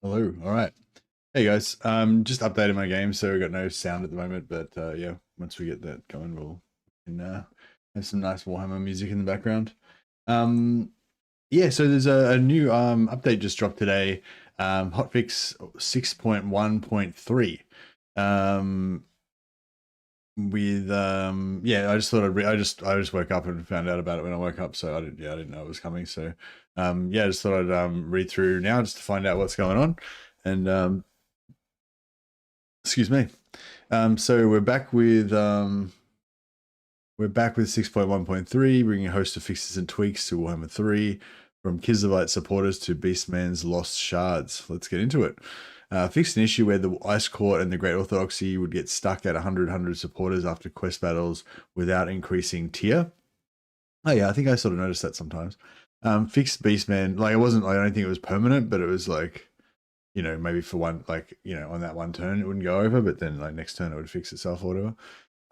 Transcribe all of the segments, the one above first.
Hello. All right. Hey guys. Just updated my game, so we got no sound at the moment, but yeah, once we get that going, we'll can have some nice Warhammer music in the background. Um, yeah. So there's a new update just dropped today. Hotfix 6.1.3. Um, with yeah, I just thought I just woke up and found out about it when I woke up, so I didn't know it was coming. So yeah, I just thought I'd read through now just to find out what's going on. And excuse me. So we're back with 6.1.3, bringing a host of fixes and tweaks to Warhammer 3, from Kislevites supporters to Beastman's lost shards. Let's get into it. Fixed an issue where the Ice Court and the Great Orthodoxy would get stuck at 100 supporters after quest battles without increasing tier. Oh yeah, I think I sort of noticed that sometimes. Fixed Beastman, like it wasn't, I don't think it was permanent, but it was like, you know, maybe for one, like, you know, on that one turn it wouldn't go over, but then like next turn it would fix itself or whatever.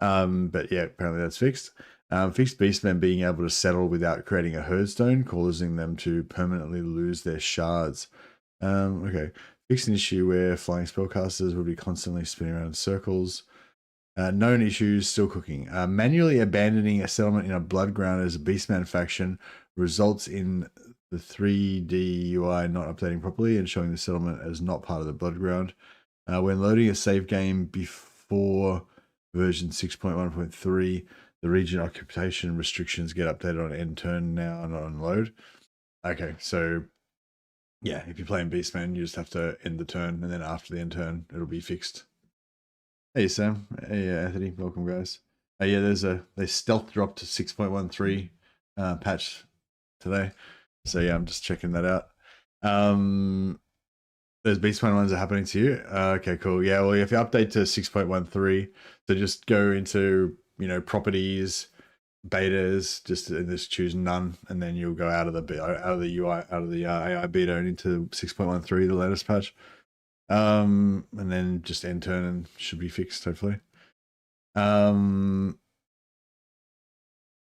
But yeah, apparently that's fixed. Fixed Beastmen being able to settle without creating a herdstone, causing them to permanently lose their shards. Okay. Fixed an issue where flying spellcasters would be constantly spinning around in circles. Known issues still cooking. Manually abandoning a settlement in a bloodground as a Beastman faction results in the 3D UI not updating properly and showing the settlement as not part of the bloodground. When loading a save game before version 6.1.3, the region occupation restrictions get updated on end turn now, not on load. Okay, so yeah, if you're playing Beastman, you just have to end the turn, and then after the end turn, it'll be fixed. Hey Sam, hey Anthony, welcome guys. Yeah, they stealth dropped to 6.13 patch today, so yeah, I'm just checking that out. Those Beastman ones are happening to you. Okay, cool. Yeah, well, if you update to 6.13, so just go into, you know, properties, betas, just choose none, and then you'll go out of the UI, out of the AI beta and into 6.13, the latest patch. And then just end turn and should be fixed, hopefully.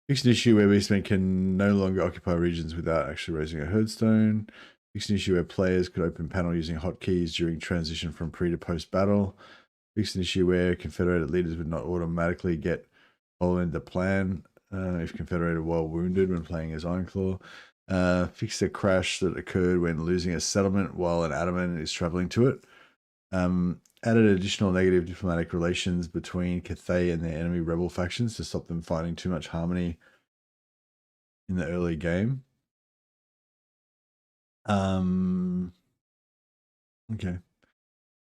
Fixed an issue where Beastmen can no longer occupy regions without actually raising a herdstone. Fixed an issue where players could open panel using hotkeys during transition from pre to post battle. Fixed an issue where Confederated leaders would not automatically get all into plan if Confederated while wounded when playing as Ironclaw. Fixed a crash that occurred when losing a settlement while an adamant is traveling to it. Added additional negative diplomatic relations between Cathay and their enemy rebel factions to stop them finding too much harmony in the early game. Okay.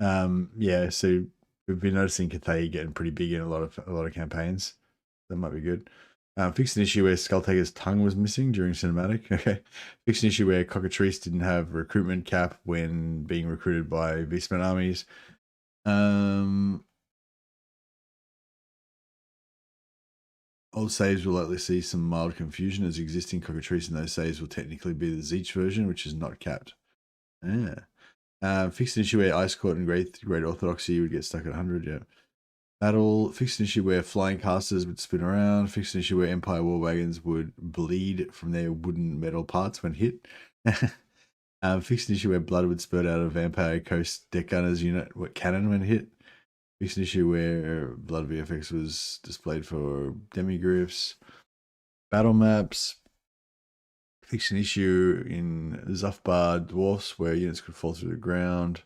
Yeah, so we've been noticing Cathay getting pretty big in a lot of campaigns. That might be good. Fixed an issue where Skulltaker's tongue was missing during cinematic. Okay. Fixed an issue where Cockatrice didn't have recruitment cap when being recruited by Beastman armies. Old saves will likely see some mild confusion as existing Cockatrice in those saves will technically be the Zeech version, which is not capped. Yeah. Fixed an issue where Ice Court and Great Orthodoxy would get stuck at 100, yeah. Battle. Fixed an issue where flying casters would spin around. Fixed an issue where Empire War Wagons would bleed from their wooden metal parts when hit. Fixed an issue where blood would spurt out of Vampire Coast Deck Gunners unit cannon when hit. Fixed an issue where blood VFX was displayed for demigriffs. Battle maps. Fixed an issue in Zufbar Dwarfs where units could fall through the ground.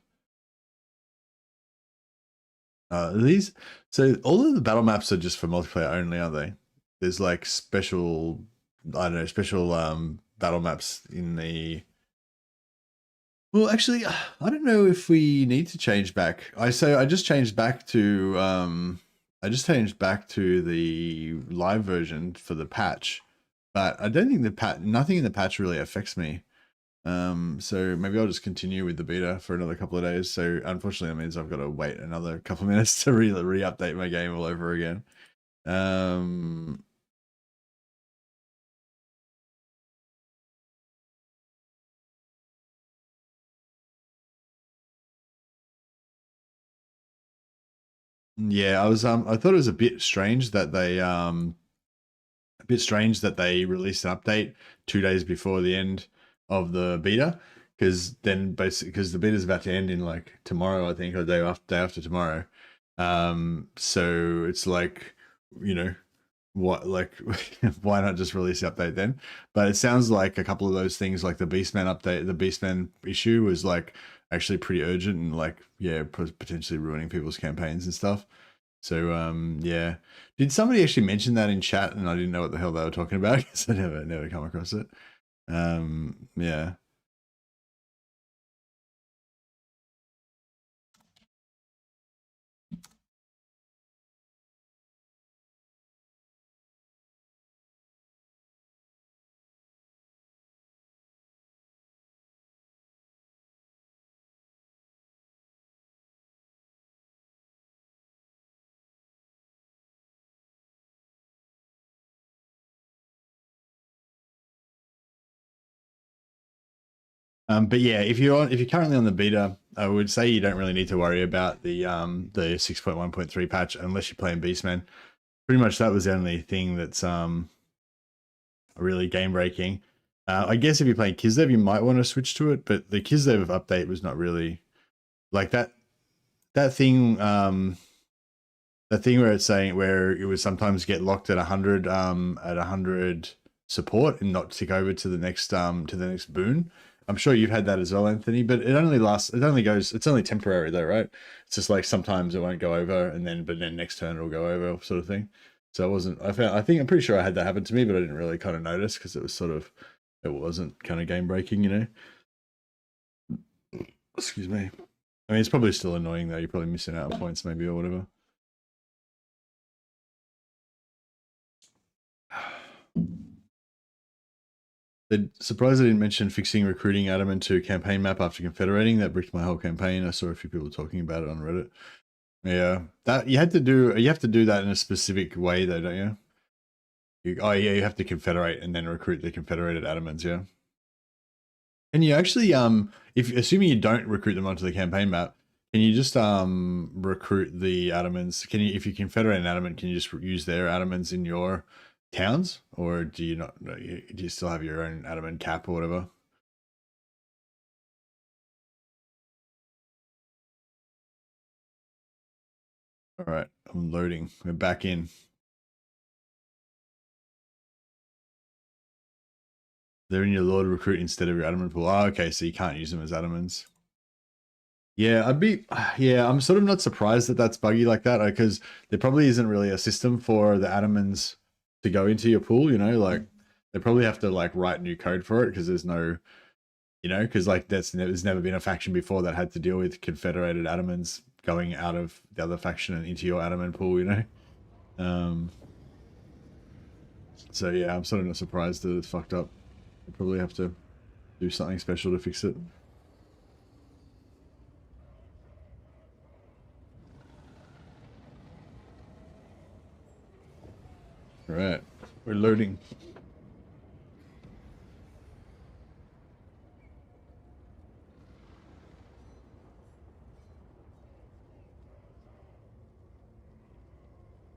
So all of the battle maps are just for multiplayer only, aren't they? There's like special, I don't know, special battle maps in the. Well, actually, I don't know if we need to change back. I just changed back to the live version for the patch, but I don't think nothing in the patch really affects me. So maybe I'll just continue with the beta for another couple of days. So unfortunately, that means I've got to wait another couple of minutes to re-update my game all over again. Yeah, I thought it was a bit strange that they released an update 2 days before the end of the beta, because then basically because the beta's about to end in like tomorrow, I think, or day after tomorrow. So it's like, you know, what, like why not just release the update then? But it sounds like a couple of those things, like the Beastman update, the Beastman issue, was like actually pretty urgent and like, yeah, potentially ruining people's campaigns and stuff. So yeah, did somebody actually mention that in chat and I didn't know what the hell they were talking about because I never come across it. Yeah. But yeah, if you're currently on the beta, I would say you don't really need to worry about the 6.1.3 patch unless you're playing Beastman. Pretty much that was the only thing that's really game breaking. I guess if you're playing Kislev, you might want to switch to it, but the Kislev update was not really like that. That thing where it's saying where it would sometimes get locked at 100 support and not tick over to the next boon. I'm sure you've had that as well, Anthony, but it only goes, it's only temporary though, right? It's just like sometimes it won't go over but then next turn it'll go over sort of thing. So I'm pretty sure I had that happen to me, but I didn't really kind of notice because it wasn't kind of game breaking, you know? Excuse me. I mean, it's probably still annoying though. You're probably missing out on points maybe or whatever. They're surprised I didn't mention fixing recruiting Adamant to campaign map after confederating. That bricked my whole campaign. I saw a few people talking about it on Reddit. Yeah, that you have to do that in a specific way though, don't you? Oh yeah, you have to confederate and then recruit the confederated Adamants, yeah. And you actually if assuming you don't recruit them onto the campaign map, can you just recruit the Adamants? Can you, if you confederate an Adamant, can you just use their Adamants in your towns, or do you not? Do you still have your own Adamant cap or whatever? All right, I'm loading. We're back in. They're in your Lord recruit instead of your Adamant pool. Oh, okay, so you can't use them as Adamants. Yeah, I'm sort of not surprised that that's buggy like that, because there probably isn't really a system for the Adamants to go into your pool, you know, like they probably have to like write new code for it because there's no, you know, because like there's never been a faction before that had to deal with confederated Adamants going out of the other faction and into your Adamant pool, you know. So yeah, I'm sort of not surprised that it's fucked up. They probably have to do something special to fix it. All right, we're loading.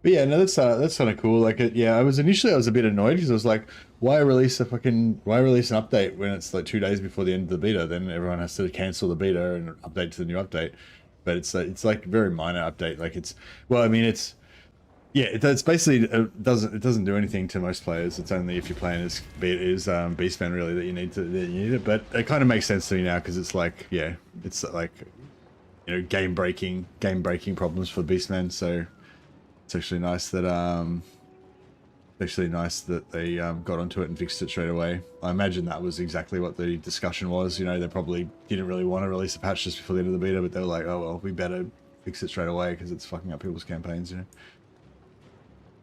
But yeah, no, that's kind of cool. Like, yeah, I was a bit annoyed because I was like, why release an update when it's like 2 days before the end of the beta? Then everyone has to cancel the beta and update to the new update. But it's like very minor update. Like I mean, it's basically it doesn't do anything to most players. It's only if you're playing as Beastman really that you need it. But it kind of makes sense to me now because it's like, yeah, it's like, you know, game breaking problems for Beastman. So it's actually nice that they got onto it and fixed it straight away. I imagine that was exactly what the discussion was. You know, they probably didn't really want to release a patch just before the end of the beta, but they were like, oh well, we better fix it straight away because it's fucking up people's campaigns, you know.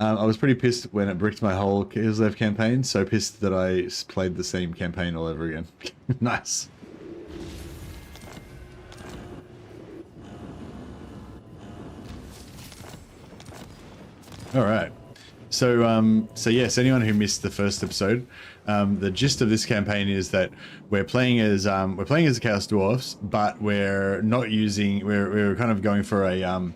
I was pretty pissed when it bricked my whole Kislev campaign, so pissed that I played the same campaign all over again. Nice. All right. So yes, anyone who missed the first episode, the gist of this campaign is that we're playing as the Chaos Dwarfs, but we're not using. We're kind of going for a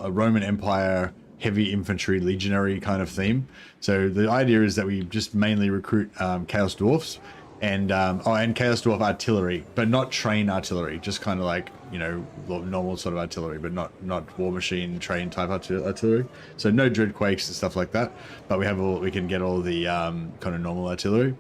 Roman Empire heavy infantry legionary kind of theme. So the idea is that we just mainly recruit Chaos Dwarfs, and and Chaos Dwarf artillery, but not train artillery, just kind of like, you know, normal sort of artillery, but not war machine train type artillery. So no dreadquakes and stuff like that, but we can get all the kind of normal artillery.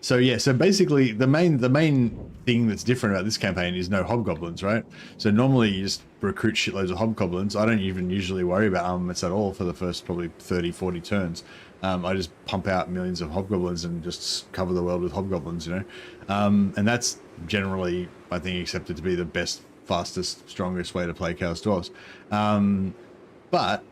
So yeah, so basically the main thing that's different about this campaign is no hobgoblins, right? So normally you just recruit shitloads of hobgoblins. I don't even usually worry about armaments at all for the first probably 30-40 turns. I just pump out millions of hobgoblins and just cover the world with hobgoblins, you know? And that's generally, I think, accepted to be the best, fastest, strongest way to play Chaos Dwarfs. But,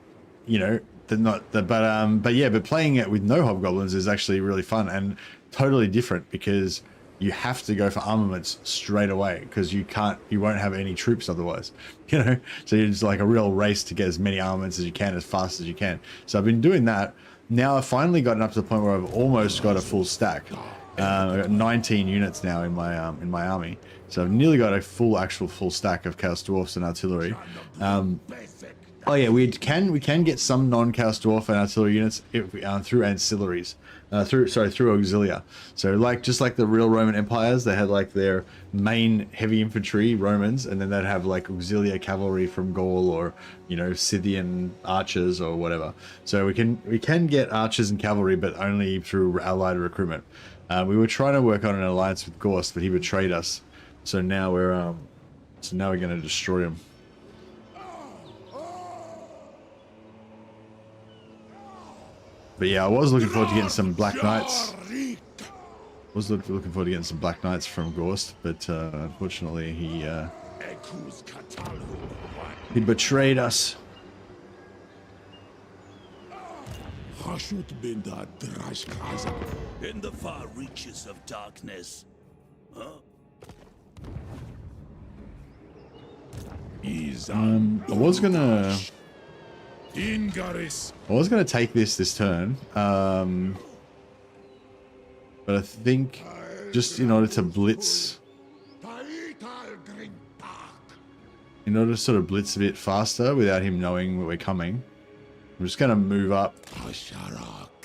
you know, but playing it with no hobgoblins is actually really fun and totally different, because you have to go for armaments straight away because you won't have any troops otherwise, you know? So it's like a real race to get as many armaments as you can, as fast as you can. So I've been doing that. Now I've finally gotten up to the point where I've almost got a full stack. I've got 19 units now in my army. So I've nearly got a actual full stack of Chaos Dwarfs and artillery. Oh yeah, we can get some non-Chaos Dwarf and artillery units through ancillaries, through auxilia. So just like the real Roman empires, they had like their main heavy infantry Romans, and then they'd have like auxilia cavalry from Gaul, or, you know, Scythian archers or whatever. So we can get archers and cavalry, but only through allied recruitment. We were trying to work on an alliance with Gorst, but he betrayed us. So now we're going to destroy him. But yeah, I was looking forward to getting some Black Knights. From Gorst, but unfortunately he betrayed us. In the far reaches of darkness. Huh? I was gonna take this turn, but I think just in order to blitz, in order to sort of blitz a bit faster without him knowing that we're coming, I'm just gonna move up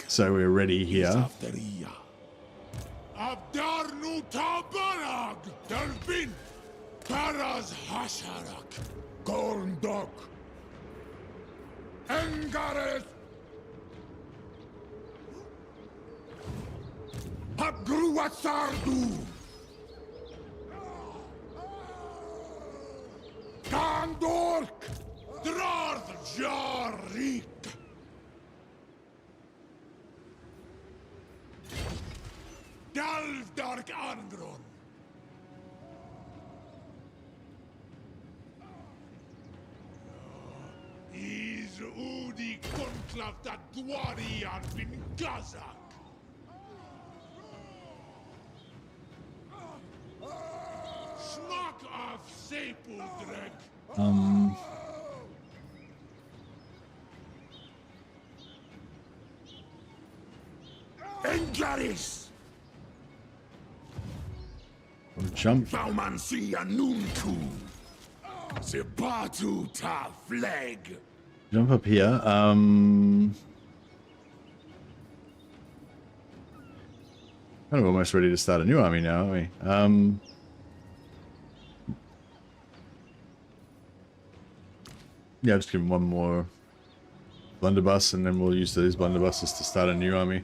so we're ready here. Engares Hagruatsardu Gandork Drarth Jarik Daldark Angron Is Udi Conclav that Dwarian bin Gazak. Schmack of Sepuldrek. Engaris. Jump. Baumansi Anunku. Sebatu ta flag. Jump up here. Kind of almost ready to start a new army now, aren't we? Yeah, just give him one more blunderbuss, and then we'll use these blunderbusses to start a new army.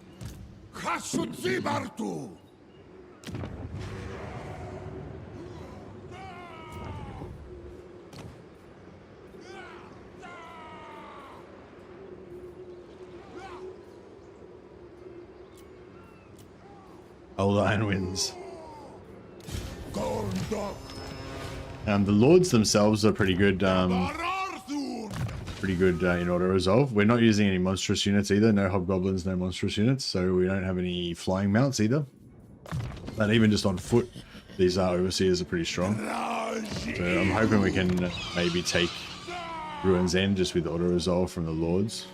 Old Iron wins. The lords themselves are pretty good. In auto resolve. We're not using any monstrous units either. No hobgoblins, no monstrous units. So we don't have any flying mounts either. But even just on foot, these overseers are pretty strong. So I'm hoping we can maybe take Ruin's End just with auto resolve from the lords.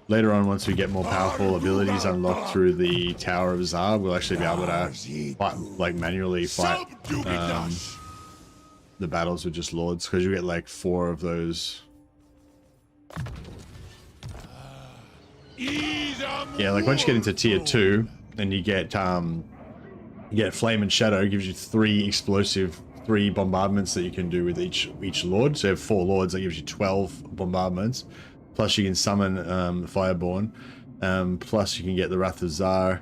Later on, once we get more powerful abilities unlocked through the Tower of Zar, we'll actually be able to fight, manually fight the battles with just lords, because you get like 4 of those. Ease Yeah, like once you get into tier 2, then you get Flame and Shadow. It gives you 3 bombardments that you can do with each lord. So you have 4 lords, that gives you 12 bombardments. Plus you can summon Fireborn. Plus you can get the Wrath of Tsar,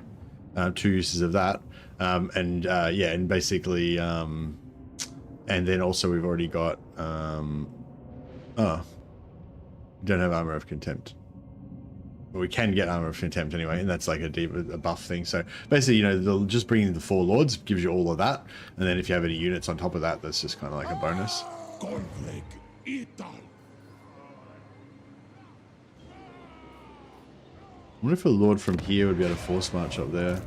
2 uses of that. And basically, and then also we've already got, we don't have Armor of Contempt. Well, we can get Armor of Contempt anyway, and that's like a buff thing. So basically, you know, they'll just bring in the 4 lords, gives you all of that, and then if you have any units on top of that, that's just kind of like a bonus. I wonder if a lord from here would be able to force march up there.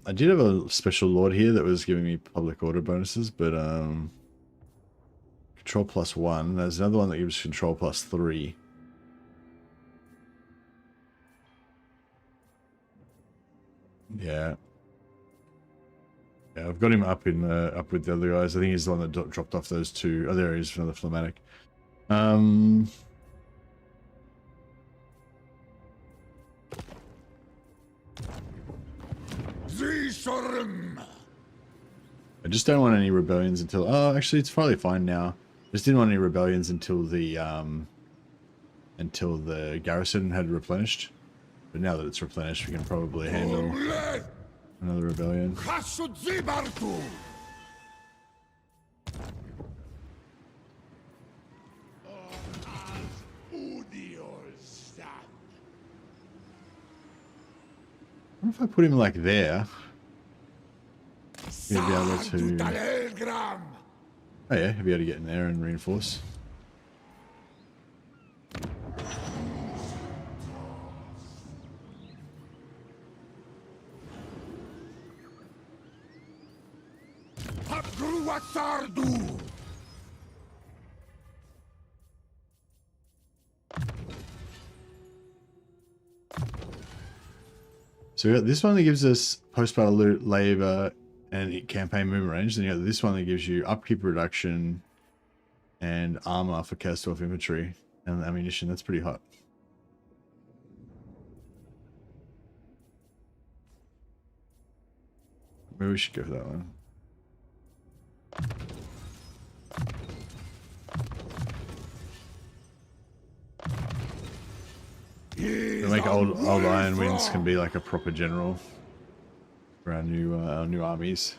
I did have a special lord here that was giving me public order bonuses, but control +1. There's another one that gives control +3. Yeah. Yeah, I've got him up in up with the other guys. I think he's the one that dropped off those 2. Oh, there he is for another phlegmatic. I just don't want any rebellions until... Oh, actually, it's probably fine now. I just didn't want any rebellions until the garrison had replenished. But now that it's replenished, we can probably handle another rebellion. What if I put him like there? He'd be able to... Oh yeah, he'd be able to get in there and reinforce. So we got this one that gives us post-battle loot, labor, and campaign movement range. Then you got this one that gives you upkeep reduction and armor for Cast-Off infantry and ammunition. That's pretty hot. Maybe we should go for that one. To make old Iron Winds can be like a proper general for our new armies.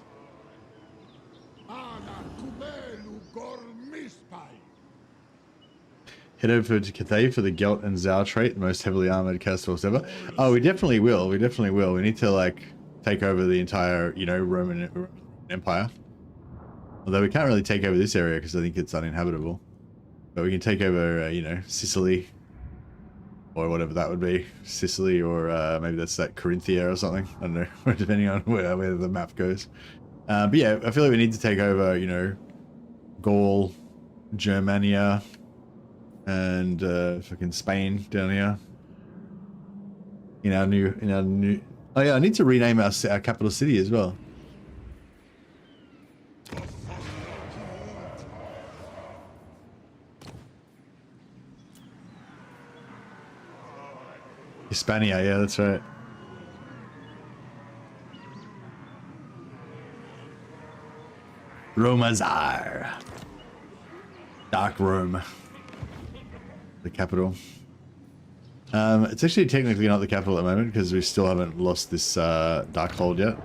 Head over to Cathay for the Gelt and Zhao trait, the most heavily armored castles ever. Oh, we definitely will. We definitely will. We need to like take over the entire, you know, Roman Empire. Although we can't really take over this area because I think it's uninhabitable. But we can take over, you know, Sicily. Or whatever that would be. Sicily, or maybe that's that Corinthia or something. I don't know, depending on where the map goes. But yeah, I feel like we need to take over, you know, Gaul, Germania, and fucking Spain down here. In our new... Oh yeah, I need to rename our capital city as well. Hispania, yeah, that's right. Romazar. Dark Rome. The capital. It's actually technically not the capital at the moment because we still haven't lost this Darkhold yet.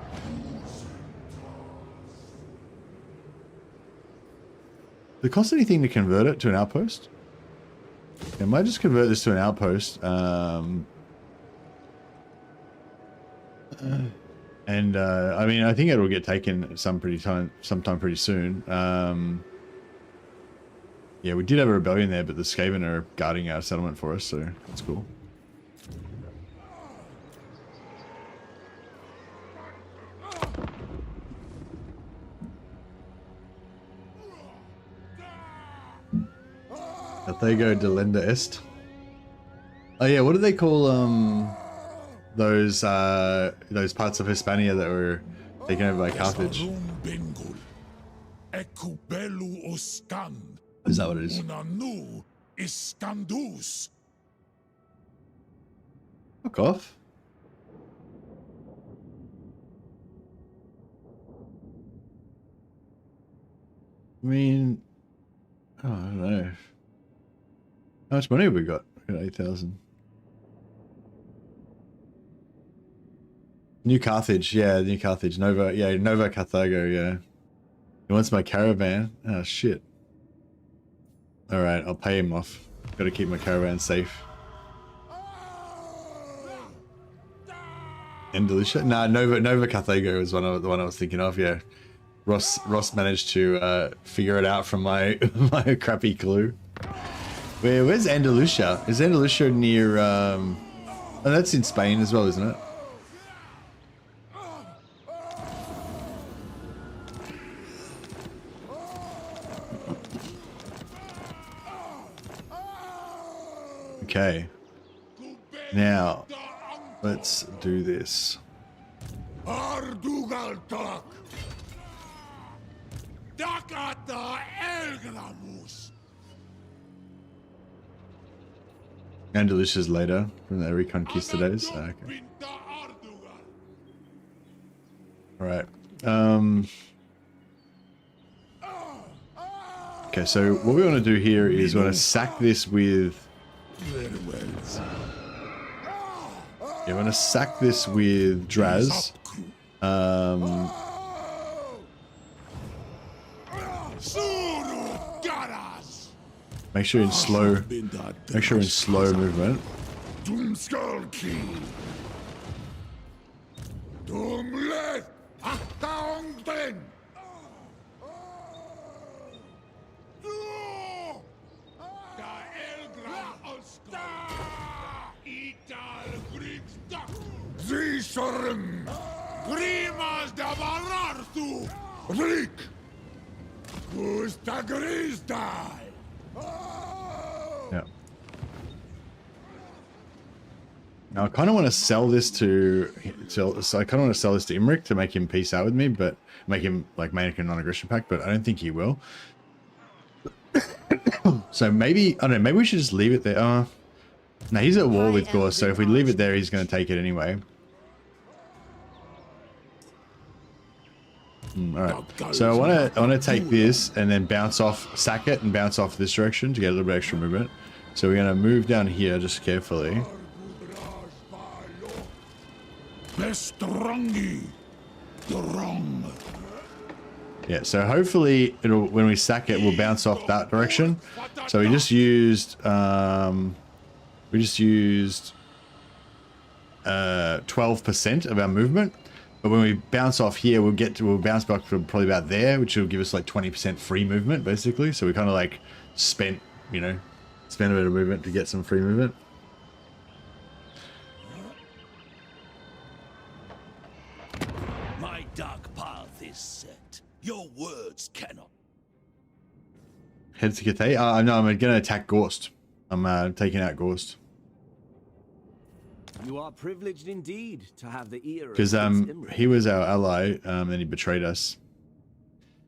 Does it cost anything to convert it to an outpost? I might just convert this to an outpost. I mean, I think it will get taken sometime pretty soon. Yeah, we did have a rebellion there, but the Skaven are guarding our settlement for us, so that's cool. Athego delenda est. Oh yeah, what do they call those parts of Hispania that were taken over by Carthage? Ecubelu oscan. Is that what it is? Unanu iskandus. Fuck off. I mean, oh, I don't know. How much money have we got? We got 8,000. New Carthage, yeah, New Carthage. Nova, yeah, Nova Carthago, yeah. He wants my caravan. Oh, shit. Alright, I'll pay him off. Gotta keep my caravan safe. Andalusia? Nah, Nova Carthago was the one I was thinking of, yeah. Ross managed to figure it out from my my crappy clue. Where's Andalusia? Is Andalusia near oh, that's in Spain as well, isn't it? Okay. Now, let's do this. Ardugaltak. Dakata Elgramus. Andalusia's later from the Reconquista days. Oh, okay. Alright. Okay, so what we want to do here is we want to sack this with... Yeah, we want to sack this with Draz. Make sure in slow movement. Dumskalki. Dumlet. Achtaungden. Da Elgra Osta. Ital Grigsta. Zisharm. Grimas da Valartu. Rik. Gusta Grista. Yeah. Now I kind of want to sell this to, so I kind of want to sell this to Imric to make him peace out with me, but make him like make a non-aggression pact, but I don't think he will. So maybe, I don't know, maybe we should just leave it there. No, he's at war with Gorse, so if we leave it there, he's going to take it anyway. All right. So I want to take this and then bounce off, sack it and bounce off this direction to get a little bit extra movement. So we're going to move down here just carefully. Yeah, so hopefully it'll, when we sack it, we'll bounce off that direction. So we just used 12% of our movement. But when we bounce off here, we'll bounce back to probably about there, which will give us like 20% free movement, basically. So we kind of like spent a bit of movement to get some free movement. My dark path is set. Your words cannot. Head to Cathay? No, I'm going to attack Gorst. I'm taking out Gorst. You are privileged indeed to have the ear. Because he was our ally, and he betrayed us.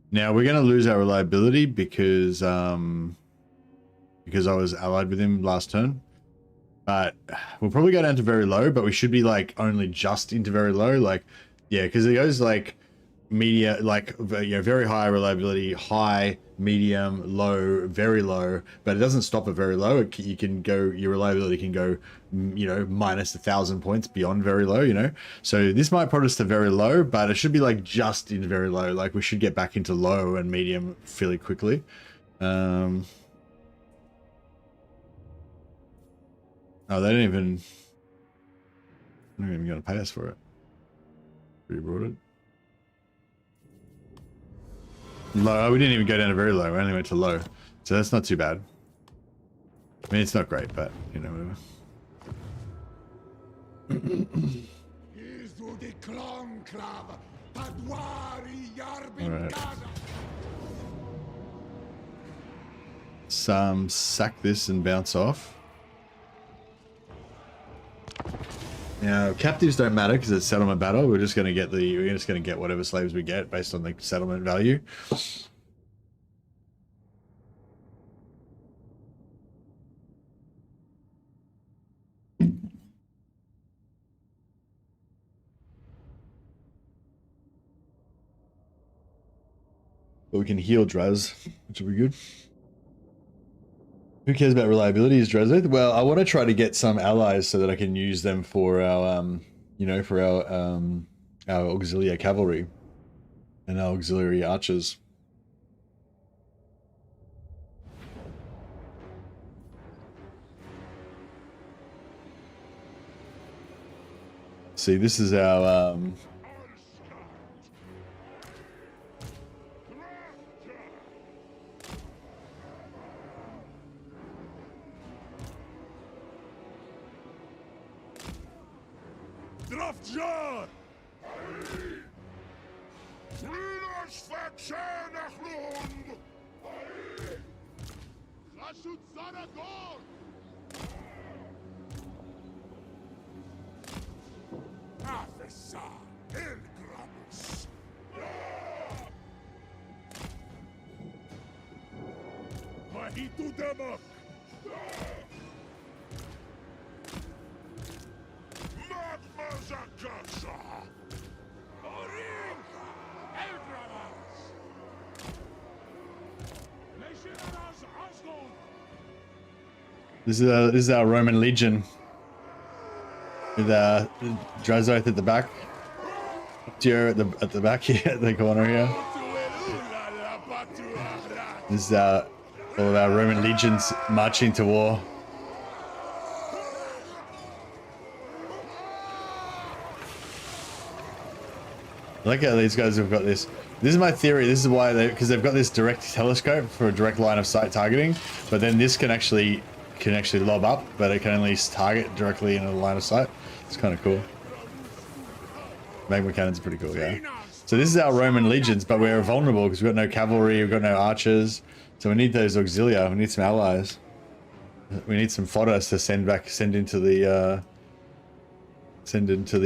Now we're going to lose our reliability because I was allied with him last turn. But we'll probably go down to very low, but we should be like only just into very low. Like, yeah, because it goes like media, like, you know, very high reliability, high, medium, low, very low, but it doesn't stop at very low. You can go, your reliability can go, you know, minus 1,000 points beyond very low, you know. So this might put us to very low, but it should be like just in very low. Like we should get back into low and medium fairly quickly. Oh, they're not even going to pay us for it. Rebrought it. Low, we didn't even go down to very low, we only went to low. So that's not too bad. I mean, it's not great, but, you know, whatever. Alright. Sack this and bounce off. Now, captives don't matter because it's settlement battle. We're just going to get whatever slaves we get based on the settlement value. But we can heal Draz, which will be good. Who cares about reliability? Is Draz? Well, I want to try to get some allies so that I can use them for our, you know, for our auxiliary cavalry and our auxiliary archers. See, this is our Drafjar! Flinos faction achlund! Rashut Zaragon! Afesa Elgramus! Mahitu Demak! Magmazakasa! Orinka! Elgramus! Legionary Azgorh! this is our Roman Legion with Drazoth at the back, Dio at the back here, at the corner here. This is all of our Roman legions marching to war. I like how these guys have got this. This is my theory. This is why because they've got this direct telescope for a direct line of sight targeting, but then this can actually lob up, but it can only target directly in a line of sight. It's kind of cool. Magma cannons are pretty cool, yeah. So this is our Roman legions, but we're vulnerable because we've got no cavalry, we've got no archers, so we need those auxilia. We need some allies. We need some fodder to send into the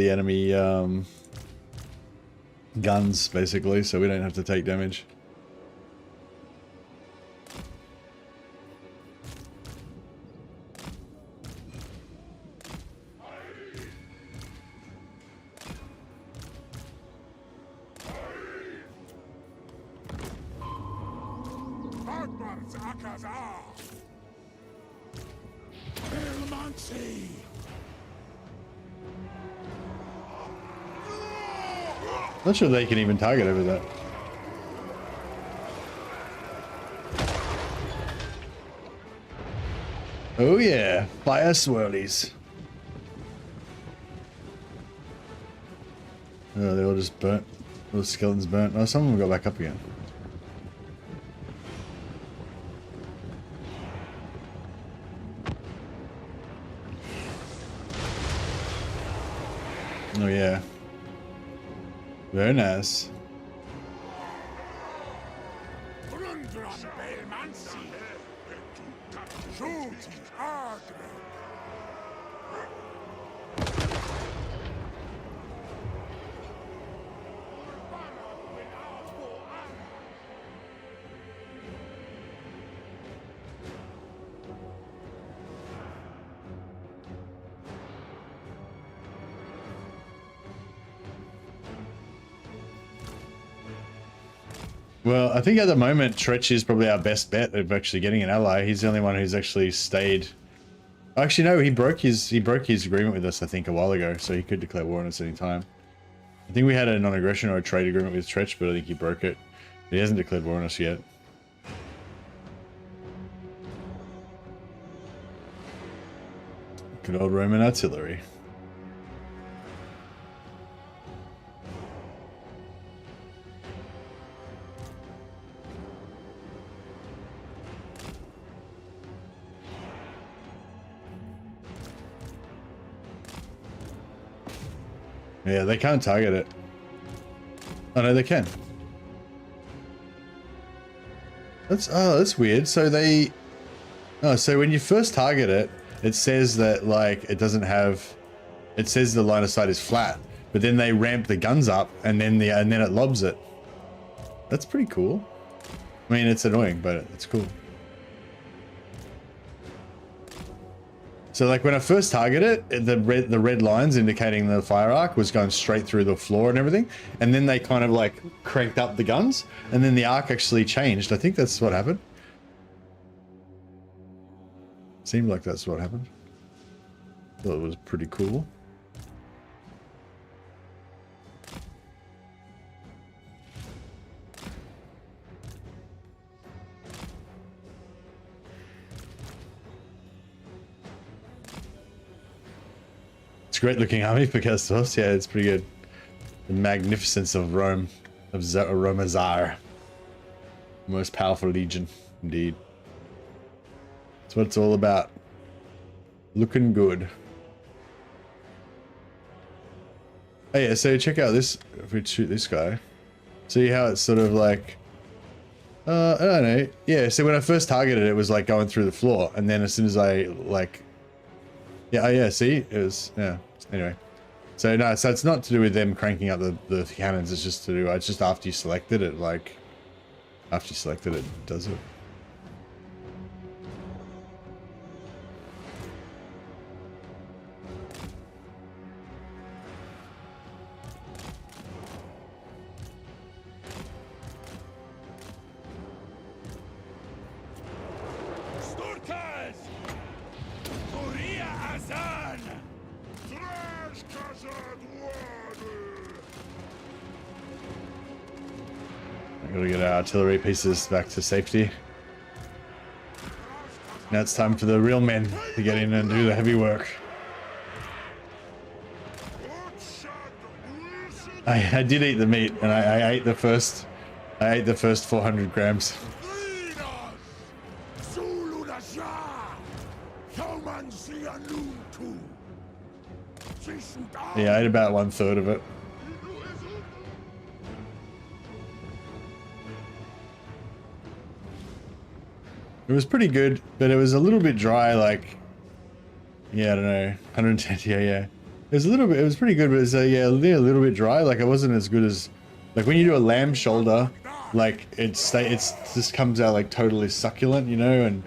enemy guns, basically, so we don't have to take damage. Not sure they can even target over that. Oh yeah, fire swirlies. Oh, they all just burnt. All the skeletons burnt. Oh, some of them got back up again. Oh yeah. Very nice. Well, I think at the moment, Tretch is probably our best bet of actually getting an ally. He's the only one who's actually stayed. Actually, no, he broke his agreement with us, I think, a while ago, so he could declare war on us any time. I think we had a non-aggression or a trade agreement with Tretch, but I think he broke it. But he hasn't declared war on us yet. Good old Roman artillery. Yeah, they can't target it. Oh no, they can. That's weird. So so when you first target it, it says that like it doesn't have. It says the line of sight is flat, but then they ramp the guns up, and then it lobs it. That's pretty cool. I mean, it's annoying, but it's cool. So like when I first targeted it, the red lines indicating the fire arc was going straight through the floor and everything. And then they kind of like cranked up the guns and then the arc actually changed. I think that's what happened. Seemed like that's what happened. Thought it was pretty cool. It's a great looking army for Dwarfs. Yeah, it's pretty good. The magnificence of Rome, of Romazar. Most powerful legion, indeed. That's what it's all about. Looking good. Oh yeah, so check out this. If we shoot this guy, see how it's sort of like, I don't know. Yeah, so when I first targeted it, it was like going through the floor, and then as soon as I like, yeah, oh yeah, see, it was, yeah. Anyway, so no, so it's not to do with them cranking up the cannons. It's just to do. It's just after you selected it, like after you selected it, does it? Sturkas! Korea Azan! Trash Kazad I gotta get our artillery pieces back to safety. Now it's time for the real men to get in and do the heavy work. I did eat the meat, and I ate the first 400 grams. Yeah, I ate about 1/3 of it. It was pretty good, but it was a little bit dry, like, yeah, I don't know, 110, yeah. It was a little bit, it was pretty good, but it was, yeah, a little bit dry, like, it wasn't as good as, like, when you do a lamb shoulder, like, it's just comes out, like, totally succulent, you know, and,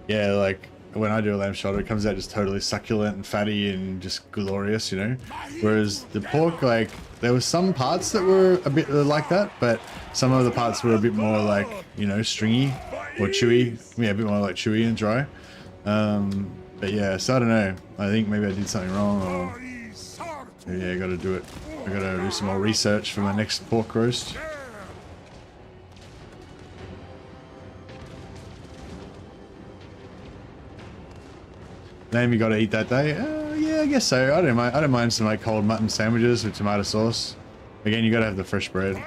yeah, like, when I do a lamb shoulder, it comes out just totally succulent and fatty and just glorious, you know, whereas the pork, like, there were some parts that were a bit like that, but some of the parts were a bit more, like, you know, stringy. Or chewy, yeah, a bit more like chewy and dry. But yeah, so I don't know. I think maybe I did something wrong, or yeah, I gotta do it. I gotta do some more research for my next pork roast. Name you gotta eat that day? Yeah, I guess so. I don't mind some like cold mutton sandwiches with tomato sauce. Again, you gotta have the fresh bread.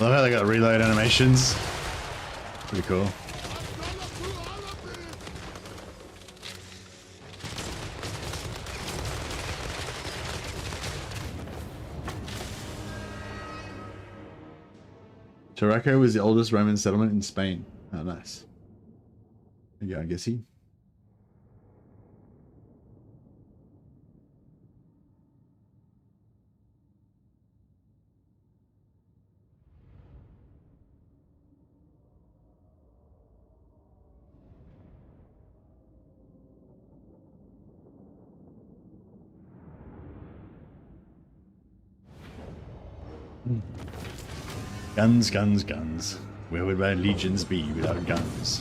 I love how they got reload animations. Pretty cool. Tarraco was the oldest Roman settlement in Spain. Oh, nice. There you go, I guess he. Guns, guns, guns. Where would my legions be without guns?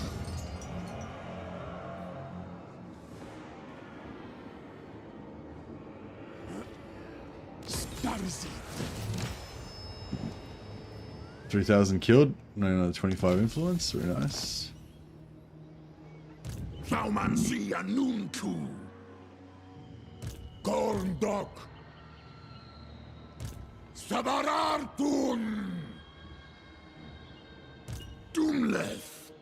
Stars. 3,000 killed. No, another 25 influence. Very nice. Saumansi Anuntu. Gorndok. Sabarartun. Dumleth.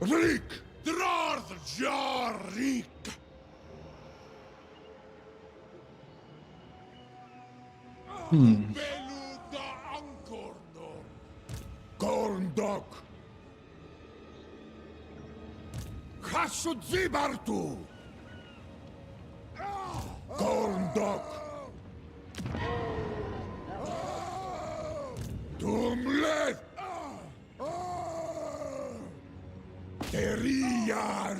Rik! Drarth jar Rik! Belu da Ankornor! Gorndok! Hasudzibartu! Gorndok! Tumlet! Teriar!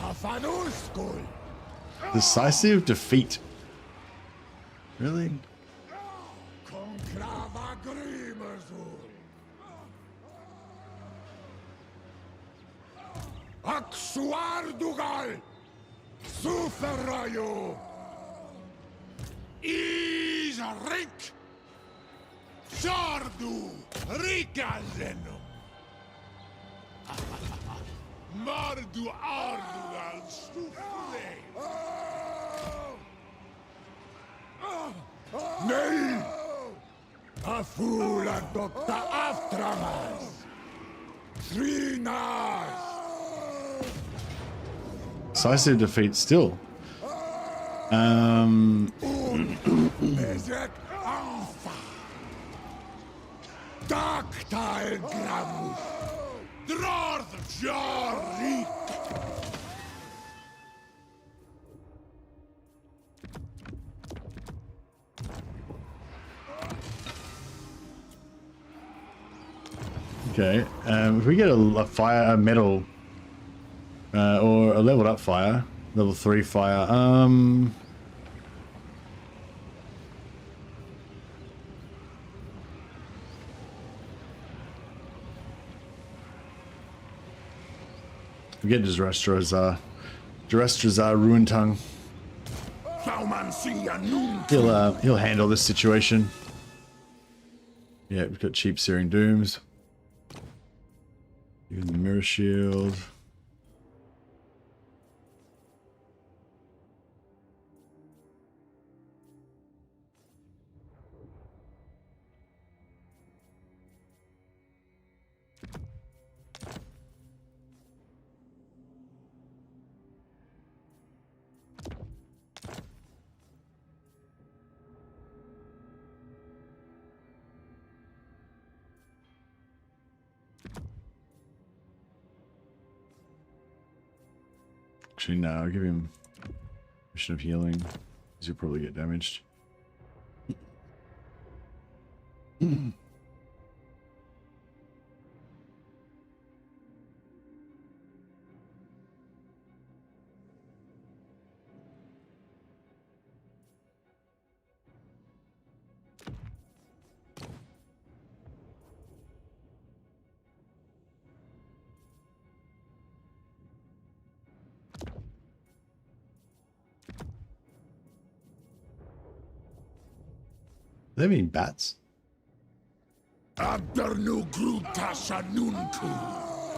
Hafanuskul! Decisive defeat. Really? Conclava Grimerzul! Aksuardugal! Suferayo! Isrik! Sardu! Rikazeno! Mardu Ardugal Sufre! Nej! Afula Dokta Aftramas! Trinas! Decisive defeat still. Ezek Alpha! Dactyl Gramus! Drarth Jarik! Okay. If we get a fire, a metal, or a leveled up fire, level 3 fire. We get Drestrazar Ruin Tongue. He'll handle this situation. Yeah, we've got cheap Searing Dooms. Even the Mirror Shield. Actually, no, I'll give him Mission of Healing, because he'll probably get damaged. They mean bats? Abdernu Grutasha Nunku!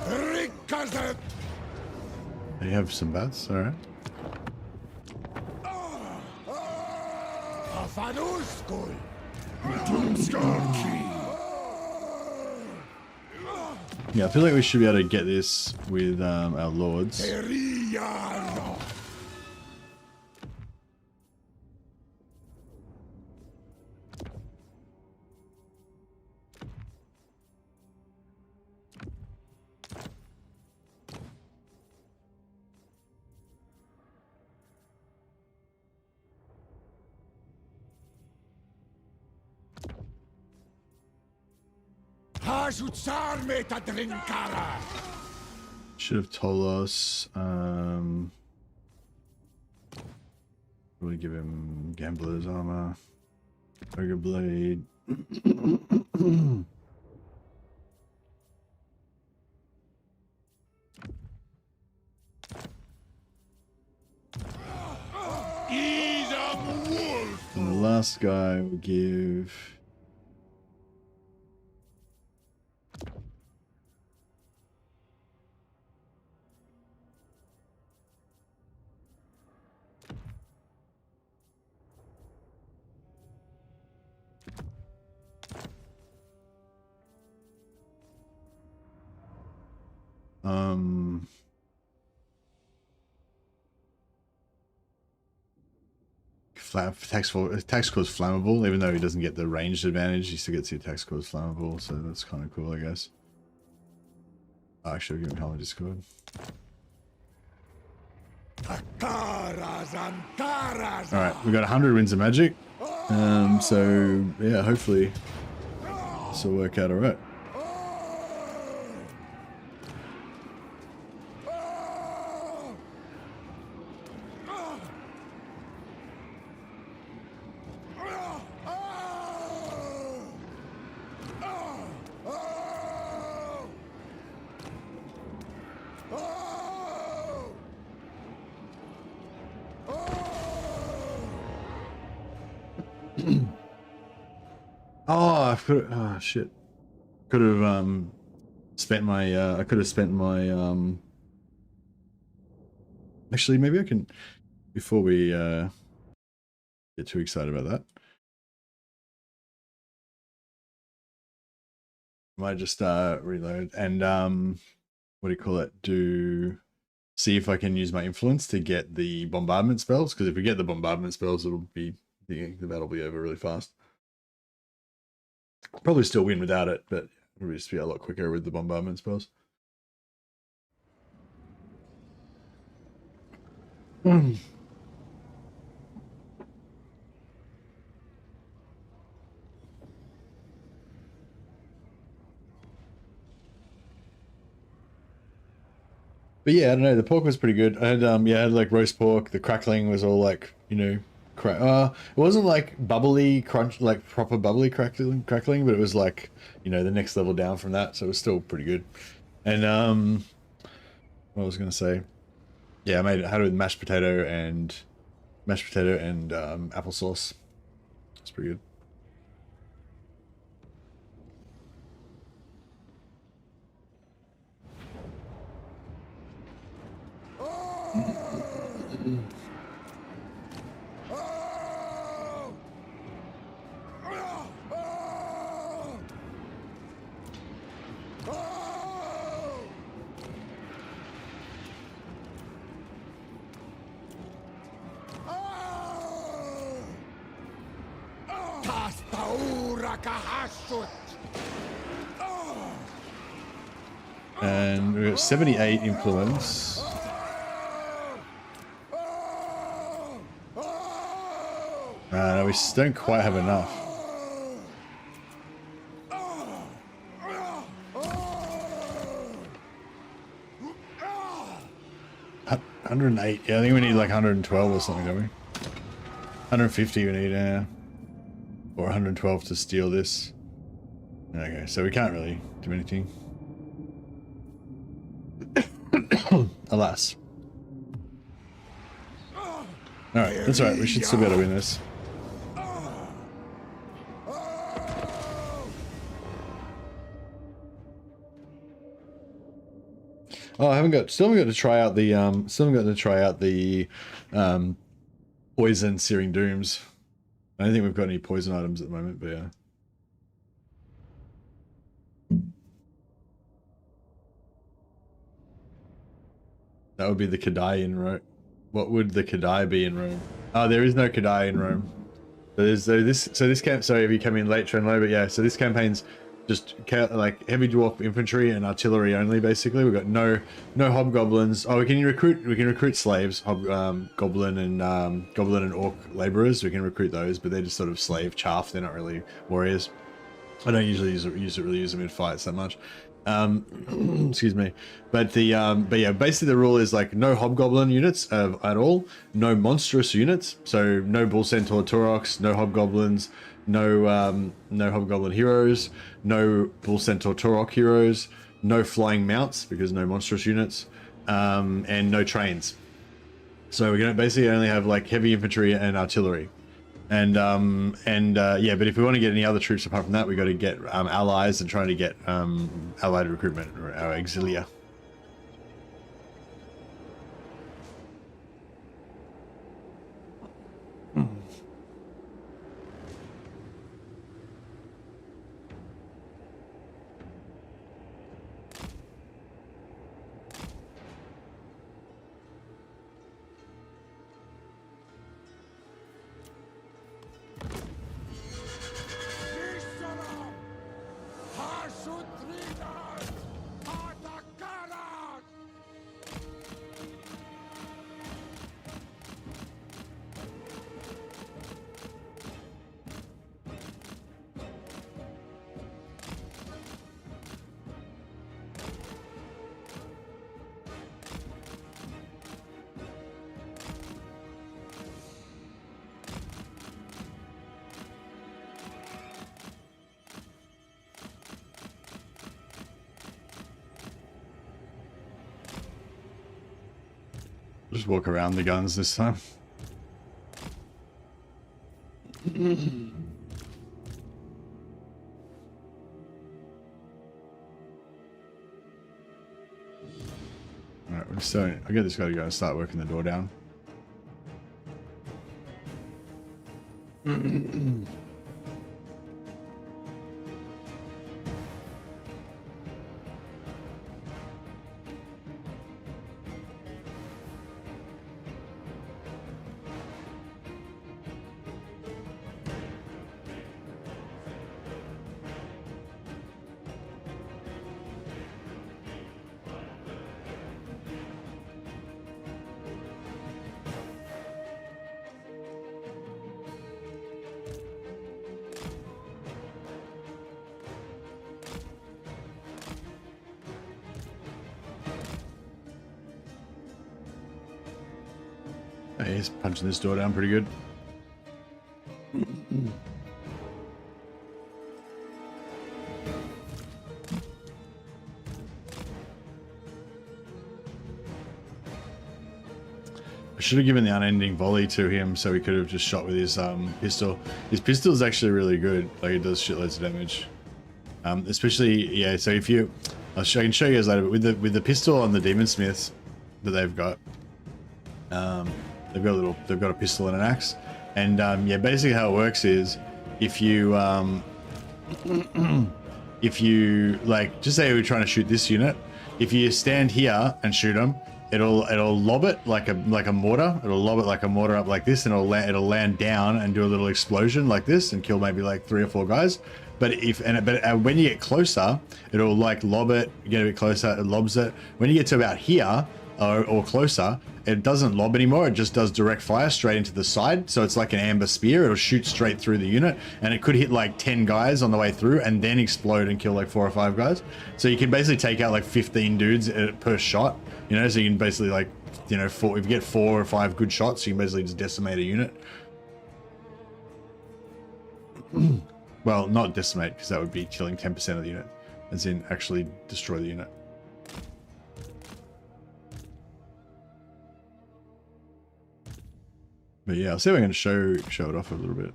Rikazet! They have some bats, alright. Afanuskul! Tumskarki! Yeah, I feel like we should be able to get this with our lords. Teriaro! Hajutsar meta drinkara! Should have told us. Really give him Gambler's Armor. Ogre Blade. And the last guy will give. Attack score is flammable, even though he doesn't get the ranged advantage, he still gets the attack score is flammable, so that's kind of cool, I guess. Actually, I'll give him Helmet Discord. Alright, we got 100 Winds of Magic. So, yeah, hopefully this will work out alright. Oh shit. Could have spent my I could have spent my actually maybe I can, before we get too excited about that, I might just reload and what do you call it, see if I can use my influence to get the bombardment spells, because if we get the bombardment spells, it'll be the battle will be over really fast. Probably still win without it, but it'll just be a lot quicker with the bombardment spells. But yeah, I don't know. The pork was pretty good. I had I had like roast pork. The crackling was all like, you know, it wasn't like bubbly crunch, like proper bubbly crackling, but it was like, you know, the next level down from that. So it was still pretty good. And what was I gonna say? Yeah, I had it with mashed potato and applesauce. It's pretty good. And we got 78 influence. No, we don't quite have enough. $108. Yeah, I think we need like 112 or something, don't we? 150 we need, yeah. Or 112 to steal this. Okay, so we can't really do anything. Alas. Alright, that's alright. We should still be able to win this. Oh, still haven't got to try out the poison searing dooms. I don't think we've got any poison items at the moment, but yeah. That would be the Kadai in Rome. What would the Kadai be in Rome? Oh, there is no Kadai in Rome. So this camp. Sorry if you come in late, trend low, but yeah. So this campaign's just like heavy dwarf infantry and artillery only. Basically, we've got no hobgoblins. Oh, we can recruit slaves, goblin and orc laborers. We can recruit those, but they're just sort of slave chaff. They're not really warriors. I don't usually use them in fights that much. Excuse me, but yeah, basically the rule is like no hobgoblin units at all, no monstrous units, so no bull centaur Taurox, no hobgoblins, no hobgoblin heroes, no bull centaur Tauroch heroes, no flying mounts because no monstrous units, and no trains. So we're gonna basically only have like heavy infantry and artillery. And yeah, but if we want to get any other troops apart from that, we got to get allies and trying to get allied recruitment, or our auxilia. Just walk around the guns this time. Alright, so I get this guy to go and start working the door down. Hey, he's punching this door down pretty good. I should have given the unending volley to him so he could have just shot with his pistol. His pistol is actually really good. Like, it does shitloads of damage. Especially, yeah, so if you... I can show you guys later, but with the pistol on the Demon Smiths that they've got, they've got a pistol and an axe, and yeah, basically how it works is if you like, just say we're trying to shoot this unit, if you stand here and shoot them, it'll lob it like a mortar. It'll lob it like a mortar up like this, and it'll land down and do a little explosion like this and kill maybe like 3 or 4 guys. But when you get closer, it'll like lob it, get a bit closer, it lobs it. When you get to about here or closer, it doesn't lob anymore. It just does direct fire straight into the side. So it's like an amber spear. It'll shoot straight through the unit, and it could hit like 10 guys on the way through and then explode and kill like 4 or 5 guys. So you can basically take out like 15 dudes per shot, you know, so you can basically like, you know, if you get 4 or 5 good shots, you can basically just decimate a unit. Well, not decimate, because that would be killing 10% of the unit, as in actually destroy the unit. But yeah, I'll see if I can show it off a little bit.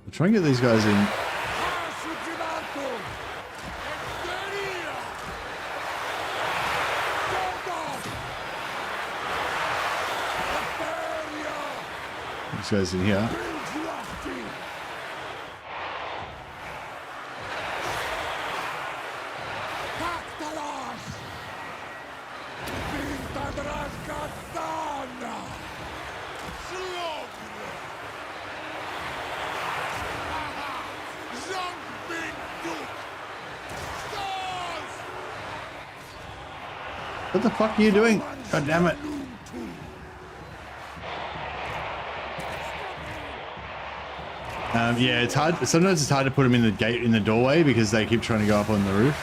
I'll try and get these guys in. These guys in here. What the fuck are you doing? God damn it. Yeah, it's hard. Sometimes it's hard to put them in the gate in the doorway because they keep trying to go up on the roof.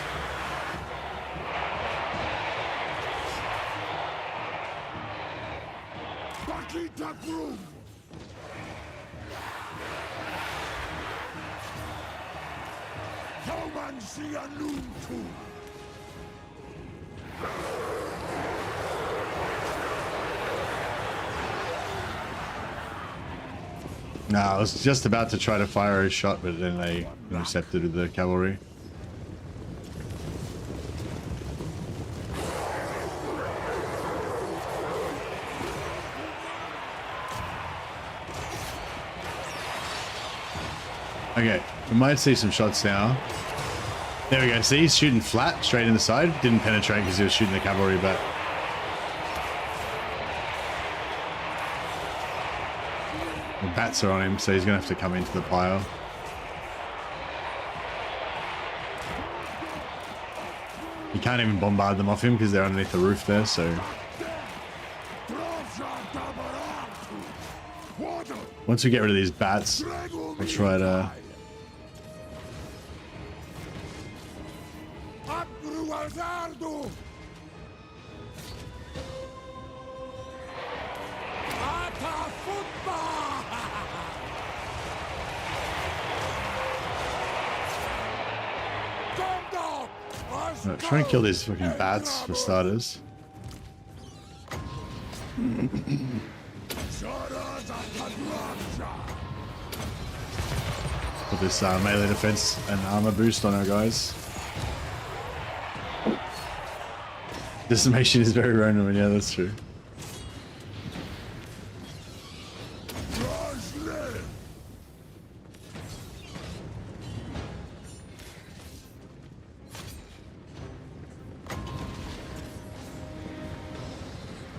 No, I was just about to try to fire a shot, but then they intercepted the cavalry. Okay, we might see some shots now. There we go. See, he's shooting flat, straight in the side. Didn't penetrate because he was shooting the cavalry, but... the bats are on him, so he's going to have to come into the pile. You can't even bombard them off him because they're underneath the roof there, so... once we get rid of these bats, we'll try to... Try and kill these fucking bats for starters. Put this melee defense and armor boost on our guys. Decimation is very random, and yeah, that's true.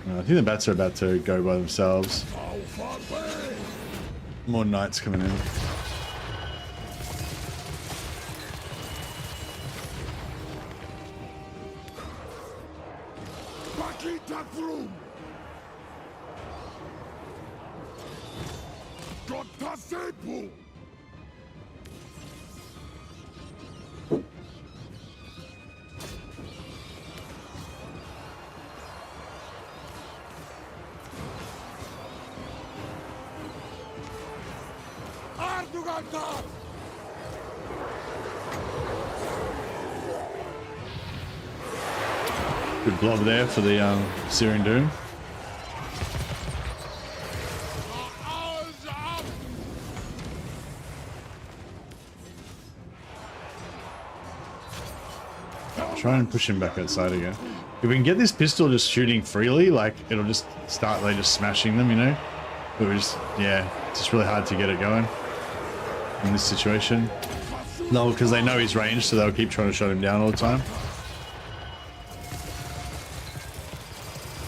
I think the bats are about to go by themselves. More knights coming in. Good blob there for the Searing Doom. Try and push him back outside again. If we can get this pistol just shooting freely, like it'll just start like just smashing them, you know? But we just, yeah, it's just really hard to get it going in this situation. No, because they know he's ranged, so they'll keep trying to shut him down all the time.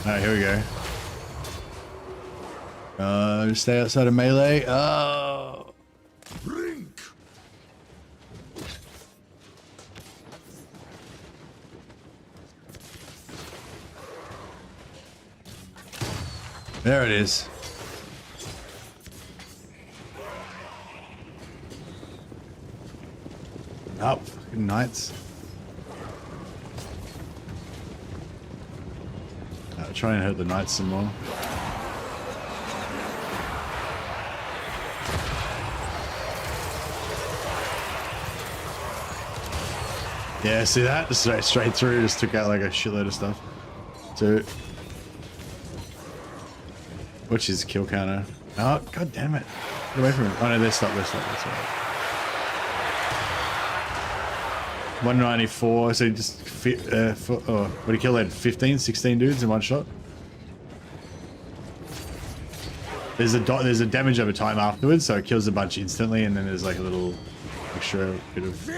Alright, here we go. Stay outside of melee. Oh. There it is. Up, fucking knights. Try and hurt the knights some more. Yeah, see that? Just straight through, just took out like a shitload of stuff. So, what's his kill counter? Oh, god damn it. Get away from him. Oh no, they're stopped, That's all right. 194, so he just what did he kill? Like 15, 16 dudes in one shot. There's a damage over time afterwards, so it kills a bunch instantly, and then there's like a little extra bit of.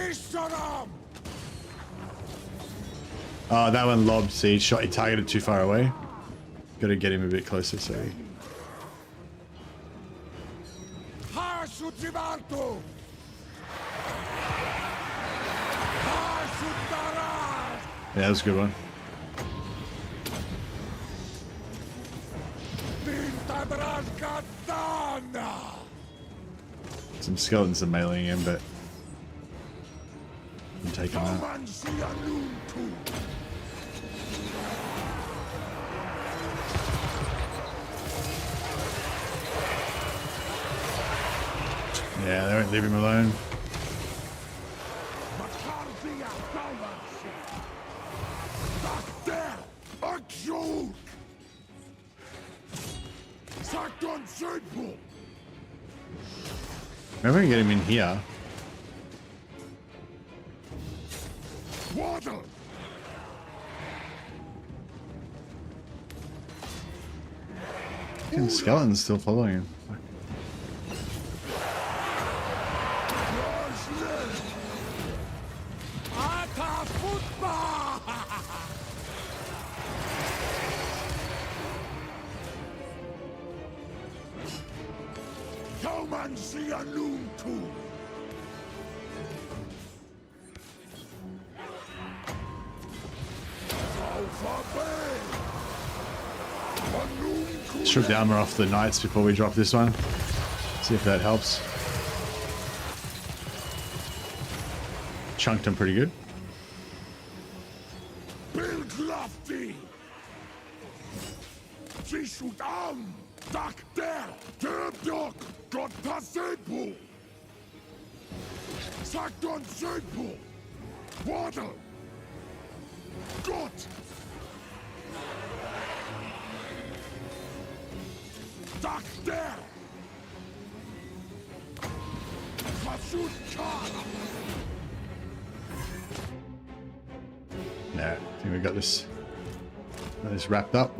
Oh, that one lobbed. See, he targeted too far away. Got to get him a bit closer, so. Yeah, that was a good one. Some skeletons are meleeing him, but I'm taking that. Yeah, they won't leave him alone. Maybe we can get him in here. Water. The skeleton's still following him. Strip the armor off the knights before we drop this one. See if that helps. Chunked them pretty good. Build lofty. Sie shoot arm. Dak der. Der Dock. Gott Tasepo. Sagt uns Sepo. Water. Gott! Dak der! Versucht Kara! Nah, I think we got this wrapped up.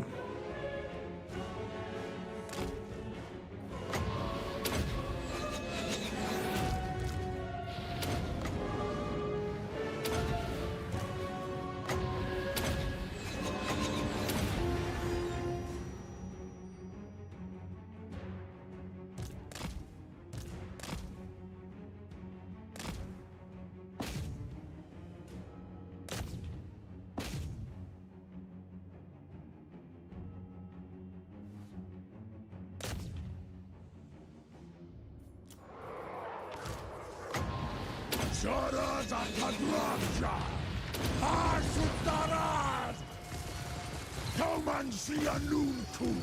Sharaz Akadrasha! Asutaraz! Kauman Sianunku!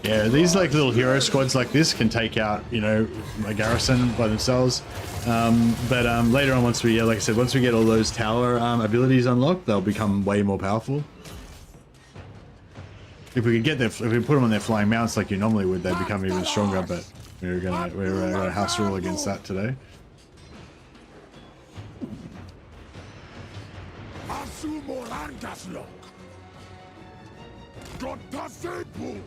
Yeah, these like little hero squads like this can take out, you know, a garrison by themselves. But later on, once we, like I said, once we get all those tower abilities unlocked, they'll become way more powerful. If we could get their, if we put them on their flying mounts like you normally would, they'd become even stronger. But we're gonna house rule against that today. Asumorangaslok! Decisive!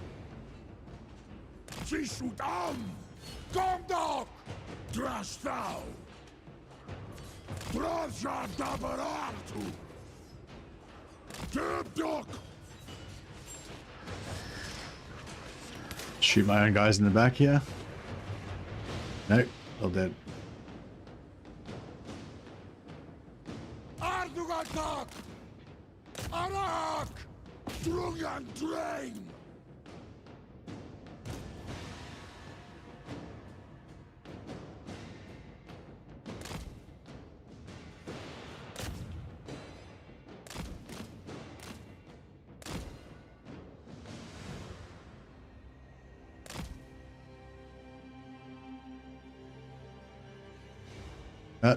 Sisut am! Gomdok! Drastau! Braja Dabarartu! Debdok! Shoot my own guys in the back here. Nope, all dead. Ardugatak! Arak! Drungan Drain!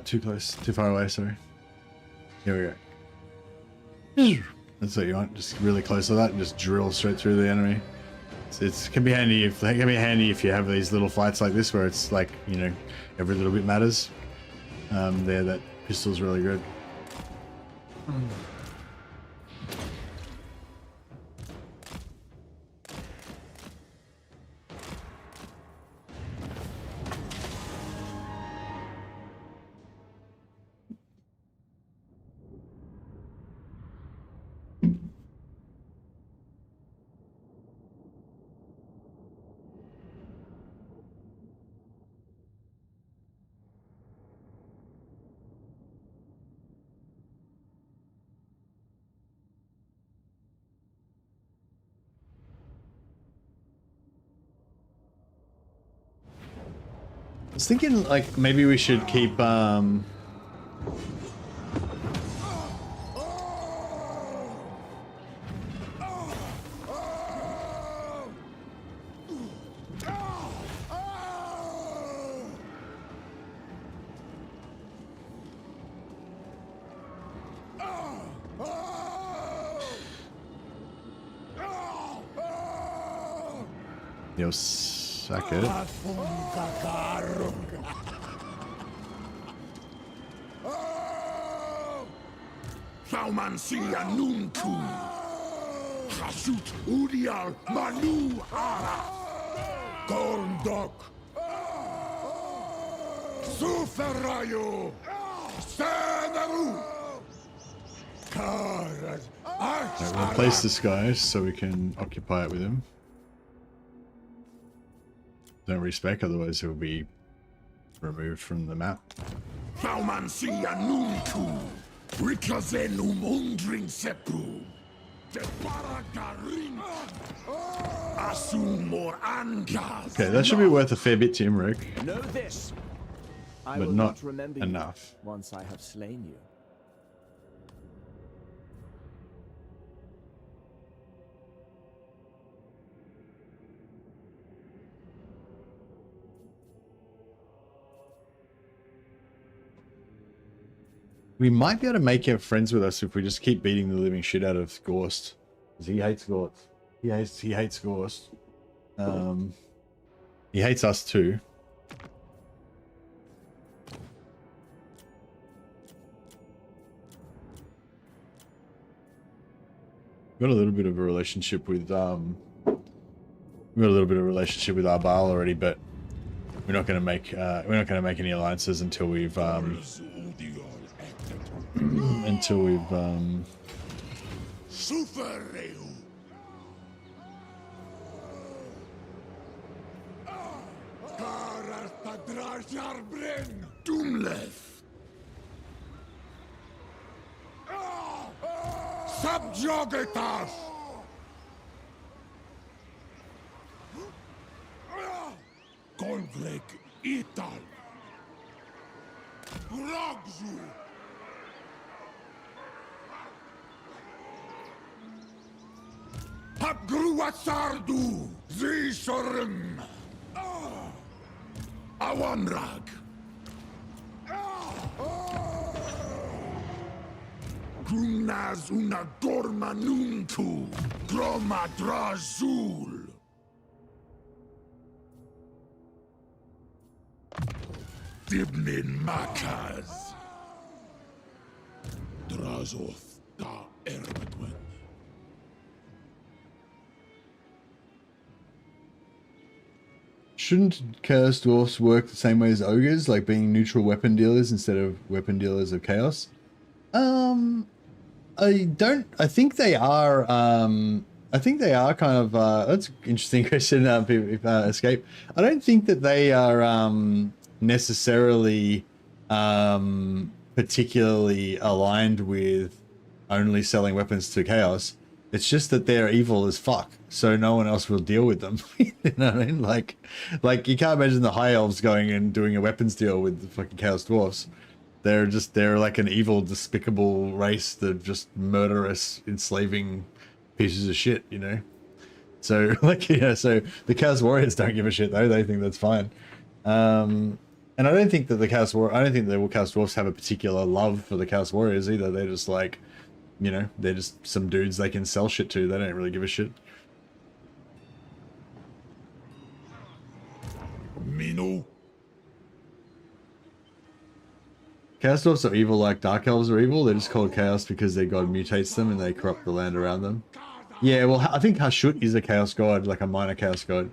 Too close, too far away, sorry. Here we go. That's what you want, just really close to that and just drill straight through the enemy. It can be handy if you have these little fights like this where it's like, you know, every little bit matters. There, that pistol's really good. I was thinking like maybe we should keep you'll suck it. Saumansia Nunku! Hasut Udial Manu Hara! Gorndok! Suferayo! Senaru! Karas! Right, we'll place this guy so we can occupy it with him. Don't respec, otherwise he'll be removed from the map. Saumansia Nunku! Rikazenu Mundrin Sepru! De Paragarin! Asumor Angas! Okay, that should be worth a fair bit to Imrik, Know this. I but will not remember you enough. once I have slain you. We might be able to make him friends with us if we just keep beating the living shit out of Gorst. Because he hates Gorst. He hates Gorst. He hates us too. Got a little bit of a relationship with we got a little bit of a relationship with Arbal already, but we're not going to make any alliances until we've Subjugatas! Congreg Ital! Rogzu! Hapgruatsardu! Zishorim! Awanrag! Grumnaz una dorma nuntu! Groma drazul! Dibnin Makaz. Drazoth da Ermetwen. Shouldn't Chaos Dwarfs work the same way as Ogres, like being neutral weapon dealers instead of weapon dealers of Chaos? I think they are, I think they are kind of, that's an interesting question, Escape. I don't think that they are, necessarily, particularly aligned with only selling weapons to Chaos. It's just that they're evil as fuck, so no one else will deal with them. You know what I mean? Like you can't imagine the High Elves going and doing a weapons deal with the fucking Chaos Dwarfs. They're like an evil, despicable race that just murderous, enslaving pieces of shit, you know? So, like, yeah, so the Chaos Warriors don't give a shit, though. They think that's fine. And I don't think that the Chaos Dwarfs have a particular love for the Chaos Warriors either. They're just like, you know, they're just some dudes they can sell shit to. They don't really give a shit. Minu. Chaos Dwarfs are evil like Dark Elves are evil. They're just called Chaos because their god mutates them and they corrupt the land around them. Yeah, well, I think Hashut is a Chaos god, like a minor Chaos god.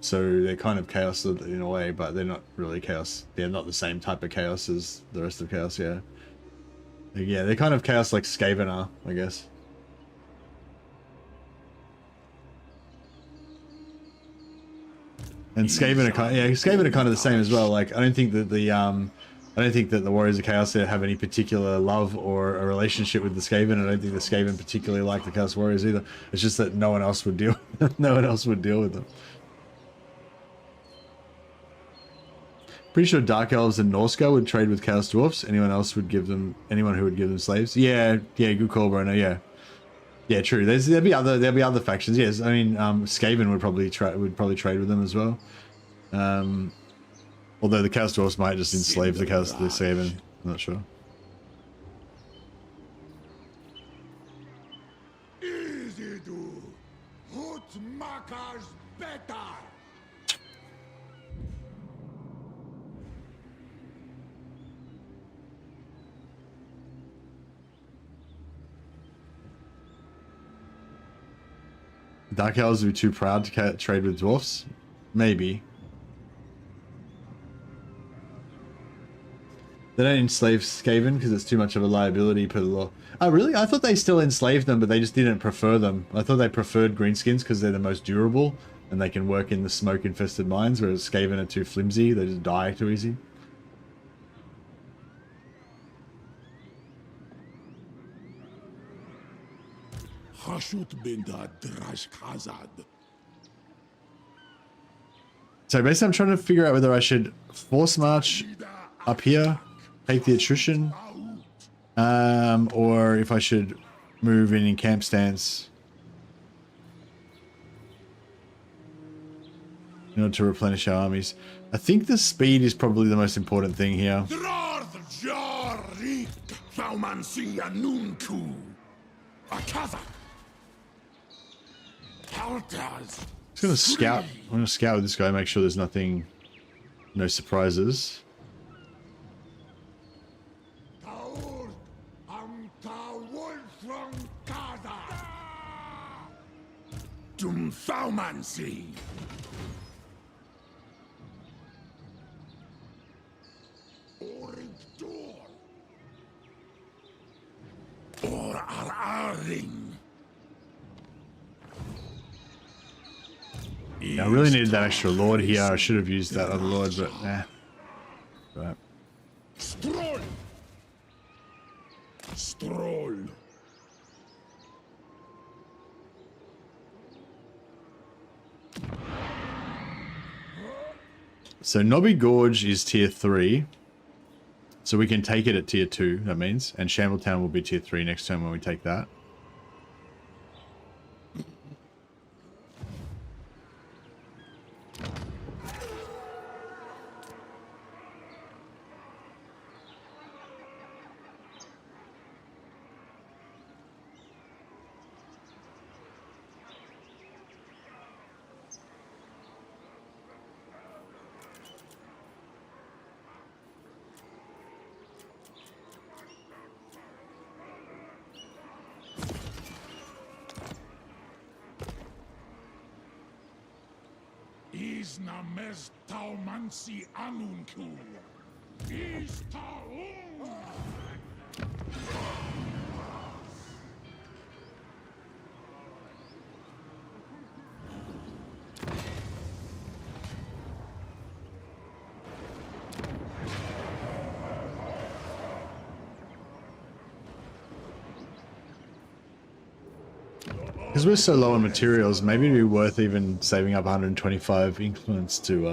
So they're kind of Chaos in a way, but they're not really Chaos. They're not the same type of Chaos as the rest of Chaos, yeah. Yeah, they're kind of Chaos like Skaven are, I guess. And Skaven are kind of the same as well. Like I don't think that the Warriors of Chaos have any particular love or a relationship with the Skaven. I don't think the Skaven particularly like the Chaos Warriors either. It's just that no one else would deal with them. Pretty sure Dark Elves and Norsca would trade with Chaos Dwarfs. Anyone who would give them slaves. Yeah, good call, Bruno. Yeah, true. There'll be other factions. Yes, I mean, Skaven would probably trade with them as well. Although the Chaos Dwarfs might just enslave the Skaven. I'm not sure. Easy do. Hutmakas better. Dark Elves would be too proud to trade with Dwarfs? Maybe. They don't enslave Skaven because it's too much of a liability per the law. Oh, really? I thought they still enslaved them, but they just didn't prefer them. I thought they preferred greenskins because they're the most durable and they can work in the smoke-infested mines, whereas Skaven are too flimsy. They just die too easy. So basically I'm trying to figure out whether I should force march up here, take the attrition, or if I should move in camp stance in order to replenish our armies. I think the speed is probably the most important thing here. Jarik Thaumansi Anunku Akaza Haltaz. Just gonna scout. I'm gonna scout with this guy, make sure there's nothing, no surprises. Taur Amta Wolfram Kaza Dum Thaumansi. Or Araring. Yeah, I really needed that extra lord here. I should have used that other lord, but nah. Right. Stroll. Stroll. So Knobby Gorge is tier 3. So we can take it at tier 2, that means. And Shambletown will be tier 3 next turn when we take that. Is Names Taumansi Anunku. Is Taum. Because we're so low on materials, maybe it'd be worth even saving up 125 increments to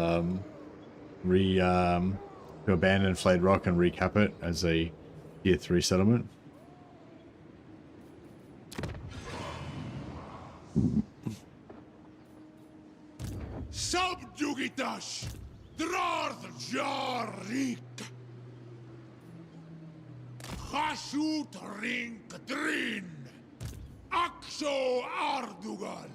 to abandon Flayed Rock and recap it as a tier 3 settlement. Subjugitash. Drarth Jarik. Hashut Rink Drin. Axo Ardugal.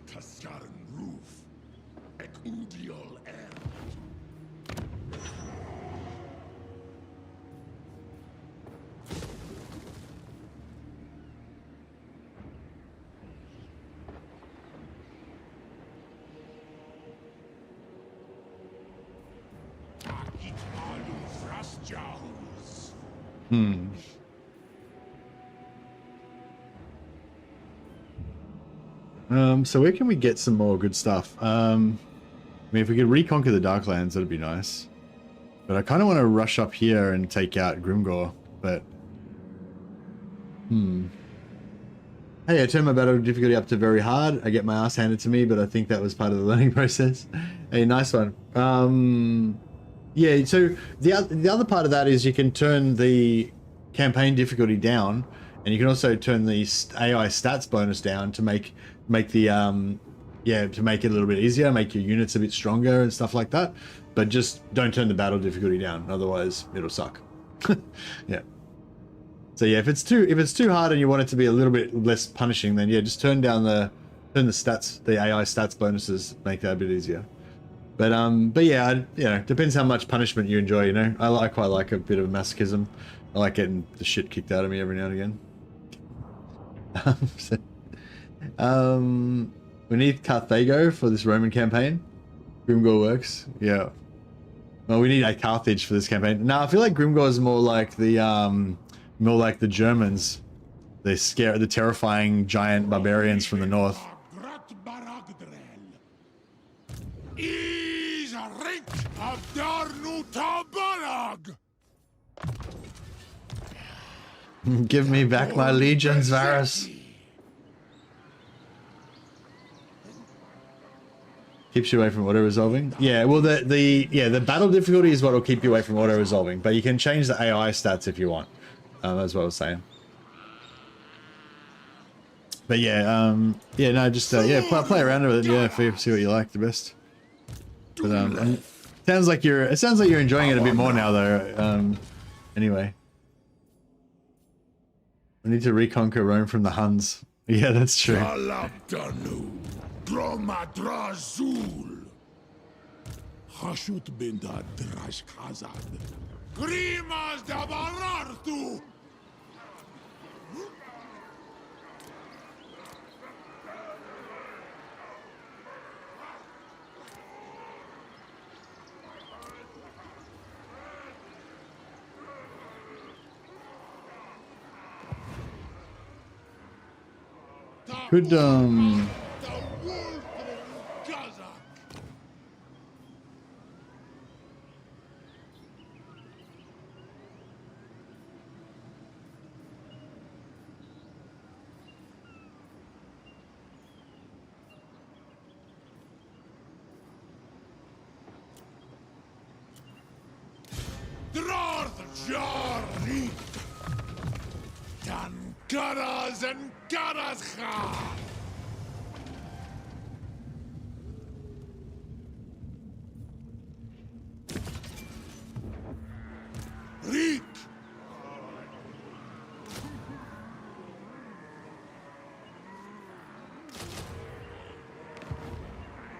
Kaskaran Roof. Ekudial Air. Akit Malu Frasjahus. So where can we get some more good stuff? I mean, if we could reconquer the Darklands, that'd be nice. But I kind of want to rush up here and take out Grimgor, but... Hey, I turned my battle difficulty up to very hard. I get my ass handed to me, but I think that was part of the learning process. Hey, nice one. Yeah, so the other part of that is you can turn the campaign difficulty down, and you can also turn the AI stats bonus down to make the to make it a little bit easier, make your units a bit stronger and stuff like that. But just don't turn the battle difficulty down, otherwise it'll suck. Yeah. So yeah, if it's too hard and you want it to be a little bit less punishing, then yeah, just turn the stats, the AI stats bonuses, make that a bit easier. But yeah, you know, depends how much punishment you enjoy. You know, I quite like a bit of masochism. I like getting the shit kicked out of me every now and again. We need Carthago for this Roman campaign. Grimgor works. Yeah. Well, we need a Carthage for this campaign. No, I feel like Grimgor is more like the Germans. The terrifying giant barbarians from the north. Is a rink of Darnuta Balag. Give me back my legions, Varus. Keeps you away from auto-resolving. Yeah, well, the battle difficulty is what will keep you away from auto-resolving, but you can change the AI stats if you want. That's what I was saying. But yeah, yeah, no, just yeah, play around with it. Yeah, see what you like the best. But sounds like you're enjoying it a bit more now though. Anyway. We need to reconquer Rome from the Huns. Yeah, that's true. Shalabdanu, Gromadrazul, Hashut Binda Drashkazad, Grimas Dabarartu. Could Jari Dan Garas and Garas Reek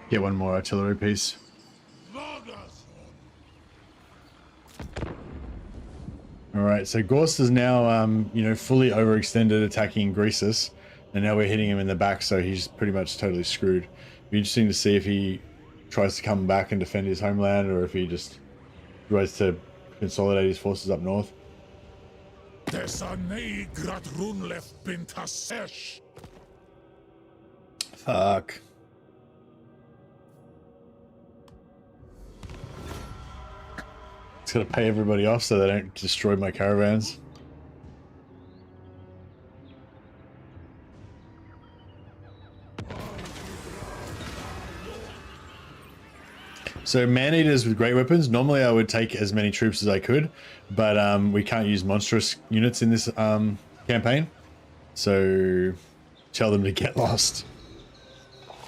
get one more artillery piece. Alright, so Gorst is now, you know, fully overextended attacking Greasus, and now we're hitting him in the back, so he's pretty much totally screwed. Be interesting to see if he tries to come back and defend his homeland, or if he just tries to consolidate his forces up north. Fuck. It's gotta pay everybody off so they don't destroy my caravans. So man-eaters with great weapons, normally I would take as many troops as I could, but we can't use monstrous units in this campaign. So tell them to get lost.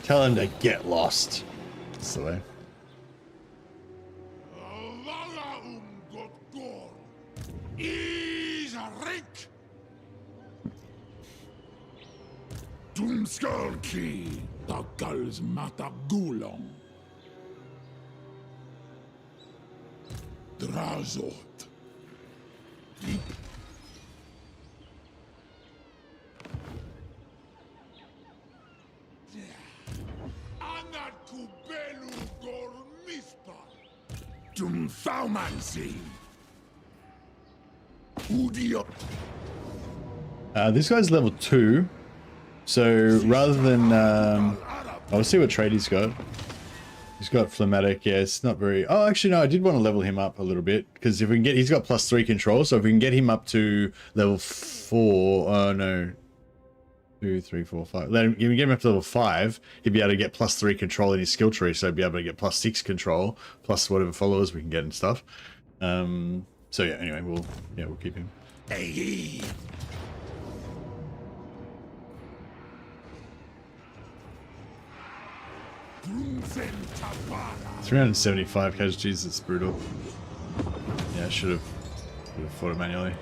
Tell them to get lost. That's the way. Doomskulki, Takals Matagulong. Drazot. Anat Kubelu Gormispa. Doomthaumansi. Udio. This guy's level 2. So rather than, I'll see what trait he's got. He's got phlegmatic. Yeah, it's not very. Oh, actually, no. I did want to level him up a little bit because if we can get, he's got +3 control. So if we can get him up to level 4, no, 2, 3, 4, 5. Let him, if we get him up to level 5, he'd be able to get +3 control in his skill tree. So he'd be able to get +6 control, plus whatever followers we can get and stuff. So yeah. Anyway, we'll keep him. Hey. 375 casualties, it's brutal. Yeah, I should have fought it manually.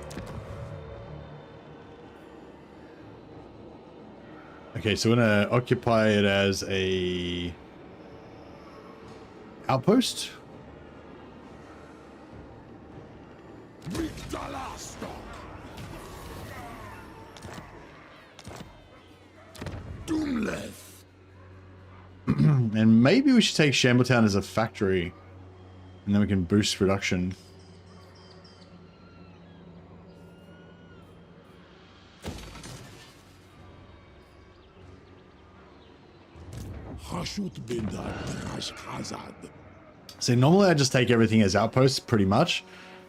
Okay, so we're gonna occupy it as a outpost. Doomleth. And maybe we should take Shambletown as a factory, and then we can boost production. So normally I just take everything as outposts, pretty much.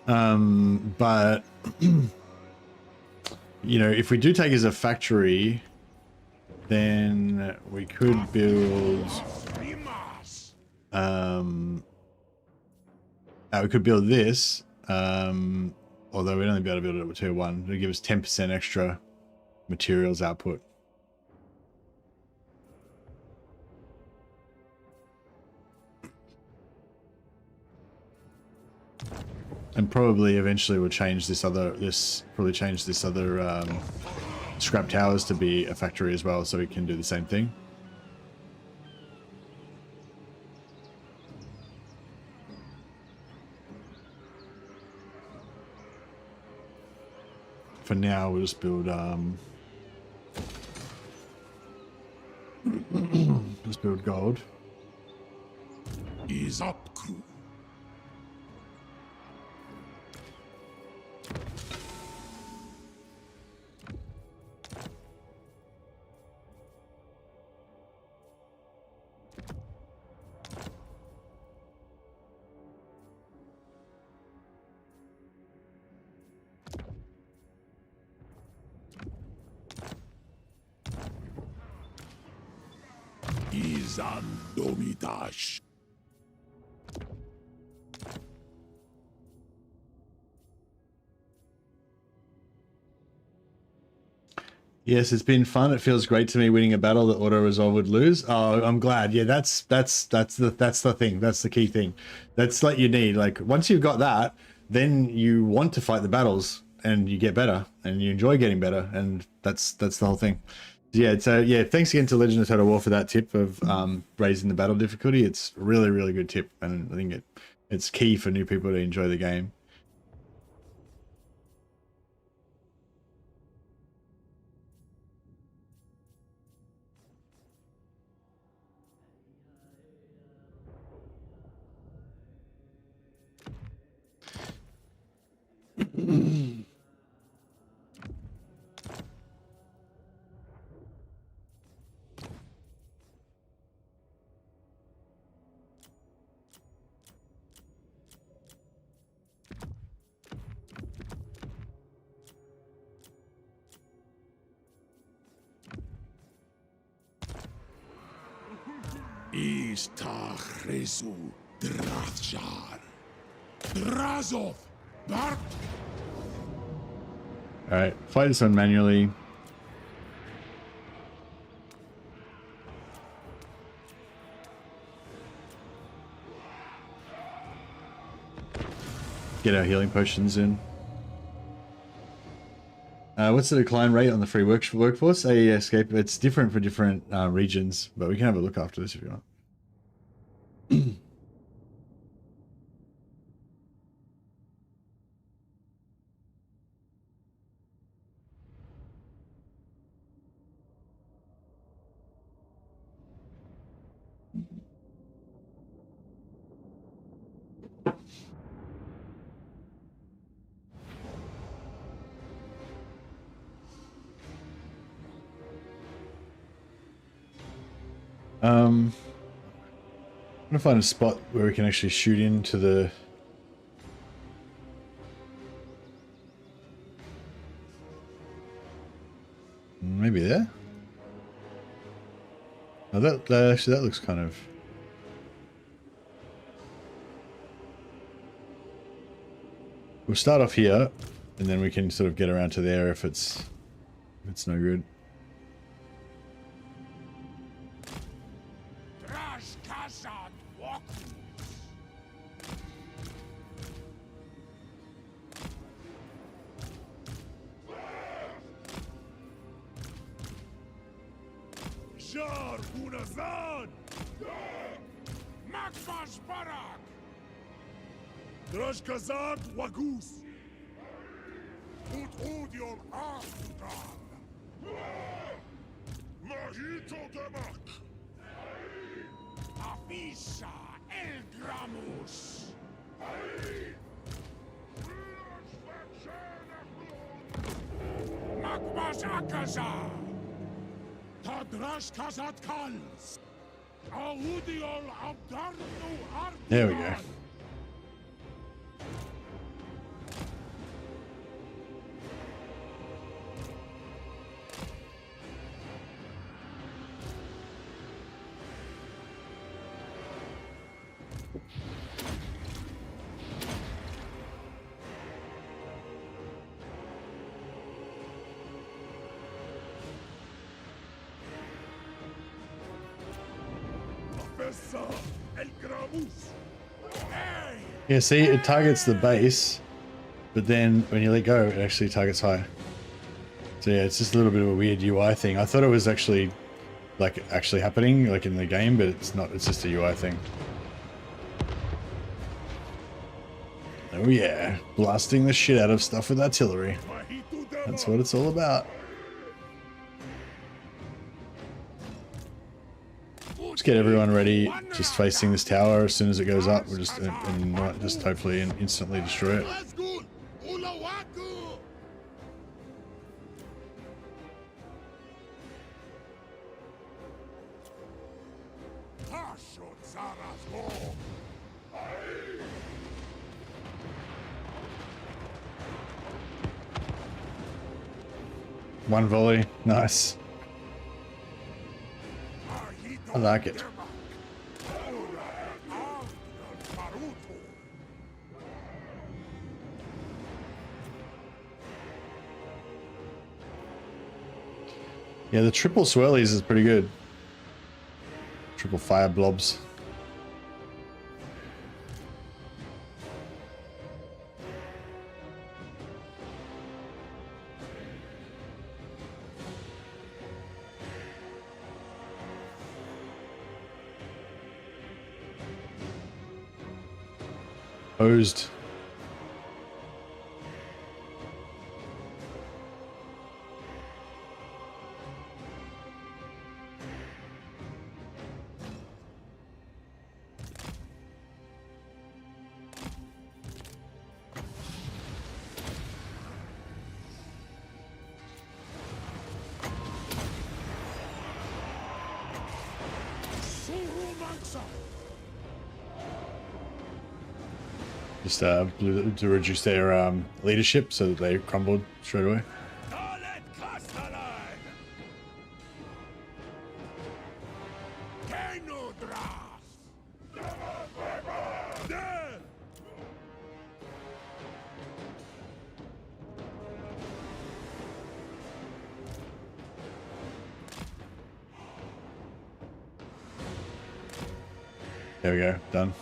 But you know, if we do take it as a factory, then we could build we could build this, although we'd only be able to build it with tier 1. It'll give us 10% extra materials output. And probably eventually we'll change this other scrap towers to be a factory as well, so we can do the same thing. For now, we'll just build just build gold. Ease up, crew. Izan Domidash. Yes, it's been fun. It feels great to me winning a battle that auto resolve would lose. Oh, I'm glad. Yeah, that's the thing. That's the key thing. That's what you need. Like once you've got that, then you want to fight the battles and you get better and you enjoy getting better, and that's the whole thing. Yeah, so yeah, thanks again to Legend of Total War for that tip of raising the battle difficulty. It's a really, really good tip, and I think it's key for new people to enjoy the game. Istachresu Drachjar. Drazov. Bart. Alright, fight this one manually. Get our healing potions in. What's the decline rate on the free workforce? AE escape. It's different for different regions, but we can have a look after this if you want. I'm gonna find a spot where we can actually shoot into the maybe there. Oh, that actually that looks kind of. We'll start off here, and then we can sort of get around to there if it's no good. Drashkazad Wagus. Put Odion Afghan. Mahito Gamak. Afisha Elgramus. Makmas Akaza. Tadrashkazad Kals. Audiol Abdarnu Art. There we go. Yeah, see, it targets the base, but then when you let go, it actually targets high. So yeah, it's just a little bit of a weird UI thing. I thought it was actually happening like in the game, but it's not. It's just a UI thing. Oh yeah, blasting the shit out of stuff with artillery. That's what it's all about. Just get everyone ready, just facing this tower as soon as it goes up. We'll just and not just hopefully and instantly destroy it. One volley, nice. I like it. Yeah, the triple swirlies is pretty good. Triple fire blobs. Posed. Just to reduce their leadership so that they crumbled straight away. There we go, done.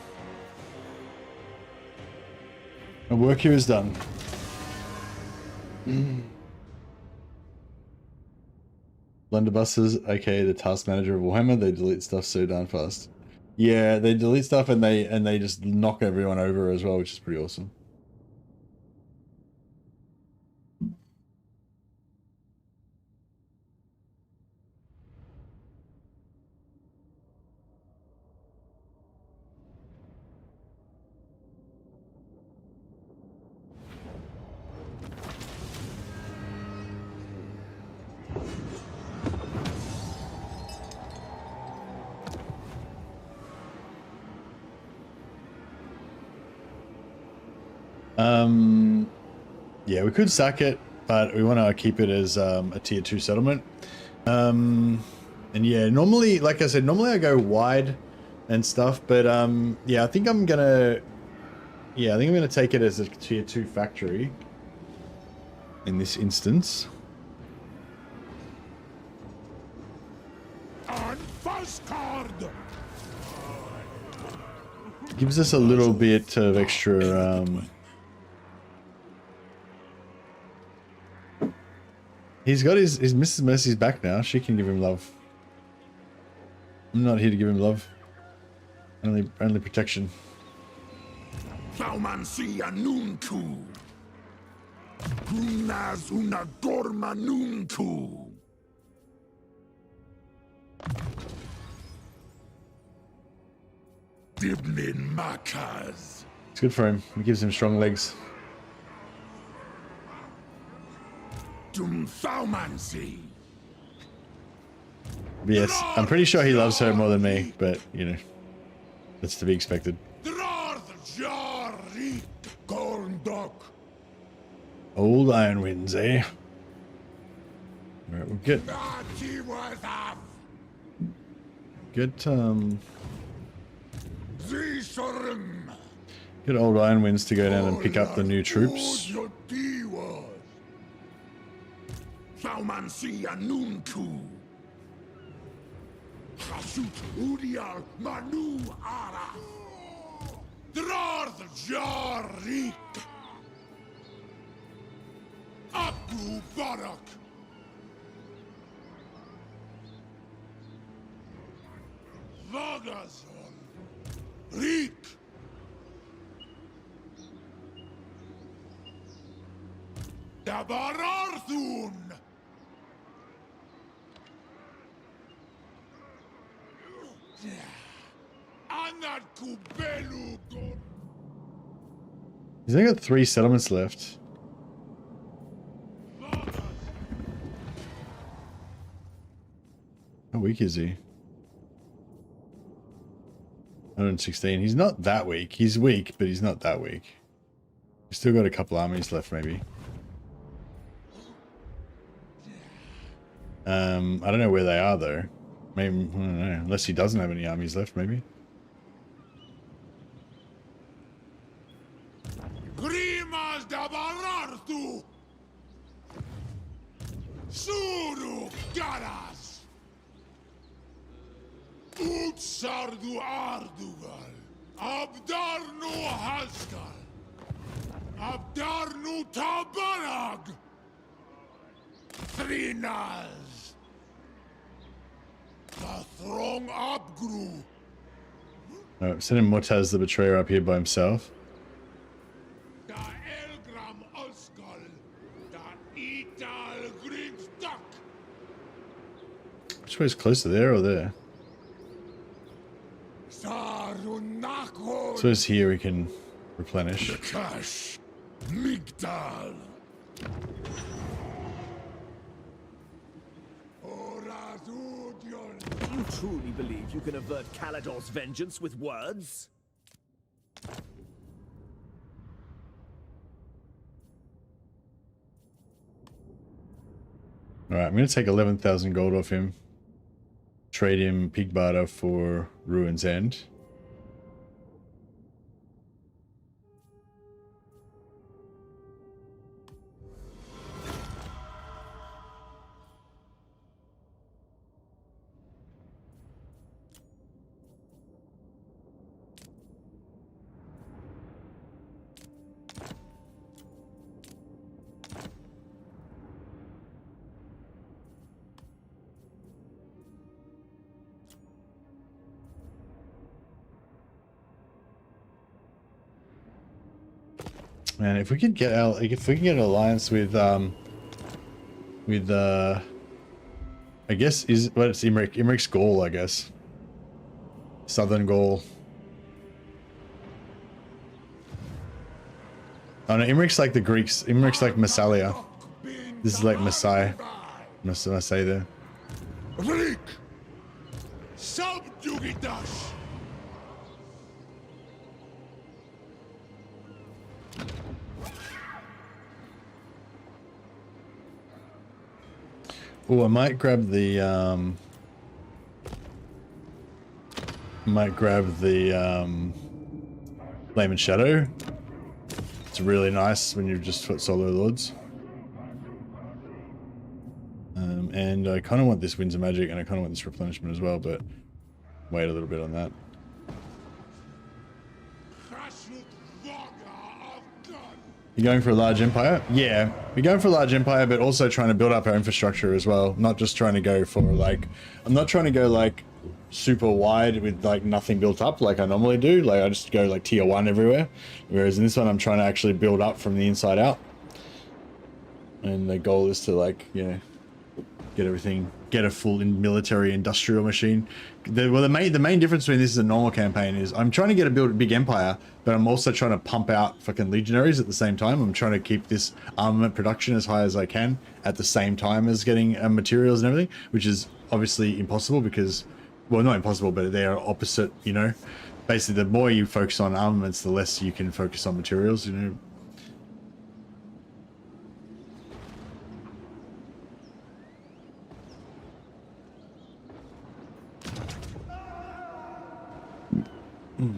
My work here is done. Blunderbusters, aka the task manager of Warhammer, they delete stuff so darn fast. Yeah, they delete stuff and they just knock everyone over as well, which is pretty awesome. Yeah, we could sack it, but we want to keep it as a tier 2 settlement. And yeah, normally, like I said, normally I go wide and stuff, but yeah, I think I'm gonna take it as a tier 2 factory in this instance. Gives us a little bit of extra he's got his Mrs. Mercy's back now. She can give him love. I'm not here to give him love. Only protection. It's good for him. It gives him strong legs. Yes, I'm pretty sure he loves her more than me, but you know, that's to be expected. Old Iron Winds, eh? Alright, we'll get Old Iron Winds to go down and pick up the new troops. Jarik. Abu Barak. Vagazon. Rik. Dabararthun. Anad Kubelu God. He's only got 3 settlements left. How weak is he? 116. He's not that weak. He's weak, but he's not that weak. He's still got a couple armies left, maybe. I don't know where they are, though. Maybe, I don't know. Unless he doesn't have any armies left, maybe. Grimas Dabarartu. Suru Garas. Utsardu Ardugal. Abdarnu Haskal. Abdarnu Tabarag. Thrinas. The throng Abgru. Oh, sending Mutaz the Betrayer up here by himself. Da Elgram Oskal. Da Ital Grinstak. Which way's closer, there or there? Sarunako. So it's here we can replenish. Cash. Migdal. Do you truly believe you can avert Calador's vengeance with words? Alright, I'm going to take 11,000 gold off him. Trade him Pig Barter for Ruin's End. Man, if we could get an alliance with I guess it's Imric. Imric's Gaul, I guess. Southern Gaul. Oh no, Imric's like the Greeks. Imric's like Massalia. This is like Masai. Masai there. Rik. Subjugidash. Oh, I might grab the Flame and Shadow. It's really nice when you've just put solo lords. And I kind of want this Winds of Magic, and I kind of want this replenishment as well, but wait a little bit on that. You're going for a large empire? Yeah, we're going for a large empire, but also trying to build up our infrastructure as well. Not just trying to go for like, I'm not trying to go like super wide with like nothing built up like I normally do. Like I just go like tier 1 everywhere. Whereas in this one, I'm trying to actually build up from the inside out. And the goal is to like, you know, get everything, get a full military industrial machine. The main difference between this and a normal campaign is I'm trying to build a big empire, but I'm also trying to pump out fucking legionaries at the same time. I'm trying to keep this armament production as high as I can at the same time as getting materials and everything, which is obviously impossible because, well, not impossible, but they are opposite, you know. Basically, the more you focus on armaments, the less you can focus on materials, you know.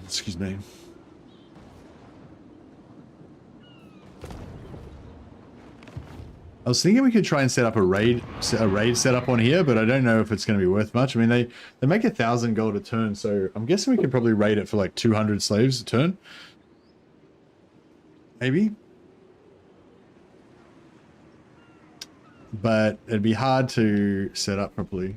Excuse me. I was thinking we could try and set up a raid setup on here, but I don't know if it's going to be worth much. I mean, they make 1,000 gold a turn, so I'm guessing we could probably raid it for like 200 slaves a turn. maybe. But it'd be hard to set up properly.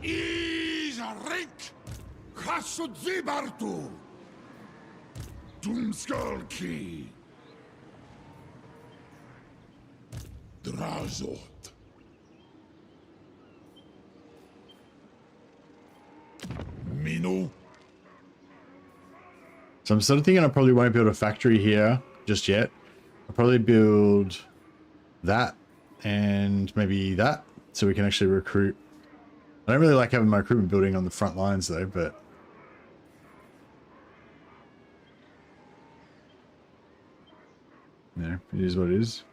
Izarek Hasudzibartu Doomskulki Drazot. Minu. So I'm sort of thinking I probably won't build a factory here just yet. I'll probably build that and maybe that so we can actually recruit. I don't really like having my recruitment building on the front lines though, but yeah, it is what it is.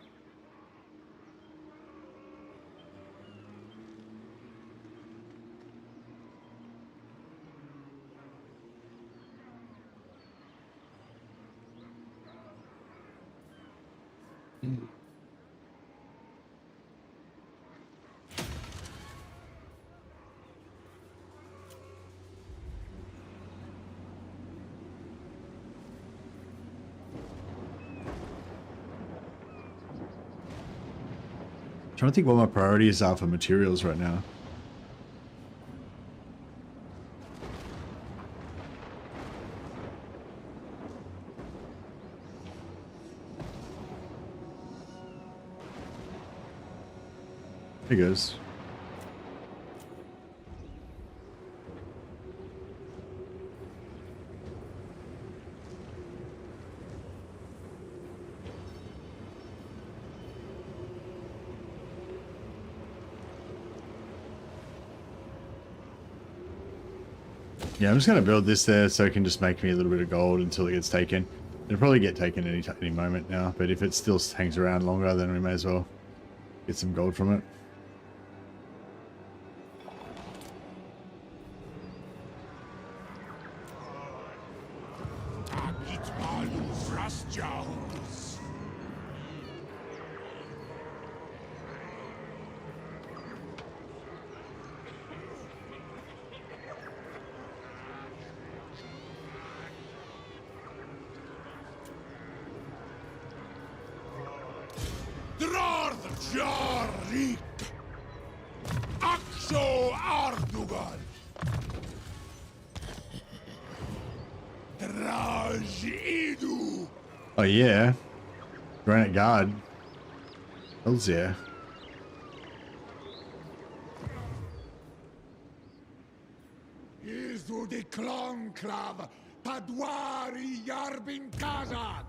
Trying to think what my priorities are for materials right now. There he goes. Yeah, I'm just going to build this there so it can just make me a little bit of gold until it gets taken. It'll probably get taken any moment now, but if it still hangs around longer, then we may as well get some gold from it. Oh yeah, Granite Guard. Hells yeah. Izu de Klonclav Padwari Yarbin Kazak.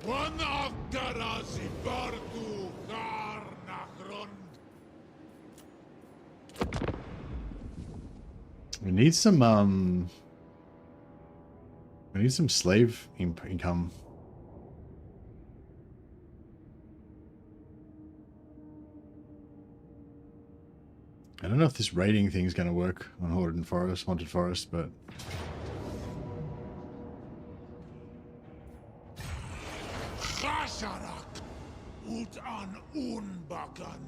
One of Garazi Bardu Garnachron. We need some slave income. I don't know if this raiding thing is going to work on Haunted Forest, but Khasharak ut an unbakan.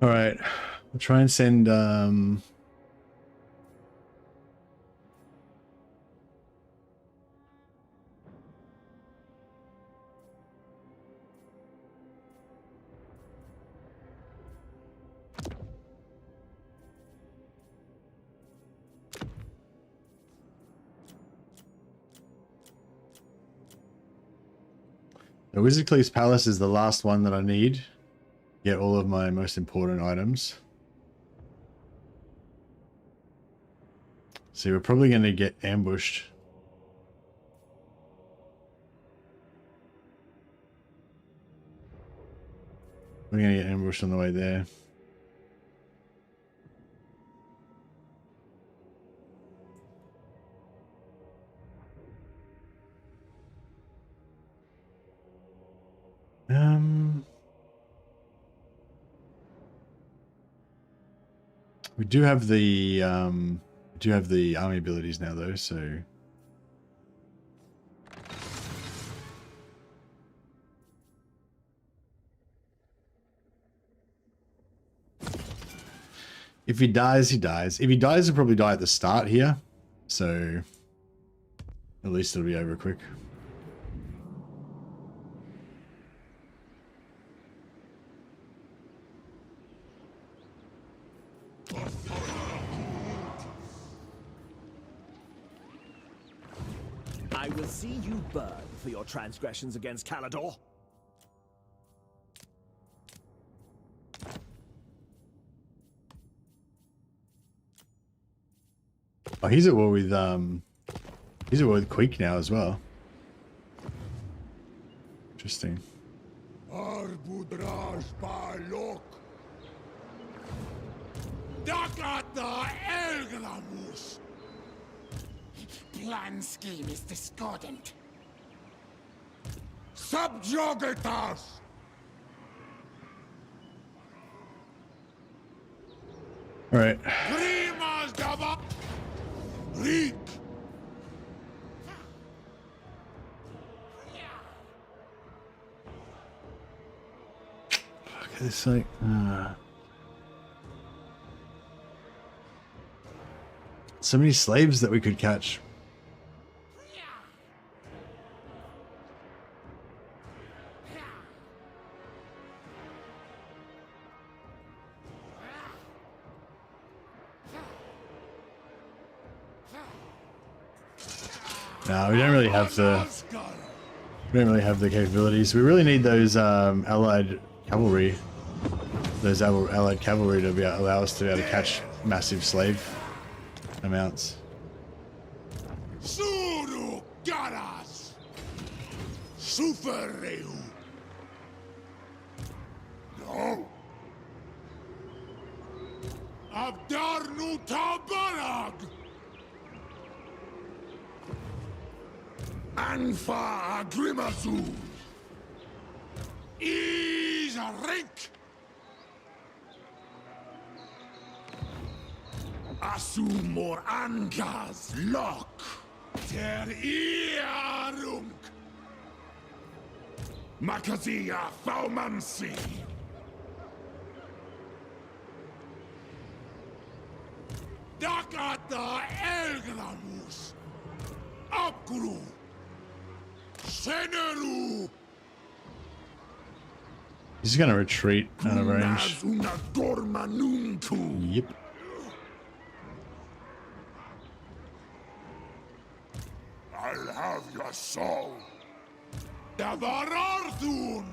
all right. We'll try and send the Wizardcleave's Palace is the last one that I need. Get all of my most important items. See, we're probably going to get ambushed. We're gonna get ambushed on the way there. We do have the army abilities now though, so if he dies, he dies. If he dies, he'll probably die at the start here. So at least it'll be over quick. I will see you burn for your transgressions against Calador. Oh, he's at war with Queek now as well. Interesting. Arbudraj Balok. Dakata Elglamus. Plan scheme is discordant. Subjugate us! All right. Grimas daba! Reek! Okay, it's like so many slaves that we could catch. No, we don't really have the capabilities. We really need those allied cavalry. Those allied cavalry to allow us to be able to catch massive slave amounts. Suru Garas! Sufereu! No! Abdarnu Tabarag! Anfa Agrimazu! Isarink! Asumor Angas Lock! Ter Iarunk! Makazia Faumansi! Dakata Elgramus! Abgru! Seneru! He's gonna retreat out of range. Yep. I'll have your soul. Davararthun!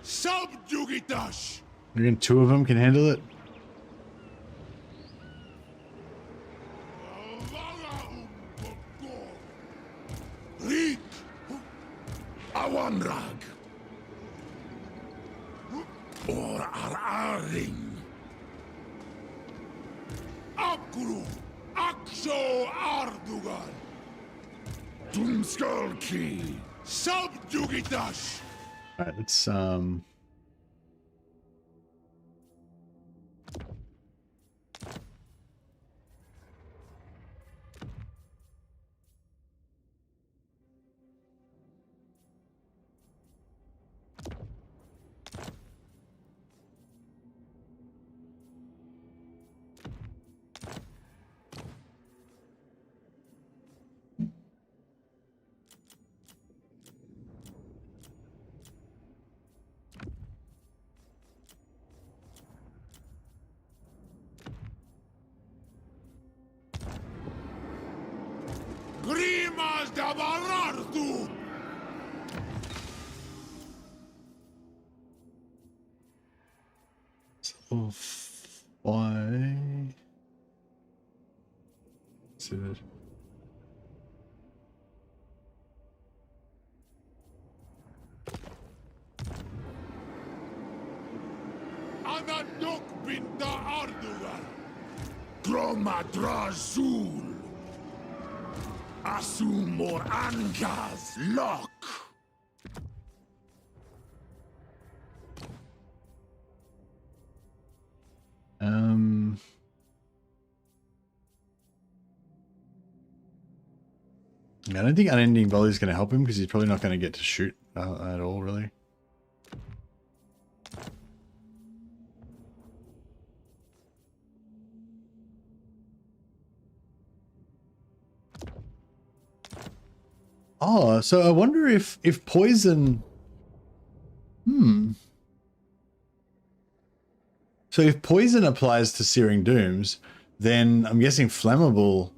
Subjugitash! You reckon two of them can handle it? Reek! Awanrag! Or Araring! Abgru! Aksho Ardugan! Tumskalki! Subjugitash! Alright, let's Grimas Davarartu! why? See that? Dok binta ardugal. Gromatra zul. Asumor angas lock. I don't think unending volley is going to help him because he's probably not going to get to shoot at all, really. Oh, so I wonder if poison. So if poison applies to Searing Dooms, then I'm guessing flammable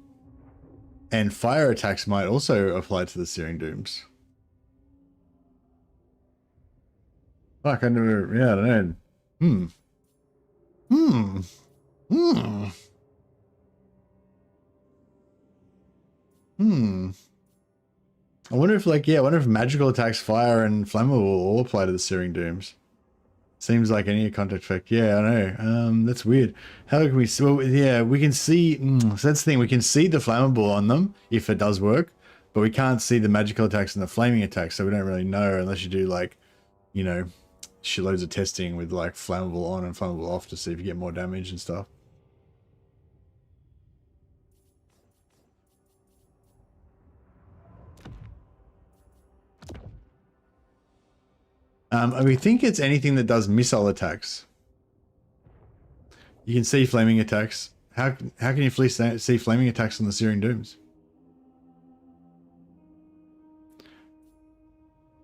and fire attacks might also apply to the Searing Dooms. Fuck, I never, yeah, I don't know. I wonder if, like, yeah, I wonder if magical attacks, fire, and flammable all apply to the Searing Dooms. Seems like any contact effect. Yeah, I know. That's weird. How can we? So yeah, we can see. So that's the thing. We can see the flammable on them if it does work, but we can't see the magical attacks and the flaming attacks. So we don't really know unless you do, like, you know, shitloads of testing with like flammable on and flammable off to see if you get more damage and stuff. We think it's anything that does missile attacks. You can see flaming attacks. How can you see flaming attacks on the Searing Dooms?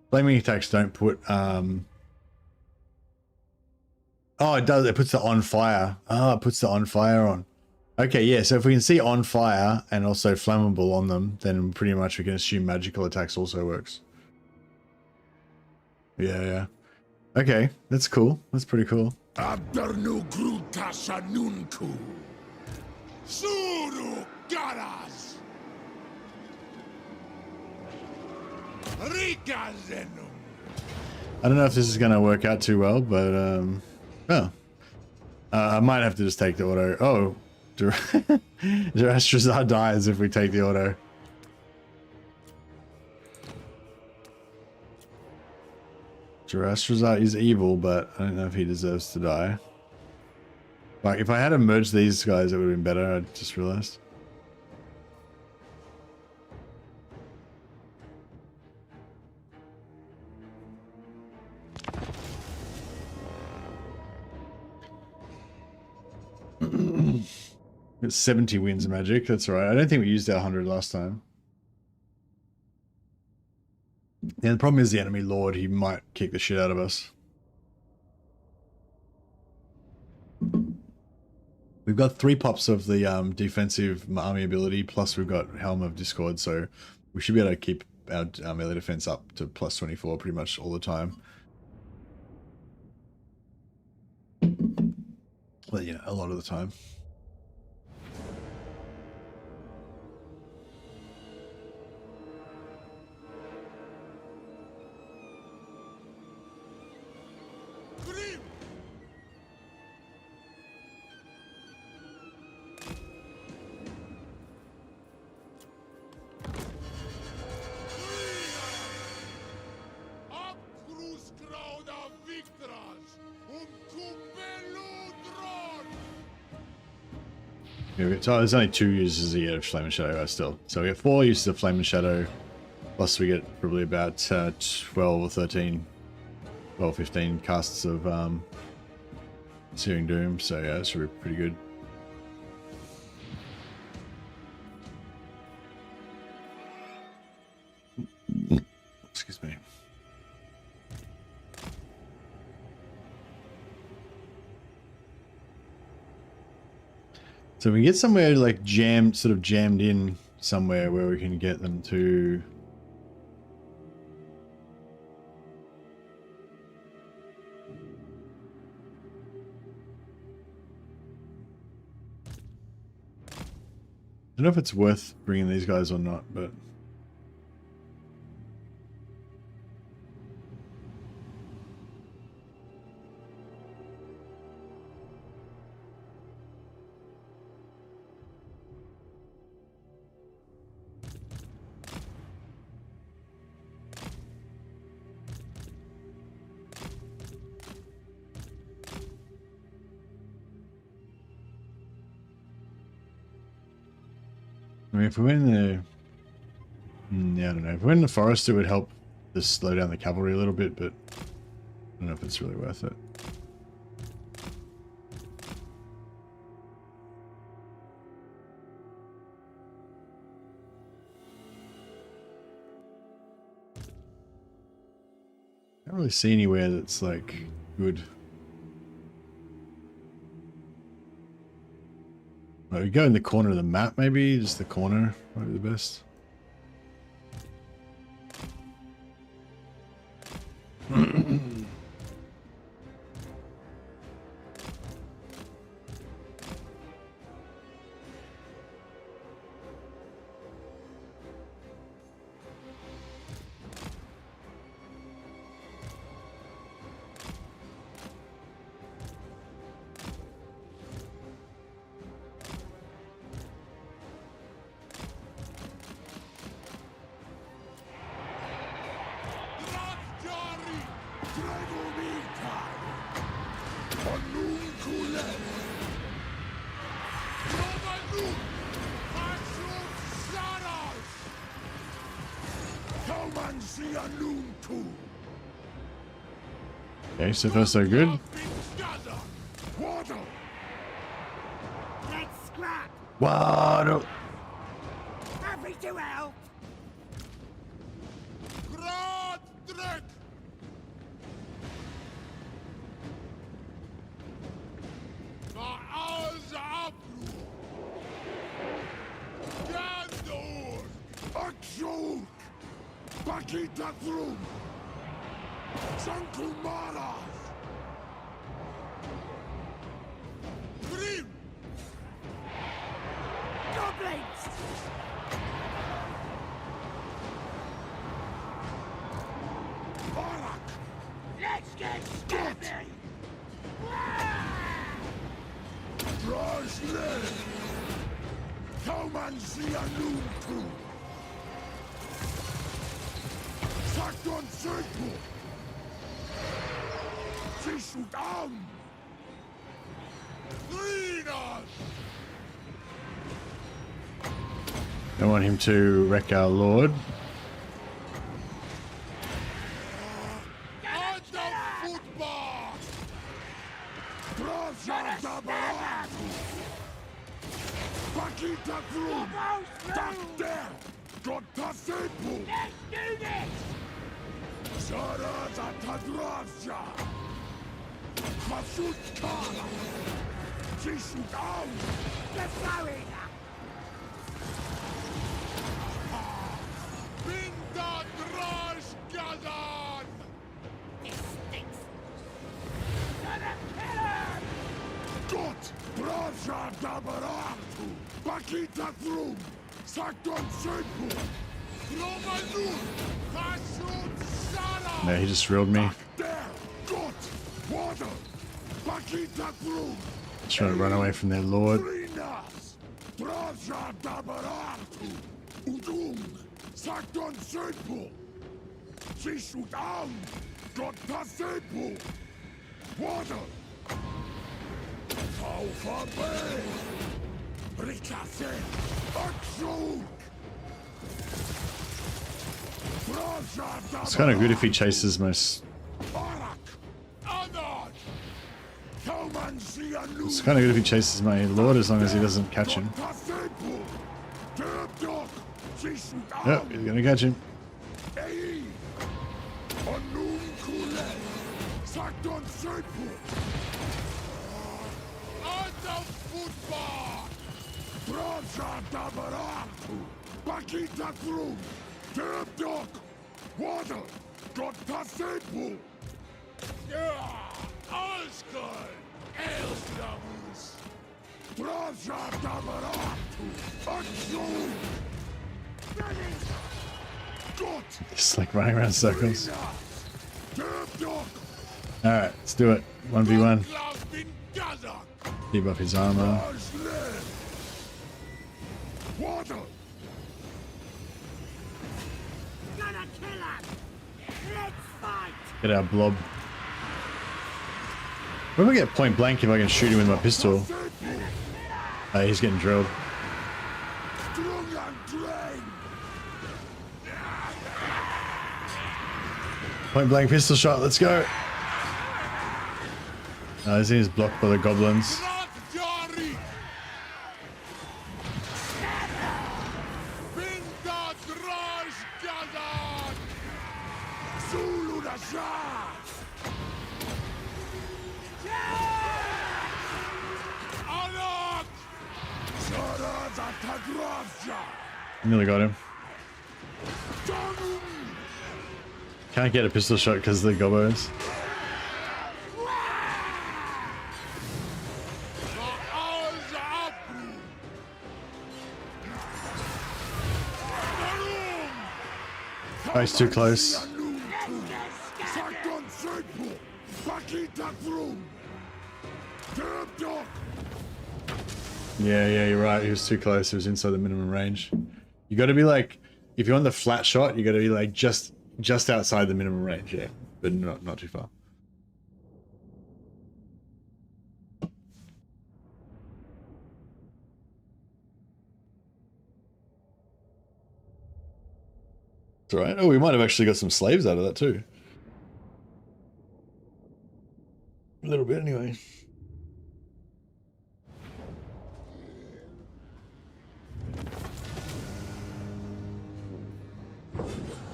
Flaming attacks don't put oh, it does, it puts the on fire. Oh, it puts the on fire on. Okay, yeah, so if we can see on fire and also flammable on them, then pretty much we can assume magical attacks also works. Yeah. Okay, that's cool. That's pretty cool. Abdernu gruta shanunku. Suru garas. Rikazenum. I don't know if this is going to work out too well, but I might have to just take the auto. Oh, Durastrazar dies if we take the auto. Durastrazar is evil, but I don't know if he deserves to die. Like, if I had to merge these guys, it would have been better. I just realized. It's 70 wins magic. That's right. I don't think we used our 100 last time. Yeah, the problem is the enemy lord. He might kick the shit out of us. We've got 3 pops of the defensive army ability, plus we've got Helm of Discord, so we should be able to keep our melee defense up to plus 24 pretty much all the time. Well, yeah, a lot of the time. So there's only 2 uses a year of Flame and Shadow still. So we have 4 uses of Flame and Shadow, plus we get probably about 12 or 13, 12, 15 casts of Searing Doom. So yeah, that should be pretty good. Excuse me. So we get somewhere like sort of jammed in somewhere where we can get them to. I don't know if it's worth bringing these guys or not, but. I mean, if we went in the... yeah, I don't know. If we went in the forest, it would help to slow down the cavalry a little bit, but I don't know if it's really worth it. I don't really see anywhere that's like good. Like, we go in the corner of the map, maybe just the corner might be the best. Okay, so far so good. Let's scrap. Water. Happy to help. Goblins! Let's get scrappy! Come and see a new crew. Sagt uns Zöpo. Sie shoot an. Don't want him to wreck our lord. Pakita Krum! Tak der! Decisive! Let's do this! Zaraza Tadravsha! Hasut Kala! Sie shoot an. Get going! Binda Draj Gazan! This stinks! Gonna kill him! Gott! Bravsha Dabaratu! Pakita Krum! Sagt uns Zöpo! Romanun! Hasut Sara! No, he just reeled me. Der! Gott! Water! Pakita Krum! Just trying to run away from their lord. Frinas! Bravsha Dabaratu! Udung! Sagt uns Zöpo! Sie shoot an! Gott Decisive! Water! Kaufer Bay! Rikasse! Akshuk! It's kind of good if he chases my... It's kind of good if he chases my lord as long as he doesn't catch him. Yep, he's gonna catch him. Water! Gott Decisive! Azgorh! Elstamus! Bravsha Dabaratu! Akshuk! Gott! Just like running around in circles. Alright, let's do it. 1v1. Keep up his armor. Water! Gonna kill him! Let's fight! Get our blob. What if I get point blank if I can shoot him with my pistol? He's getting drilled. Young and trained. Point blank pistol shot. Let's go. This thing is blocked by the goblins. Not Jari. Binda Draj Gazan. Zulu Nasha. Anak. Sharaza Tagravja. Nearly got him. Donum. Can't get a pistol shot because of the gobbos. Oh, he's too close. Yeah, you're right. He was too close. He was inside the minimum range. You got to be like, if you want the flat shot, you got to be like just outside the minimum range, yeah, but not too far. It's all right. Oh, we might have actually got some slaves out of that too. A little bit, anyway.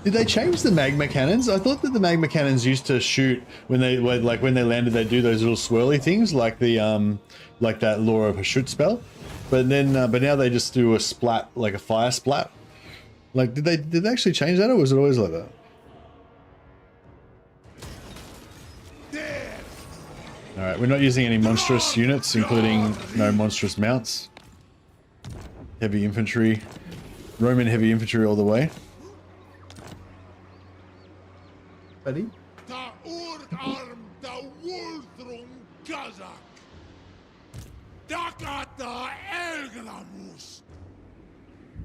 Did they change the magma cannons? I thought that the magma cannons used to shoot when they landed. They do those little swirly things like the like that Law of Hashut spell, but now they just do a splat, like a fire splat. Like did they actually change that, or was it always like that? All right, we're not using any monstrous units, including no monstrous mounts. Heavy infantry, Roman heavy infantry all the way. Buddy? Ta arm ta Woltrum Kazak. Dakata Elgramus.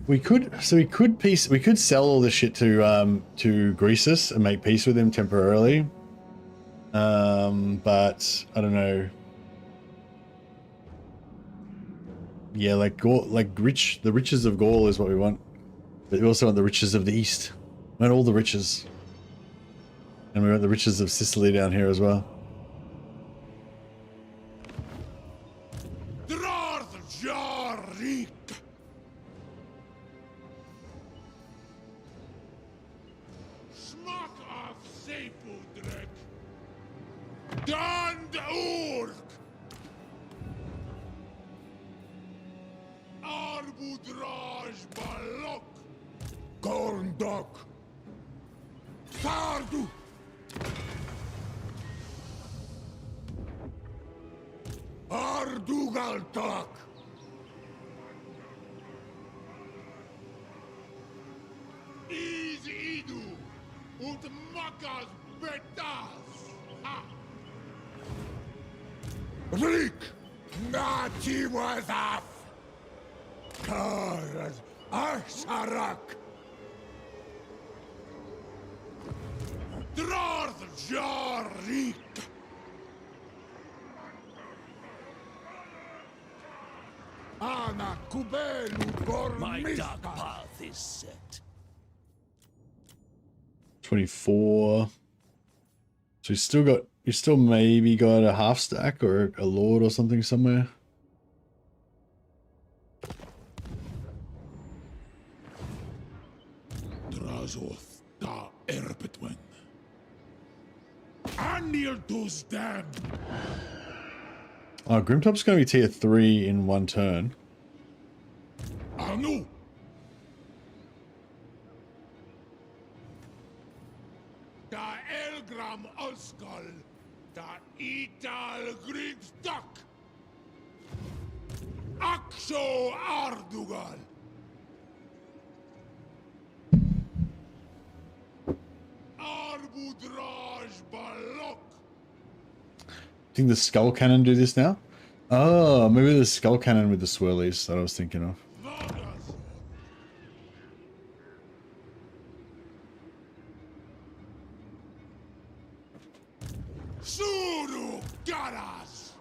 We could sell all this shit to Greasus and make peace with him temporarily. But I don't know. Yeah, like the riches of Gaul is what we want. But we also want the riches of the East. We want all the riches. And we want the riches of Sicily down here as well. Drarth Jarik. Smak of Sepudrek. Dand Urk. Arbudraj Balok. Gorndok. Sardu. Ardugaltak. Easy Idu. Und Makas Betas. Ha. Rik. Nati Wazaf. Karas. Arsarak. Drarth Jarik. Ana Kubelu My dark Gormista. path is set. 24. So you still maybe got a half stack or a lord or something somewhere. Drazoth da Erpetwen. Anil tus dem. Oh, Grimtop's going to be tier 3 in one turn. Anu. Da Elgram Oskal. Da Ital Grigstak. Akso Ardugal. Arbudraj Balok. I think the skull cannon do this now. Oh, maybe the skull cannon with the swirlies that I was thinking of. Vagas. Suru Garas.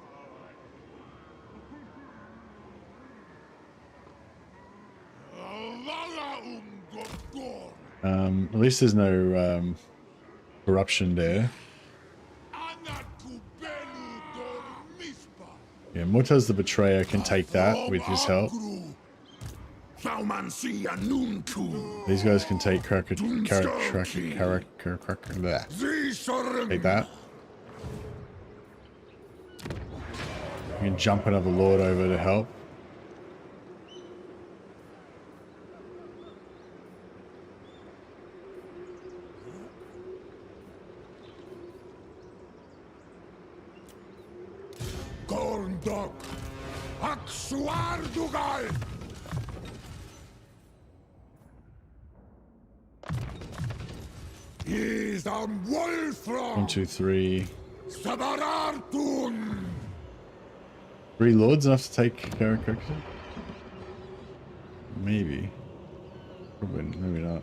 At least there's no corruption there. Yeah, Mortaz the Betrayer can take that with his help. These guys can take take that. You can jump another lord over to help. Gorndok, Aksuardugal. He's on Wolfram. 1, 2, 3. Sabarartun. 3 lords enough to take character? Maybe. Probably, maybe not.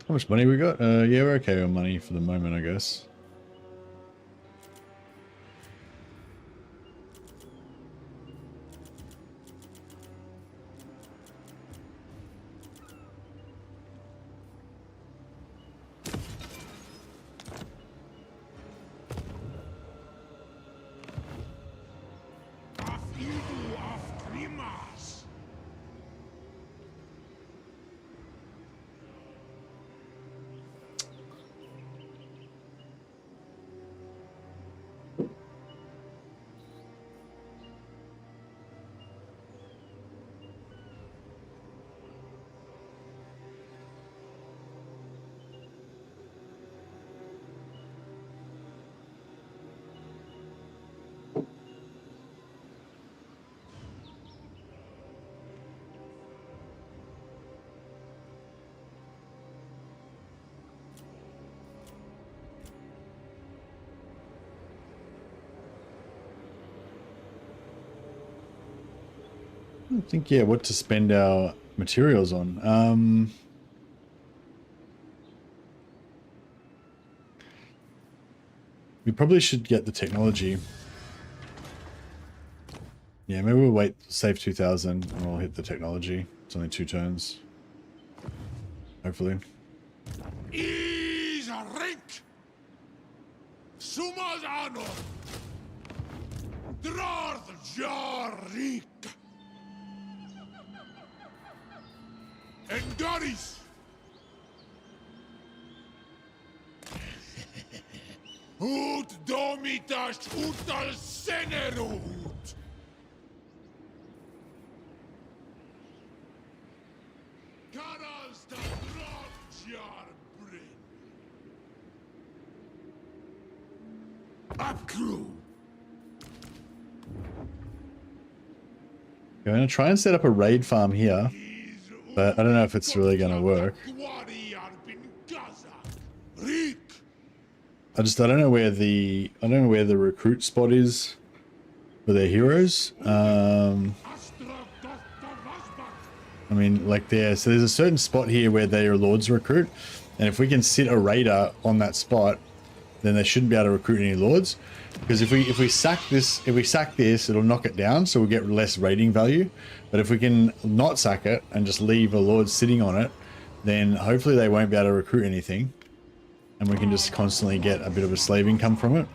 How much money we got? Yeah, we're okay with money for the moment, I guess. I think, yeah, what to spend our materials on. We probably should get the technology. Yeah, maybe we'll wait, save 2,000, and we'll hit the technology. It's only 2 turns. Hopefully. Is a rink. Sumas honor. Drarth Jarik. Engaris. Ut domitas utal senerut. Karas da Drarth Brin. Up crew. I'm going to try and set up a raid farm here, but I don't know if it's really going to work. I don't know where the recruit spot is for their heroes. I mean, like there, so there's a certain spot here where they are lords recruit, and if we can sit a raider on that spot, then they shouldn't be able to recruit any lords. Because if we sack this, it'll knock it down, so we'll get less rating value. But if we can not sack it and just leave a lord sitting on it, then hopefully they won't be able to recruit anything, and we can just constantly get a bit of a slave income from it.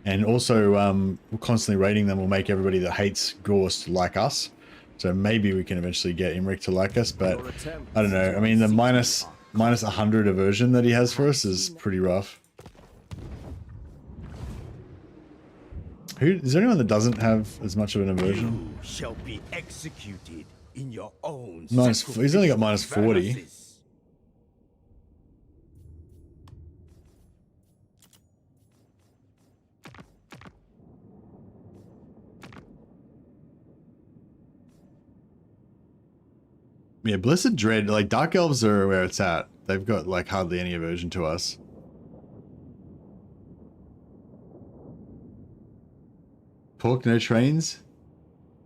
And also, constantly raiding them will make everybody that hates Gorst like us. So maybe we can eventually get Imric to like us, but I don't know. I mean, the minus 100 aversion that he has for us is pretty rough. Is there anyone that doesn't have as much of an aversion? You shall be executed in your own. He's only got minus 40. Yeah, Blessed Dread, like Dark Elves are where it's at. They've got like hardly any aversion to us. Pork, no trains?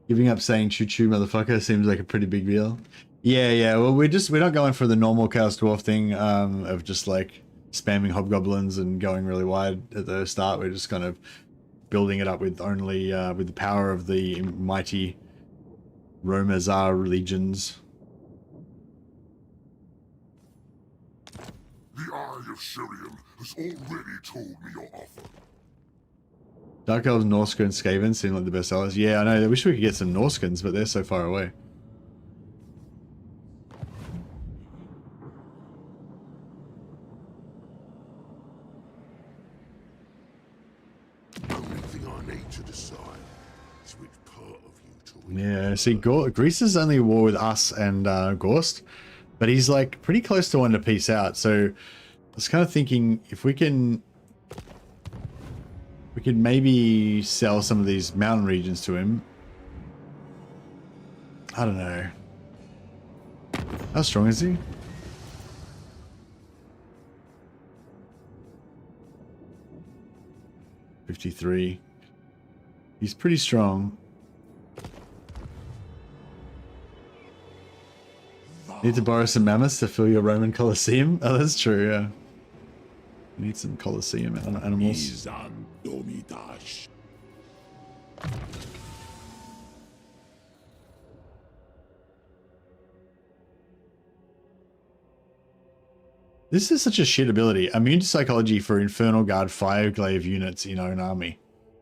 Giving up saying choo-choo, motherfucker, seems like a pretty big deal. Yeah, well, we're not going for the normal Chaos Dwarf thing, of just like spamming hobgoblins and going really wide at the start. We're just kind of building it up with only with the power of the mighty Romazar legions. The Eye of Shirian has already told me your offer. Dark Elves, Norska, and Skaven seem like the best allies. Yeah, I know. I wish we could get some Norskans, but they're so far away. The only thing I need to decide is which part of you to win. Yeah, see, Greece is only a war with us and Gorst, but he's like pretty close to one to peace out. So I was kind of thinking if we could maybe sell some of these mountain regions to him. I don't know. How strong is he? $53. He's pretty strong. Need to borrow some mammoths to fill your Roman Colosseum? Oh, that's true, yeah. Need some Colosseum animals. Izan Domidash. This is such a shit ability. Immune to psychology for Infernal Guard Fireglaive units in own army.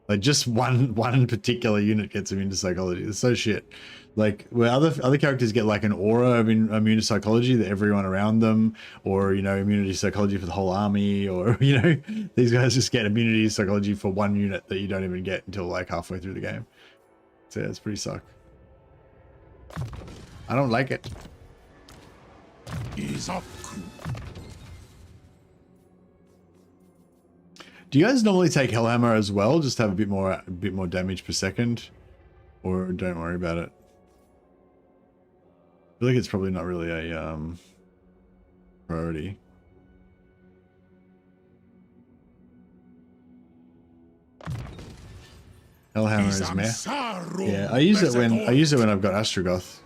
Like just one particular unit gets immune to psychology. It's so shit. Like where other characters get like an aura of immune to psychology that everyone around them, or you know, immunity to psychology for the whole army, or you know, these guys just get immunity to psychology for one unit that you don't even get until like halfway through the game. So yeah, it's pretty suck. I don't like it. Is up. Do you guys normally take Hellhammer as well, just to have a bit more damage per second, or don't worry about it? I feel like it's probably not really a priority. Hellhammer is meh. Yeah, I use it when I've got Astrogoth.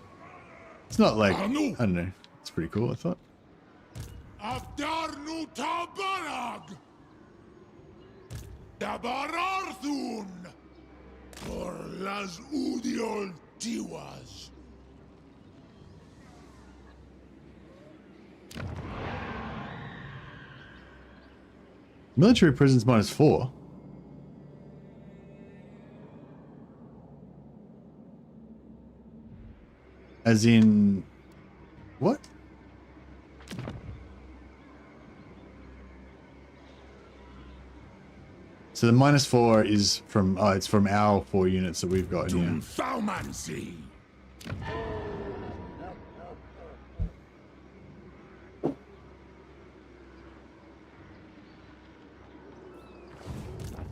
It's not like I don't know. It's pretty cool, I thought. Afdarnu Tabarag. Dabararthun. Or Las Udiol Tiwas. Military prisons -4. As in, what? So the -4 is from, oh, it's from our 4 units that we've got in here. Thaumancy.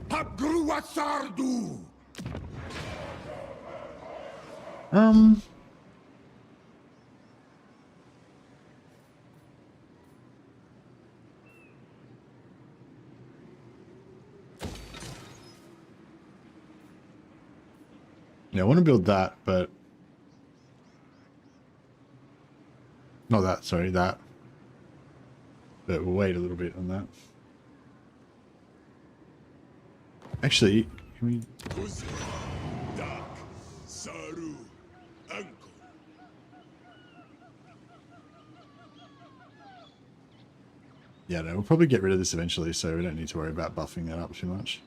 Habgruasardu. Yeah, I want to build that, but not that, sorry, that. But we'll wait a little bit on that. Actually, can we... Dak. Saru. Ankle. Yeah, no, we'll probably get rid of this eventually, so we don't need to worry about buffing that up too much.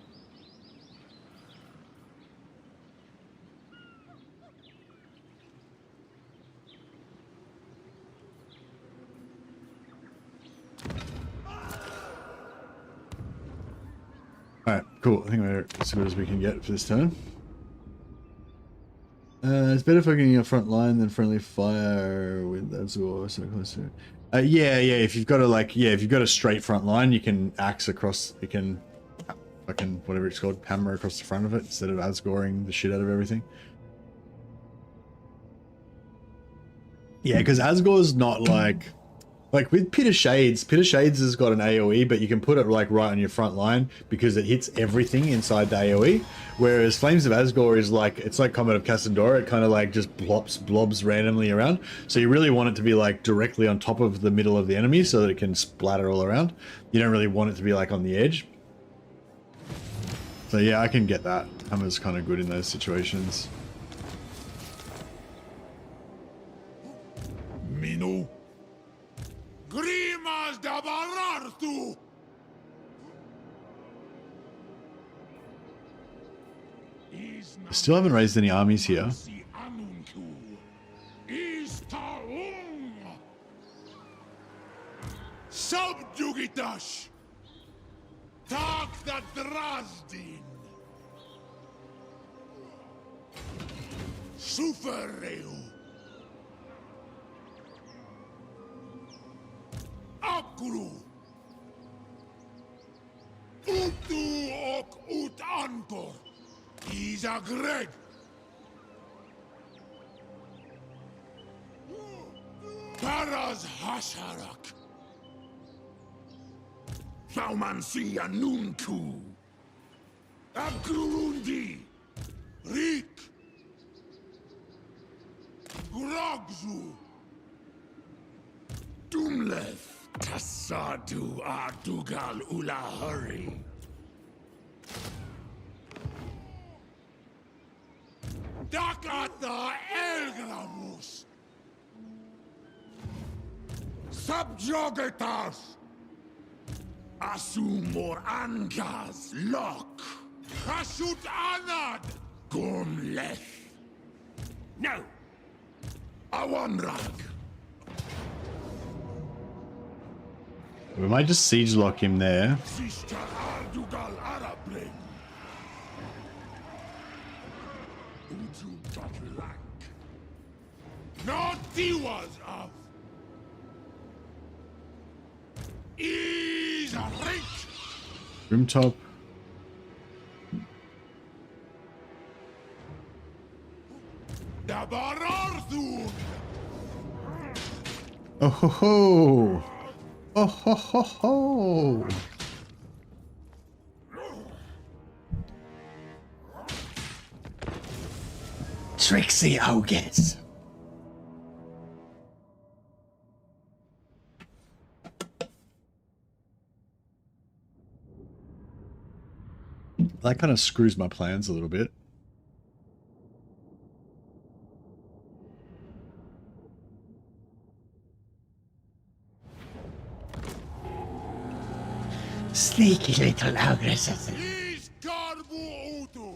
Alright, cool. I think we're as good as we can get for this turn. It's better focusing your front line than friendly fire with Azgorh so close to it. Yeah, if you've got if you've got a straight front line, you can axe across, you can fucking, whatever it's called, hammer across the front of it instead of Azgoring the shit out of everything. Yeah, because Asgor's not like Like with Pit of Shades has got an AoE, but you can put it like right on your front line because it hits everything inside the AoE. Whereas Flames of Azgorh is like, it's like Comet of Cassandora. It kind of like just blobs randomly around. So you really want it to be like directly on top of the middle of the enemy so that it can splatter all around. You don't really want it to be like on the edge. So yeah, I can get that. Hammer's kind of good in those situations. Minu. Grimas da Barartu. I still haven't raised any armies here. Subjugitash. Tak da Drazdin. Sufereu. Akru. Utu ok ut ankor. Isa Greg. Karaz Hasharak. Saumansia Nunku. Abgurundi. Rik. Grogzu. Dumleth. Tassadu Ardugal Ulahari. Dakata Elgramus. Subjugators. Asumor Angas Lock. Kashut Anad. Gumleth. No. Awanrag. We might just siege lock him there. Sister Ardugal Arabling. Uju Dotlank. Not Tiwas of. Is a rich. Room top. Dabararthun. Oh ho ho! Oh ho ho ho! Trixie Ogres. That kind of screws my plans a little bit. Sneaky little ogresses. Is Garbu Utu.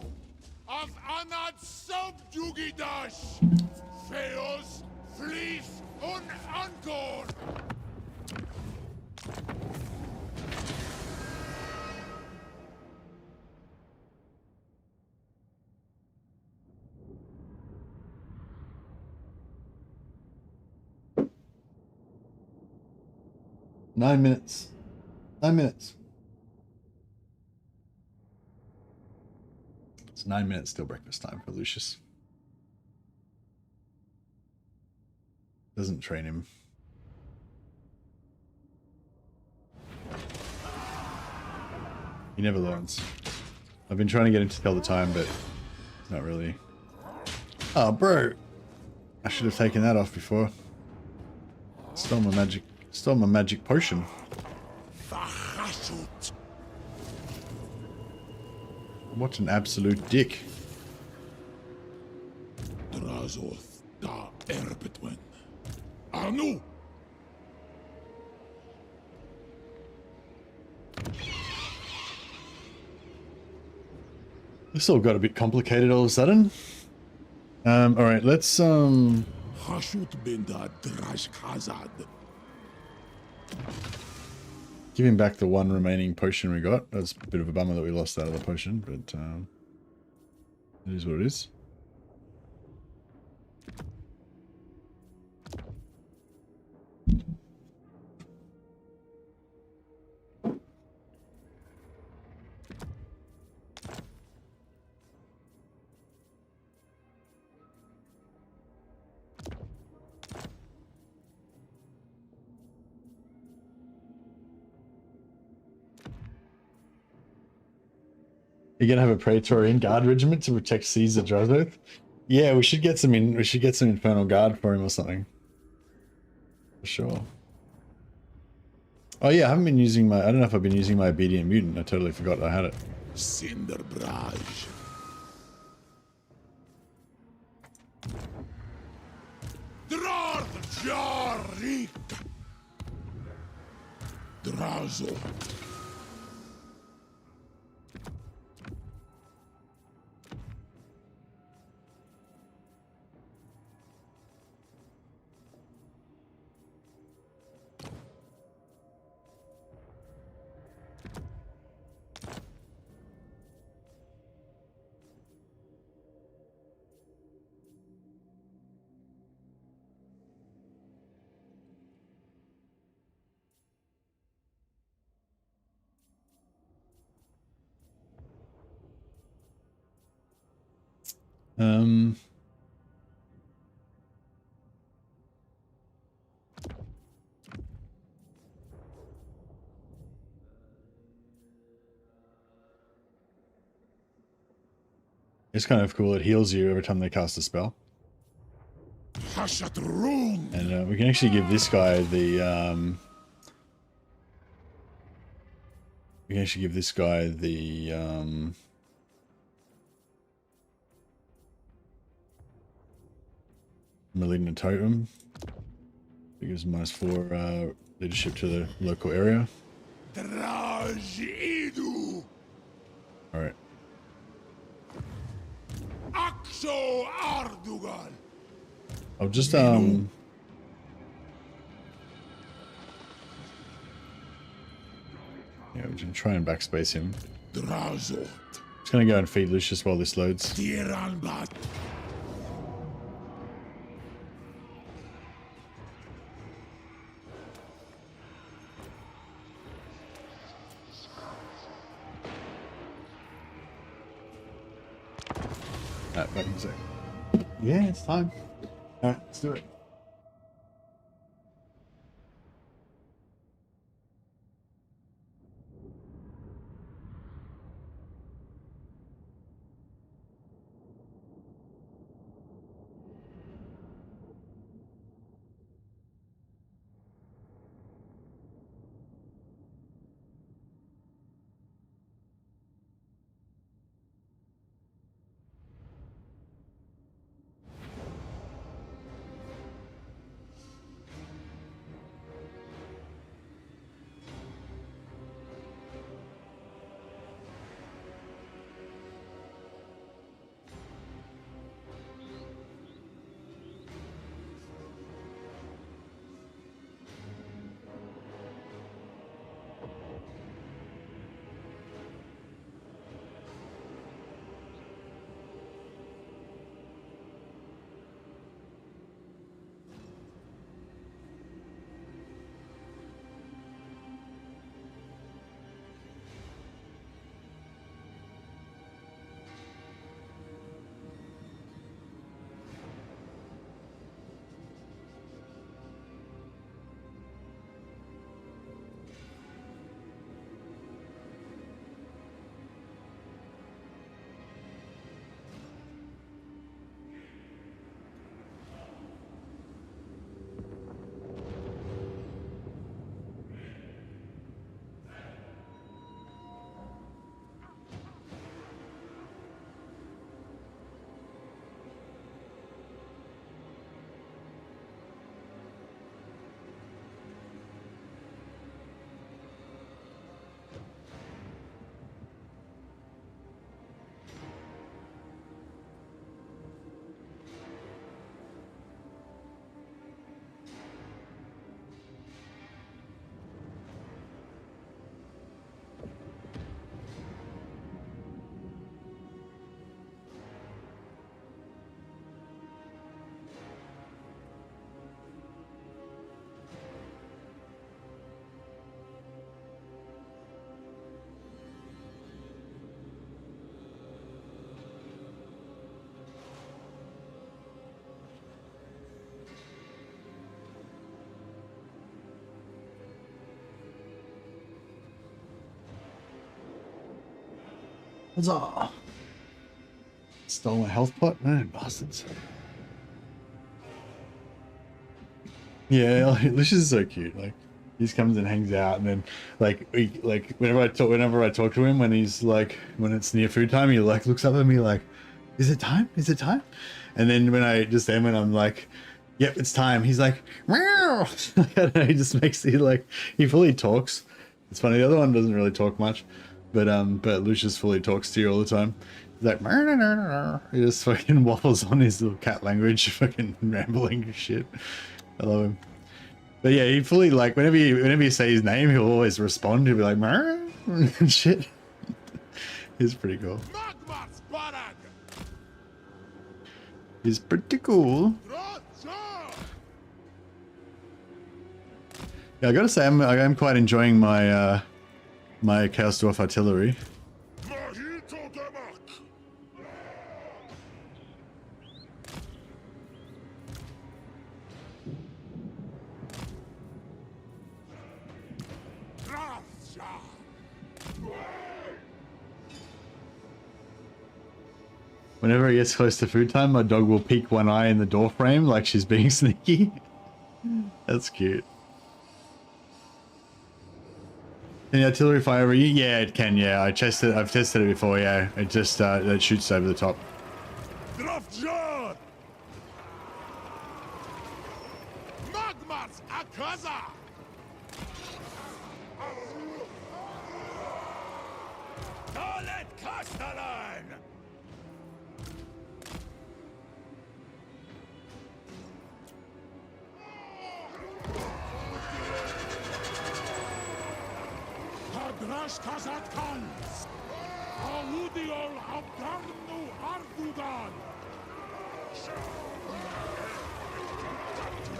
Of Anad Subjugidash. Feos. Fleece. Un Ankor. Nine minutes. 9 minutes. It's 9 minutes till breakfast time for Lucius. Doesn't train him. He never learns. I've been trying to get him to tell the time, but it's not really. Oh, bro! I should have taken that off before. Stole my magic potion. What an absolute dick. Drazoth da Erbetwen. Anu! This all got a bit complicated all of a sudden. Alright, let's Hashut binda Drash Khazad. give him back the one remaining potion we got. That's a bit of a bummer that we lost that other potion, but it is what it is. You're gonna have a Praetorian Guard regiment to protect Caesar Drozeth? Yeah, we should get some in. We should get some Infernal Guard for him or something. For sure. Oh yeah, I haven't been using my. I don't know if I've been using my Obedient Mutant. I totally forgot I had it. Cinderbrage. Drarjarik. Drazo. Um. It's kind of cool. It heals you every time they cast a spell. Hashat room. And we can actually give this guy the we can actually give this guy the Malignant Totem. It gives -4 leadership to the local area. Drajidu. Alright. Axo Ardugal. I'll just yeah, we can try and backspace him. Drazo. Just gonna go and feed Lucius while this loads. Tiranbat. Back in a sec. Yeah, it's time. Alright, let's do it. Huzzah! Stole my health pot? No, bastards. Yeah, like, Lucius is so cute. Like, he just comes and hangs out, and then like whenever I talk to him, when he's like, when it's near food time, he like looks up at me like, "Is it time? Is it time?" And then when I'm like, "Yep, it's time," he's like, "Meow." I don't know, he just makes he fully talks. It's funny. The other one doesn't really talk much, but Lucius fully talks to you all the time. He's like, he just fucking waffles on his little cat language, fucking rambling shit. I love him. But yeah, he fully whenever you say his name, he'll always respond. He'll be like, and shit. He's pretty cool. He's pretty cool. Yeah, I gotta say, I'm quite enjoying my my Chaos Dwarf artillery. Whenever it gets close to food time, my dog will peek one eye in the door frame like she's being sneaky. That's cute. Can the artillery fire over you? Yeah, it can, yeah. I've tested it before, yeah. It just it shoots over the top.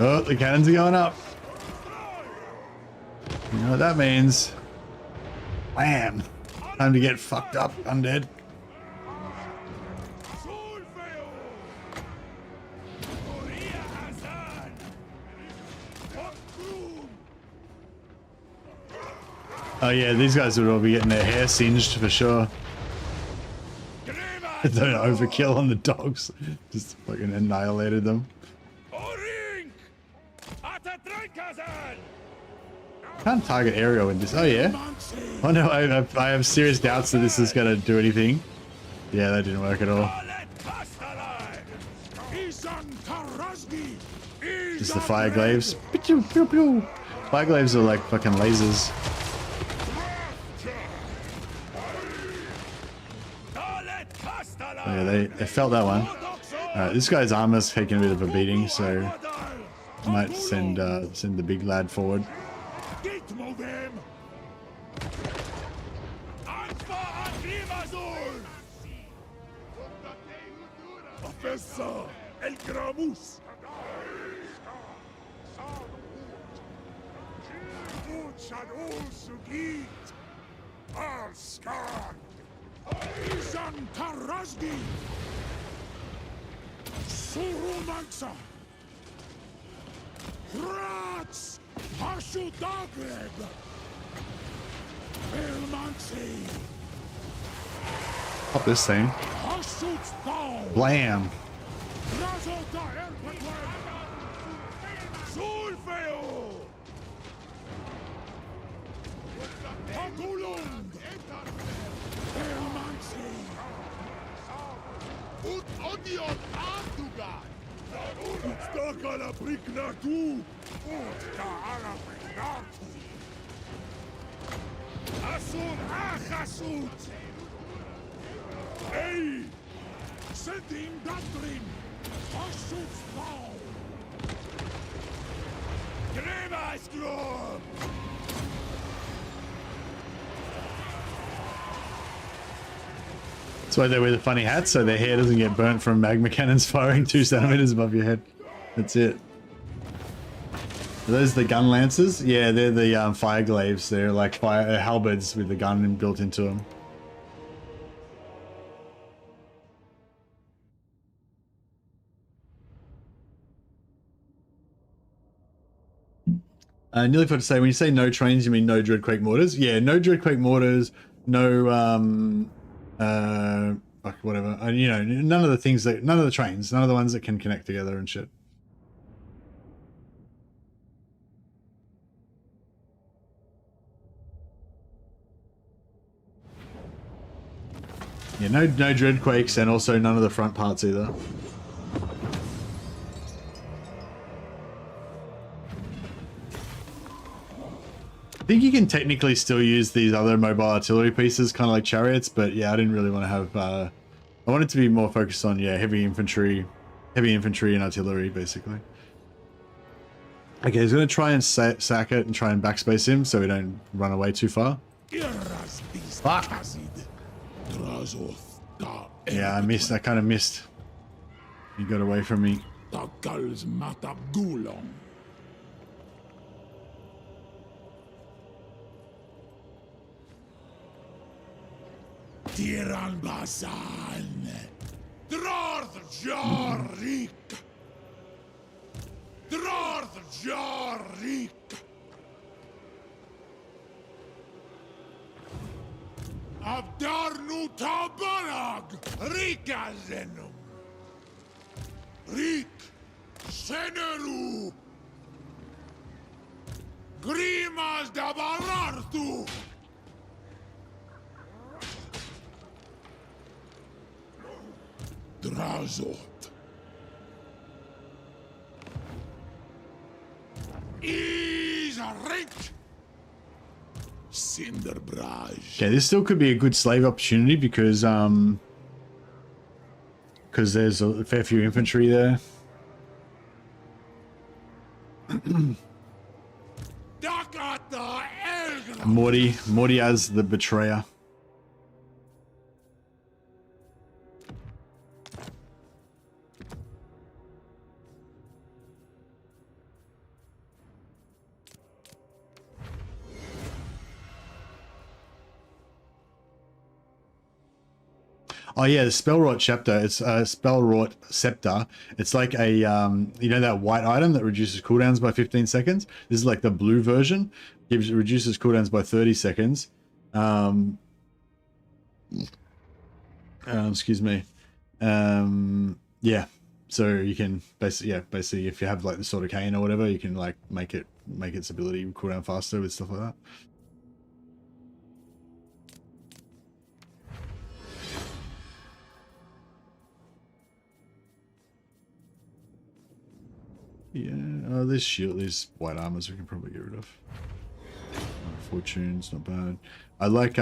Oh, the cannons are going up. You know what that means? Wham! Time to get fucked up, undead. Oh yeah, these guys would all be getting their hair singed for sure. Don't overkill on the dogs. Just fucking annihilated them. Can't target aerial in this. Oh yeah. Oh no, I have serious doubts that this is gonna do anything. Yeah, that didn't work at all. Just the fire glaives. Fire glaives are like fucking lasers. Oh yeah, they felt that one. Alright, this guy's armor's taking a bit of a beating, so I might send the big lad forward. Pop this thing. Blam. That's why they wear the funny hats, so their hair doesn't get burnt from magma cannons firing 2 centimeters above your head. That's it. Are those the gun lancers? Yeah, they're the fire glaives. They're like fire halberds with the gun built into them. Nearly forgot to say, when you say no trains, you mean no Dreadquake mortars? Yeah, no Dreadquake mortars, no Like whatever. And, you know, none of the things that, none of the trains, none of the ones that can connect together and shit. Yeah, no Dreadquakes, and also none of the front parts either. I think you can technically still use these other mobile artillery pieces, kind of like chariots, but yeah, I didn't really want to have, I wanted to be more focused on, yeah, heavy infantry and artillery, basically. Okay, he's going to try and sack it and try and backspace him so we don't run away too far. Fuck! Yeah, I missed, I kind of missed. He got away from me. Tiran Basan, Drorth Jarik, Drorth Jarik, Abdarnu Tabarag, Rikazenum, Rik, Seneru, Grimas Dabarartu. Drazot. Isarink. Cinderbraj. Okay, this still could be a good slave opportunity because there's a fair few infantry there. Morty as the betrayer. Oh yeah, the Spellwrought Scepter. It's a Spellwrought Scepter. It's like a you know that white item that reduces cooldowns by 15 seconds. This is like the blue version. Reduces cooldowns by 30 seconds. Excuse me. Yeah. So you can basically if you have like the Sword of Cain or whatever, you can like make its ability cooldown faster with stuff like that. Yeah, this shield, these white armors we can probably get rid of. Fortune's not bad. I like,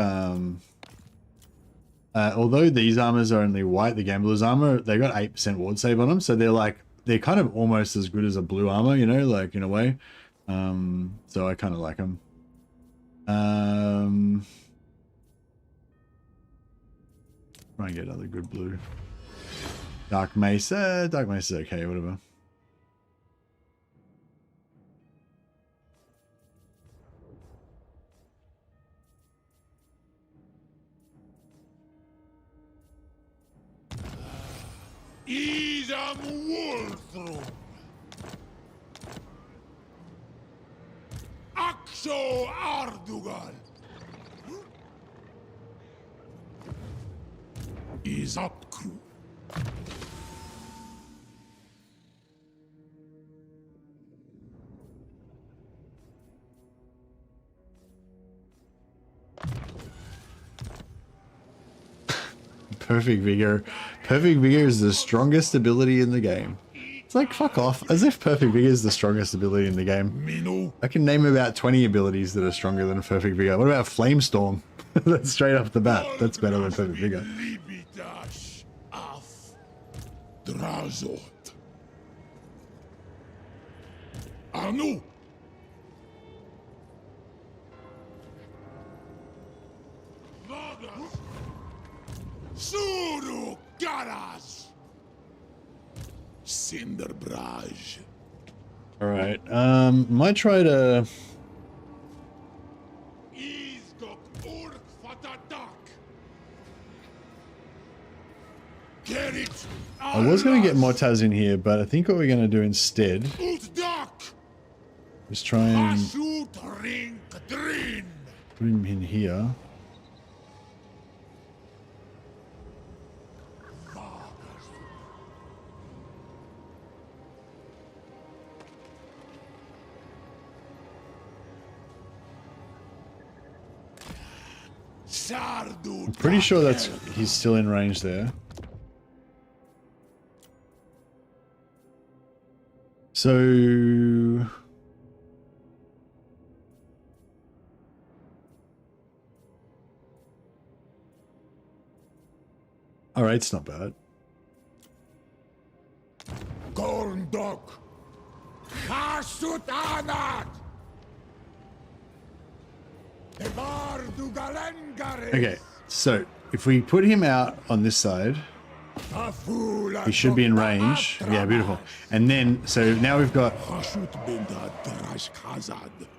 although these armors are only white, the Gambler's armor, they got 8% ward save on them, so they're kind of almost as good as a blue armor, you know, like in a way. So I kind of like them. Try and get another good blue. Dark Mace is okay, whatever. Idam Wolfrum. Axo Ardugal. Is up crew. Perfect Vigor. Perfect Vigor is the strongest ability in the game. It's like, fuck off. As if Perfect Vigor is the strongest ability in the game. I can name about 20 abilities that are stronger than Perfect Vigor. What about Flamestorm? That's straight off the bat. That's better than Perfect Vigor. Drazot. Anu. Suru Garas. Cinderbraj. Alright, might try to... I was going to get Motaz in here, but I think what we're going to do instead is try and put him in here. Sardu. Pretty sure that's he's still in range there. So all right, it's not bad. Gorndok. Hasut anat. Okay, so if we put him out on this side, he should be in range. Yeah, beautiful. And then, so now we've got,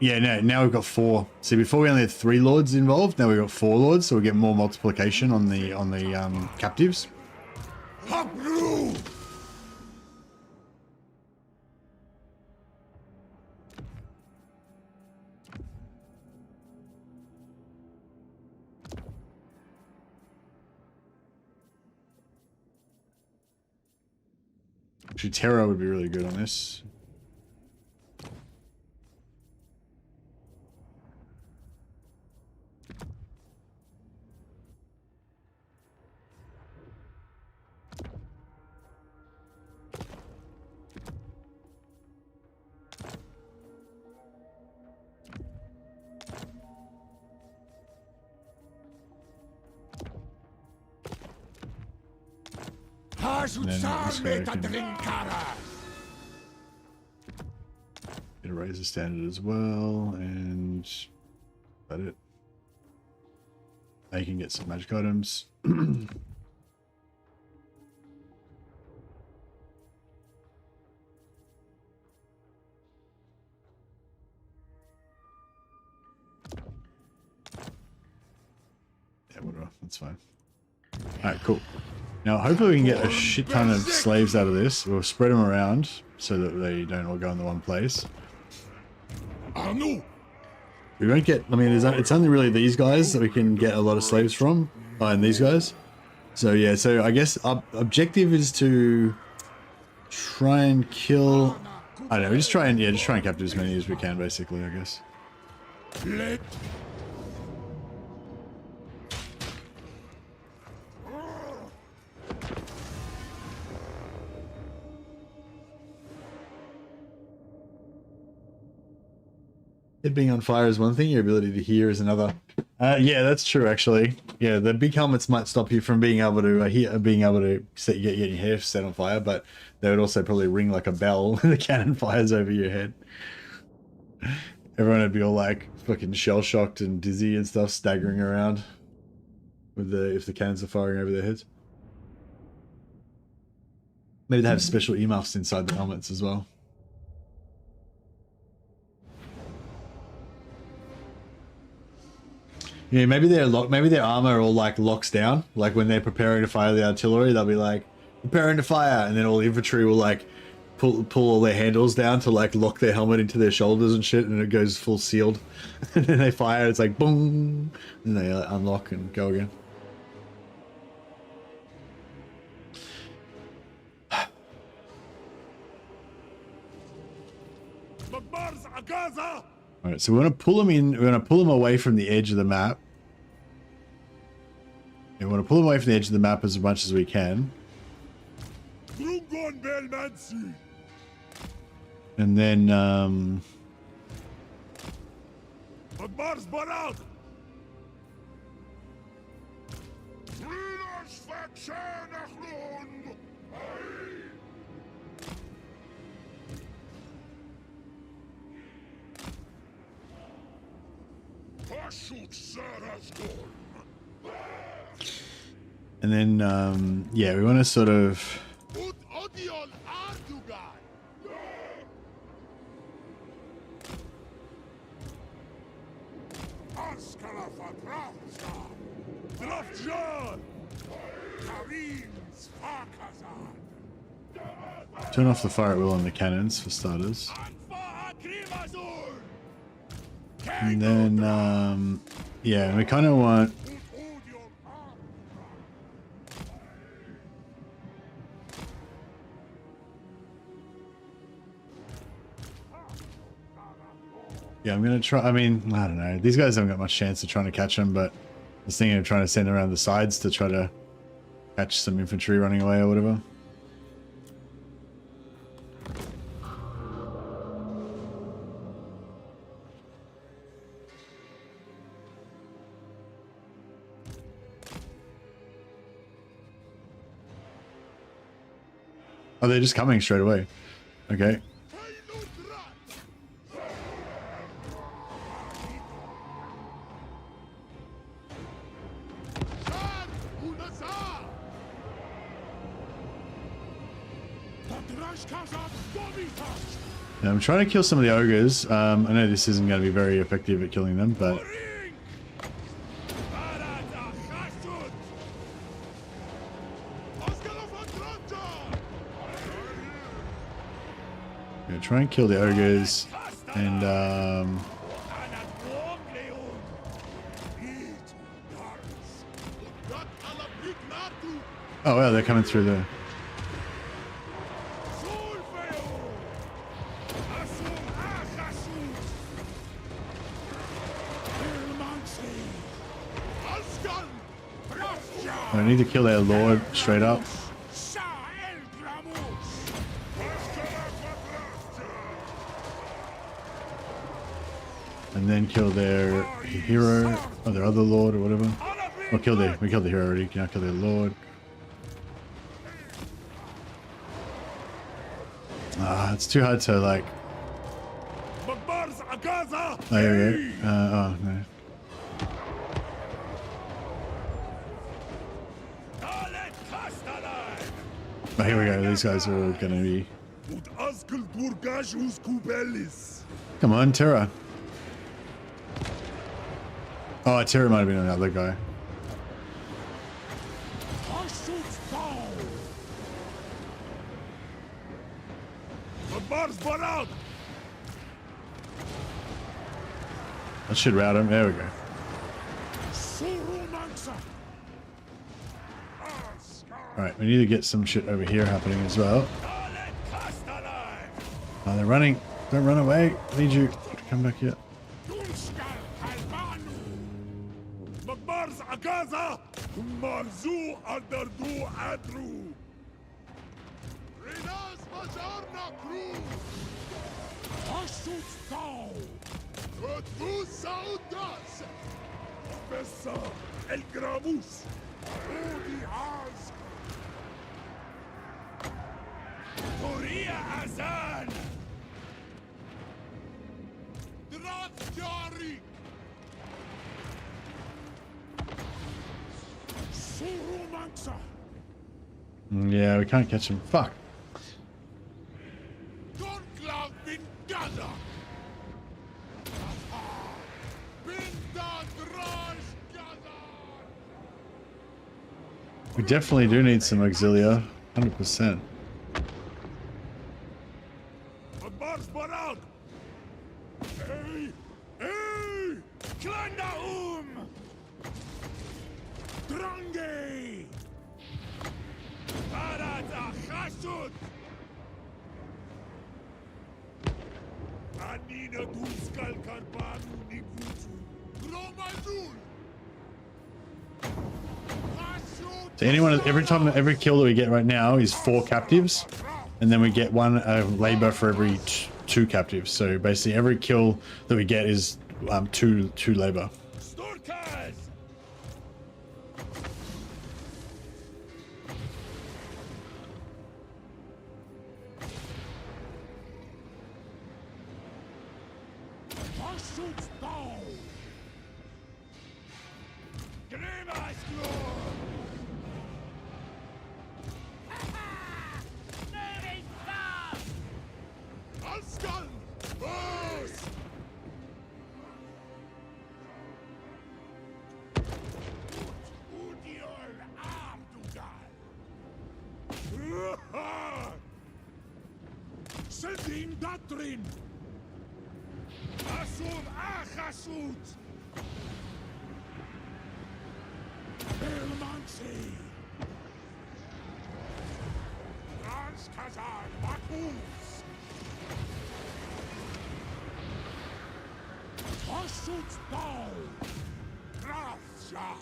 yeah, no, now we've got 4. See, before we only had 3 lords involved. Now we've got 4 lords, so we get more multiplication on the captives. Actually, Terra would be really good on this. It'll raise the standard as well, and that it. Now you can get some magic items. Yeah, whatever. That's fine. All right, cool. Now, hopefully we can get a shit ton of slaves out of this. We'll spread them around so that they don't all go in the one place. We won't get, I mean, it's only really these guys that we can get a lot of slaves from, and these guys. So yeah, so I guess our objective is to try and kill, I don't know, just try and capture as many as we can, basically, I guess. It being on fire is one thing, your ability to hear is another. Yeah, that's true, actually. Yeah, the big helmets might stop you from being able to get your hair set on fire, but they would also probably ring like a bell when the cannon fires over your head. Everyone would be all like fucking shell shocked and dizzy and stuff, staggering around with if the cannons are firing over their heads. Maybe they have special earmuffs inside the helmets as well. Yeah, maybe their armor all like locks down. Like when they're preparing to fire the artillery, they'll be like preparing to fire, and then all the infantry will like pull all their handles down to like lock their helmet into their shoulders and shit, and it goes full sealed. And then they fire, it's like boom, and they unlock and go again. All right, so we're gonna pull them in. We're gonna pull them away from the edge of the map. We want to pull them away from the edge of the map as much as we can. And then, yeah, we want to sort of. Turn off the fire at will on the cannons for starters. And then, yeah, we kind of want. Yeah, I'm going to try. I mean, I don't know. These guys haven't got much chance of trying to catch them, but was thinking of trying to send around the sides to try to catch some infantry running away or whatever. Oh, they're just coming straight away. Okay. Now, I'm trying to kill some of the ogres. I know this isn't going to be very effective at killing them, but yeah, try and kill the ogres and oh wow, they're coming through the. I need to kill their lord straight up. And then kill their hero or their other lord or whatever. Or we killed the hero already. Can I kill their lord? Ah, it's too hard to like. Oh, here we go. Oh no. Oh, here we go. These guys are all gonna be. Come on, Terra. Oh, Terra might have been another guy. That should rout him. There we go. Alright, we need to get some shit over here happening as well. Oh, they're running. Don't run away. I need you to come back here. Yeah, we can't catch him. Fuck. We definitely do need some auxilia. 100%. So every kill that we get right now is 4 captives, and then we get 1 labor for every 2 captives. So basically, every kill that we get is 2 labor. Jar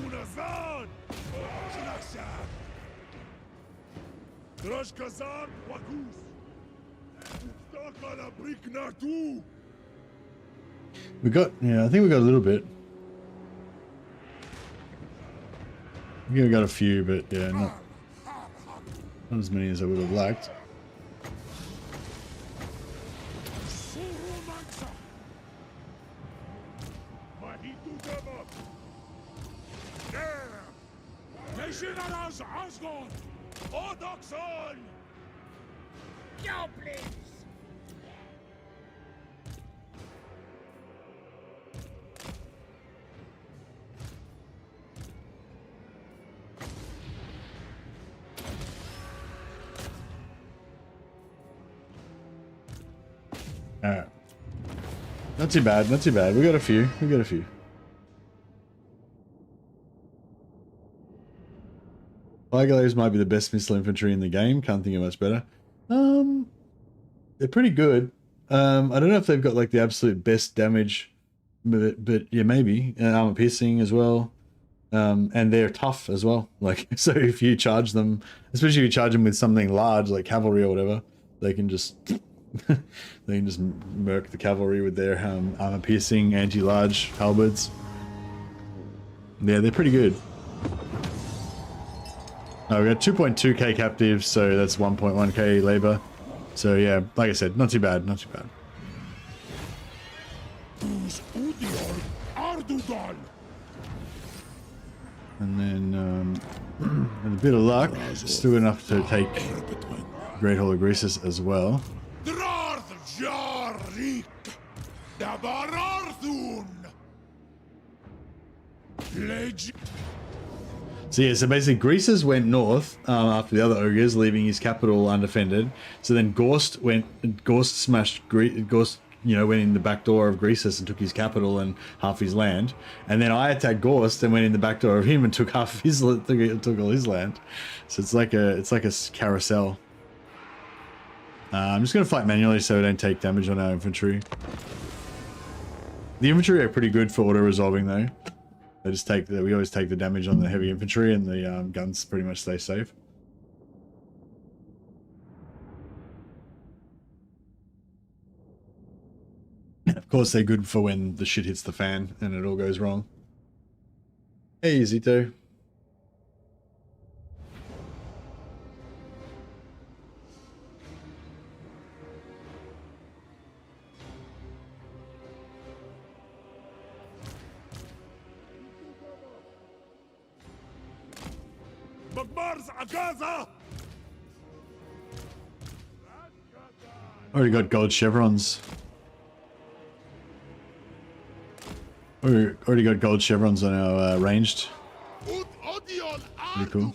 Unazan! Knashan! Drashkazan Wakus! Ustakala Briknatu! We got, yeah, I think we got a little bit. I think we got a few, but yeah, not as many as I would have liked. Surumansa! Mahitu Dema! There! Legionary Azgorh! Odoxon! Goblins! Alright. Not too bad, not too bad. We got a few. We got a few. Flygallows might be the best missile infantry in the game. Can't think of much better. They're pretty good. I don't know if they've got like the absolute best damage, but yeah, maybe. Armor piercing as well. And they're tough as well. Like, so if you charge them, especially if you charge them with something large like cavalry or whatever, they can just they can just murk the cavalry with their armor piercing anti-large halberds. Yeah, they're pretty good. Oh, we got 2.2k captives, so that's 1.1k labor. So yeah, like I said, not too bad, not too bad. And then with a bit of luck, still enough to take Great Hall of Greasus as well. So yeah, so basically Greasus went north after the other ogres, leaving his capital undefended. So then Gorst smashed Gorst, you know, went in the back door of Greasus and took his capital and half his land. And then I attacked Gorst and went in the back door of him and took half of his, took all his land. So it's like a carousel. I'm just gonna fight manually so we don't take damage on our infantry. The infantry are pretty good for auto resolving though. They just take we always take the damage on the heavy infantry, and the guns pretty much stay safe. And of course, they're good for when the shit hits the fan and it all goes wrong. Hey, Zito. Already got gold chevrons. Already got gold chevrons on our ranged. Pretty cool.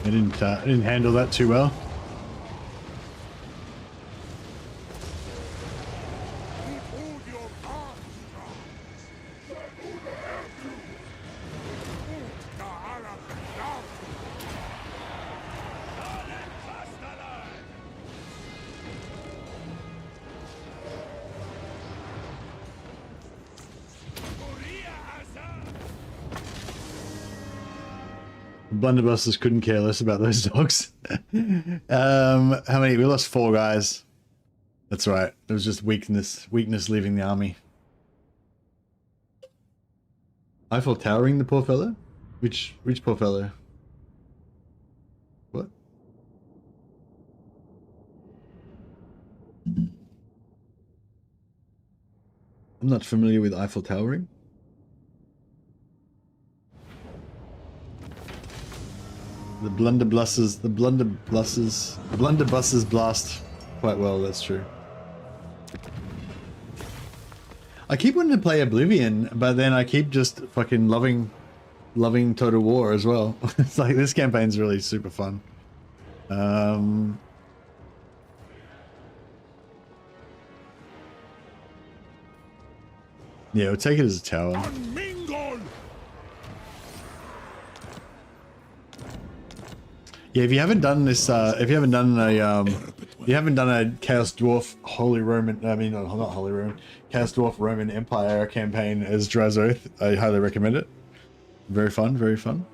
I didn't handle that too well. Behold your arms, Blunderbusters couldn't care less about those dogs. How many? We lost 4 guys. That's right. It was just weakness leaving the army. Eiffel Towering the poor fellow? Which poor fellow? What? I'm not familiar with Eiffel Towering. The blunderbusses blast quite well, that's true. I keep wanting to play Oblivion, but then I keep just fucking loving Total War as well. It's like, this campaign's really super fun. Yeah, we'll take it as a tower. unmingle. Yeah, if you haven't done this, if you haven't done a Chaos Dwarf Holy Roman, I mean, not Holy Roman, Chaos Dwarf Roman Empire campaign as Drazoth, I highly recommend it. Very fun, very fun.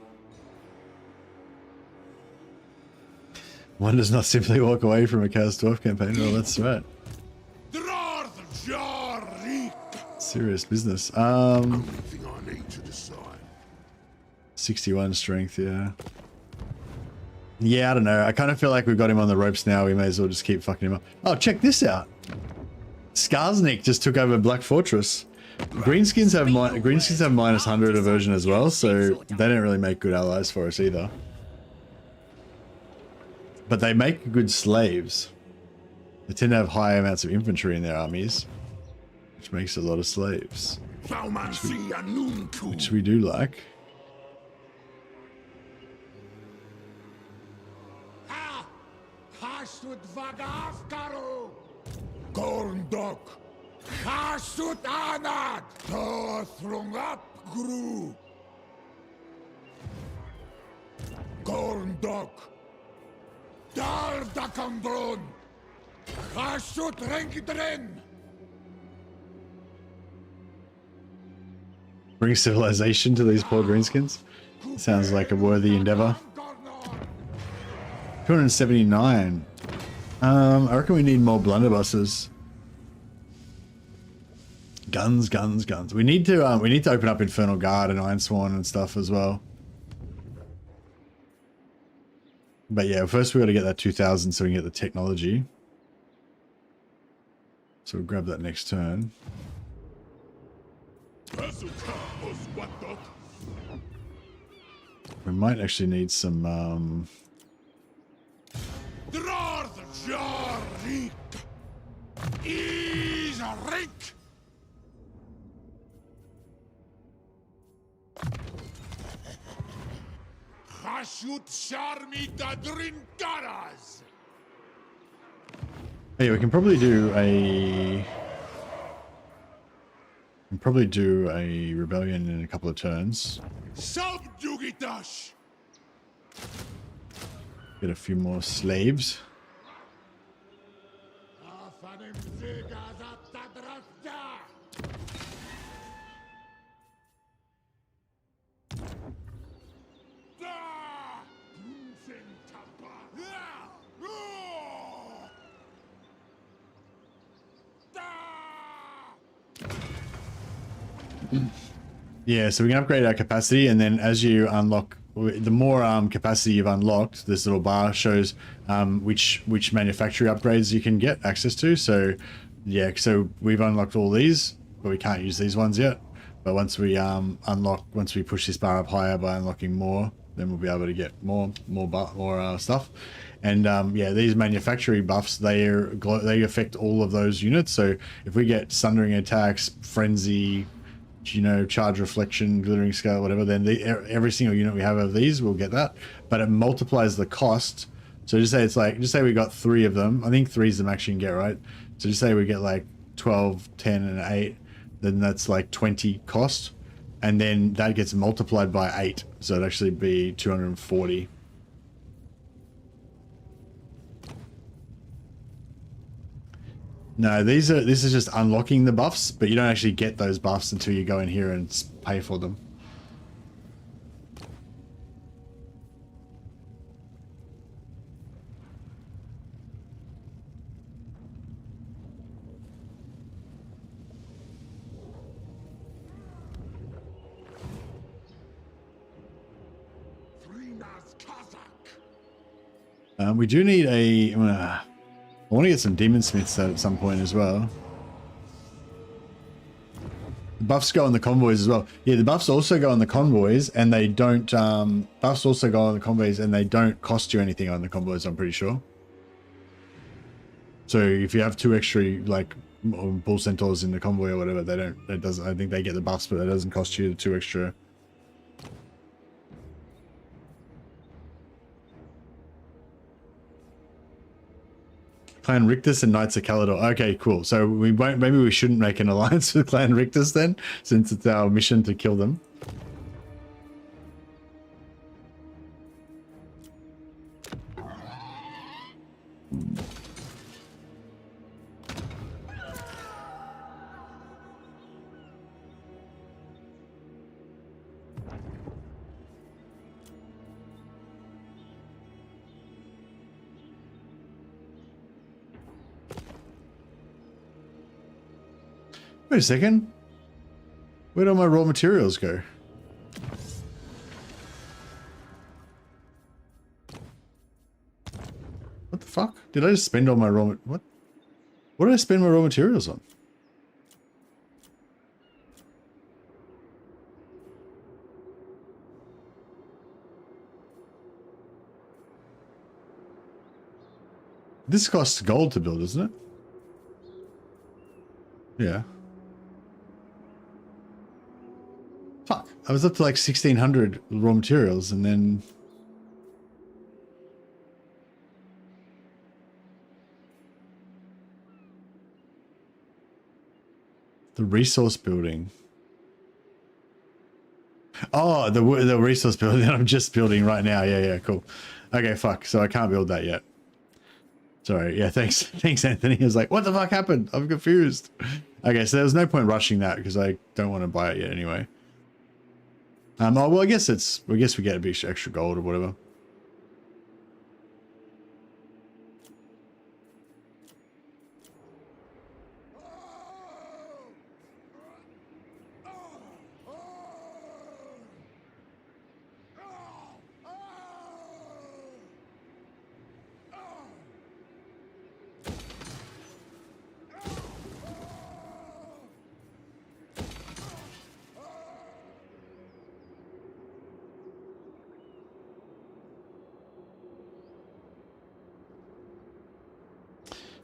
One does not simply walk away from a Chaos Dwarf campaign. Well, that's right. Serious business. Everything I need to decide. 61 strength, yeah. Yeah, I don't know. I kind of feel like we've got him on the ropes now. We may as well just keep fucking him up. Oh, check this out. Skarsnik just took over Black Fortress. Greenskins have minus 100 aversion as well, so they don't really make good allies for us either. But they make good slaves. They tend to have high amounts of infantry in their armies, which makes a lot of slaves, which we do like. Gorndok, Hasut Anad, Thrungap Gru. Gorndok, Dardakandron, Hasut Renkidren. Bring civilization to these poor greenskins. Sounds like a worthy endeavor. 279. I reckon we need more blunderbusses. Guns. We need to open up Infernal Guard and Ironsworn and stuff as well. But yeah, first we got to get that 2000 so we can get the technology. So we'll grab that next turn. We might actually need some yeah, we can probably do a rebellion in a couple of turns. Get a few more slaves. Yeah, so we can upgrade our capacity, and then as you unlock, the more capacity you've unlocked, this little bar shows which manufacturing upgrades you can get access to. So yeah, so we've unlocked all these, but we can't use these ones yet. But once we once we push this bar up higher by unlocking more, then we'll be able to get more stuff. And yeah, these manufacturing buffs, they affect all of those units. So if we get sundering attacks, frenzy, you know, charge reflection, glittering scale, whatever, then every single unit we have of these will get that, but it multiplies the cost. So just say it's like, just say we got 3 of them. I think 3 is the max you can get, right? So just say we get like 12, 10, and 8, then that's like 20 cost. And then that gets multiplied by 8. So it'd actually be 240. No, this is just unlocking the buffs, but you don't actually get those buffs until you go in here and pay for them. We do need a... I want to get some Demon Smiths at some point as well. The buffs go on the convoys as well. Yeah, the buffs also go on the convoys, and they don't... buffs also go on the convoys, and they don't cost you anything on the convoys, I'm pretty sure. So if you have 2 extra, like, bull centaurs in the convoy or whatever, they don't... It doesn't... I think they get the buffs, but it doesn't cost you the 2 extra... Clan Rictus and Knights of Caledor. Okay, cool. So we won't. Maybe we shouldn't make an alliance with Clan Rictus then, since it's our mission to kill them. Wait a second. Where'd all my raw materials go? What the fuck? Did I just spend all my raw... What? What did I spend my raw materials on? This costs gold to build, isn't it? Yeah. Fuck, I was up to like 1,600 raw materials, and then... The resource building. Oh, the resource building that I'm just building right now. Yeah, cool. Okay, fuck, so I can't build that yet. Sorry, yeah, thanks. Thanks, Anthony. I was like, what the fuck happened? I'm confused. Okay, so there was no point rushing that because I don't want to buy it yet anyway. Oh, well, I guess we get a bit extra gold or whatever.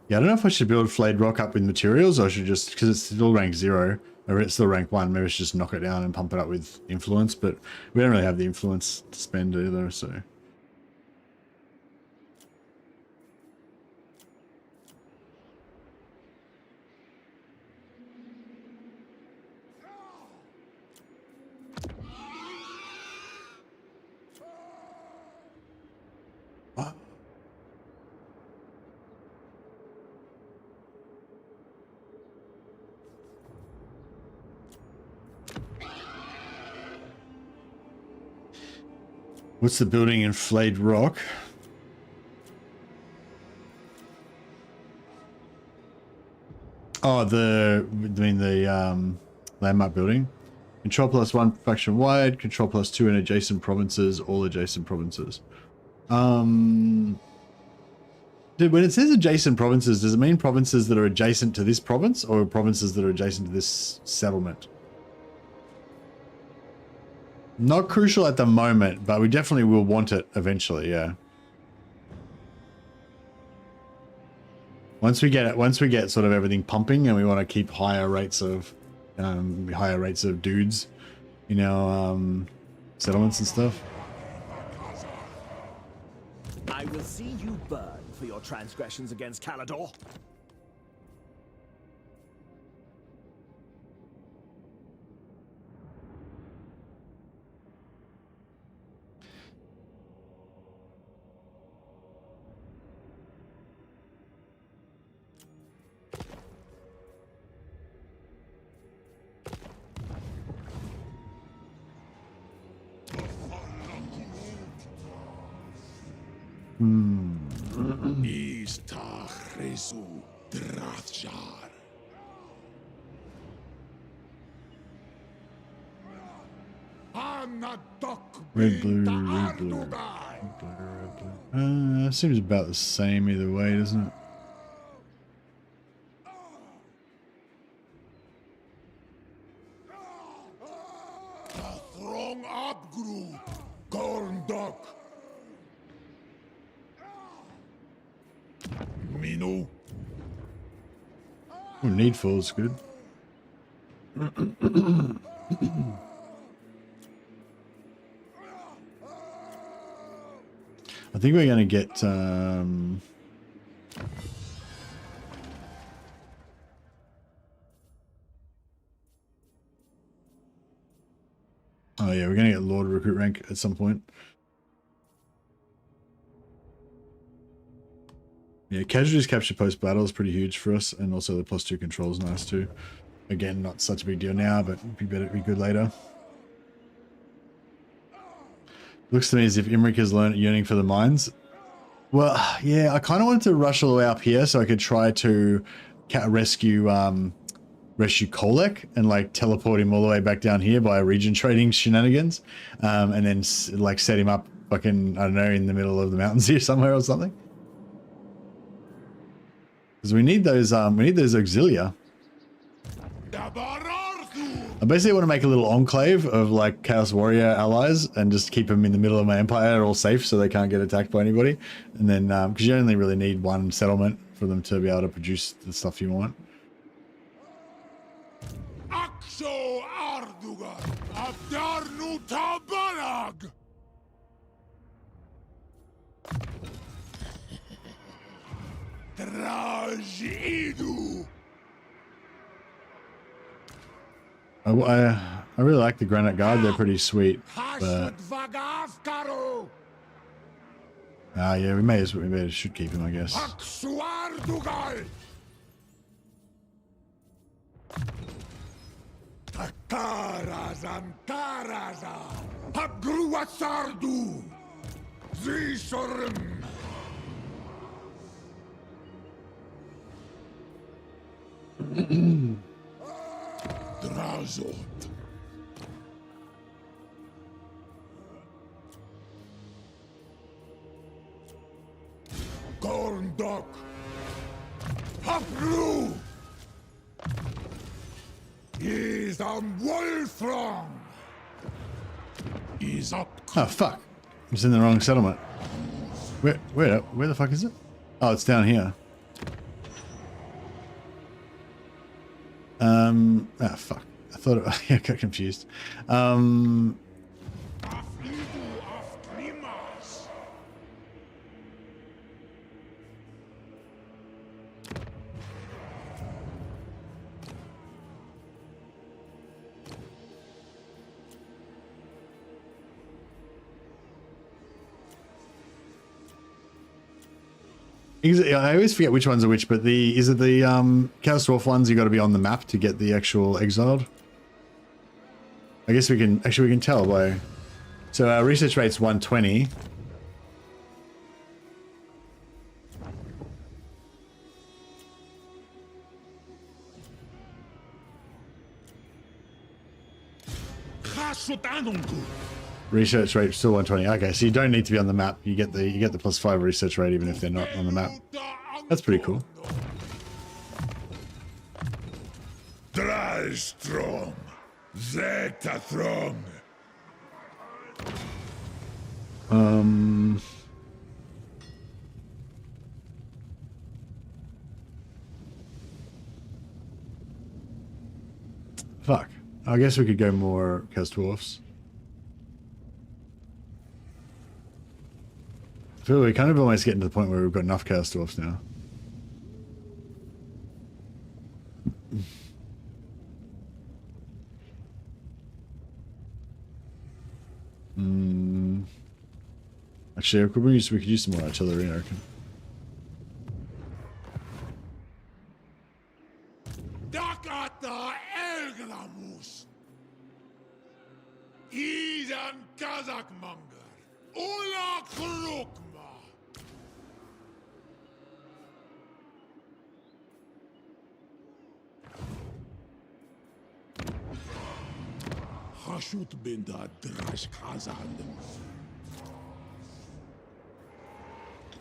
Yeah, I don't know if I should build Flayed Rock up with materials, or I should just, because it's still rank 0, or it's still rank 1, maybe I should just knock it down and pump it up with influence, but we don't really have the influence to spend either, so... What's the building in Flayed Rock? Oh, I mean the landmark building. Control +1 faction wide, control +2 in adjacent provinces, all adjacent provinces. Dude, when it says adjacent provinces, does it mean provinces that are adjacent to this province, or provinces that are adjacent to this settlement? Not crucial at the moment, but we definitely will want it eventually, yeah. Once we get sort of everything pumping and we want to keep higher rates of higher rates of dudes in our settlements and stuff. I will see you burn for your transgressions against Calador. Istachresu Drachjar. Red, blue, red, blue. Red, blue, red, blue. Seems about the same either way, doesn't it? Throng Abgru, Gorndok. Minu. Oh, Needful is good. I think we're going to get oh yeah, we're going to get Lord recruit rank at some point. Yeah, casualties capture post battle is pretty huge for us, and also the +2 control is nice too. Again, not such a big deal now, but it'd be good later. Looks to me as if Imric has learned yearning for the mines. Well, yeah, I kind of wanted to rush all the way up here so I could try to rescue Kolek and like teleport him all the way back down here by region trading shenanigans, and then like set him up fucking, I don't know, in the middle of the mountains here somewhere or something. Because we need those auxilia. I basically want to make a little enclave of like Chaos Warrior allies and just keep them in the middle of my empire, all safe, so they can't get attacked by anybody. And then, because you only really need one settlement for them to be able to produce the stuff you want. Akso Arduga, Abdarnu Tabarag. Trajidu. I really like the Granite Guard. They're pretty sweet. But yeah, we should keep him, I guess. Drazot. Gorndok. Hapru. Is on Wolfram. Is up. Oh fuck! It's in the wrong settlement. Where the fuck is it? Oh, it's down here. Ah, fuck. I thought it, I got confused. I always forget which ones are which, but is it the Chaos Dwarf ones you got to be on the map to get the actual exiled? I guess we can tell by. So our research rate's 120. Research rate still 120. Okay, so you don't need to be on the map. You get the +5 research rate even if they're not on the map. That's pretty cool. Drystrom. Zetathrong. Fuck. I guess we could go more Chaos Dwarfs. I feel we kind of almost getting to the point where we've got enough Chaos Dwarfs now. Actually, we could use some more artillery, I reckon. Dakata Elgramus. Idan Kazakmanger. Ula Krukma. Hashut Binda Drash Kazandem.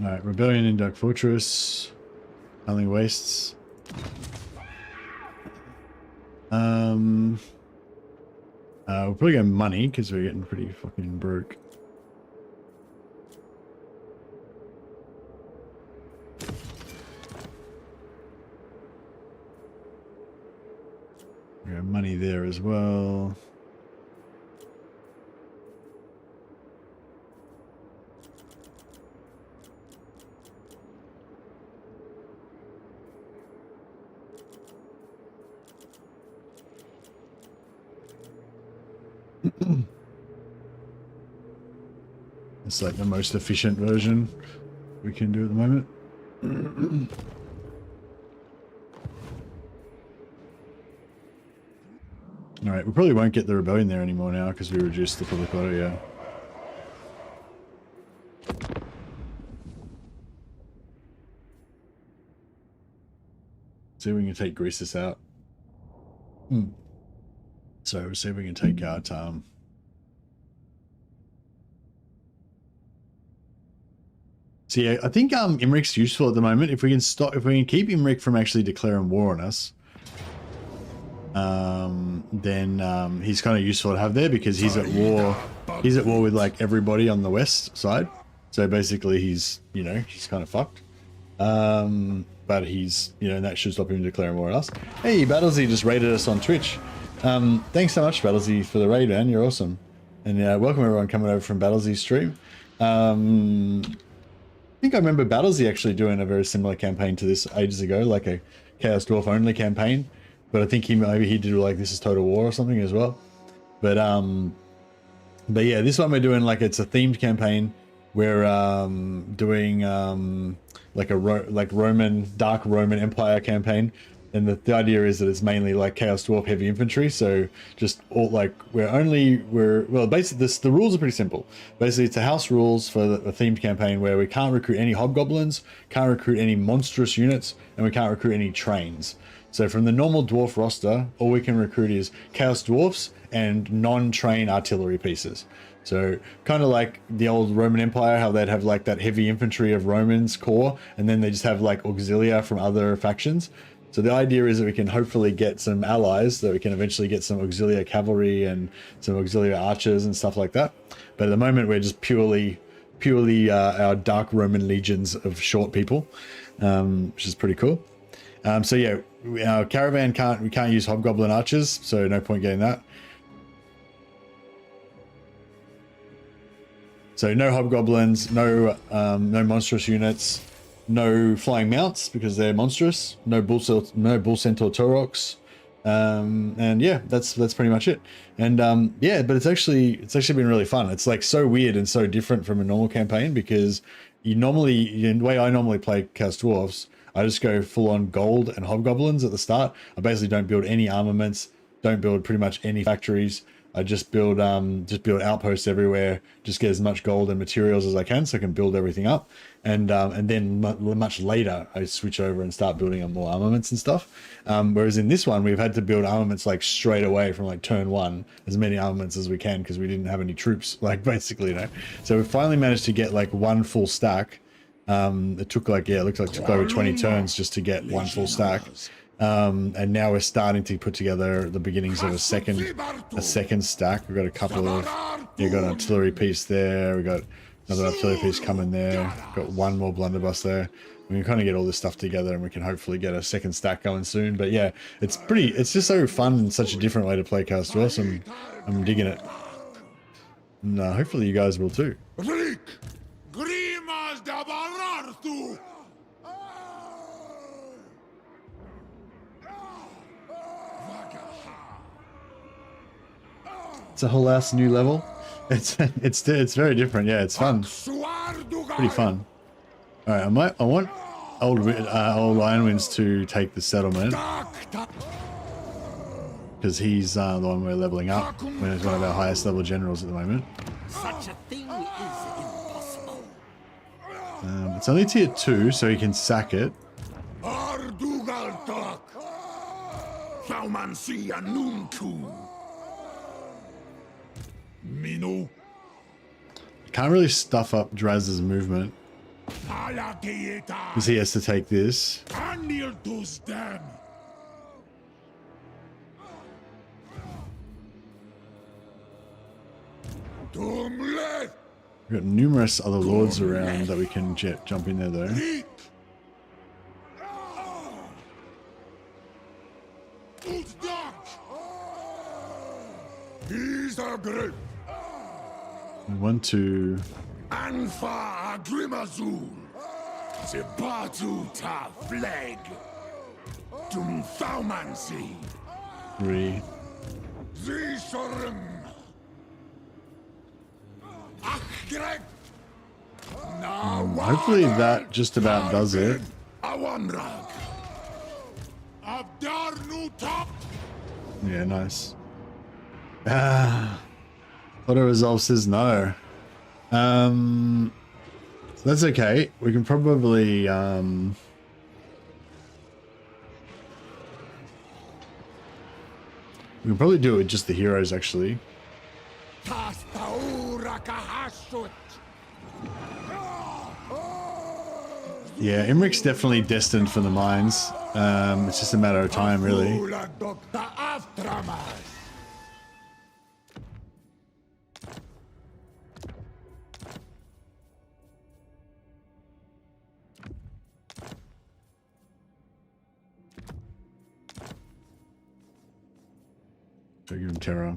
Alright, Rebellion in Dark Fortress. Howling Wastes. We'll probably get money because we're getting pretty fucking broke. We got money there as well. It's like the most efficient version we can do at the moment. Alright, we probably won't get the rebellion there anymore now because we reduced the public order, yeah. See if we can take Greasus out. So we'll see if we can take out so yeah, I think Imric's useful at the moment. If we can keep Imric from actually declaring war on us, then he's kind of useful to have there because he's at war. He's at war with like everybody on the west side. So basically, he's he's kind of fucked. But he's that should stop him declaring war on us. Hey, Battlesy just raided us on Twitch. Thanks so much, Battlesy, for the raid, man. You're awesome. And welcome everyone coming over from Battlesy's stream. I think I remember Battlesy actually doing a very similar campaign to this ages ago, like a Chaos Dwarf only campaign. But I think maybe he did like This is Total War or something as well. But yeah, this one we're doing like it's a themed campaign. We're doing like a Roman Dark Roman Empire campaign. And the idea is that it's mainly like Chaos Dwarf heavy infantry, so just all like well basically the rules are pretty simple. Basically it's a house rules for the themed campaign where we can't recruit any Hobgoblins, can't recruit any Monstrous units, and we can't recruit any trains. So from the normal Dwarf roster, all we can recruit is Chaos Dwarfs and non-train artillery pieces. So kind of like the old Roman Empire, how they'd have like that heavy infantry of Romans core, and then they just have like auxilia from other factions. So the idea is that we can hopefully get some allies, that we can eventually get some auxilia cavalry and some auxilia archers and stuff like that. But at the moment, we're just purely our dark Roman legions of short people, which is pretty cool. So yeah, our caravan we can't use Hobgoblin archers, so no point getting that. So no Hobgoblins, no Monstrous units. No flying mounts because they're monstrous. No bull centaur Taurox, and yeah, that's pretty much it. And yeah, but it's actually been really fun. It's like so weird and so different from a normal campaign because the way I normally play Chaos Dwarfs, I just go full on gold and Hobgoblins at the start. I basically don't build any armaments, don't build pretty much any factories. I just build outposts everywhere, just get as much gold and materials as I can so I can build everything up. And then much later, I switch over and start building up more armaments and stuff. Whereas in this one, we've had to build armaments like straight away from like turn one, as many armaments as we can because we didn't have any troops, like basically, So we finally managed to get like one full stack. It took like, it looks like it took over 20 turns just to get one full stack. And now we're starting to put together the beginnings of a second stack. We've got a couple of, got an artillery piece there. We got another artillery piece coming there. Got one more blunderbuss there. We can kind of get all this stuff together and we can hopefully get a second stack going soon. But yeah, it's just so fun and such a different way to play Cast Dwarfs. I'm digging it. And hopefully you guys will too. Rick! Grimas da Barartu! It's a whole ass new level. It's very different. Yeah, it's fun. Pretty fun. All right, I want old Ironwinds to take the settlement because he's the one we're leveling up. When he's one of our highest level generals at the moment. Such a thing is impossible. It's only tier 2, so he can sack it. Ardugaltok! Thaumansia Nuntu! Minu! Can't really stuff up Draz's movement because he has to take this. Anil dos them! Tumlet! We've got numerous other lords around that we can jump in there though. He's a grip! We want to... Anfa Agrimazul! Zebatu ta flag! Tum Thaumansi! 3. Zishorim! Achgreg! Hopefully that just about does it. Awanrag! Abdar Nuta! Yeah, nice. Auto resolve says no. That's okay. We can probably we can probably do it with just the heroes actually. Yeah, Imric's definitely destined for the mines. It's just a matter of time really. So give him terror.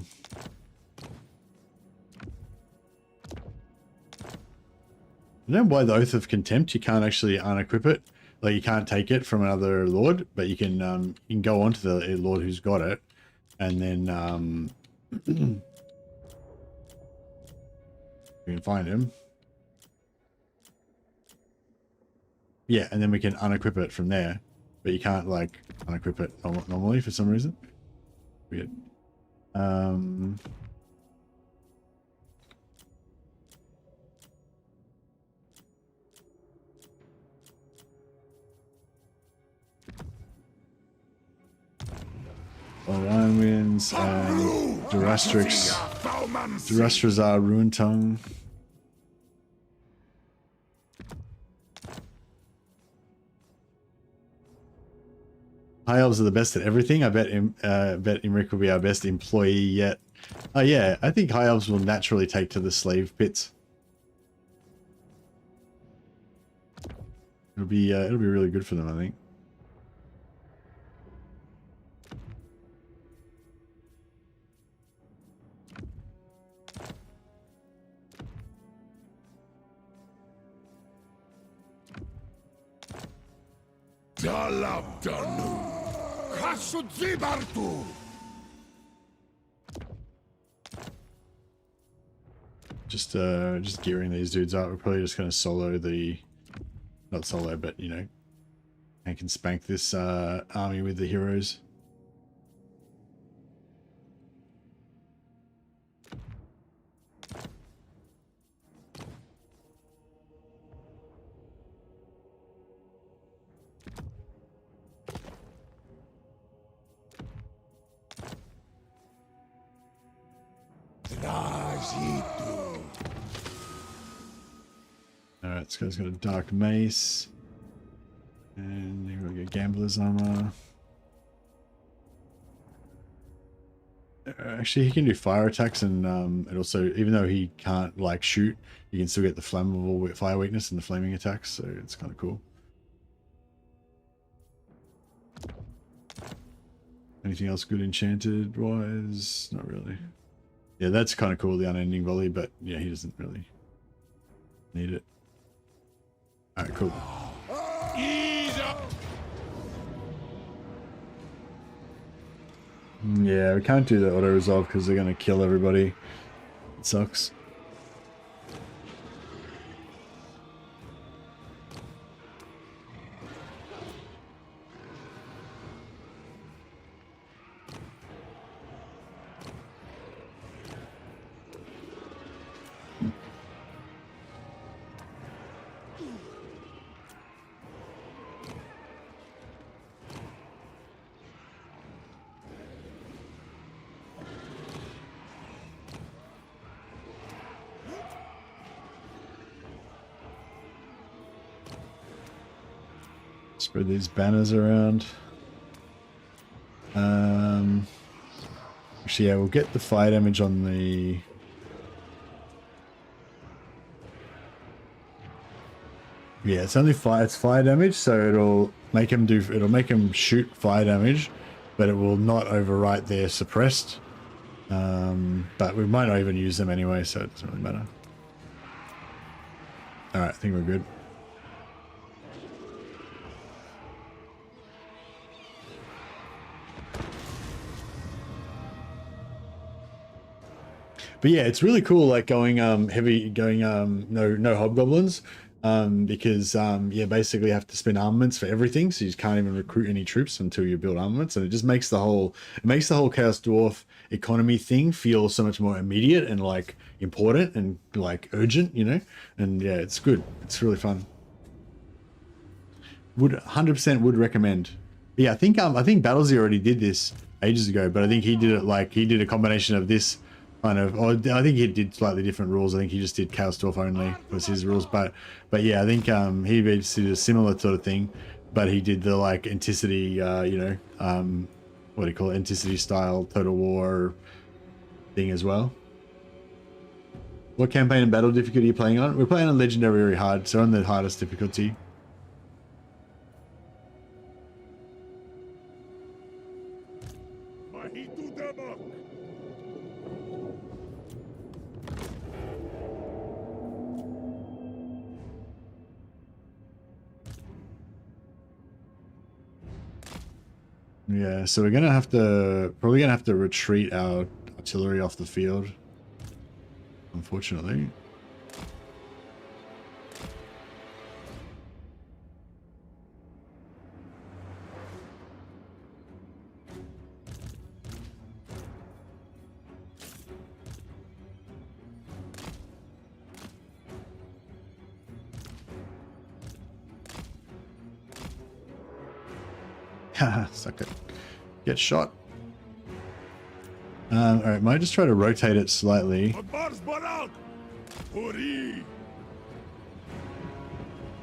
I don't know why the Oath of Contempt, you can't actually unequip it. Like you can't take it from another lord, but you can go on to the lord who's got it, and then you can find him. Yeah, and then we can unequip it from there, but you can't like unequip it normally for some reason. Weird. Orion wins and Durastrazar Ruin Tongue. High elves are the best at everything. I bet Imric will be our best employee yet. Oh yeah, I think high elves will naturally take to the slave pits. It'll be really good for them, I think. Just gearing these dudes up. We're probably just going to solo the, not solo, but you know, I can spank this army with the heroes. Alright, this guy's got a dark mace. And you've got to get gambler's armor. Actually, he can do fire attacks and also, even though he can't like shoot, you can still get the flammable fire weakness and the flaming attacks, so it's kind of cool. Anything else good enchanted wise? Not really. Yeah, that's kind of cool, the unending volley, but yeah, he doesn't really need it. All right, cool. Yeah, we can't do the auto resolve because they're gonna kill everybody. It sucks. Spread these banners around. Actually, yeah, we'll get the fire damage on the... Yeah, it's only fire. It's fire damage, so it'll make him do. It'll make him shoot fire damage, but it will not overwrite their suppressed. But we might not even use them anyway, so it doesn't really matter. All right, I think we're good. But yeah, it's really cool, like going heavy, going no hobgoblins, because yeah, basically you have to spend armaments for everything, so you just can't even recruit any troops until you build armaments, and it just makes the whole Chaos Dwarf economy thing feel so much more immediate and like important and like urgent, you know. And yeah, it's good. It's really fun. Would 100% would recommend. But yeah, I think Battlesy already did this ages ago, but I think he did it like he did a combination of this. Kind of, or I think he did slightly different rules. I think he just did Chaos Dwarf only was his rules, but yeah, I think he did a similar sort of thing, but he did the like Anticity, you know, what do you call it, Anticity style Total War thing as well. What campaign and battle difficulty are you playing on? We're playing on Legendary very hard, so on the hardest difficulty. Yeah, so we're gonna have to probably have to retreat our artillery off the field, unfortunately. Haha, suck it. Get shot. Alright, might just try to rotate it slightly. I'm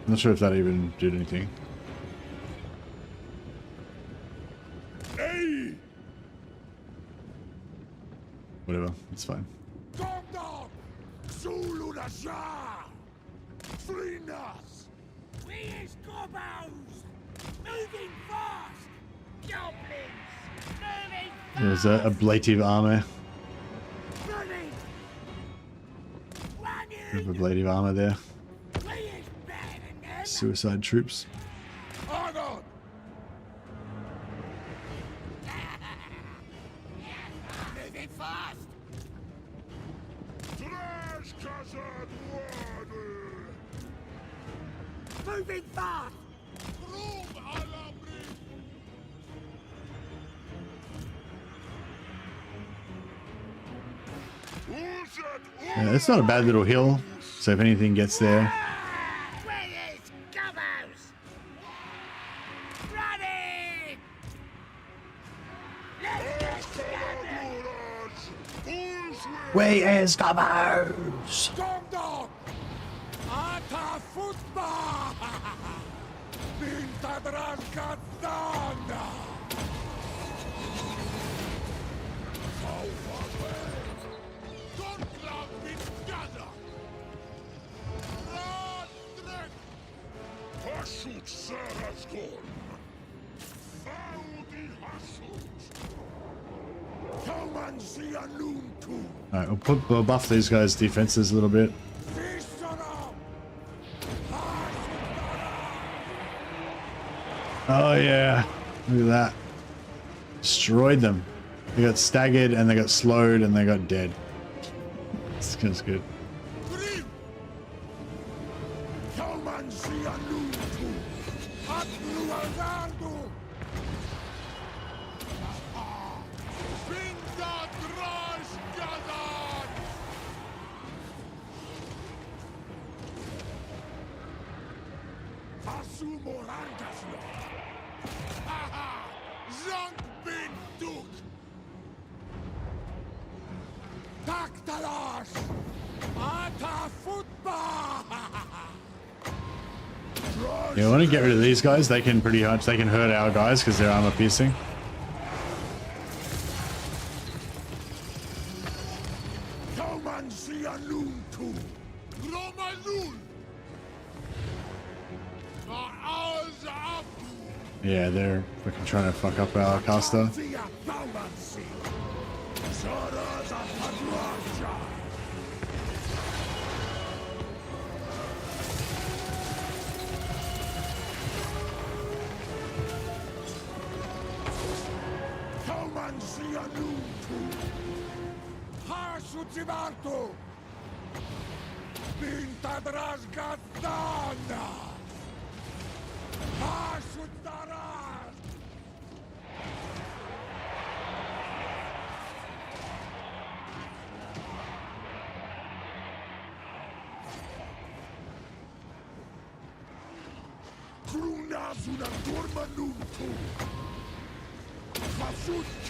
not sure if that even did anything. Whatever, it's fine. There's a ablative armor. There's ablative armor there. Suicide troops. Moving fast! Yeah, it's not a bad little hill, so if anything gets there. Where is Gobos? Alright, we'll buff these guys' defenses a little bit. Oh yeah, look at that. Destroyed them. They got staggered and they got slowed and they got dead. This is good. Yeah, I want to get rid of these guys. They can hurt our guys because they're armor piercing. Yeah, they're fucking trying to fuck up our caster.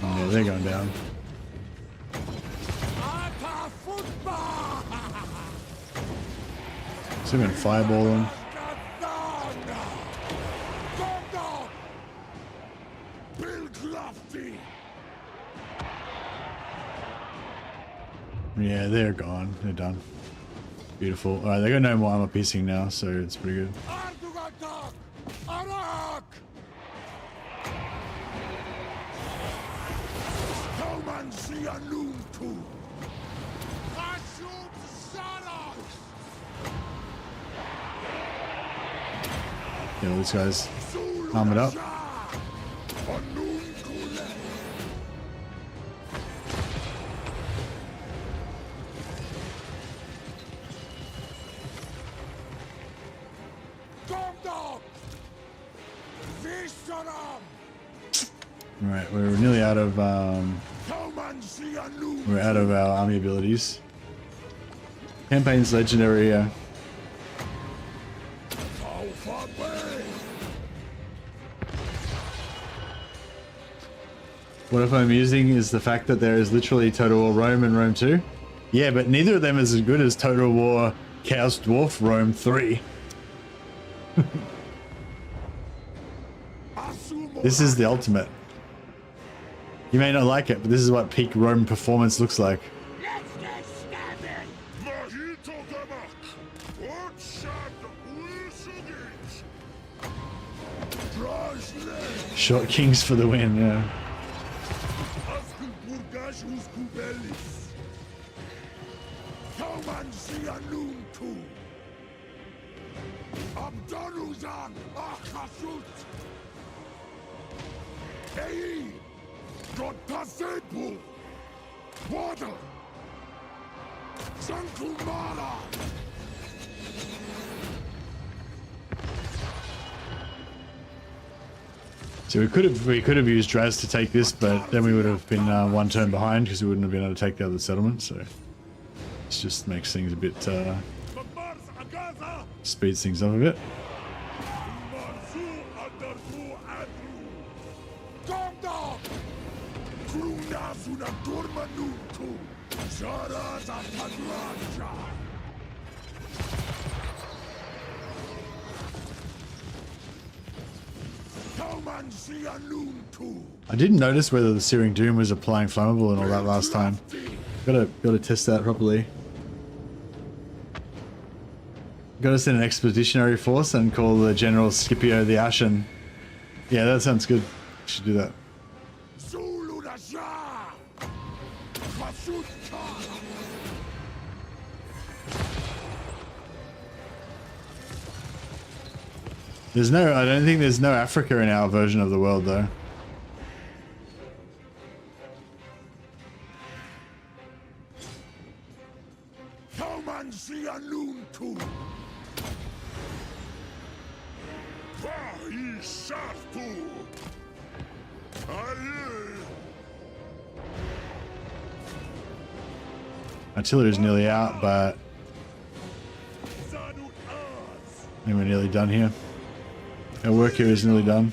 Yeah, they're going down. So we're going to fireball them. Yeah, they're gone. They're done. Beautiful. Alright, they got no more armor piercing now, so it's pretty good. Yeah, all these guys armored up. Right, we're nearly out of we're out of our army abilities. Campaign's legendary. What if I'm using is the fact that there is literally Total War Rome and Rome 2? Yeah, but neither of them is as good as Total War Chaos Dwarf Rome 3. This is the ultimate. You may not like it, but this is what peak Rome performance looks like. Short kings for the win, yeah. So we could have used Draz to take this, but then we would have been one turn behind because we wouldn't have been able to take the other settlement. So it just makes things a bit speeds things up a bit. I didn't notice whether the Searing Doom was applying flammable and all that last time. Gotta test that properly. Gotta send an expeditionary force and call the General Scipio the Ashen. Yeah, that sounds good. Should do that. There's no, I don't think there's no Africa in our version of the world though. Artillery's nearly out, but I think we're nearly done here. Our work here is nearly done.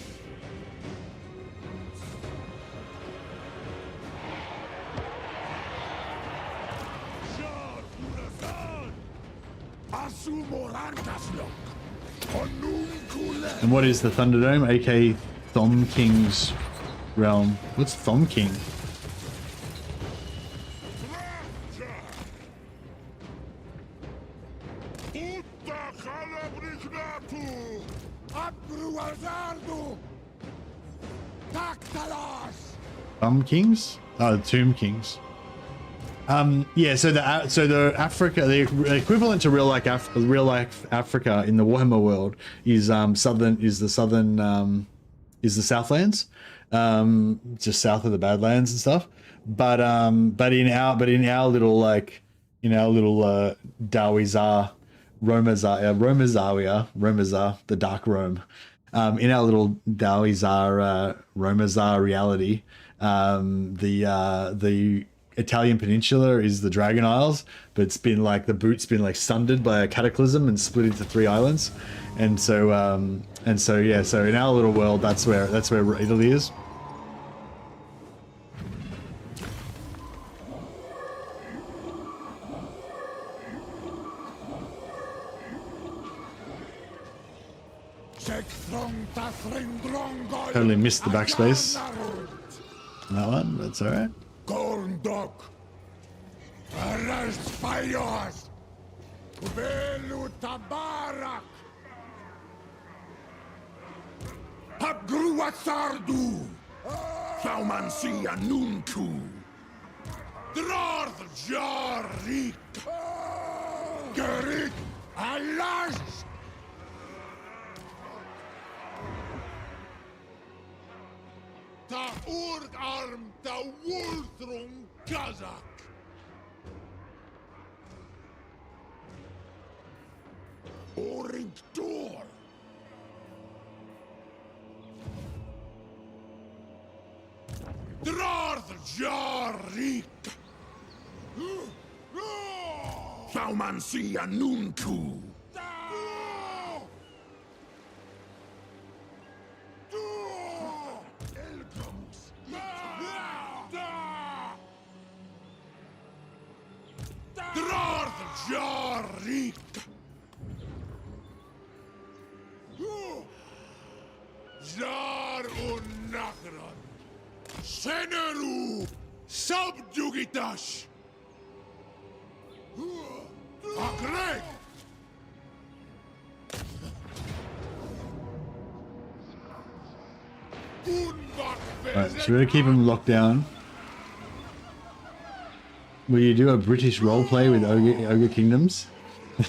And what is the Thunderdome? AK Thom King's realm. What's Thom King? Thumb Kings? Oh, the Tomb Kings. Yeah. So the Africa, the equivalent to real life Africa in the Warhammer world is the Southlands, just south of the Badlands and stuff. But in our little Dawizar, Romazar, the Dark Rome. In our little Dawizar, Romazar reality, the Italian peninsula is the Dragon Isles, but it's been like the boot's been like sundered by a cataclysm and split into 3 islands, and so yeah. So in our little world, that's where Italy is. Totally missed the backspace on that one, but it's alright. Gondok, arrest fires, Belu Tabarak, Habgrua Sardu, Saumansia Nunku, Drarth Jarik, Gerik, Alash. Ta urg arm ta woltrum Kazak. Oring door. Drarth Jarik. Saumansia Nunku. Jarik. Jar Unachran. Seneru Subjugitash. Agreg. Alright, so we're gonna keep him locked down. Will you do a British roleplay with Ogre Kingdoms?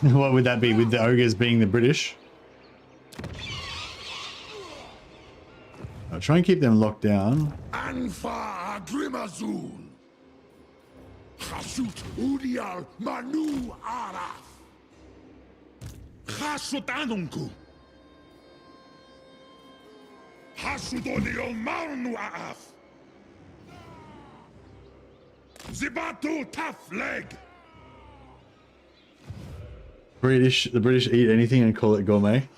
What would that be, with the ogres being the British? I'll try and keep them locked down. Anfa Grimazul. Hasut Udial Manu Araf. Hasut Anunku. Hasut Udial Manu Araf. Zibatu tough leg. The British eat anything and call it gourmet.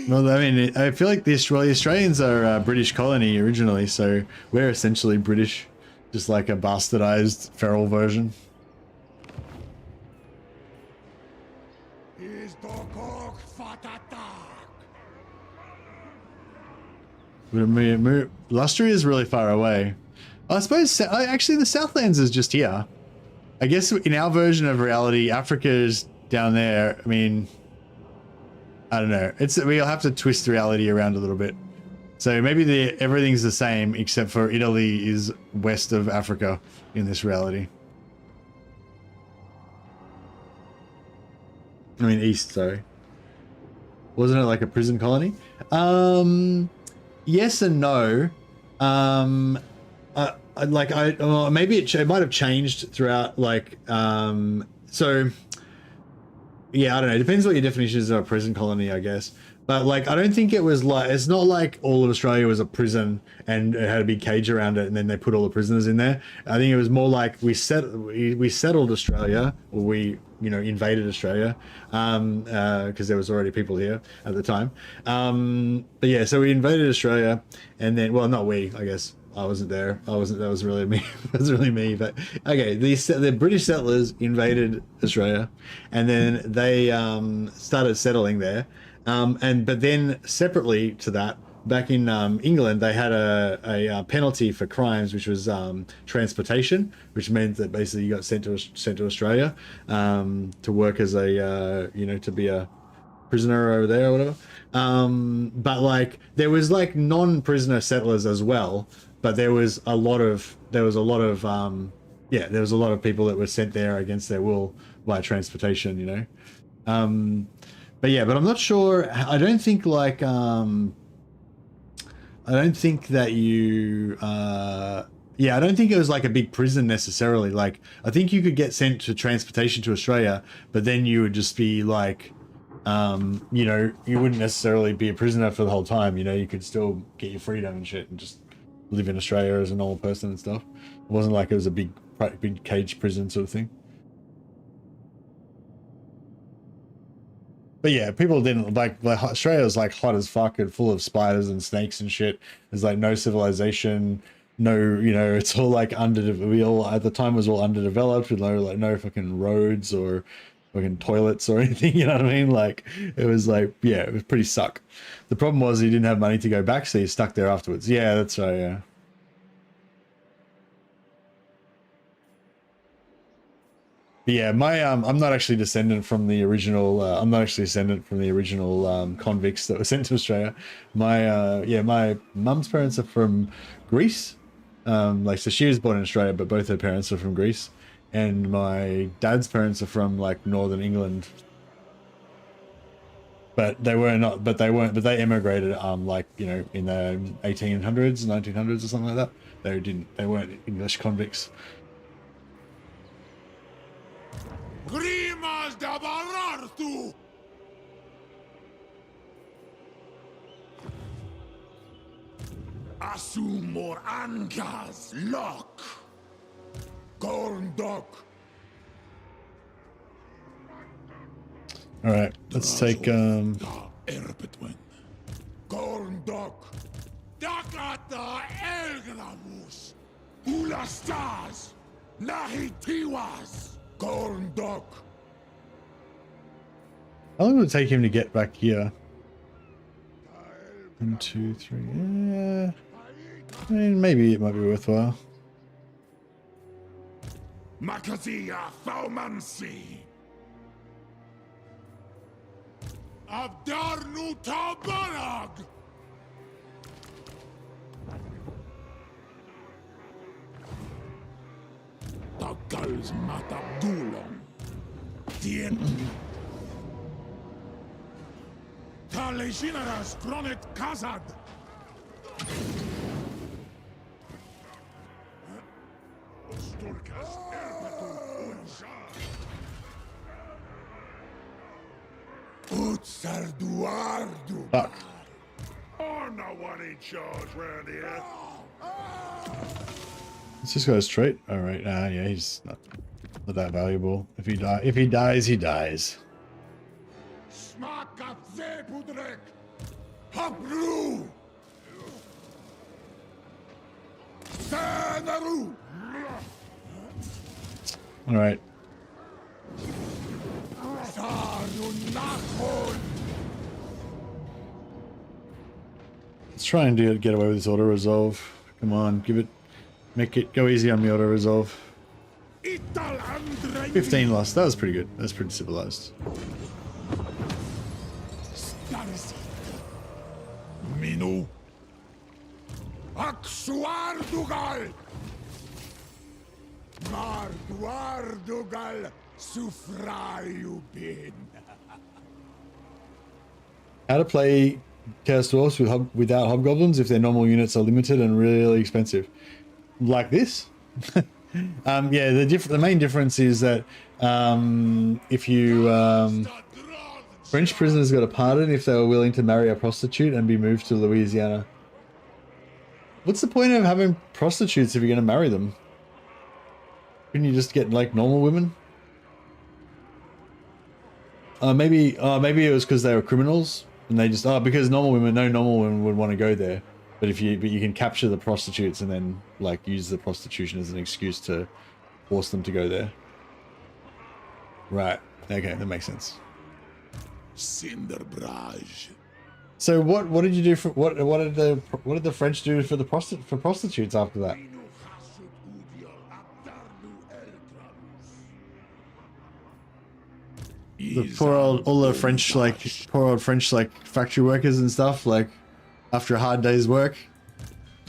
Well, I mean, I feel like the Australians are a British colony originally, so we're essentially British, just like a bastardized feral version. Lustria is really far away. I suppose actually the Southlands is just here. I guess in our version of reality, Africa is down there. I mean, I don't know. We'll have to twist reality around a little bit. So maybe everything's the same except for Italy is west of Africa in this reality. I mean east, sorry. Wasn't it like a prison colony? Yes and no. Maybe it might have changed throughout, like, so yeah, I don't know. It depends what your definition is of a prison colony, I guess. But like, I don't think it was like, it's not like all of Australia was a prison and it had a big cage around it and then they put all the prisoners in there. I think it was more like we settled Australia, or we, you know, invaded Australia, because there was already people here at the time. But yeah, so we invaded Australia, and then, well, not we, I guess. I wasn't there. That was really me. That was really me. But okay, the British settlers invaded Australia, and then they started settling there. But then separately to that, back in England, they had a penalty for crimes, which was transportation, which meant that basically you got sent to Australia to work as a to be a prisoner over there or whatever. But like there was like non-prisoner settlers as well. But there was a lot of people that were sent there against their will by transportation, you know. But I'm not sure. I don't think like I don't think that you I don't think it was like a big prison necessarily. Like I think you could get sent to transportation to Australia, but then you would just be like you wouldn't necessarily be a prisoner for the whole time, you know. You could still get your freedom and shit and just live in Australia as a normal person and stuff. It wasn't like it was a big cage prison sort of thing. But yeah, people didn't like Australia was like hot as fuck and full of spiders and snakes and shit. There's like no civilization, no, it's all like at the time was all underdeveloped with no fucking roads or fucking toilets or anything, you know what I mean? Like it was like, yeah, it was pretty suck. The problem was he didn't have money to go back, so he's stuck there afterwards. Yeah, that's right, yeah. But yeah, I'm not actually descendant from the original. I'm not actually descendant from the original convicts that were sent to Australia. My mum's parents are from Greece. So she was born in Australia, but both her parents are from Greece, and my dad's parents are from like northern England. But they they emigrated in the 1800s, 1900s or something like that. They weren't English convicts. Grimas da Barartu! Asumor Angas Lock! Gorndok! Alright, let's take Erbetwin. Gorndok! Dakata Elgramus! Ulastas! Nahitiwas! Gorndok! How long would it take him to get back here? 1, 2, 3. Yeah. I mean, maybe it might be worthwhile. Makazia Faumansi! Abdarnu Tabarag! Tagal's Matabdulon! Tien. Talejinaras Kronet Kazad! Osturkas Erpatur Unshar! Utsarduardu! Fuck. I'm not one in charge round here! Let's just go straight. All right. Yeah, he's not that valuable. If he dies, he dies. Smakat Zepudrek! Habru! Sanaru! All right. Let's try and get away with this auto resolve. Come on, make it go easy on me auto resolve. 15 lost. That was pretty good. That's pretty civilized. Minu. Aksuardugal! Marduardugal Sufrayubin. How to play Chaos Dwarfs without Hobgoblins if their normal units are limited and really expensive. Like this? Yeah, the main difference is that if you French prisoners got a pardon if they were willing to marry a prostitute and be moved to Louisiana. What's the point of having prostitutes if you're going to marry them? Couldn't you just get like normal women? Maybe it was because they were criminals and they just because no normal women would want to go there. But you can capture the prostitutes and then like use the prostitution as an excuse to force them to go there. Right. Okay, that makes sense. Cinderbrage. So what did you do for what did the French do for the prostitutes after that? The all the French poor old French factory workers and stuff after a hard day's work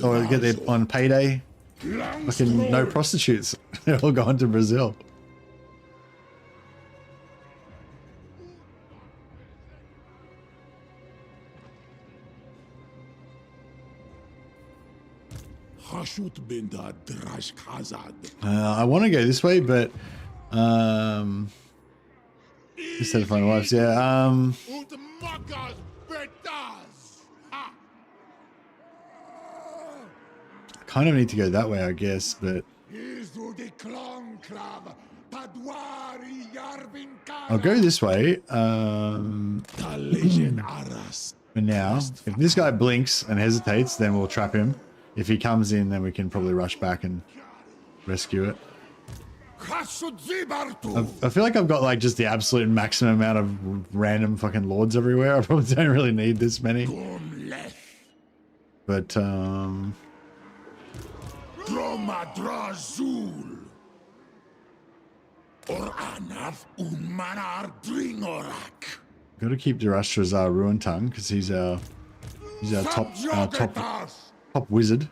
or get there on payday. Fucking no prostitutes. They're all gone to Brazil. I want to go this way, but instead of finding wives, yeah. Kind of need to go that way, I guess, but I'll go this way. For now, if this guy blinks and hesitates, then we'll trap him. If he comes in, then we can probably rush back and rescue it. I feel like I've got like just the absolute maximum amount of random fucking lords everywhere. I probably don't really need this many. But gotta keep Durastrazar Ruin Tongue because he's our top wizard.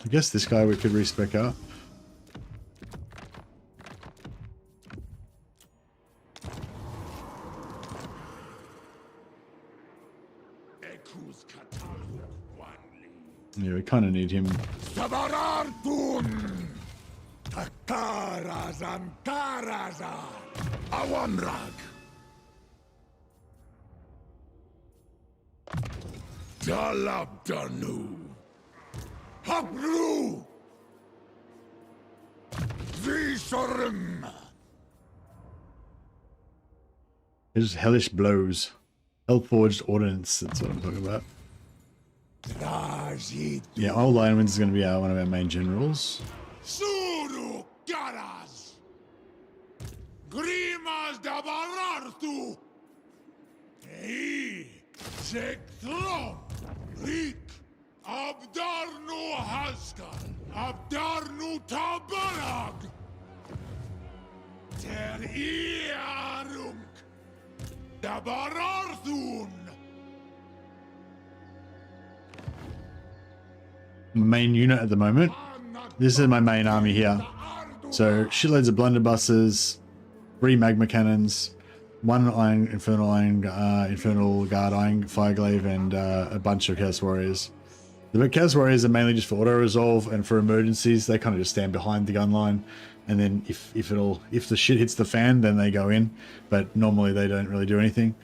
I guess this guy we could respec up. Yeah, we kind of need him. Dalabdanu Habru Visharim. There's hellish blows. Hell-forged ordnance, that's what I'm talking about. Yeah, Old Lionwinds is going to be one of our main generals. Suru Garas Grimas Dabarartu Ei Sektrom Rik Abdarnu Haskal Abdarnu Tabarag Ter Iarunk Dabararthun. Main unit at the moment. This is my main army here. So shitloads of blunderbusses, 3 magma cannons, 1 infernal guard iron fireglaive, and a bunch of chaos warriors. The chaos warriors are mainly just for auto resolve and for emergencies. They kind of just stand behind the gun line, and then if the shit hits the fan, then they go in. But normally they don't really do anything.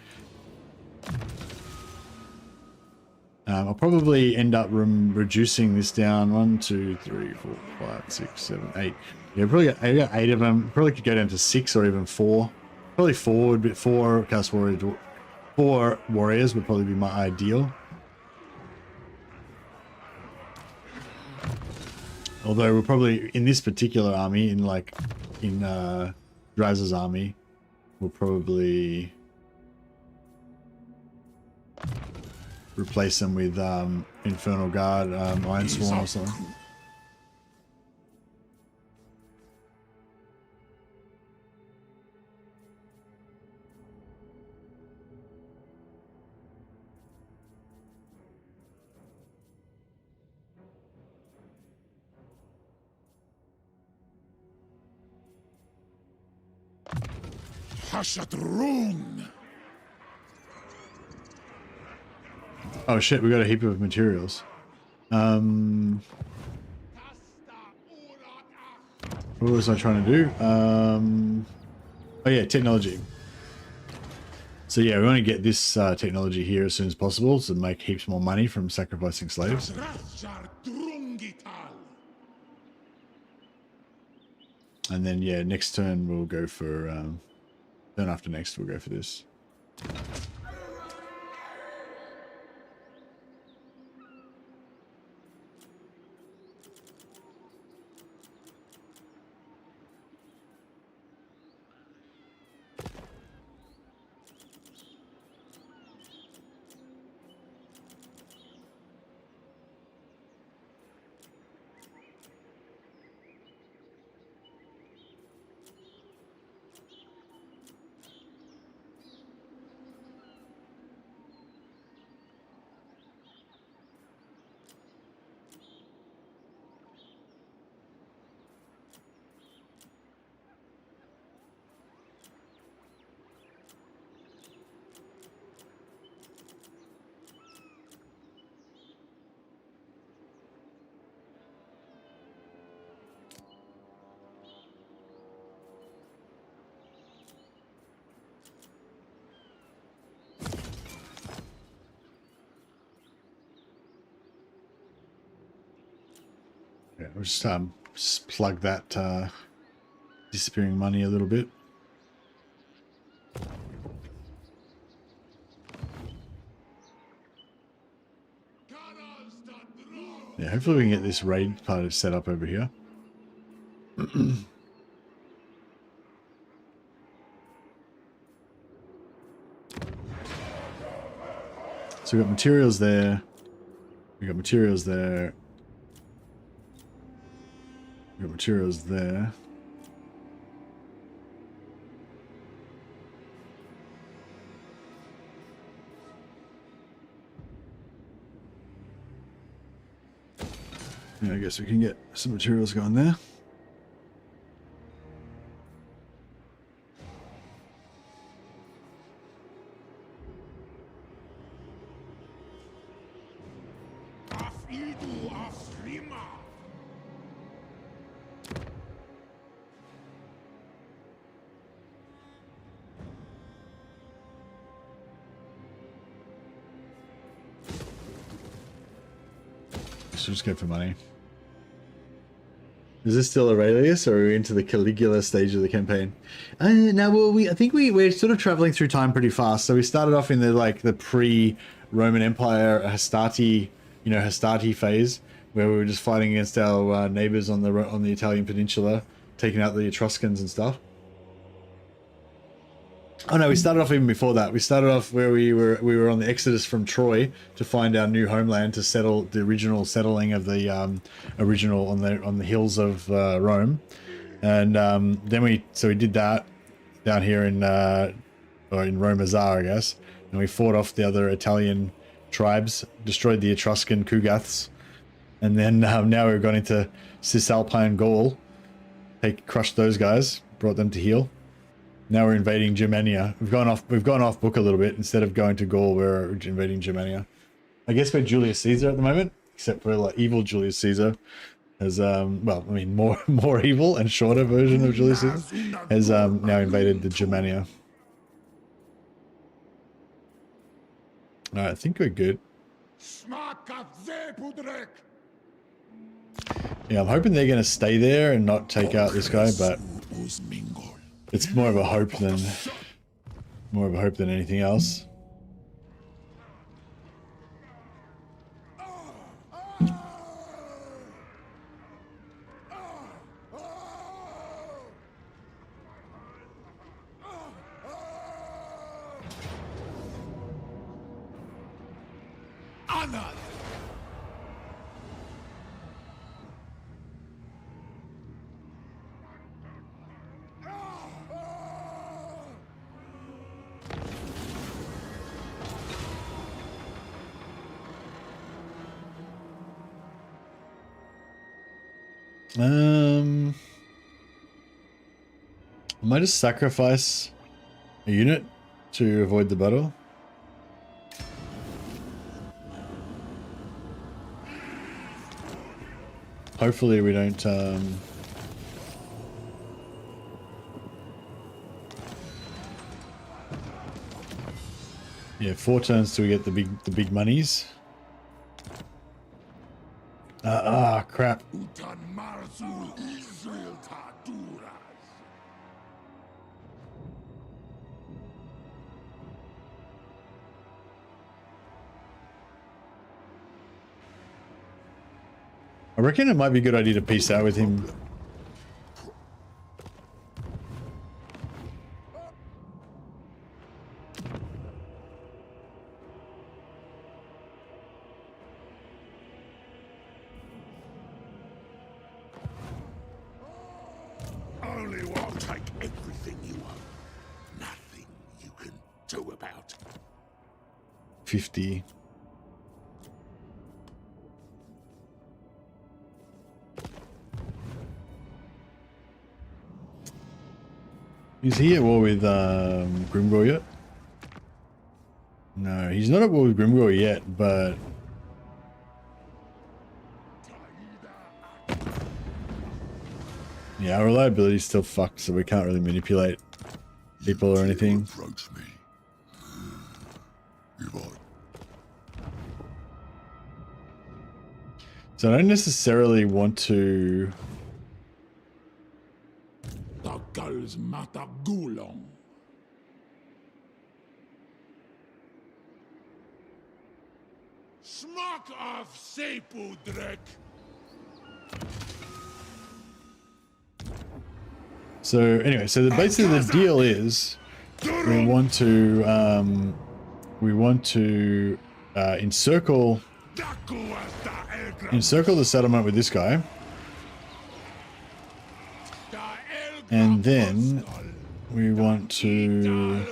I'll probably end up reducing this down. 1, 2, 3, 4, 5, 6, 7, 8. Yeah, I got 8 of them. Probably could go down to 6 or even 4. Probably 4 would be 4 chaos warriors. 4 warriors would probably be my ideal. Although we're probably in this particular army, in Draz's army, we'll probably replace them with Infernal Guard, Iron Swarm or something. Hashat Rune! Oh shit, we got a heap of materials. What was I trying to do? Oh yeah, technology. So yeah, we want to get this technology here as soon as possible to make heaps more money from sacrificing slaves. And then yeah, next turn we'll go for turn after next we'll go for this. Yeah, we'll just plug that disappearing money a little bit. Yeah, hopefully we can get this raid part set up over here. So we got materials there. We got materials there. We got materials there. Yeah, I guess we can get some materials going there. So just go for money. Is this still Aurelius, or are we into the Caligula stage of the campaign? No, well, I think we're sort of traveling through time pretty fast. So we started off in the pre-Roman Empire Hastati, Hastati phase, where we were just fighting against our neighbors on the Italian peninsula, taking out the Etruscans and stuff. Oh no, we started off even before that. We started off where we were on the exodus from Troy to find our new homeland, to settle the original settling of the original on the hills of Rome, and then we did that down here in Rome Azar, I guess, and we fought off the other Italian tribes, destroyed the Etruscan Kugaths, and then now we've gone into Cisalpine Gaul, crushed those guys, brought them to heel. Now we're invading Germania. We've gone off book a little bit. Instead of going to Gaul, we're invading Germania. I guess we're Julius Caesar at the moment, except for like evil Julius Caesar has more evil and shorter version of Julius Caesar has now invaded the Germania. Alright, I think we're good. Yeah, I'm hoping they're gonna stay there and not take out this guy, but it's more of a hope than anything else. I might just sacrifice a unit to avoid the battle. Hopefully we don't yeah, 4 turns till we get the big monies. Crap. I reckon it might be a good idea to peace out with him. Only will take everything you own. Nothing you can do about it. 50. Is he at war with Grimgor yet? No, he's not at war with Grimgor yet, but yeah, our reliability is still fucked, so we can't really manipulate people or anything. Approach me. If I So I don't necessarily want to. the girls matter gulong. Smack of Sepu Drek. So anyway, so basically the deal is we want to encircle the settlement with this guy, and then we want to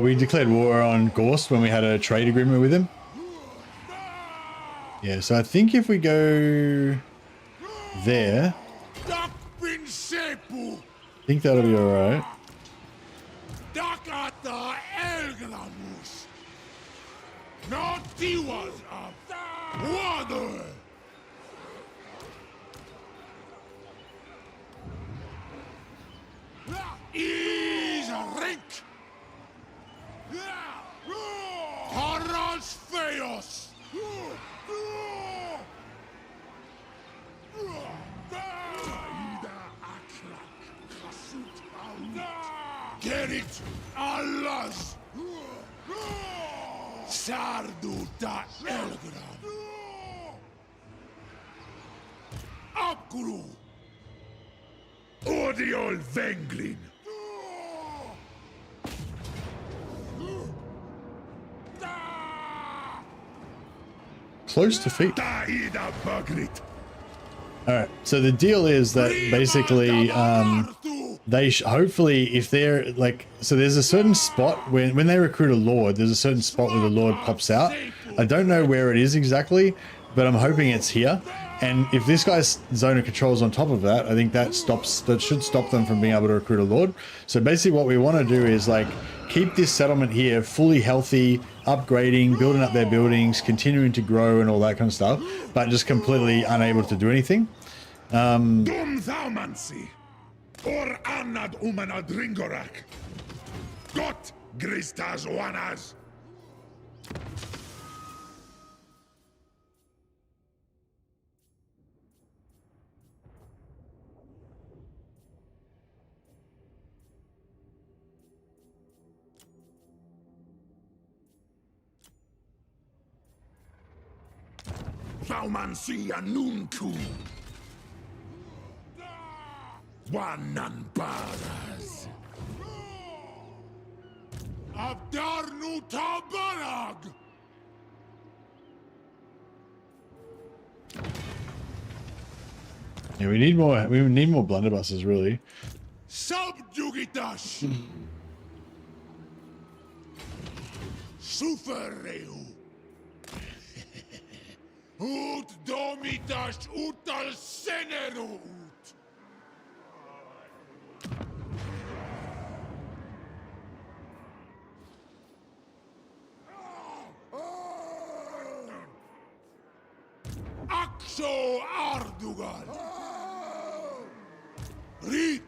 we declared war on Gorst when we had a trade agreement with him. Yeah, so I think if we go there, I think that'll be alright. Get it, Allahs! Sarduta Elgram! Abguru! Odiol Venglin! Close defeat. Taida Bagrit! Alright, so the deal is that basically they hopefully, if they're like, so there's a certain spot when they recruit a lord, there's a certain spot where the lord pops out. I don't know where it is exactly, but I'm hoping it's here. And if this guy's zone of control is on top of that, I think that should stop them from being able to recruit a lord. So basically what we want to do is like keep this settlement here fully healthy, upgrading, building up their buildings, continuing to grow and all that kind of stuff, but just completely unable to do anything. Dum Thaumansi! Or Anad Umanad Ringorak! Got Gristas Wanas! Thaumansi Anunku! Wanan Paras! Abdarnu Tabarag! Yeah, we need more. We need more blunderbusses, really. Subjugitash! Sufereu! Ut domitash utal senerut! Axo Ardugal! Rick!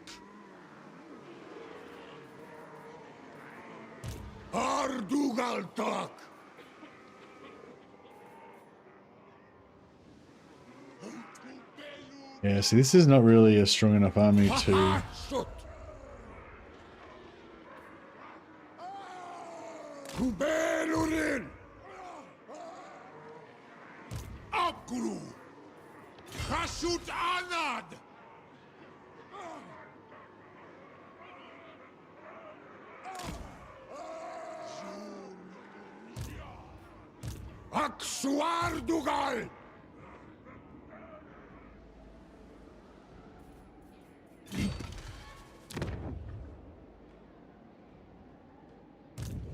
Ardugal tak! Yeah, see, this is not really a strong enough army to... Kubelurin! Abgru! Hashut Anad! Aksuardugal!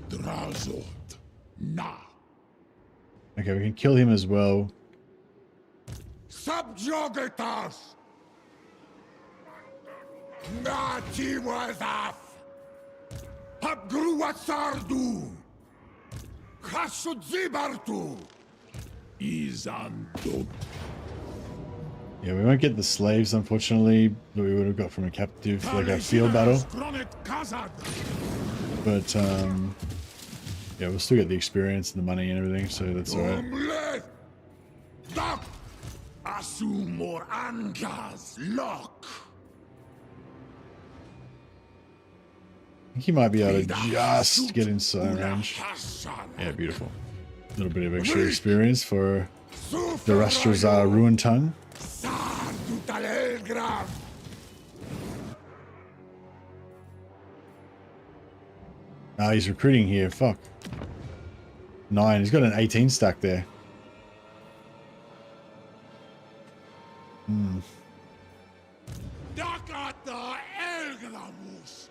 Drazot. Na. Okay, we can kill him as well. Subjugatas! Natiwazaf! Habgruasardu! Hasudzibartu! Izandut! Yeah, we won't get the slaves, unfortunately, that we would have got from a captive, like a field battle. But, yeah, we'll still get the experience and the money and everything, so that's alright. Asumor Angas Lock! I think he might be able to just get inside range. Yeah, beautiful. A little bit of extra experience for the Rastrazar Ruin Tongue. Ah, he's recruiting here. Fuck. 9. He's got an 18 stack there. Hmm. Dakata Elgramus!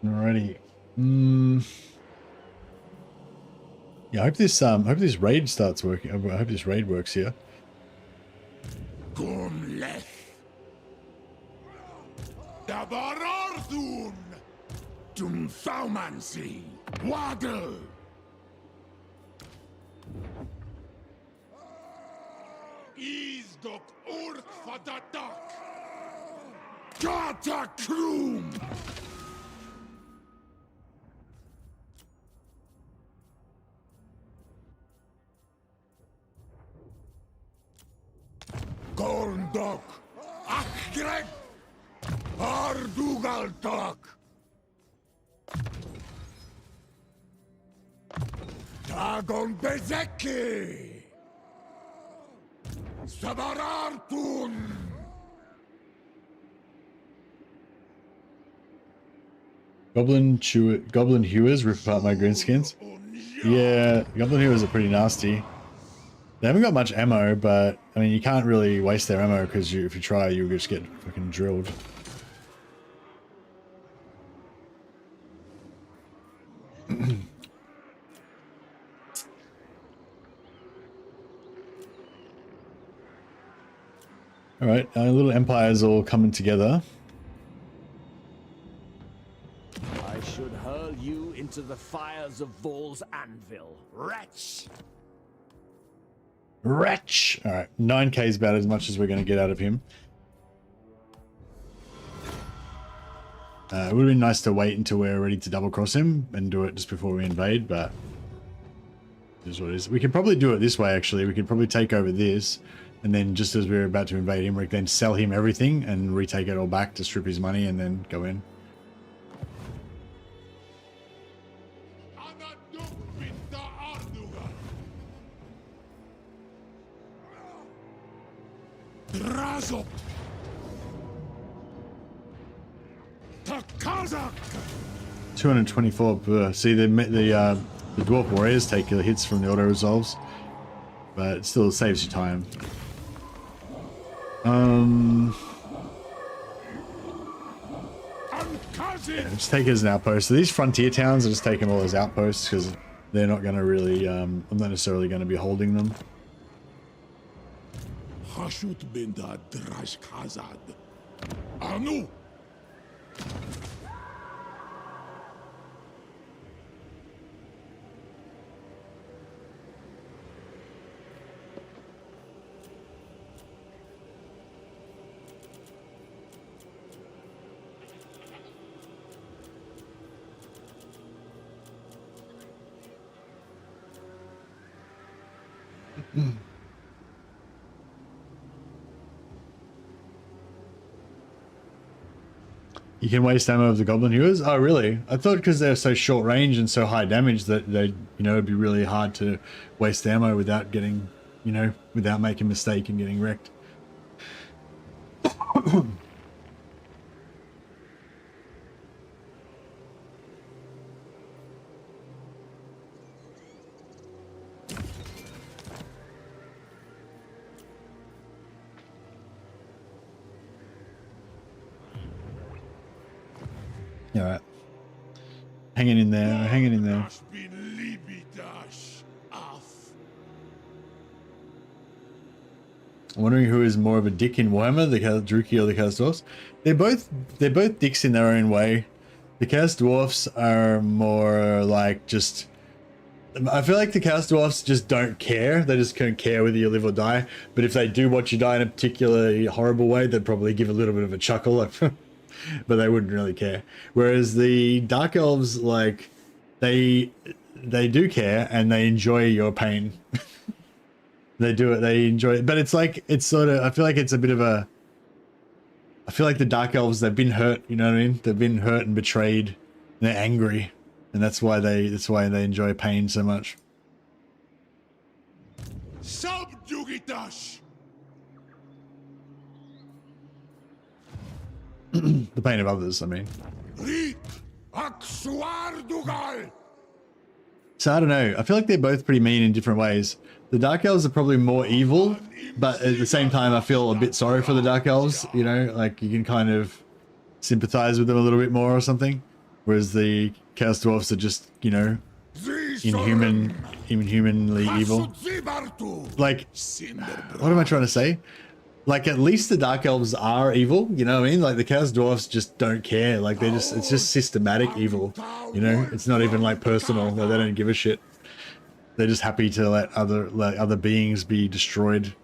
Alrighty. Yeah, I hope this raid starts working. I hope this raid works here. Gumleth! Dabarardun! Tumthaumansi! Waddle! Isdok Urkfadadak! Gata Krum! Gorndok! Akgreg! Ardugaltok! Dagon Bezeki! Sabarartun! Goblin hewers rip apart my greenskins. Yeah, Goblin hewers are pretty nasty. They haven't got much ammo, but I mean, you can't really waste their ammo because if you try, you'll just get fucking drilled. All right, our little empires all coming together. I should hurl you into the fires of Vol's anvil, wretch! Wretch. All right, 9k is about as much as we're going to get out of him. It would have been nice to wait until we're ready to double cross him and do it just before we invade, but it is what it is. We could probably do it this way, actually. We could probably take over this, and then just as we're about to invade him, we can then sell him everything and retake it all back to strip his money and then go in. Razo. 224 per. See, the dwarf warriors take hits from the auto resolves, but it still saves you time. Yeah, just take it as an outpost. So these frontier towns, I'll just take them all as outposts because they're not going to really. I'm not necessarily going to be holding them. Hashut binda drash khazad. Anu. You can waste ammo of the goblin hewers? Oh, really? I thought because they're so short range and so high damage that they, it'd be really hard to waste ammo without getting, without making a mistake and getting wrecked. All right. Hanging in there, hanging in there. I'm wondering who is more of a dick in Warhammer, the Druki or the Chaos Dwarfs. They're both dicks in their own way. The Chaos Dwarfs are more like just... I feel like the Chaos Dwarfs just don't care. They just don't care whether you live or die. But if they do watch you die in a particularly horrible way, they'd probably give a little bit of a chuckle. Like, but they wouldn't really care. Whereas the Dark Elves, like, they do care and they enjoy your pain. They do it. They enjoy it. But it's like, it's sort of, I feel like it's a bit of a, I feel like the Dark Elves, they've been hurt, you know what I mean? They've been hurt and betrayed and they're angry. And that's why they enjoy pain so much. Subjugitash. The pain of others, I mean. So I don't know. I feel like they're both pretty mean in different ways. The Dark Elves are probably more evil, but at the same time, I feel a bit sorry for the Dark Elves. You know, like you can kind of sympathize with them a little bit more or something. Whereas the Chaos Dwarfs are just, inhumanly evil. Like, what am I trying to say? Like, at least the Dark Elves are evil, you know what I mean? Like, the Chaos Dwarfs just don't care. Like, it's just systematic evil, It's not even, like, personal. Like, they don't give a shit. They're just happy to let other beings be destroyed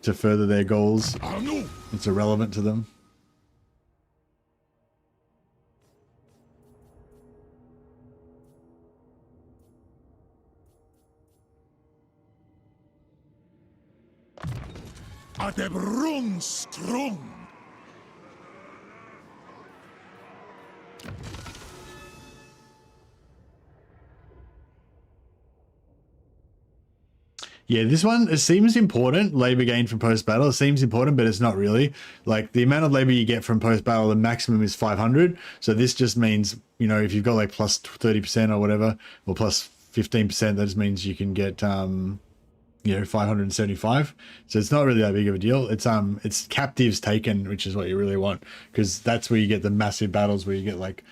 to further their goals. It's irrelevant to them. Yeah, this one, it seems important. Labor gain from post-battle. It seems important, but it's not really. Like, the amount of labor you get from post-battle, the maximum is 500. So this just means, if you've got like plus 30% or whatever, or plus 15%, that just means you can get, 575. So it's not really that big of a deal. It's captives taken, which is what you really want, because that's where you get the massive battles where you get like,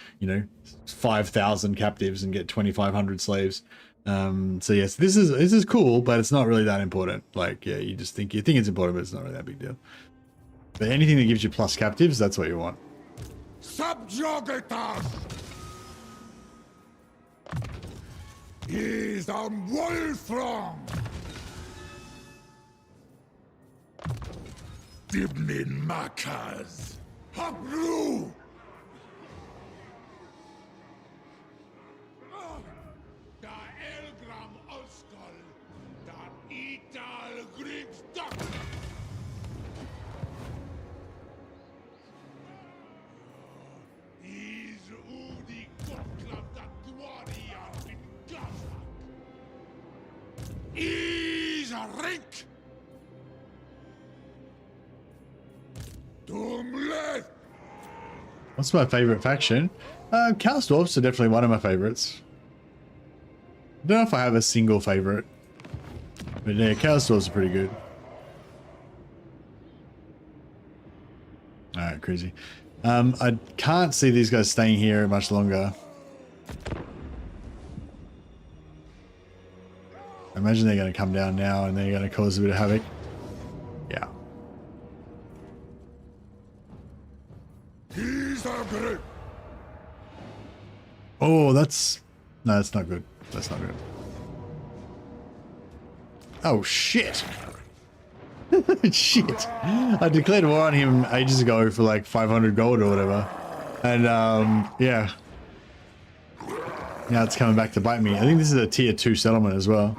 5,000 captives and get 2,500 slaves. So yes, this is cool, but it's not really that important. Like, yeah, you think it's important, but it's not really that big deal. But anything that gives you plus captives, that's what you want. Subjugators is on Wolfram. Dibnin Makaz. Habru! Da Elgram Oskol. Da Ital Grigsdak. Is Udi Goklav da Dwarian in Gaza. Is a Rink. Dumlet. What's my favorite faction? Chaos Dwarfs are definitely one of my favorites. I don't know if I have a single favorite, but yeah, Chaos Dwarfs are pretty good. All right, crazy. I can't see these guys staying here much longer. I imagine they're going to come down now and they're going to cause a bit of havoc. Yeah. He's a grip. Oh, that's... No, that's not good. That's not good. Oh, shit. Shit. I declared war on him ages ago for like 500 gold or whatever. And, yeah. Now it's coming back to bite me. I think this is a tier 2 settlement as well.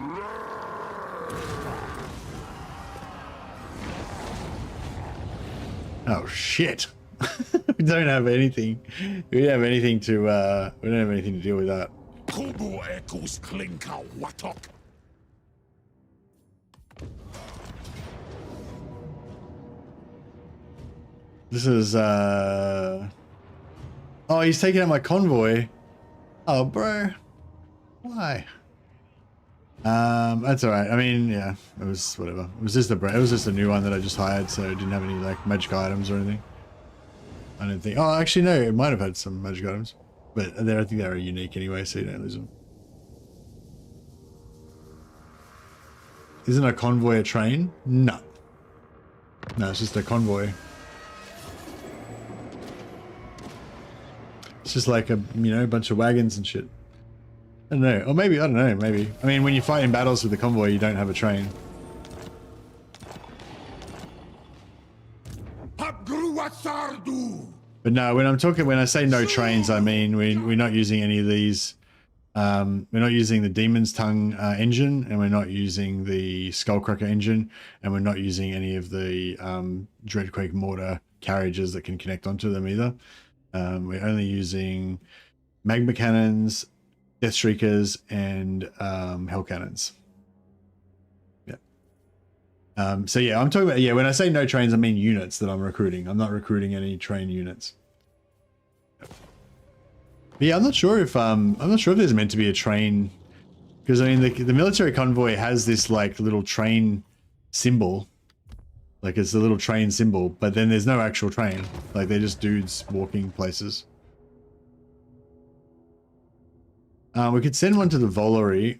Oh, shit. We don't have anything. We don't have anything to, we don't have anything to deal with that. Kubu echoes Klinka Watok. This is, oh, he's taking out my convoy. Oh, bro. Why? That's alright. I mean, yeah, it was whatever. It was just a new one that I just hired, so it didn't have any, like, magic items or anything. I don't think, oh, actually, no, it might have had some magic items. But I think they were unique anyway, so you don't lose them. Isn't a convoy a train? No. No, it's just a convoy. It's just like a, you know, bunch of wagons and shit. I don't know. Or maybe, I don't know, maybe. I mean, when you fight in battles with the convoy, you don't have a train. But no, when I say no trains, I mean, we're not using any of these. We're not using the Demon's Tongue engine, and we're not using the Skullcracker engine, and we're not using any of the Dreadquake mortar carriages that can connect onto them either. We're only using magma cannons, death shriekers, and hell cannons. Yeah. So yeah, I'm talking about, yeah, when I say no trains, I mean units that I'm recruiting. I'm not recruiting any train units. But yeah, I'm not sure if there's meant to be a train, because I mean the military convoy has this like little train symbol, like it's a little train symbol, but then there's no actual train. Like they're just dudes walking places. We could send one to the Volary.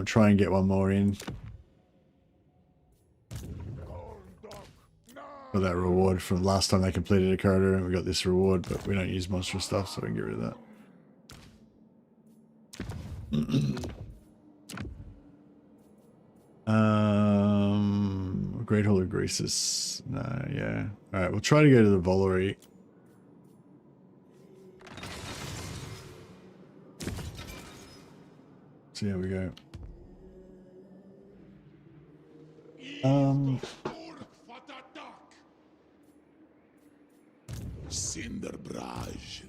Try and get one more in. Got that reward from last time they completed a corridor, and we got this reward, but we don't use monstrous stuff, so we can get rid of that. Great Hall of Greasus. No, yeah. Alright, we'll try to go to the Volary. So here we go. Cinderbraj.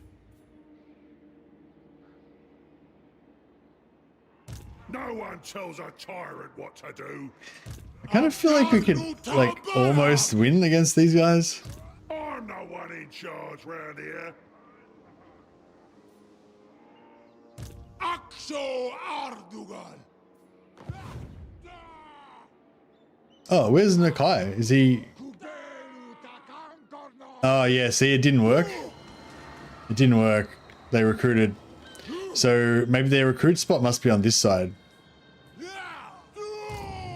No one tells a tyrant what to do. I kind of feel like we could like almost win against these guys. I'm no one in charge round here. Axo Ardugal. Oh, where's Nakai? Is he... Oh yeah, see, it didn't work. It didn't work. They recruited. So maybe their recruit spot must be on this side.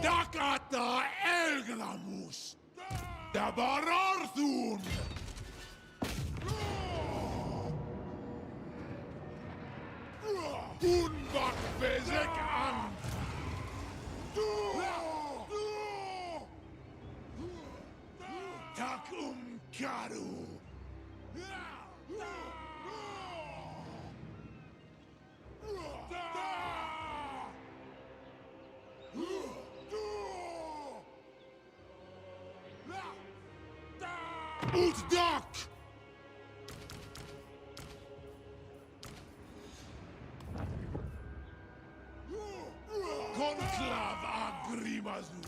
Dakata Elgramus. Dabararthun. Unbak Bezek an. Karu. Ultdak! Conclav agrimazu.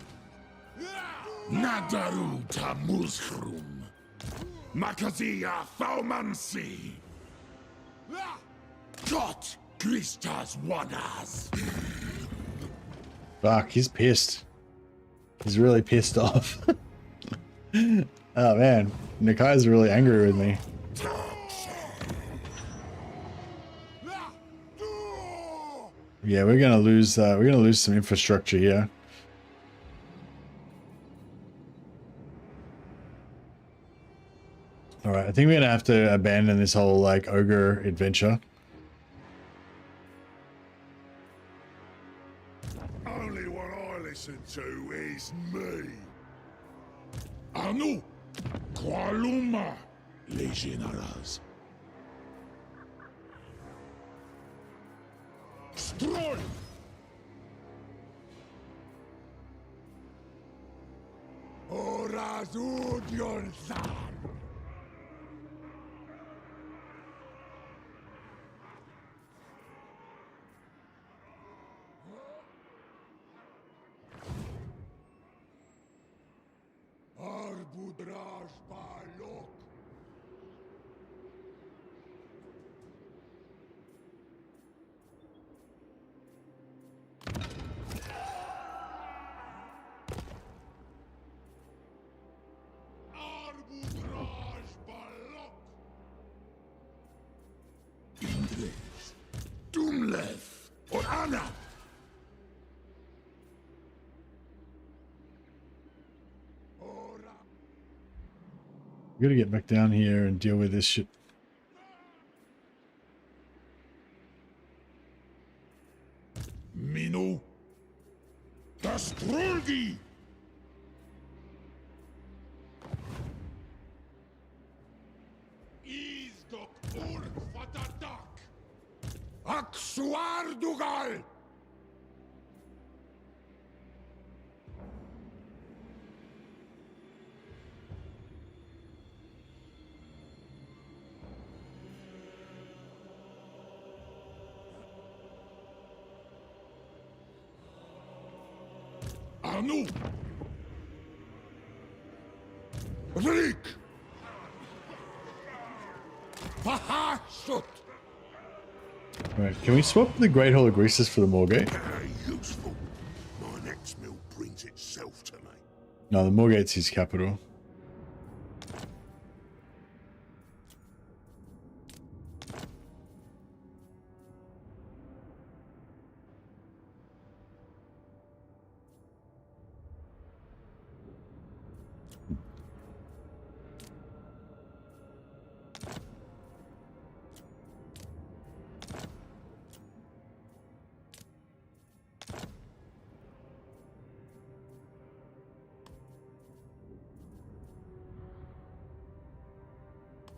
Nadaru tamuzhrum. Makazia thaumansi. Kot Christas wanas. Fuck, he's pissed. He's really pissed off. Oh man, Nikai's really angry with me. Yeah, we're gonna lose some infrastructure here. All right, I think we're gonna have to abandon this whole like ogre adventure. Only one I listen to is me. Anu, Kualuma, Legionaries. Stroll! Orazud Yonsan! Arbudraj Balok! Arbudraj Balok! Indres, Dumlev, or Anna! We gotta get back down here and deal with this shit. Minu, das Trolgi! Izdok Urk Fatatak! Aksuar Dugal! Anu! Vrik! Fahashut! Right, can we swap the Great Hall of Greases for the Moorgate? Very useful. My next meal brings itself to me. No, the Moorgate's his capital.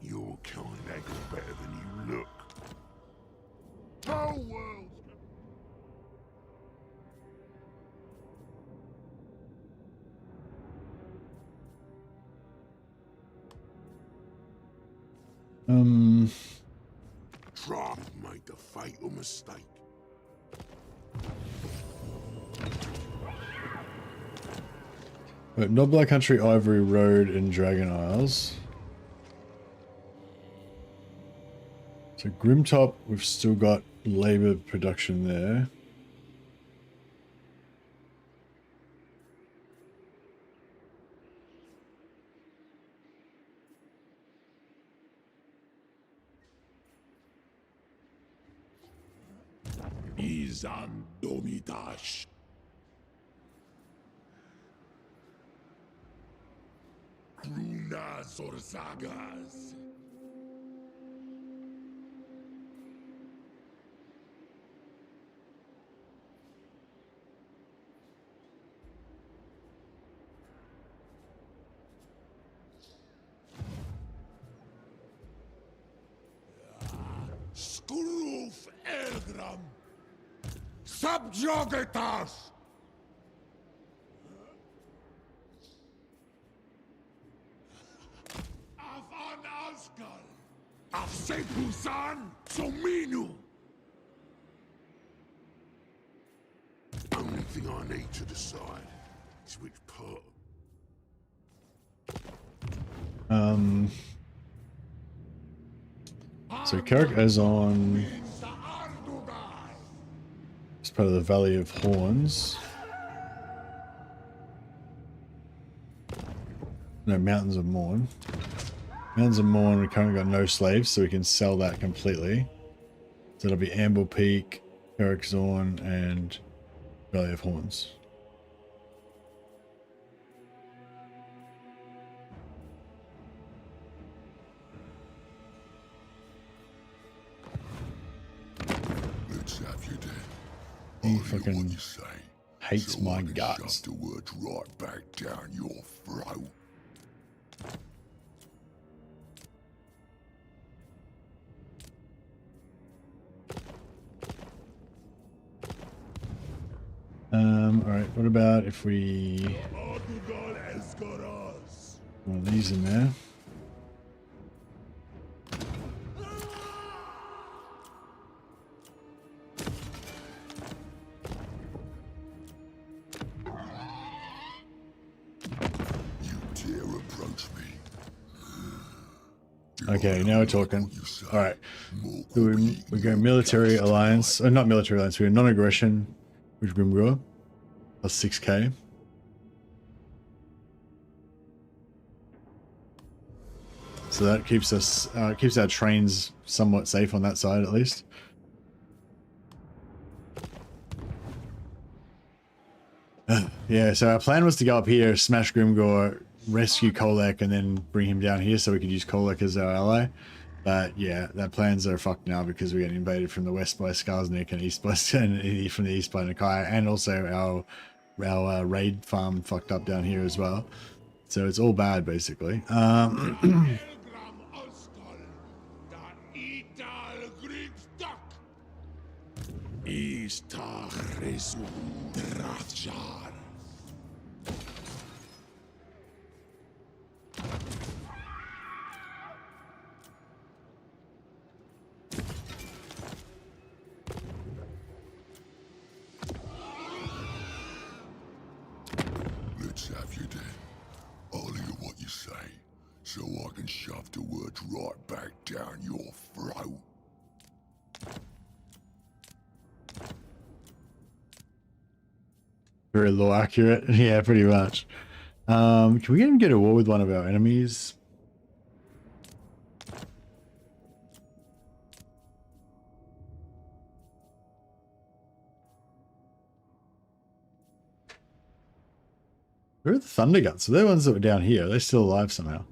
Your kind act better than you look. Whole world's Trump made the fatal mistake. Right, Nobler Country, Ivory Road, and Dragon Isles. So Grimtop, we've still got labor production there. Izan Domitash. Krunas or sagas. Uf Elgram! Subjugatas! Avan Azgorh! Afsepusan Sominu! Only thing I need to decide is which part. So Carrick is on. It's part of the Valley of Horns. No, Mountains of Morn. Mountains of Morn, we currently got no slaves, so we can sell that completely. So it'll be Amble Peak, Carrick Zorn, and Valley of Horns. Let's have you then. He I'll hear fucking what you say, hates so my I can guts. shove the words right back down your throat. Alright, what about if we one of these in there? You dare approach me. Okay, now we're talking. Alright. We go military alliance. Not military alliance, we go non-aggression with Grimgor. Plus 6k. So that keeps us keeps our trains somewhat safe on that side at least. Yeah, so our plan was to go up here, smash Grimgor, rescue Kolek, and then bring him down here so we could use Kolek as our ally. But yeah, that plans are fucked now because we get invaded from the west by Skarsnik and east by and from the east by Nakai, and also our raid farm fucked up down here as well. So it's all bad basically. Let's have you then. I'll hear what you say, so I can shove the words right back down your throat. Very law accurate. Yeah, pretty much. Can we get him get a war with one of our enemies? Where are the Thunder Guts? So they're the ones that were down here. They're still alive somehow.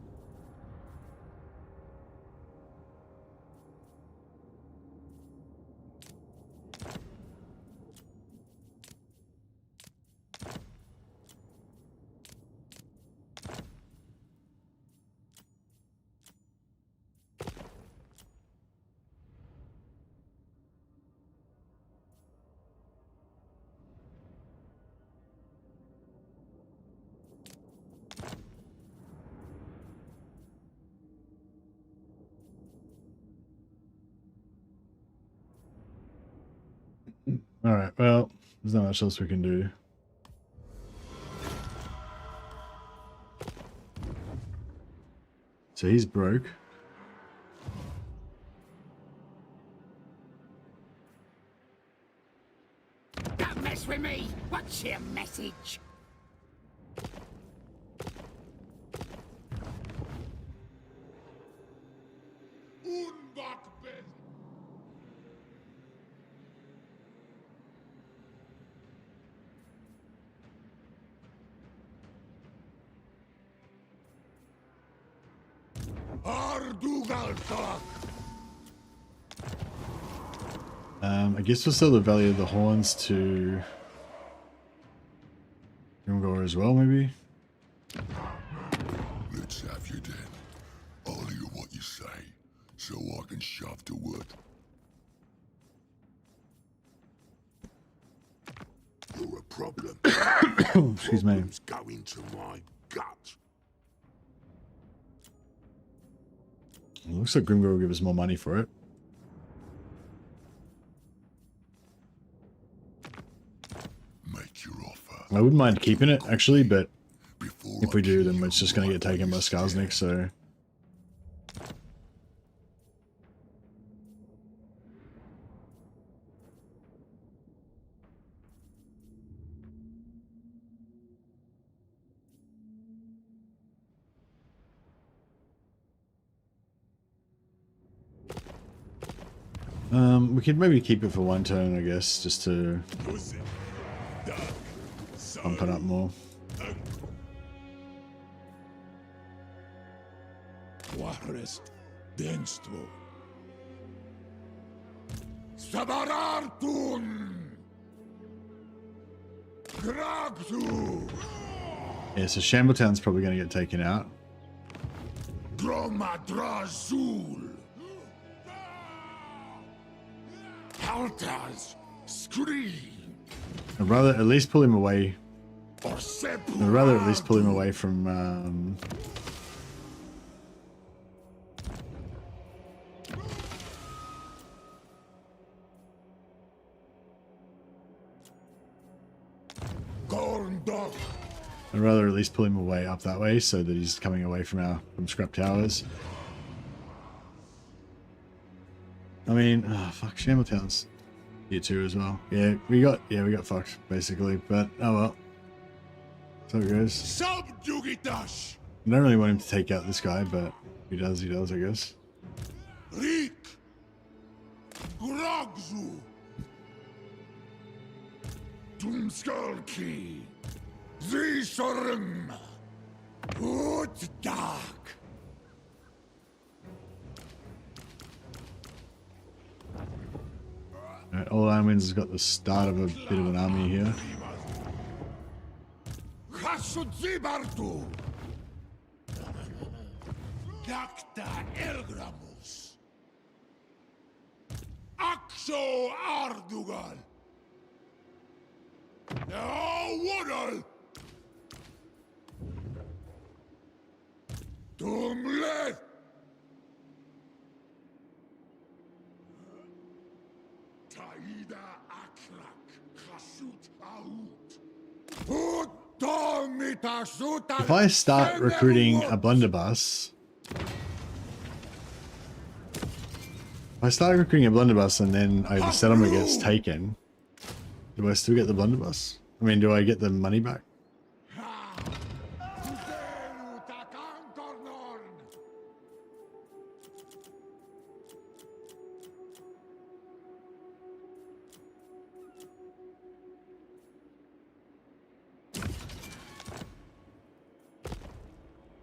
All right, well, there's not much else we can do. So he's broke. Don't mess with me! What's your message? I guess we'll sell the Valley of the Horns to Grimgor as well, maybe? Let's have you then. I'll hear what you say, so I can shove the word. You're a problem. Excuse me. Problems go into my gut. It looks like Grimgor will give us more money for it. Make your offer. I wouldn't mind keeping it, actually, but Before if I we do, kill then you it's just going to get right taken by where you Skarsnik, stand. so... we could maybe keep it for one turn, I guess, just to pump it up more. Warest denstro. Sabarartun. Gragzu. Yeah, so Shambletown's probably going to get taken out. Dromadrazul. Haltaz. Scream. I'd rather at least pull him away. Or I'd rather at least pull him away from... Gorndok. I'd rather at least pull him away up that way so that he's coming away from Scrap Towers. I mean, oh, fuck, Shambletown's here too as well. Yeah, we got fucked basically, but oh well. So it goes. Subjugitash. I don't really want him to take out this guy, but if he does, I guess. Rik. Grogzu. Doomskulki. Zishorum. Utdak. Alright, Old Ironwinds has got the start of a bit of an army here. Hasudzibartu. Dakta Elgramus. Axo Ardugal. Woodal. Dumlet. Taida Akrak. Hasut Out. If I start recruiting a blunderbuss, and then the settlement gets taken, do I still get the blunderbuss? I mean, do I get the money back?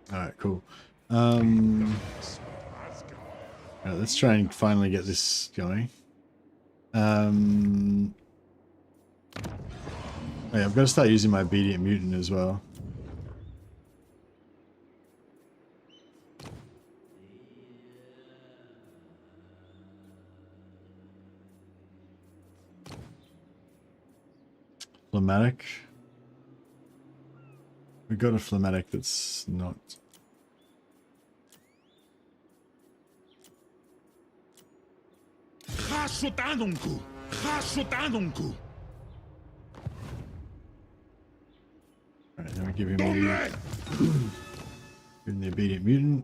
Alright, cool. Alright, let's try and finally get this going. Oh yeah, I've got to start using my obedient mutant as well. Phlegmatic. We got a phlegmatic that's not. Hasutanunku. Hasutanunku. Alright, then we give him the obedient mutant.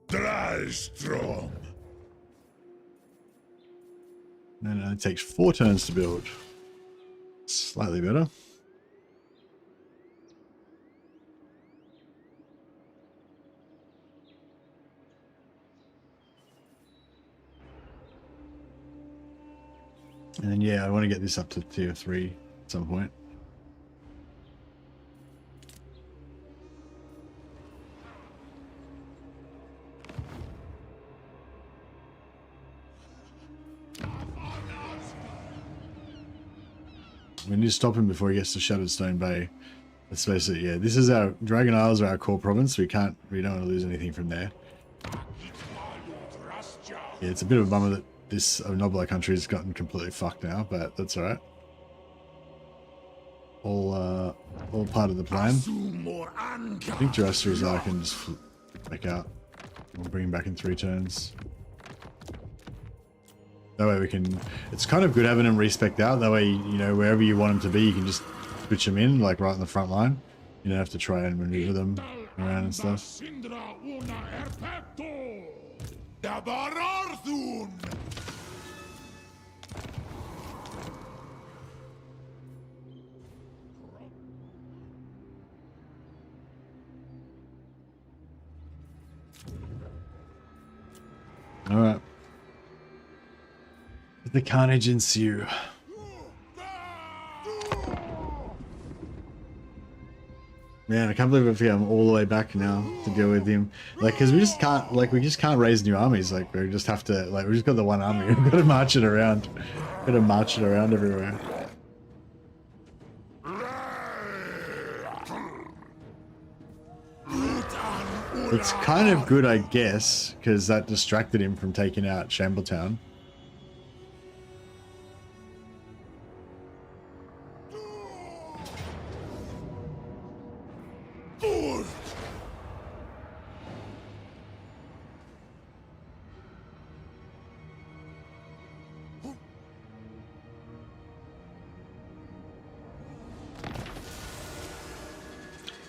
Drystrom. And it takes 4 turns to build. Slightly better. And then yeah, I want to get this up to tier 3 at some point. We need to stop him before he gets to Shadowstone Bay. Let's face it, yeah, this is our Dragon Isles are our core province. We don't want to lose anything from there. Yeah, it's a bit of a bummer that this Nobler country has gotten completely fucked now, but that's alright. all part of the plan. I think Jurassic I can just back out. We'll bring him back in 3 turns. That way we can... It's kind of good having him respect out. That way, you know, wherever you want him to be, you can just switch him in, like right in the front line. You don't have to try and maneuver them around and stuff. All right. The carnage ensue. Man, I can't believe I've come all the way back now to deal with him. Like, because we just can't raise new armies. Like, we just have to, like, we just got the one army. We've got to march it around. Got to march it around everywhere. It's kind of good, I guess, because that distracted him from taking out Shambletown.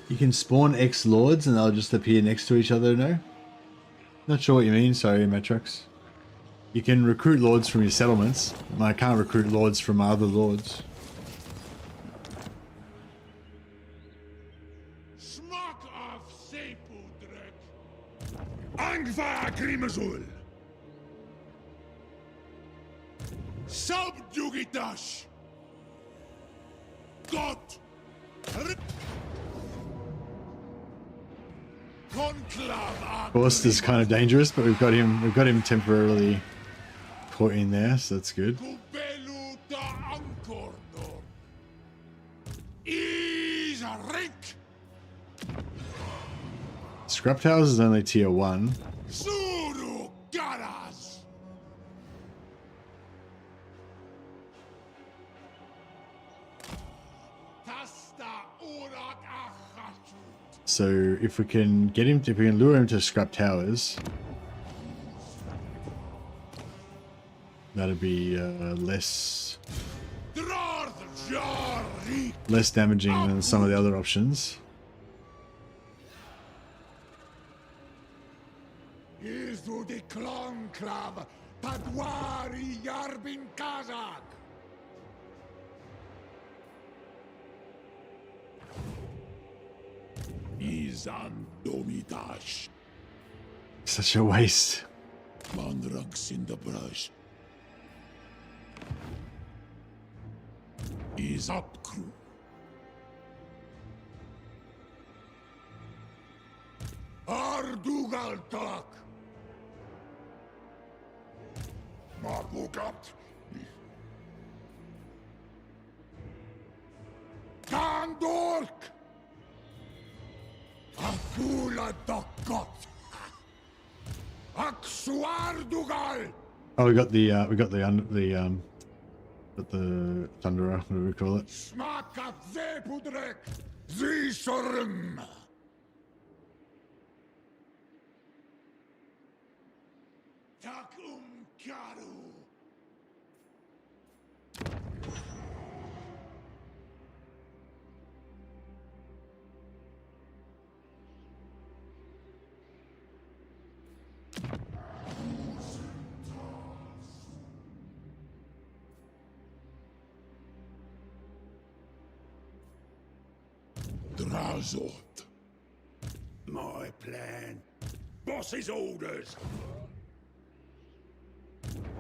You can spawn X-Lords and they'll just appear next to each other, no? Not sure what you mean, sorry, Metrix. You can recruit lords from your settlements. I can't recruit lords from other lords. Subjugitash! Gott! Forst is kind of dangerous, but we've got him temporarily put in there, so that's good. Scrap Towers is only tier 1. So if we can get him, if we can lure him to Scrap Towers, that'd be less damaging than some of the other options. Such a waste. Mandrax in the brush. Is up crew. Ardugal tak. Marbugat. Kandork. Akula dokot. Aksuardugal. Oh, we got the Thunderer, what do we call it? Smakat zepudrek. Zisorum. Takum karu. Drazot. My plan. Boss's orders.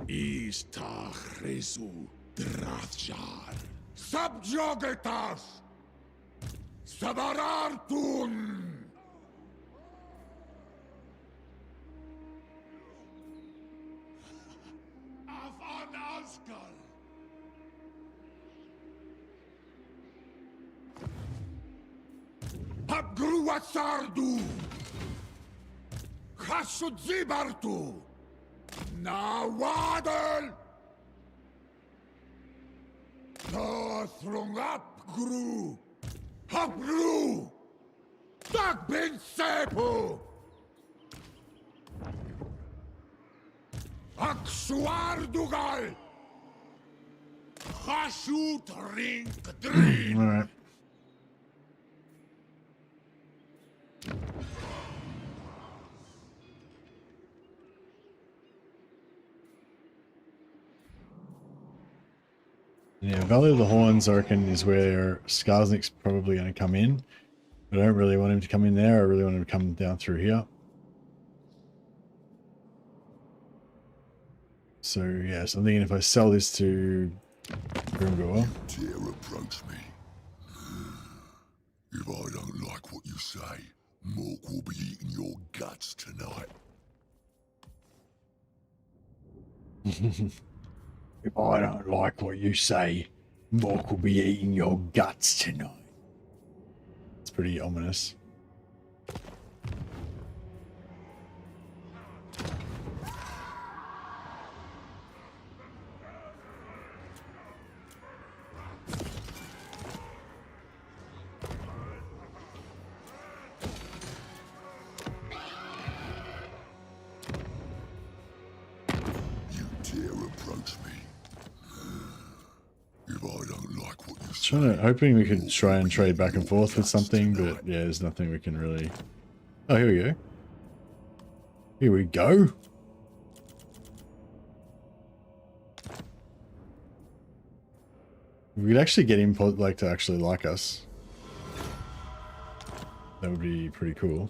Istachresu Drachar. Subjugatas. Sabarartun. Avan Azgorh. Abgruatsardu. Khasudzibartu. Nawadal. Thrungap Azgorh! Hobgoblins! Tak bin sepu! Aksuardugal! Hashut ring dream! All right. Yeah, Valley of the Horns, I reckon, is where Skarsnik's probably going to come in. I don't really want him to come in there. I really want him to come down through here. So, yes, I'm thinking if I sell this to Grimgor. Dare approach me. If I don't like what you say, Mork will be eating your guts tonight. If I don't like what you say, Mork will be eating your guts tonight. It's pretty ominous. Hoping we could try and trade back and forth with something, but yeah, there's nothing we can really... Oh, here we go. Here we go. We could actually get him like to actually like us. That would be pretty cool.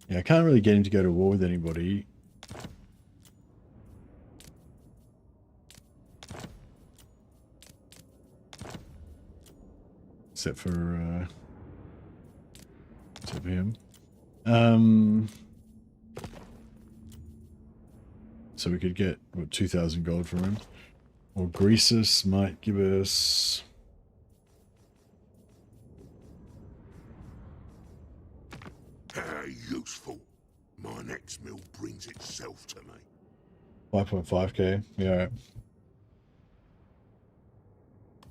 Yeah, I can't really get him to go to war with anybody. Except for him. So we could get, what, 2,000 gold from him. Or Greasus might give us... How useful. My next meal brings itself to me. 5.5k. Yeah, alright.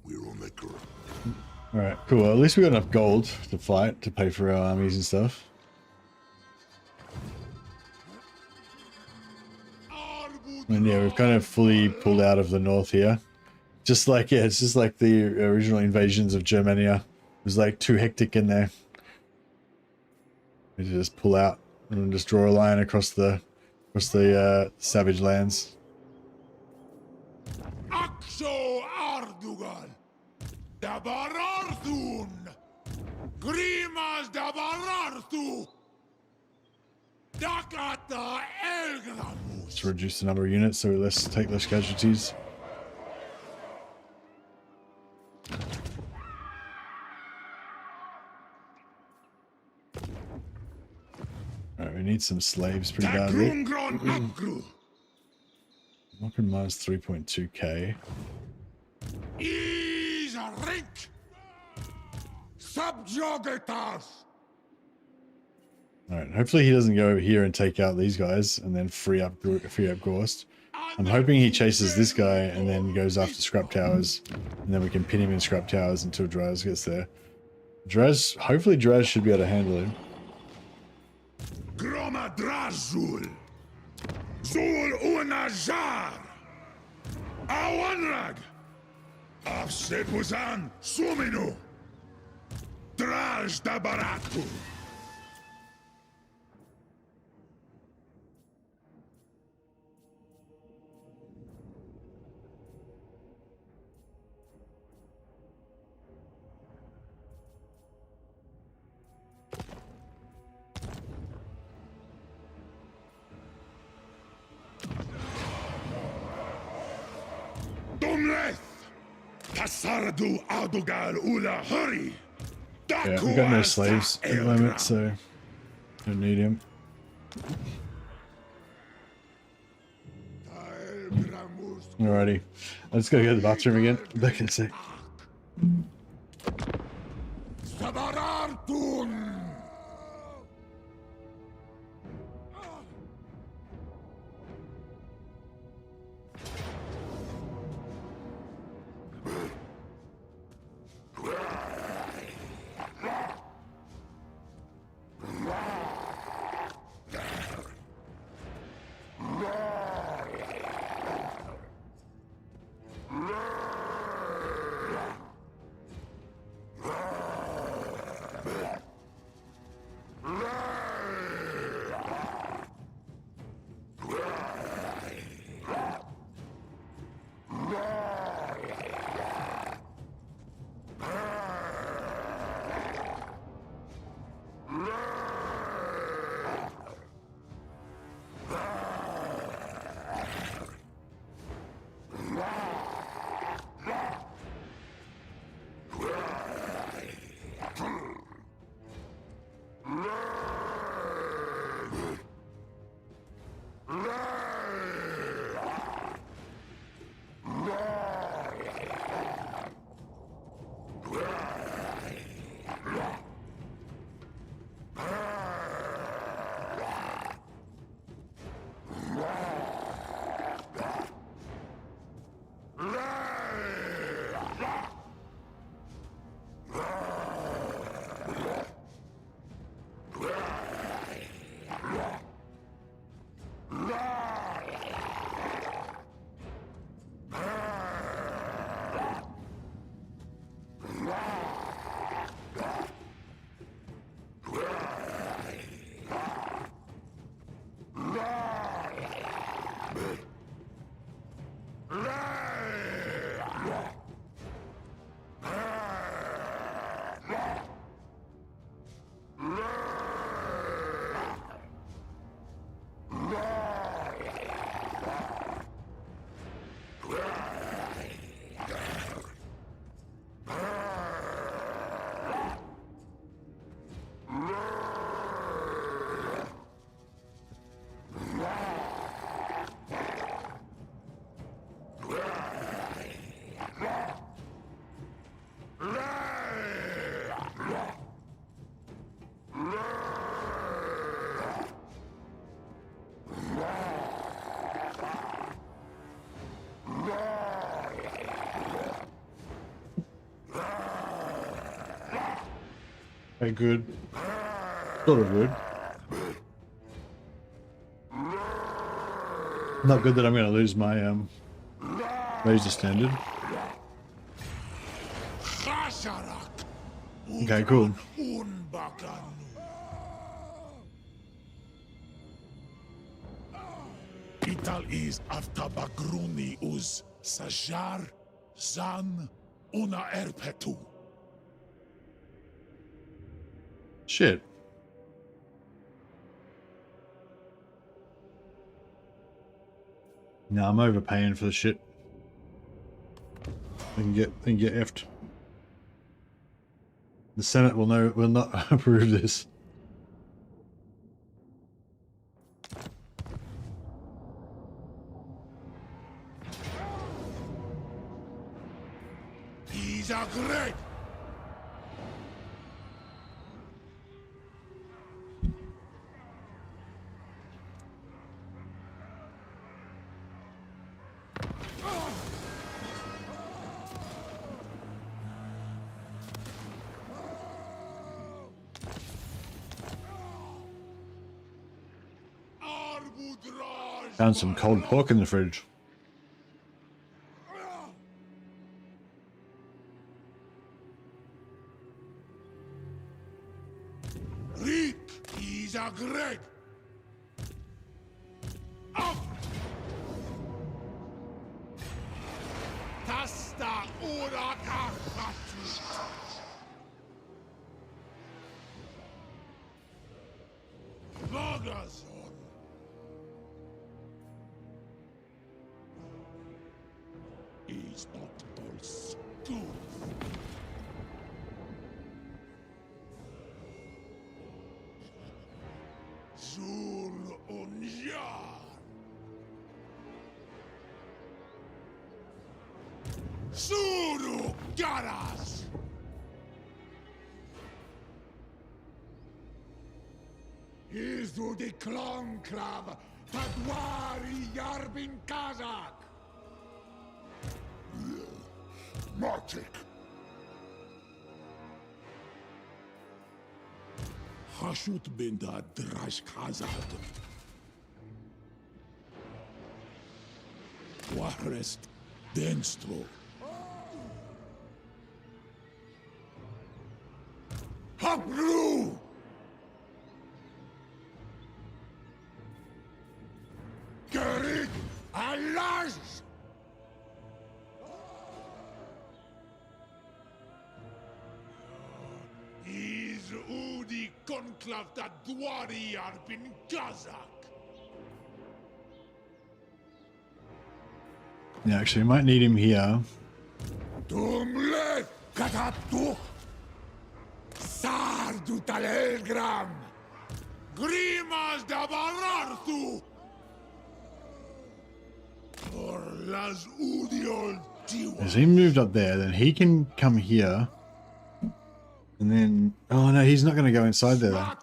We're on the ground. Alright, cool. Well, at least we got enough gold to fight, to pay for our armies and stuff. And yeah, we've kind of fully pulled out of the north here. Just like, yeah, it's just like the original invasions of Germania. It was like too hectic in there. We just pull out and just draw a line across the savage lands. Axo Ardugal, Dabararthun, Grimas Dabararthu, Dakata Elgramus. Let's reduce the number of units so we take less casualties. Alright, we need some slaves pretty badly. Locker minus 3.2k. Is a rink. Subjugators. Alright, hopefully he doesn't go over here and take out these guys and then free up Gorst. I'm hoping he chases this guy and then goes after Scrap Towers, and then we can pin him in Scrap Towers until Draz gets there. Hopefully Draz should be able to handle him. Groma Drazul. Zul Unajar. Awanrag. Afsepuzan Suminu. Draj Dabaratu. Umleth! Tasardu Adugal Ula Hurry! Yeah, we got no slaves at the moment, so don't need him. Alrighty, let's go to the bathroom again. Back in a sec. Sabarartun! Okay, good. Sort of good. Not good that I'm going to lose my razor standard. Okay, cool. Ital is after Bagruni us Sajar Zan Una Erpetu. Shit. No, I'm overpaying for the shit. I can get effed. The Senate will not approve this. He's a great. Found some cold pork in the fridge. Rick, he's a great. Up. Tasta ora kachatu. Logos. He's not all school. Zur Unjar. Suru Garas. Is du die Klonklav, Tadwari Yarbin Kazak. Matic. Hashut binda drash Kazad. Wahrest Denstro. Hapru! Gerig Alas! Is Udi Conclav that Dwari Arbin Kazak. Yeah, actually, we might need him here. Tumle Katatu Sardu Talelgram Grimas da Barartu or Las Udiol As he moved up there, then he can come here. And then, oh no, he's not going to go inside there though.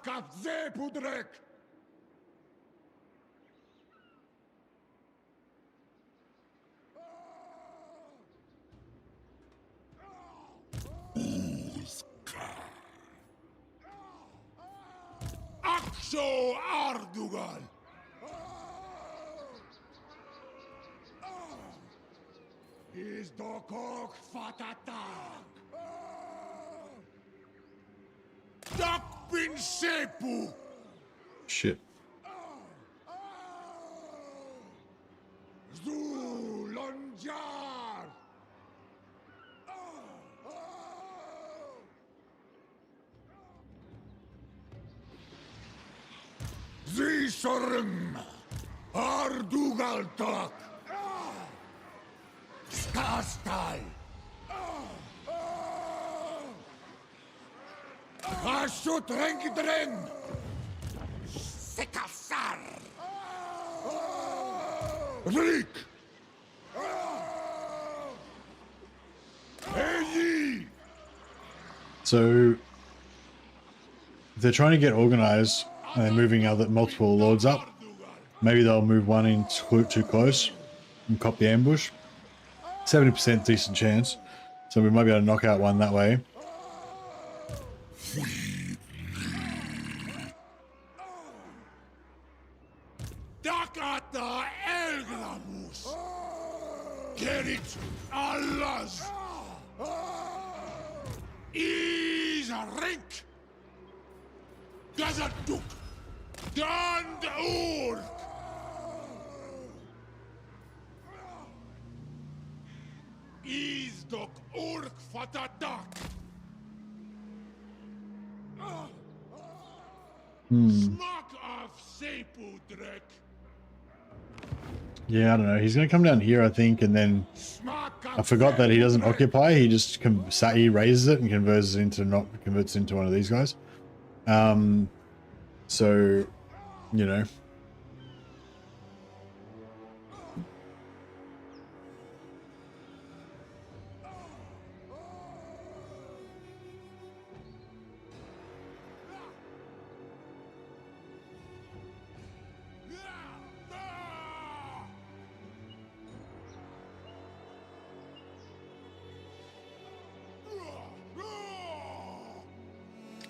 Akso Ardugal. Is Dokok Fatatak. Dak bin Sepu. Shit. Zulonjar. Zisorim. Ardugaltak. Skastal. Ashut Renkdren. Sekasar. Rik. Hey. So they're trying to get organized and they're moving multiple lords up. Maybe they'll move one in too close and cop the ambush. 70% decent chance. So we might be able to knock out one that way. Dakata Elgramus. Gerit Allahs. Is a rink. Gazaduk. Dand Urk. Is dok Urk Fatadak. Smack of Sepu Drek. Yeah, I don't know. He's going to come down here, I think, and then I forgot that he doesn't occupy. He just he raises it and converts it into one of these guys. So, you know.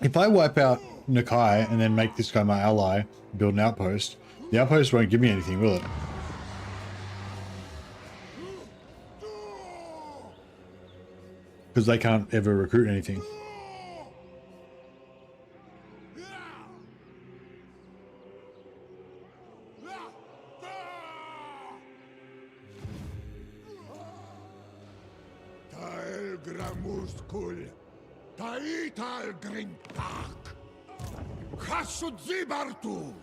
If I wipe out Nakai and then make this guy my ally, build an outpost, the outpost won't give me anything, will it? Because they can't ever recruit anything. Taital Grintak. Hasud Zibartu.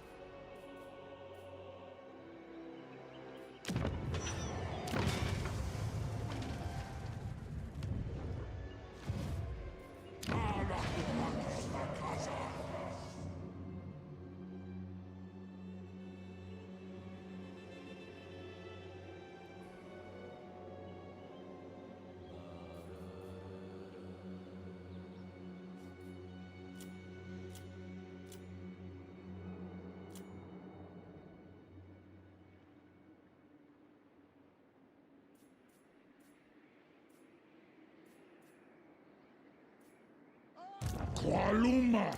Qualuma,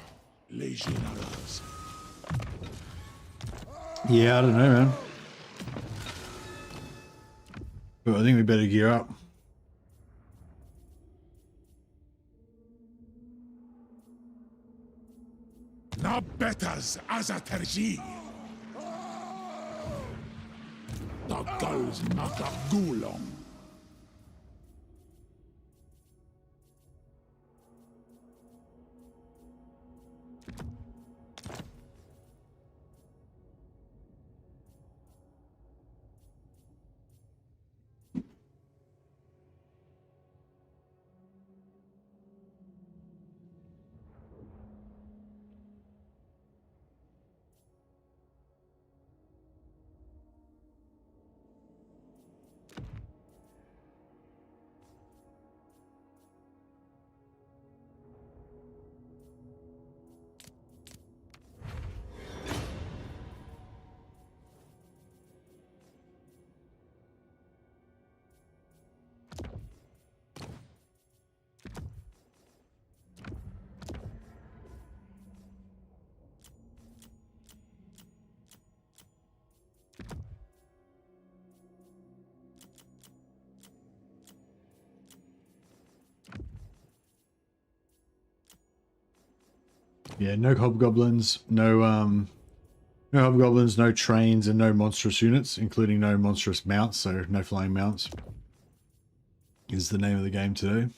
Legionaries. Yeah, I don't know, man. But I think we better gear up. Na betters as a terji. The girls not a gulong. Yeah, no hobgoblins, no hobgoblins, no trains, and no monstrous units, including no monstrous mounts, so no flying mounts. Is the name of the game today.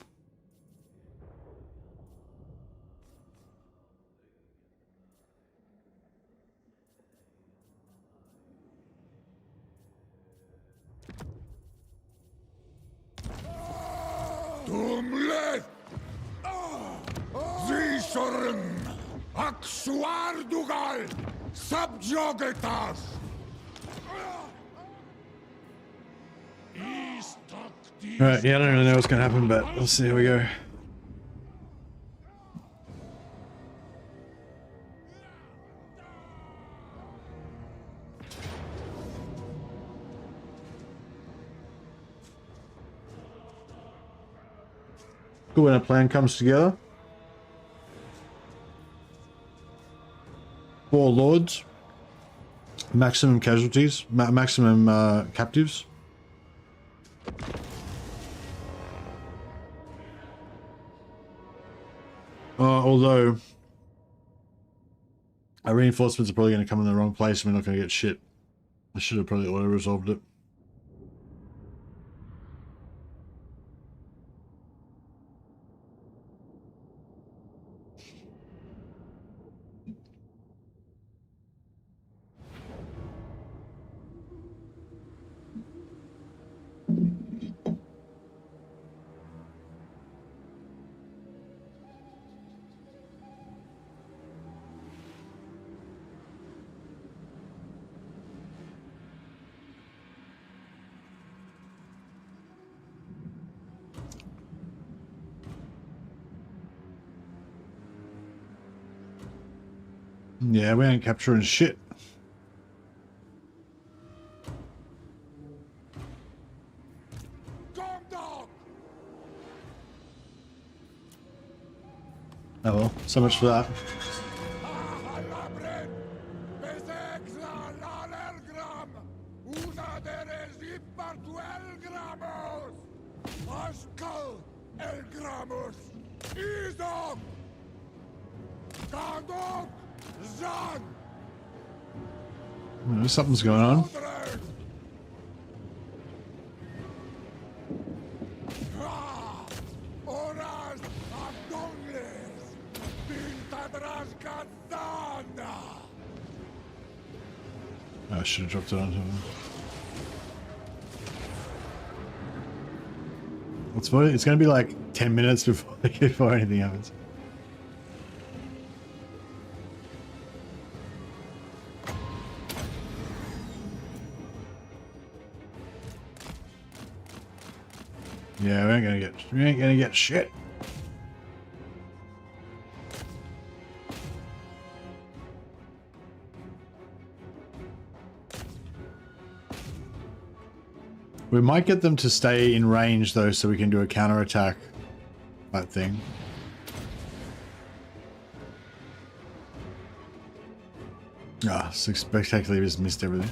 Tumlet! Zishorim! Aksuardugal! Subjugatas! Alright, yeah, I don't really know what's gonna happen, but let's see how we go. Cool when a plan comes together. 4 lords, maximum casualties, maximum captives. Although our reinforcements are probably going to come in the wrong place and we're not going to get shit. I should have probably auto-resolved it. Yeah, we ain't capturing shit. Oh well, so much for that. Something's going on. I should have dropped it onto him. It's going to be like 10 minutes before anything happens. Yeah, we ain't gonna get shit. We might get them to stay in range though, so we can do a counterattack, that thing. Ah, so spectacularly just missed everything.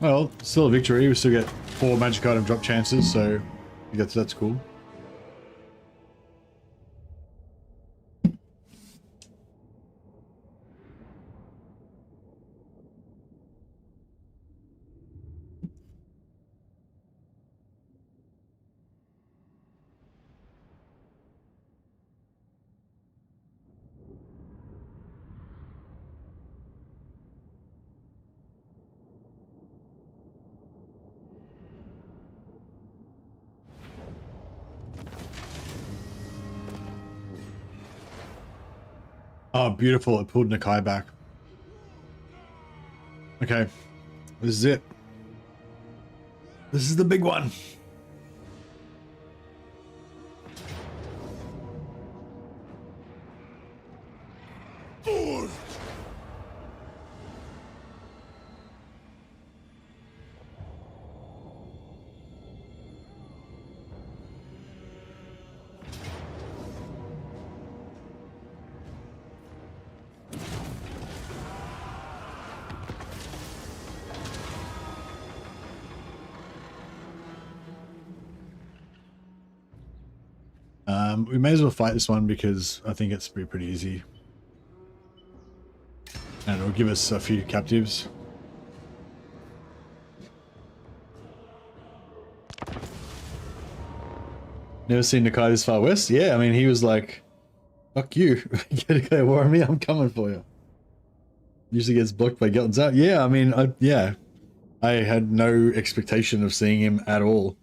Well, still a victory. We still get 4 magic item drop chances, so that's cool. Oh, beautiful. It pulled Nakai back. Okay. This is it. This is the big one. We may as well fight this one because I think it's pretty easy. And it'll give us a few captives. Never seen Nakai this far west? Yeah, I mean, he was like, fuck you. Get a go war on me, I'm coming for you. Usually gets blocked by Gelton's out. Yeah, I mean, I had no expectation of seeing him at all.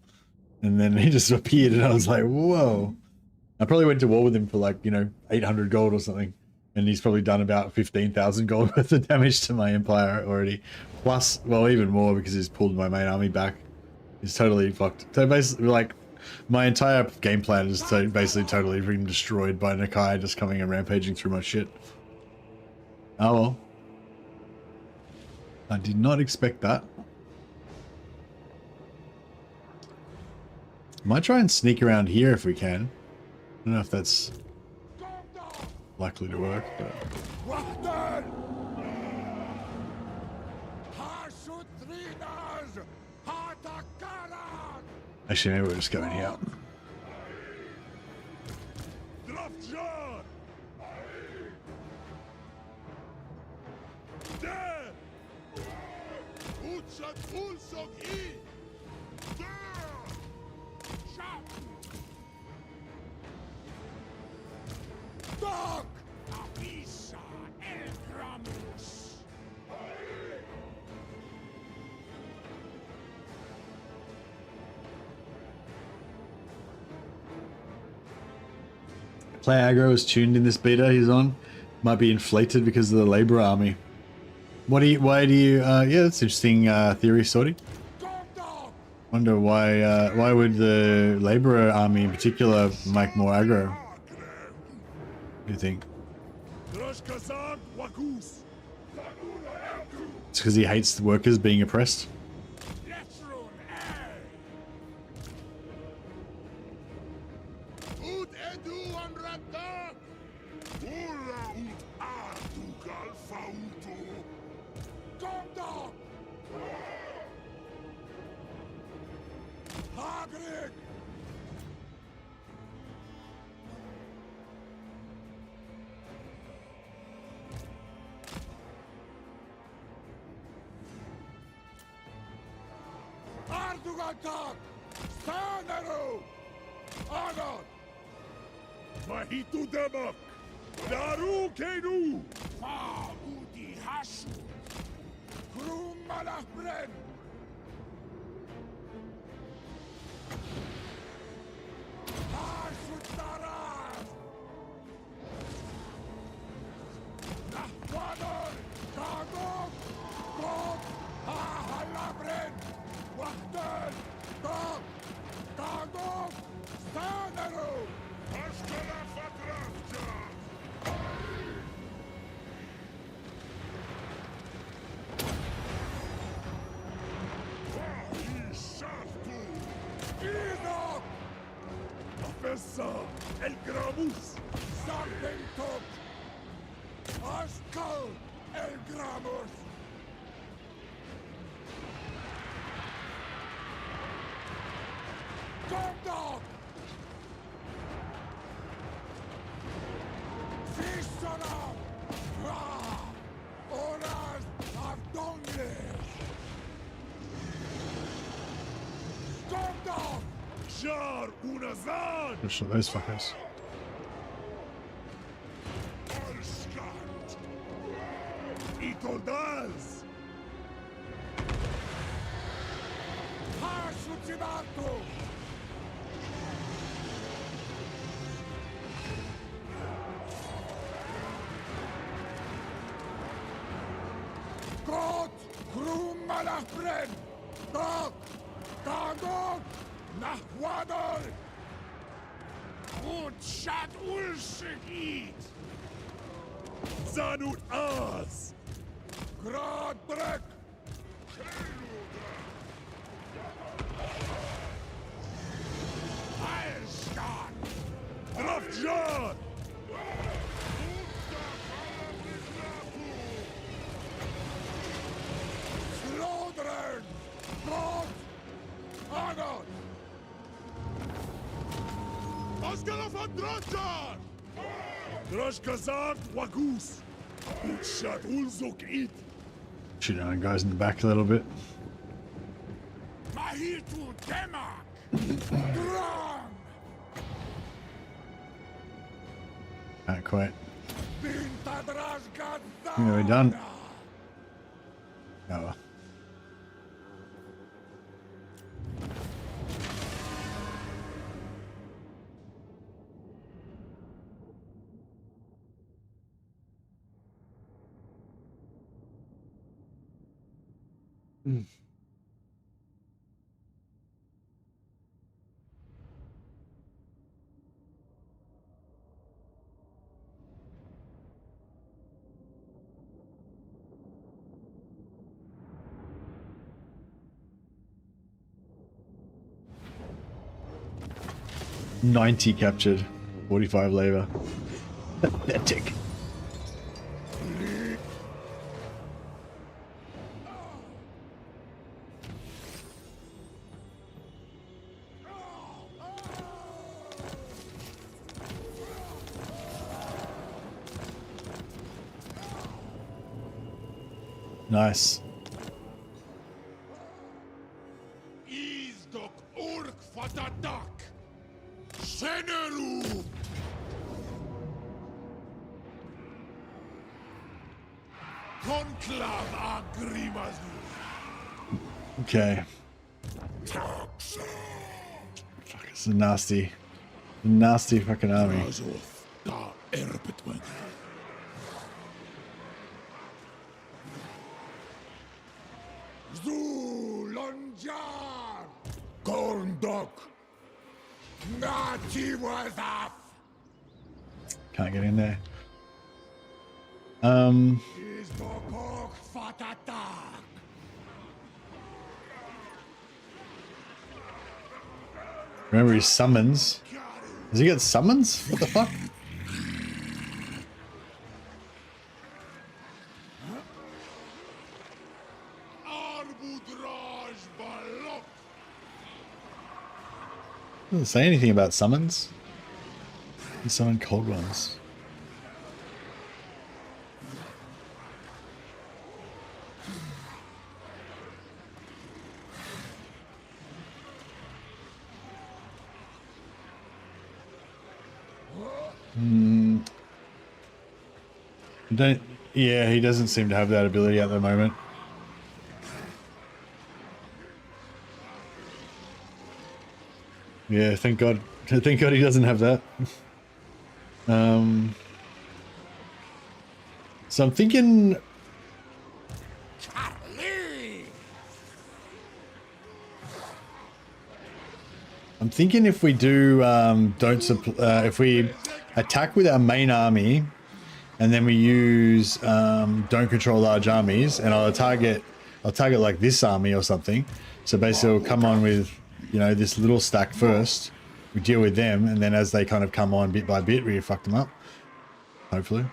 And then he just appeared and I was like, whoa. I probably went to war with him for like, 800 gold or something. And he's probably done about 15,000 gold worth of damage to my empire already. Plus, well, even more because he's pulled my main army back. He's totally fucked. So basically, like, my entire game plan is basically totally being destroyed by Nakai just coming and rampaging through my shit. Oh well. I did not expect that. Might try and sneak around here if we can. I don't know if that's likely to work, but... Actually, maybe we'll just go in here. Play aggro is tuned in this beta he's on. Might be inflated because of the labor army. Why do you, yeah, that's interesting theory, Sorty. Wonder why would the laborer army in particular make more aggro? What do you think? It's because he hates the workers being oppressed. Gramus! Something took! Ascal el Gramus! Gondok! Fishona! Horas of Dongles! Gondok! Jar Unazan! Just show those fuckers. Olskat! Itoldaz! Hashuchidato! God! Krum malafren! Dog! Dagog! Nahwadol! Utshat ulshigit! Zanut az! Gradbrek! Heilstadt! Drafjan! Slaughteren! God! Agon! Oscar von Droschkan! Droschka sagt Wagus! Utshat ulzok it! Shooting on guys in the back a little bit. Mahitu Demak! Drum! Not quite. Bintadrashka Yeah, we're done. Oh. Mm. $90 captured, 45 labor. Pathetic. Nice. Izdok Urk Fatadak! Seneru! Conclav Agrimazu! Okay. Fuck, it's a nasty fucking army. Azoth da Erbetwen. Zulonjar! Gondok! Nativazaf! Can't get in there. Izbokok Fatatak! Remember his summons. Does he get summons? What the fuck? Arbudraj Balok! Doesn't say anything about summons. He summoned cold ones. Yeah, he doesn't seem to have that ability at the moment. Yeah, thank God. Thank God he doesn't have that. So I'm thinking. I'm thinking if we do if we attack with our main army, and then we use don't control large armies, and I'll target like this army or something. So basically, we'll come on with this little stack first, we deal with them, and then as they kind of come on bit by bit, we fuck them up. Hopefully.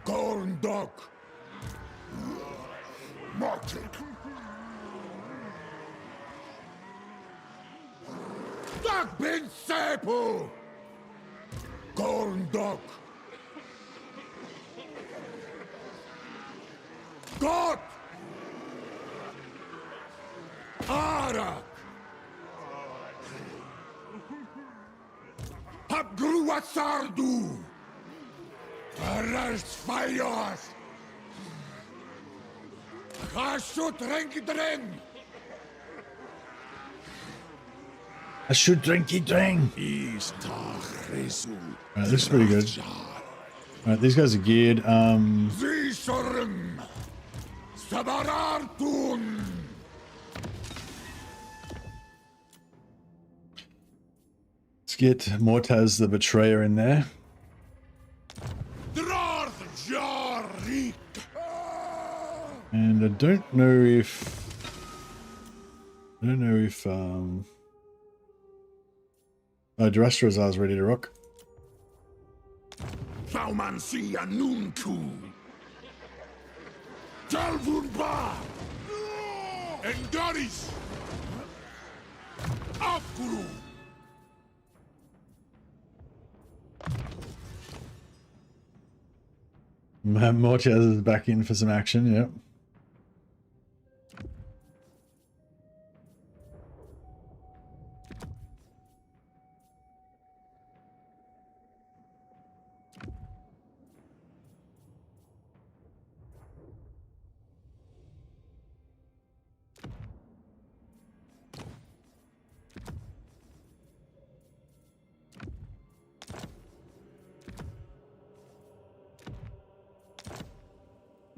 Corn dog. Martin. Dog bin Sepo. Corn dog. God. Ara. Hobgrua sardu. Arrest fires. Should drink dren. I should drinky drink. Alright, this is pretty good. Alright, these guys are geared. Zishorim. Sabarartun. Let's get Mortaz the Betrayer in there. And I don't know if oh, Durastrazar is ready to rock. Faumansia Nunku. Jalvunba. Engaris. Afguru. Mortaz is back in for some action, yep.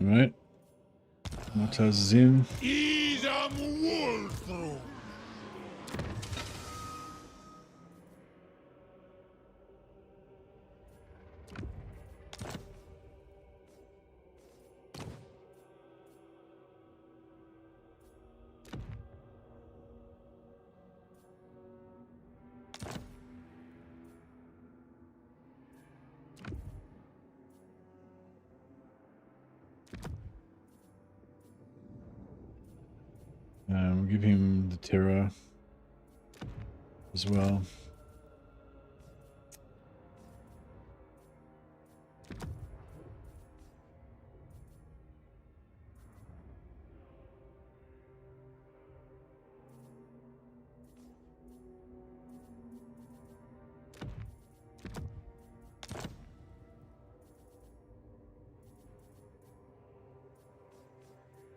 Alright. Mortaz is in. We'll give him the Terror as well.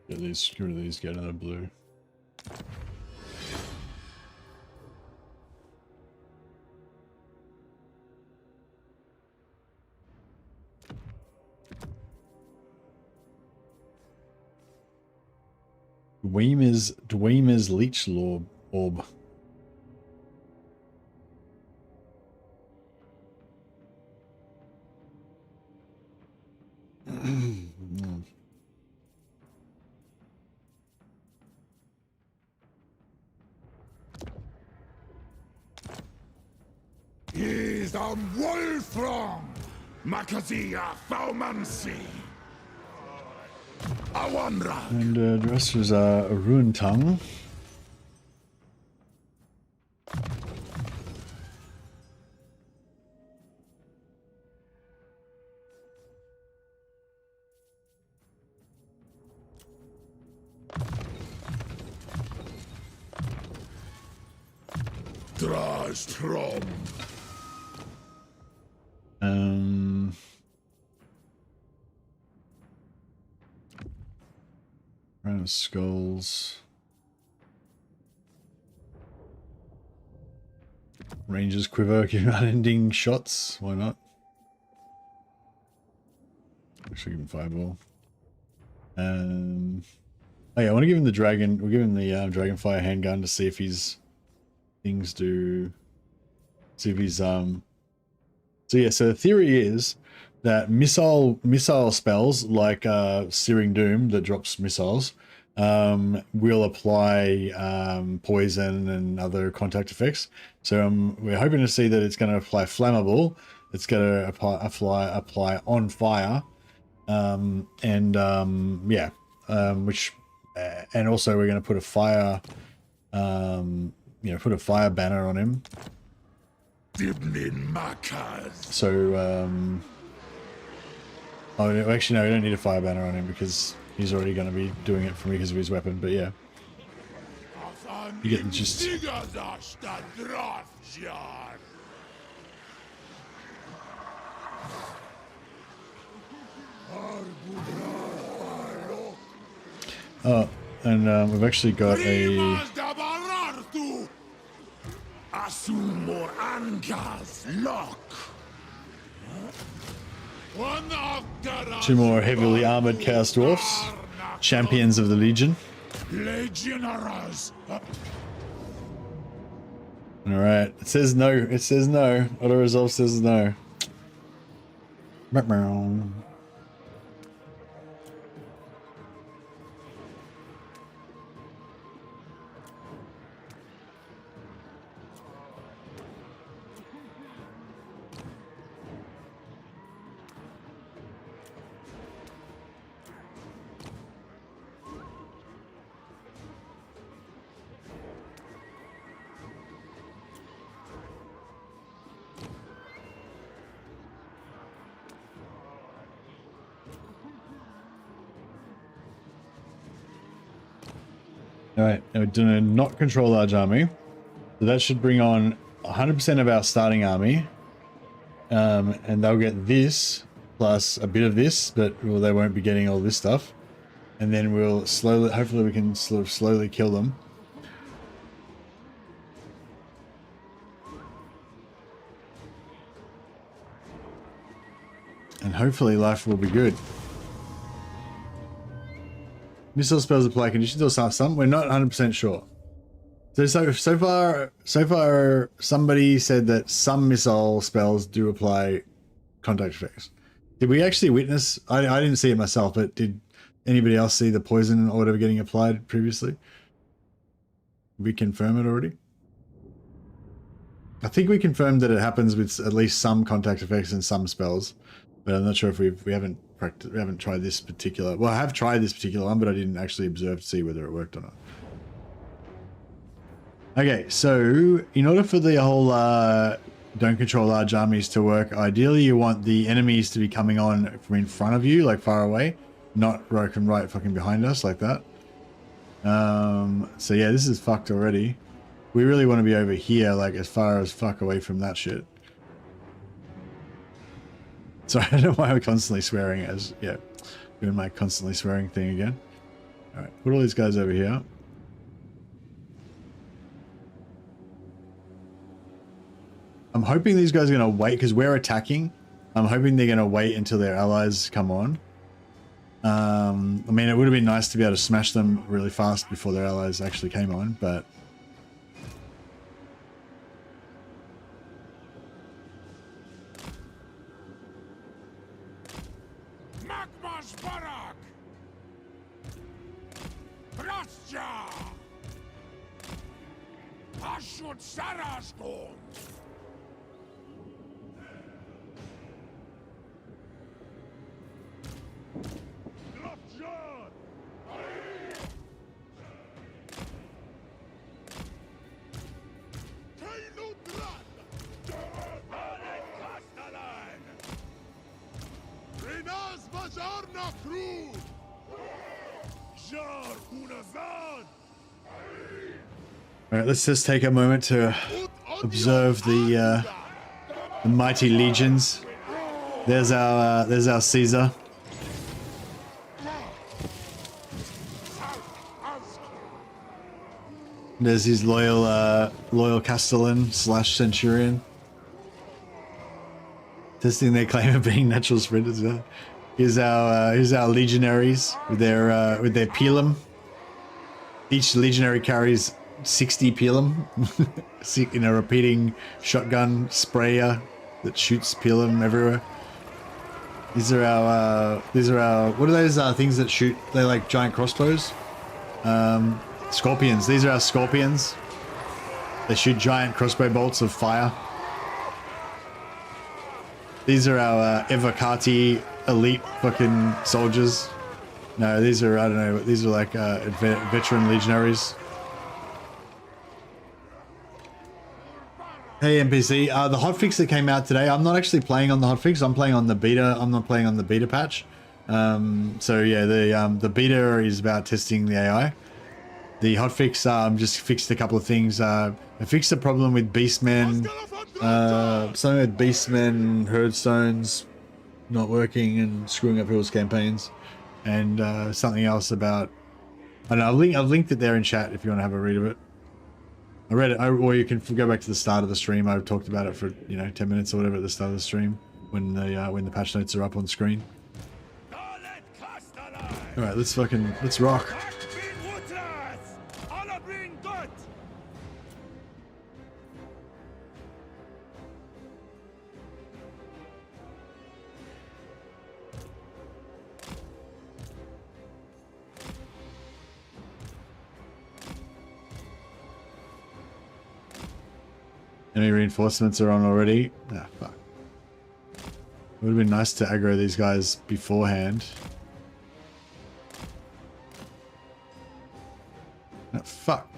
Get rid of these, get another blue. Dwemer's Leech Orb. He's a Wolfram! Makazia Faumansi! Awandra! And the rest was a Ruin Tongue. Drastrom! Round of Skulls. Rangers Quiver, give him unending shots. Why not? Actually, give him Fireball. Oh yeah, I want to give him the dragon. We'll give him the Dragonfire handgun to see if his things do. See if he's So yeah, so the theory is that missile spells like Searing Doom that drops missiles will apply poison and other contact effects. So we're hoping to see that it's going to apply flammable. It's going to apply on fire, and also we're going to put a fire, put a fire banner on him. So actually no, we don't need a fire banner on him because he's already going to be doing it for me because of his weapon. But yeah, you get the gist. Oh, and we've actually got a two more heavily armored Chaos Dwarfs, champions of the Legion. Alright, it says no. It says no. Auto resolve says no. Alright, now we're doing a not control large army. So that should bring on 100% of our starting army. And they'll get this, plus a bit of this, but they won't be getting all this stuff. And then we'll slowly, hopefully we can sort of slowly kill them. And hopefully life will be good. Missile spells apply conditions or some. We're not 100% sure. So far, somebody said that some missile spells do apply contact effects. Did we actually witness? I didn't see it myself, but did anybody else see the poison or whatever getting applied previously? Did we confirm it already? I think we confirmed that it happens with at least some contact effects and some spells, but I'm not sure if we haven't tried this particular. Well, I have tried this particular one, but I didn't actually observe to see whether it worked or not. Okay, so in order for the whole don't control large armies to work, ideally you want the enemies to be coming on from in front of you, like far away, not right fucking behind us like that. So yeah, this is fucked already. We really want to be over here, like as far as fuck away from that shit. Sorry, I don't know why I'm constantly swearing as, yeah, doing my constantly swearing thing again. Alright, put all these guys over here. I'm hoping these guys are going to wait, because we're attacking. I'm hoping they're going to wait until their allies come on. I mean, it would have been nice to be able to smash them really fast before their allies actually came on, but... Alright, let's just take a moment to observe the mighty legions. There's our Caesar. There's his loyal Castellan / Centurion. Testing their claim of being natural sprinters. Here's our legionaries with their pilum. Each legionary carries 60 pilum in a repeating shotgun sprayer that shoots pilum everywhere. These are our what are those things that shoot? They're like giant crossbows. Scorpions. These are our scorpions. They shoot giant crossbow bolts of fire. These are our Evocati elite fucking soldiers. No, these are, I don't know, these are like veteran legionaries. Hey NPC, the hotfix that came out today, I'm not actually playing on the hotfix, I'm playing on the beta, I'm not playing on the beta patch. So yeah, the beta is about testing the AI. The hotfix just fixed a couple of things. I fixed a problem with Beastmen, something with Beastmen, Herdstones not working and screwing up people's campaigns. And something else about, I don't know, I've linked it there in chat if you want to have a read of it. I read it, or you can go back to the start of the stream. I talked about it for 10 minutes or whatever at the start of the stream when the patch notes are up on screen. All right, let's rock. Any reinforcements are on already? Ah, fuck. It would have been nice to aggro these guys beforehand. Ah, fuck.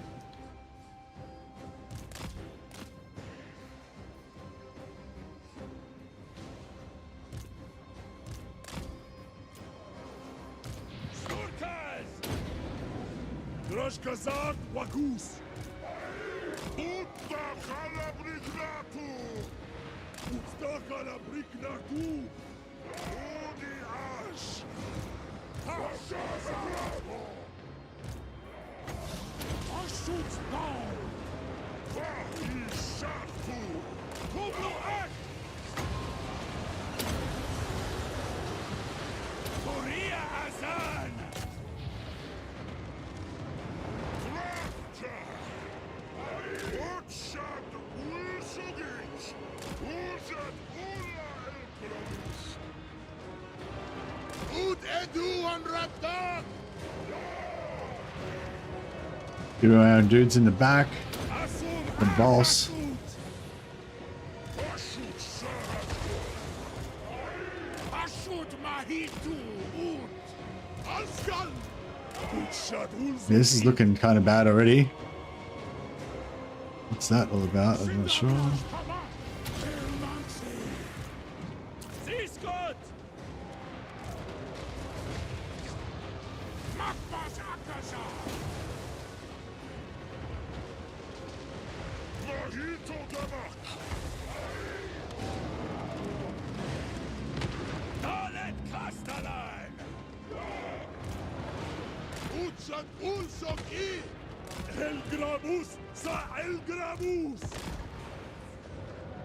Get around dudes in the back. The boss. Yeah, this is looking kind of bad already. What's that all about? I'm not sure.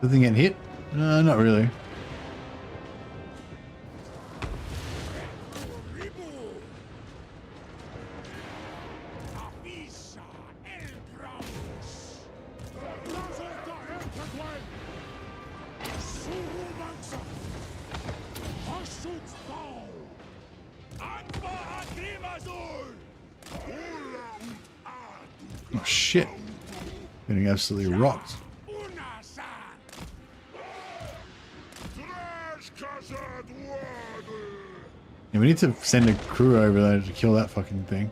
Nothing getting hit? Not really. Oh shit. Getting absolutely rocked. Yeah, we need to send a crew over there to kill that fucking thing.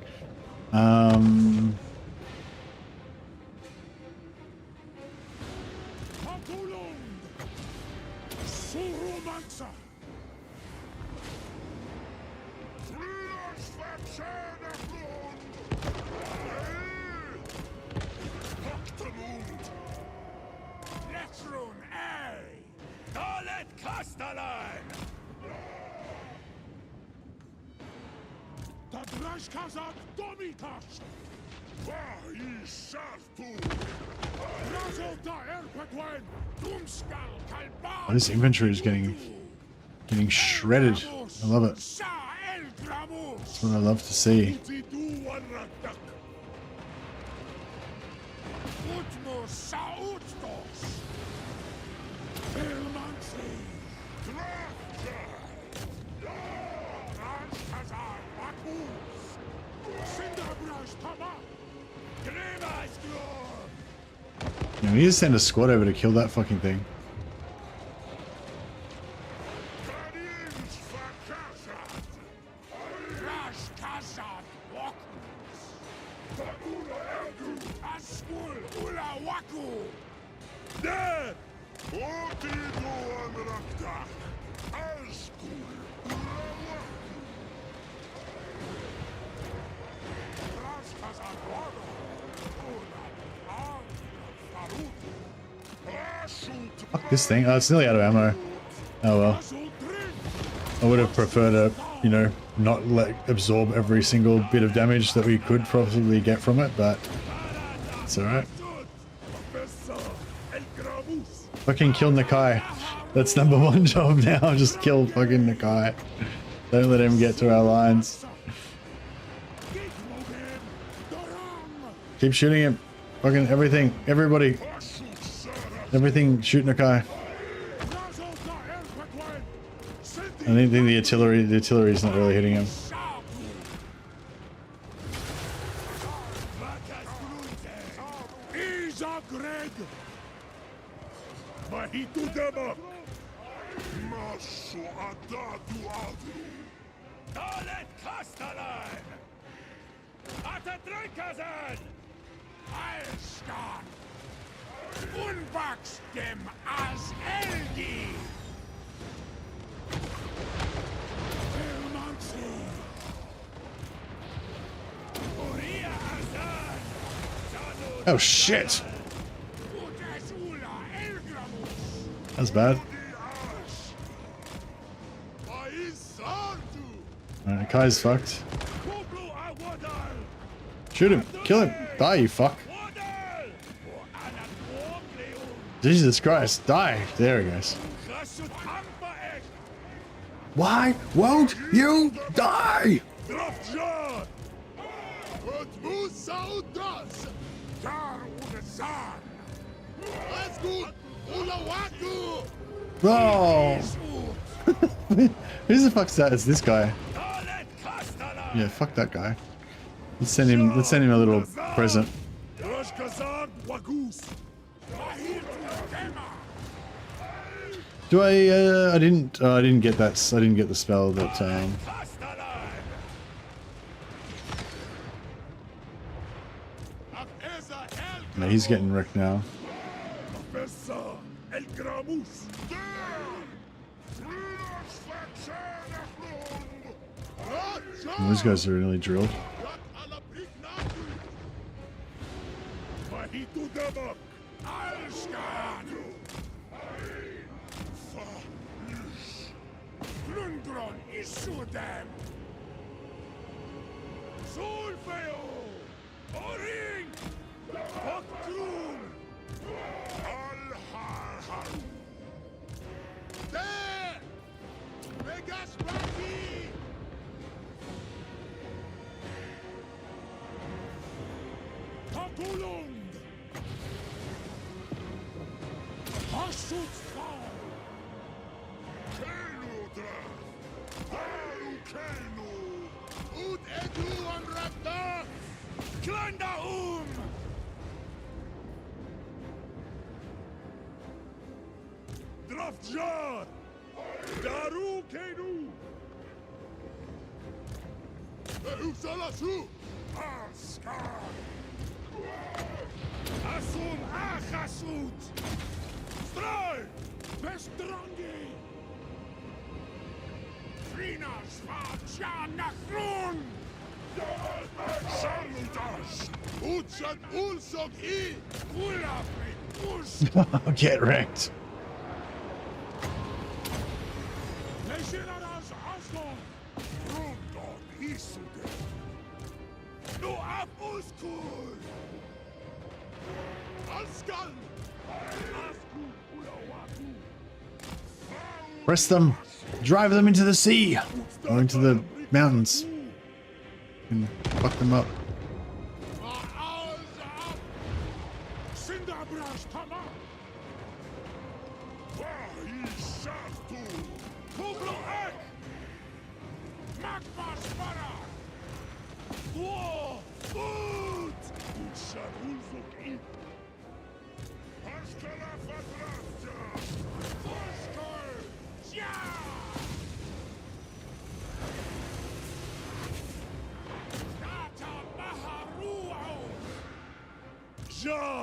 Oh, this inventory is getting shredded. I love it. That's what I love to see. Yeah, we need to send a squad over to kill that fucking thing. Fuck this thing. Oh, it's nearly out of ammo. Oh well. I would have preferred to, you know, not absorb every single bit of damage that we could possibly get from it, but it's alright. Fucking kill Nakai. That's number one job now. Just kill fucking Nakai. Don't let him get to our lines. Keep shooting him. Fucking everything. Everybody. Everything. Shoot Nakai. I think the artillery is not really hitting him. Oh shit! That's bad. Alright, Kai's fucked. Shoot him! Kill him! Die, you fuck! Jesus Christ, die! There he goes. Why won't you die? Oh! Who the fuck's that? It's this guy. Yeah, fuck that guy. Let's send him a little present. Do I didn't get that. I didn't get the spell that no, he's getting wrecked now. Oh, these guys are really drilled. Get wrecked. Press them. Drive them into the sea. Or into the mountains. And fuck them up.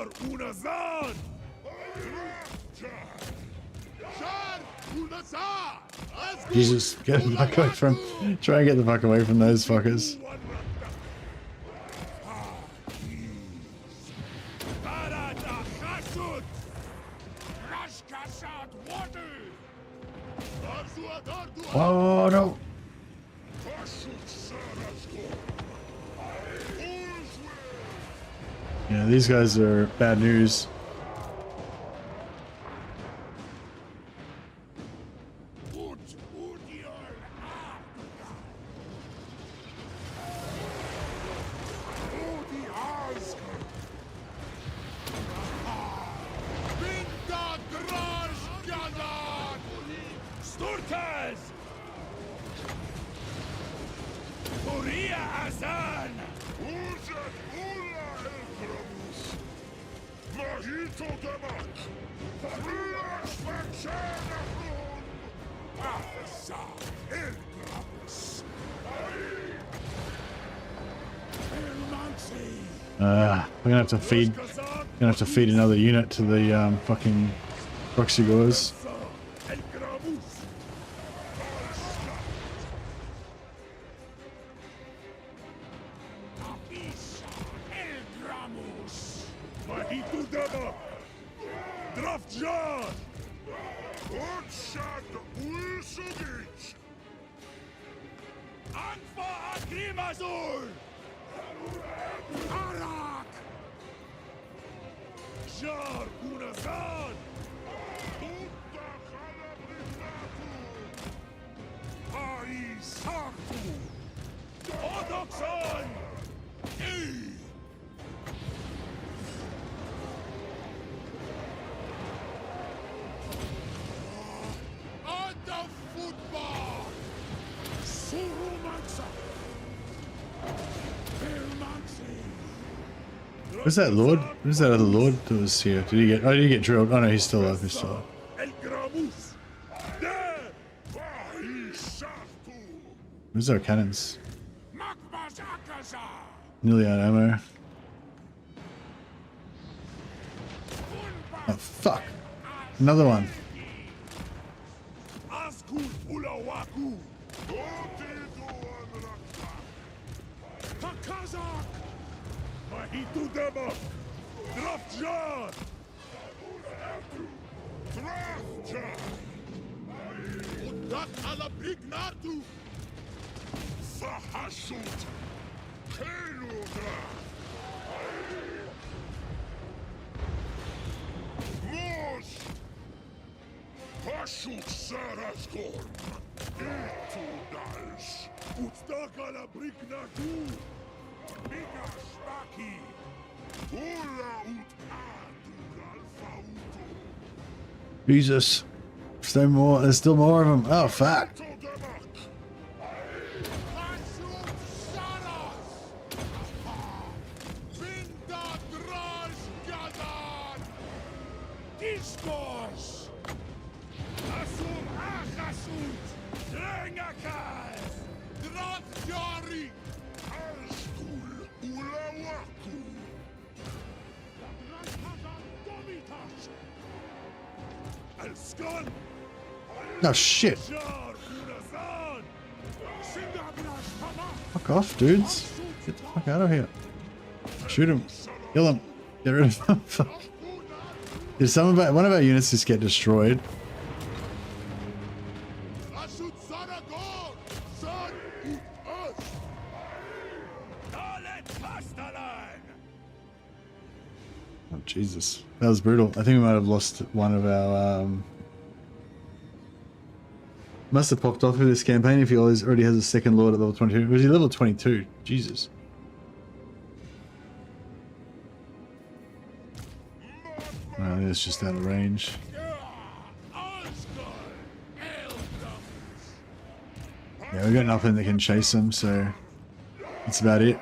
Jar Unazan! Jesus, get the fuck away from. Try and get the fuck away from those fuckers. Oh no! Yeah, these guys are bad news. We're gonna have to feed another unit to the fucking proxy gores. Where's that lord? Where's that other lord that was here? Did he get? Oh, did he get drilled? Oh no, he's still alive. He's still alive. Where's our cannons? Nearly out of ammo. Oh fuck! Another one. Jesus. Still more. There's still more of them. Oh fuck. Oh shit. Fuck off, dudes. Get the fuck out of here. Shoot him. Kill him. Get rid of him. Fuck. Did one of our units just get destroyed? Oh Jesus. That was brutal. I think we might have lost one of our must have popped off with this campaign if he already has a second lord at level 22. Was he level 22? Jesus. I think it's just out of range. Yeah, we got nothing that can chase him, so that's about it.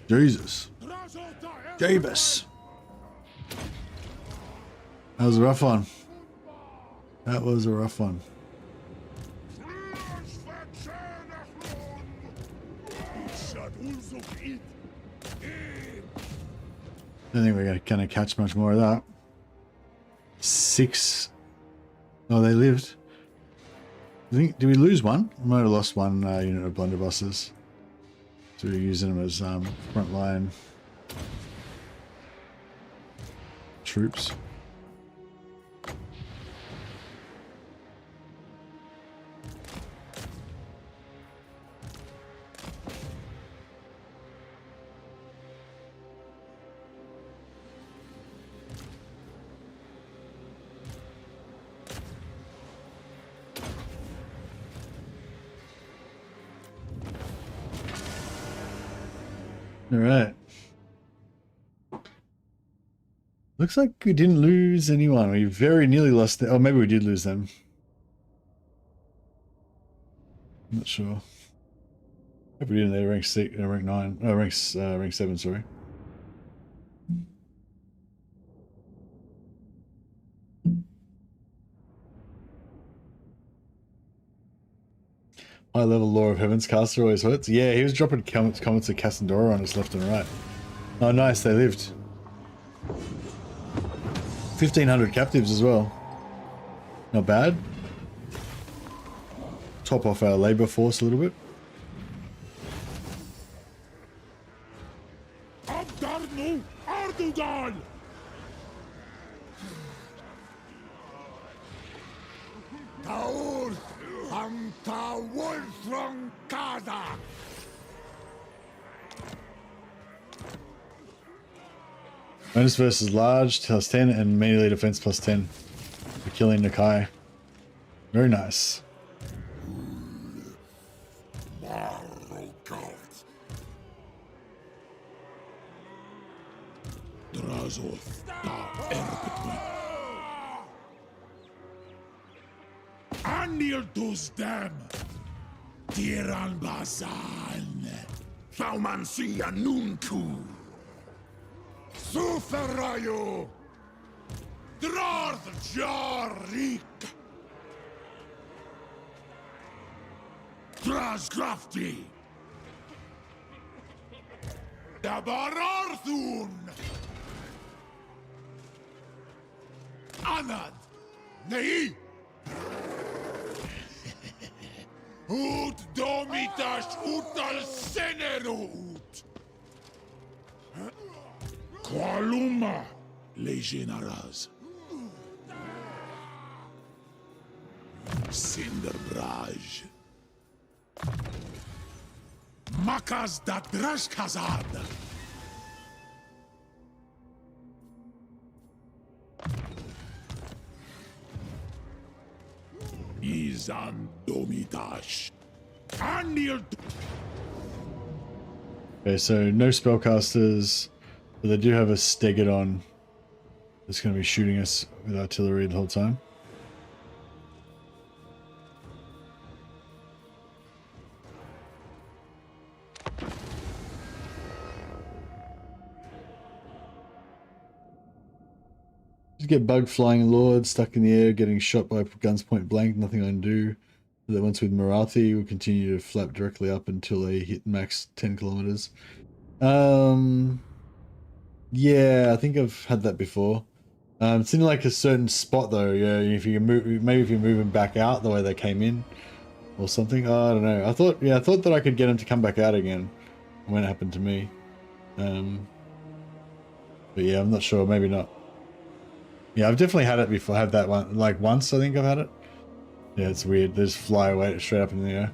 Jesus. Jabus. That was a rough one. That was a rough one. don't think we're gonna catch much more of that. 6. Oh, they lived. I think, did we lose one? We might have lost one unit of blunderbusses. So we're using them as frontline troops. All right. Looks like we didn't lose anyone. We very nearly lost them. Oh, maybe we did lose them. I'm not sure. Hope we didn't. They rank 6, rank 9. Oh, rank 7. Sorry. High level Law of Heaven's caster always hurts. Yeah, he was dropping comments of Cassandora on us left and right. Oh, nice. They lived. 1,500 captives as well. Not bad. Top off our labor force a little bit. Abdarnu Ardugal! Taur Anta Wolfrong Kaza! Bonus versus large, plus 10, and melee defense plus 10 for killing Nakai. Very nice. Anil Duzdem Tiran Bazan Faumansia Nunku Suferayo Drarth Jarik Drasgrafti Dabararthun Anad Nei Ut Domitas Utal Senerut Qualuma Legionaras Cinderbraj Makas da Drashkazad Izan Domitash Anil. Okay, so no spellcasters, but they do have a Stegadon that's going to be shooting us with artillery the whole time. Just get bug flying lord stuck in the air, getting shot by guns point blank, nothing I can do. That once with Marathi will continue to flap directly up until they hit max 10 kilometers. Yeah, I think I've had that before. It's in like a certain spot though. Yeah, if you can move, maybe if you move them back out the way they came in, or something. Oh, I don't know. I thought that I could get them to come back out again when it happened to me. But yeah, I'm not sure. Maybe not. Yeah, I've definitely had it before. I had that one like once. I think I've had it. Yeah, it's weird. They just fly away straight up in the air.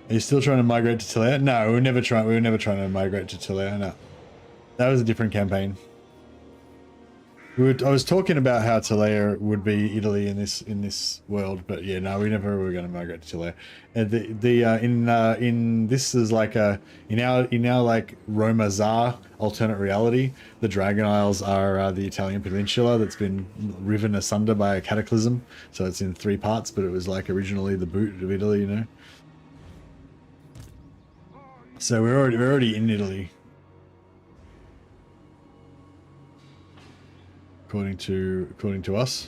Are you still trying to migrate to Tilea? No, we were never trying to migrate to Tilea. No, that was a different campaign. I was talking about how Tilea would be Italy in this world, but yeah, no, we never were going to migrate to Tilea. In this is like in our like Roma Tsar alternate reality, the Dragon Isles are the Italian peninsula that's been riven asunder by a cataclysm. So it's in 3 parts, but it was like originally the boot of Italy, you know. So we're already in Italy. According to us.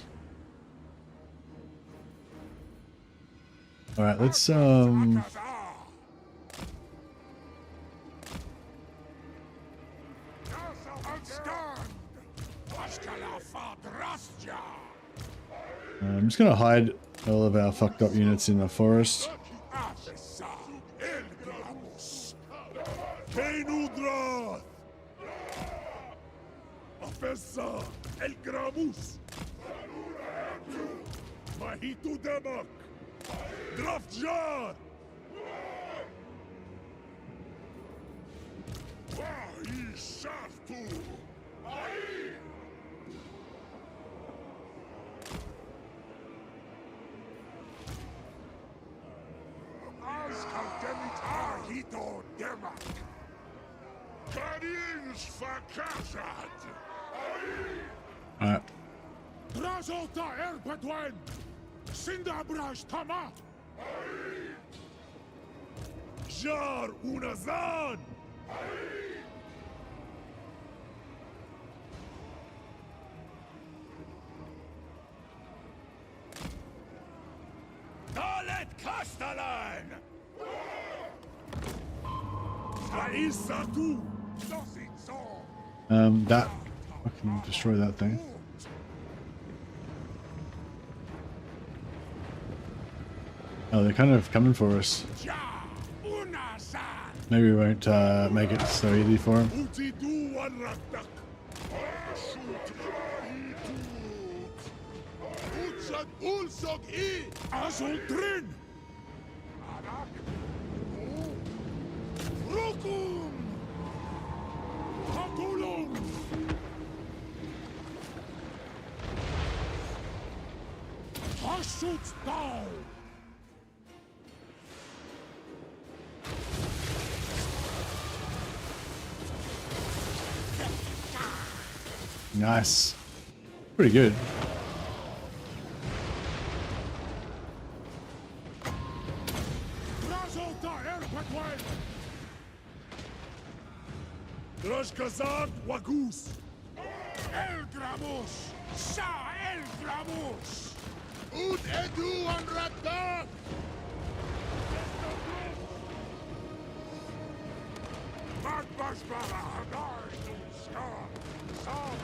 All right, let's I'm just going to hide all of our fucked up units in the forest. Alright. Jar Unazan! Dalet Castellan! Aisatu! That. I can destroy that thing. Oh, they're kind of coming for us. Maybe we won't make it so easy for them. Nice. Pretty good. Drashkazad Wagus! El Gramus! Sha El Gramus! Ud Edu and Ratak! Magbashbara Hagai Ska! Sam!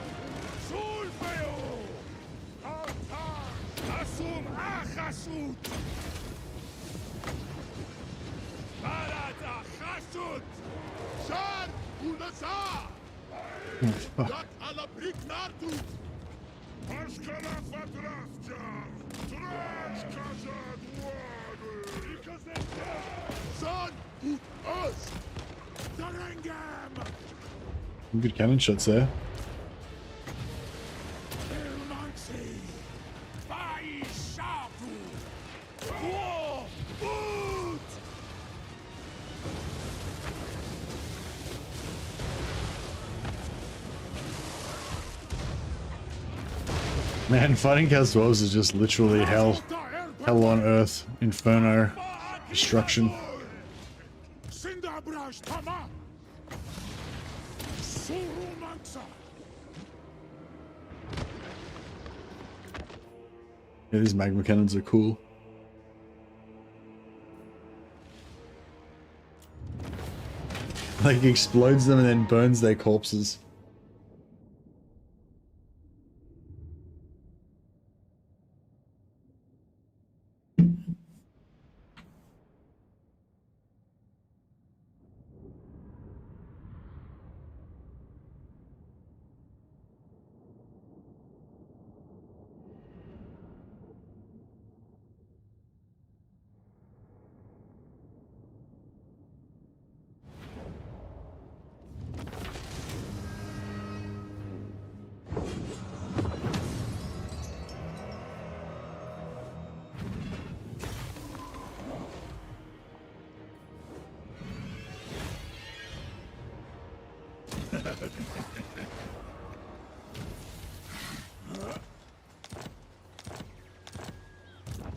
Sulfeo! Altar! Asum Achasut! Balat Achasut! Shan! Unasa! Yak ala Brik Nartut! Ashkala Fadrafja! Trash Kazad Water! Son! Ut Us! Darangam! Good cannon shots there. Man, fighting Chaos Dwarves is just literally hell. Hell on earth. Inferno. Destruction. Yeah, these magma cannons are cool. Like, explodes them and then burns their corpses.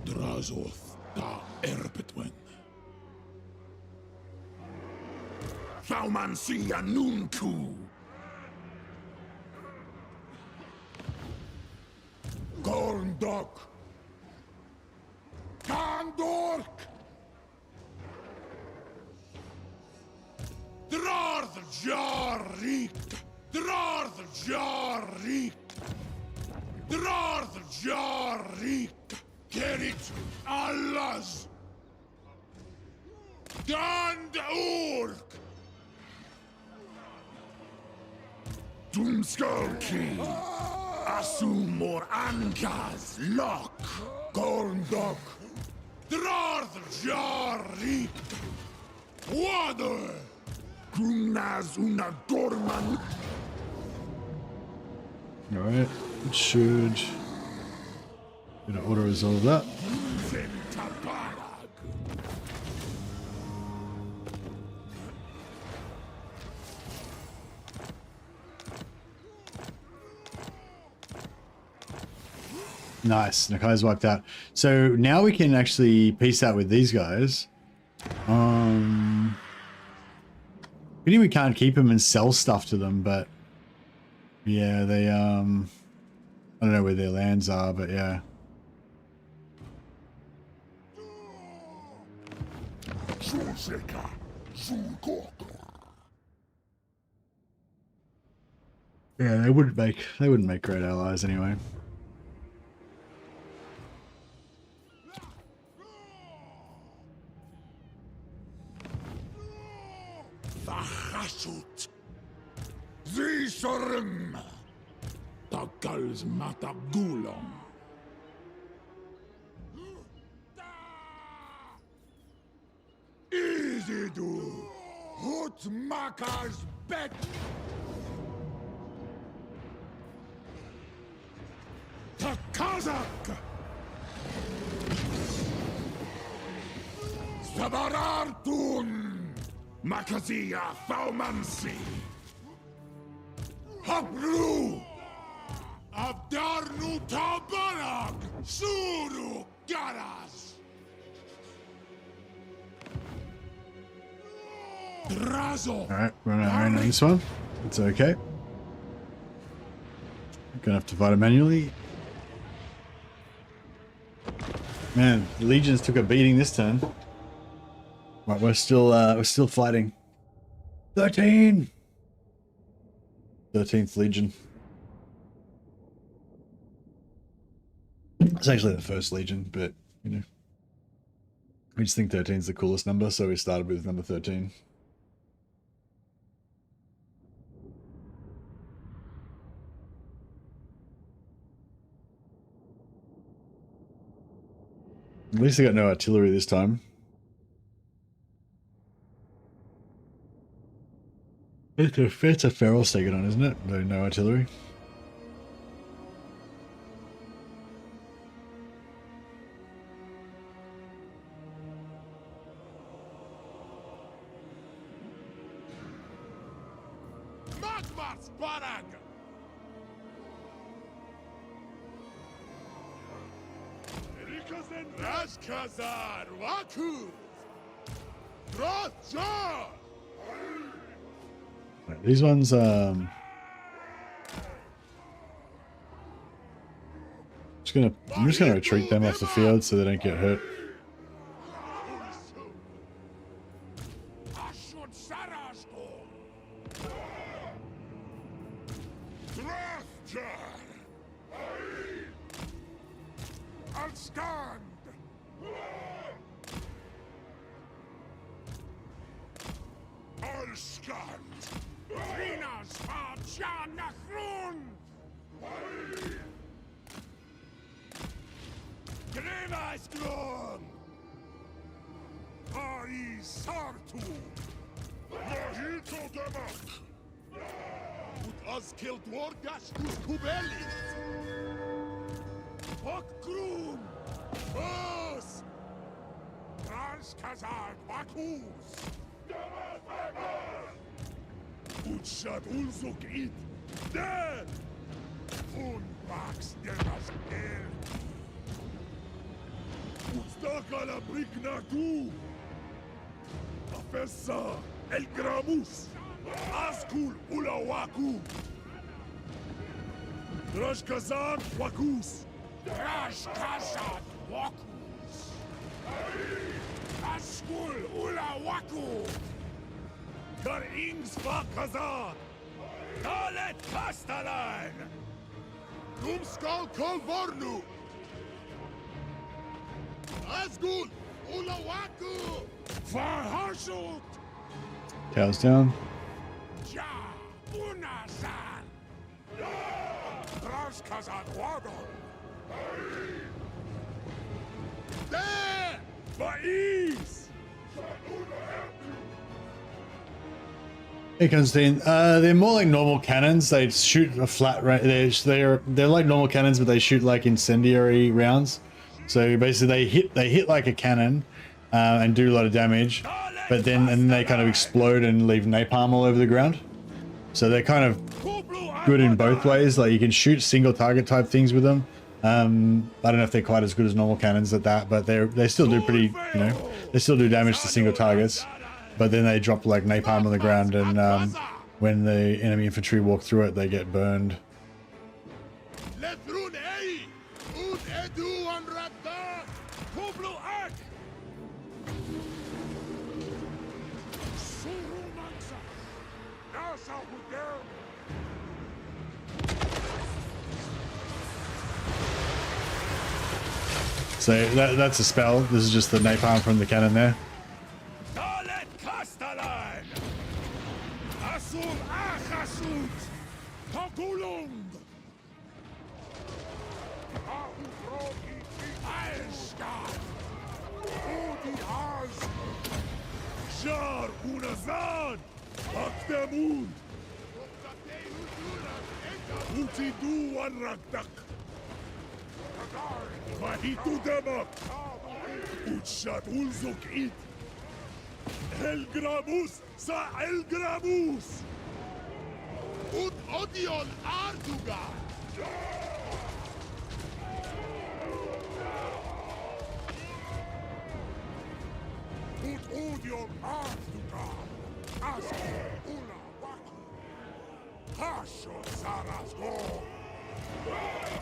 Drazoth da Erbetwen. Thaumansia Nunku. Gorndok. Kandork. Drarth Jarik. Drarth Jarik. Drarth Jarik, Kerit Allas, Gand Urk, Doomskull King, Asumor Ankas, Lock, Gorndok, Drarth Jarik, Water, Grunaz Una Dorman. All right, it should gonna auto resolve that. Nice, Nakai's wiped out. So now we can actually piece out with these guys. Pity we can't keep them and sell stuff to them, but yeah, they I don't know where their lands are, but yeah. Yeah, they wouldn't make great allies anyway. Vachasut, Zisorim, Takals Matagulom. Izidu, Hutmakas Bet. Takazak. Sabarartun. Makazia Faumansi Habru Abdarnu Tabarag Suru Garas Drazo. Alright, run out on this one. It's okay. Gonna have to fight it manually. Man, the legions took a beating this turn. Right, we're still fighting. 13th Legion. It's actually the first Legion, but you know, we just think 13 is the coolest number, so we started with number 13. At least they got no artillery this time. It's a feral taken on, isn't it? No artillery. Magmas Barag. Rashkazar Waku Drothjar. Right, these ones I'm just gonna retreat them off the field so they don't get hurt. El Gramus, Azgorh Ulawaku, Rashkazan Wakus, Rashkazan Wakus, Azgorh Ulawaku, Karings Vakazan, Talet Kastalan, Numskal Kolvornu! Azgorh! Ulawaku! Farhashut! Towers down. Ja! Unazan! Raskazan Wadon! There! Baiz! Hey, Constantine. They're more like normal cannons. They shoot a flat range. They're like normal cannons, but they shoot like incendiary rounds. So basically, they hit like a cannon and do a lot of damage, but then they kind of explode and leave napalm all over the ground. So they're kind of good in both ways. Like you can shoot single target type things with them. I don't know if they're quite as good as normal cannons at that, but they still do pretty, you know, they still do damage to single targets. But then they drop like napalm on the ground, and when the enemy infantry walk through it, they get burned. So that's a spell. This is just the napalm from the cannon there. Mahitu demak! Utshat ulzuk it! Helgramus sa Elgramus! Ut odion Arduga! Ut odion Arduga! Azgorh ula waku! Hasho Sarasgorh!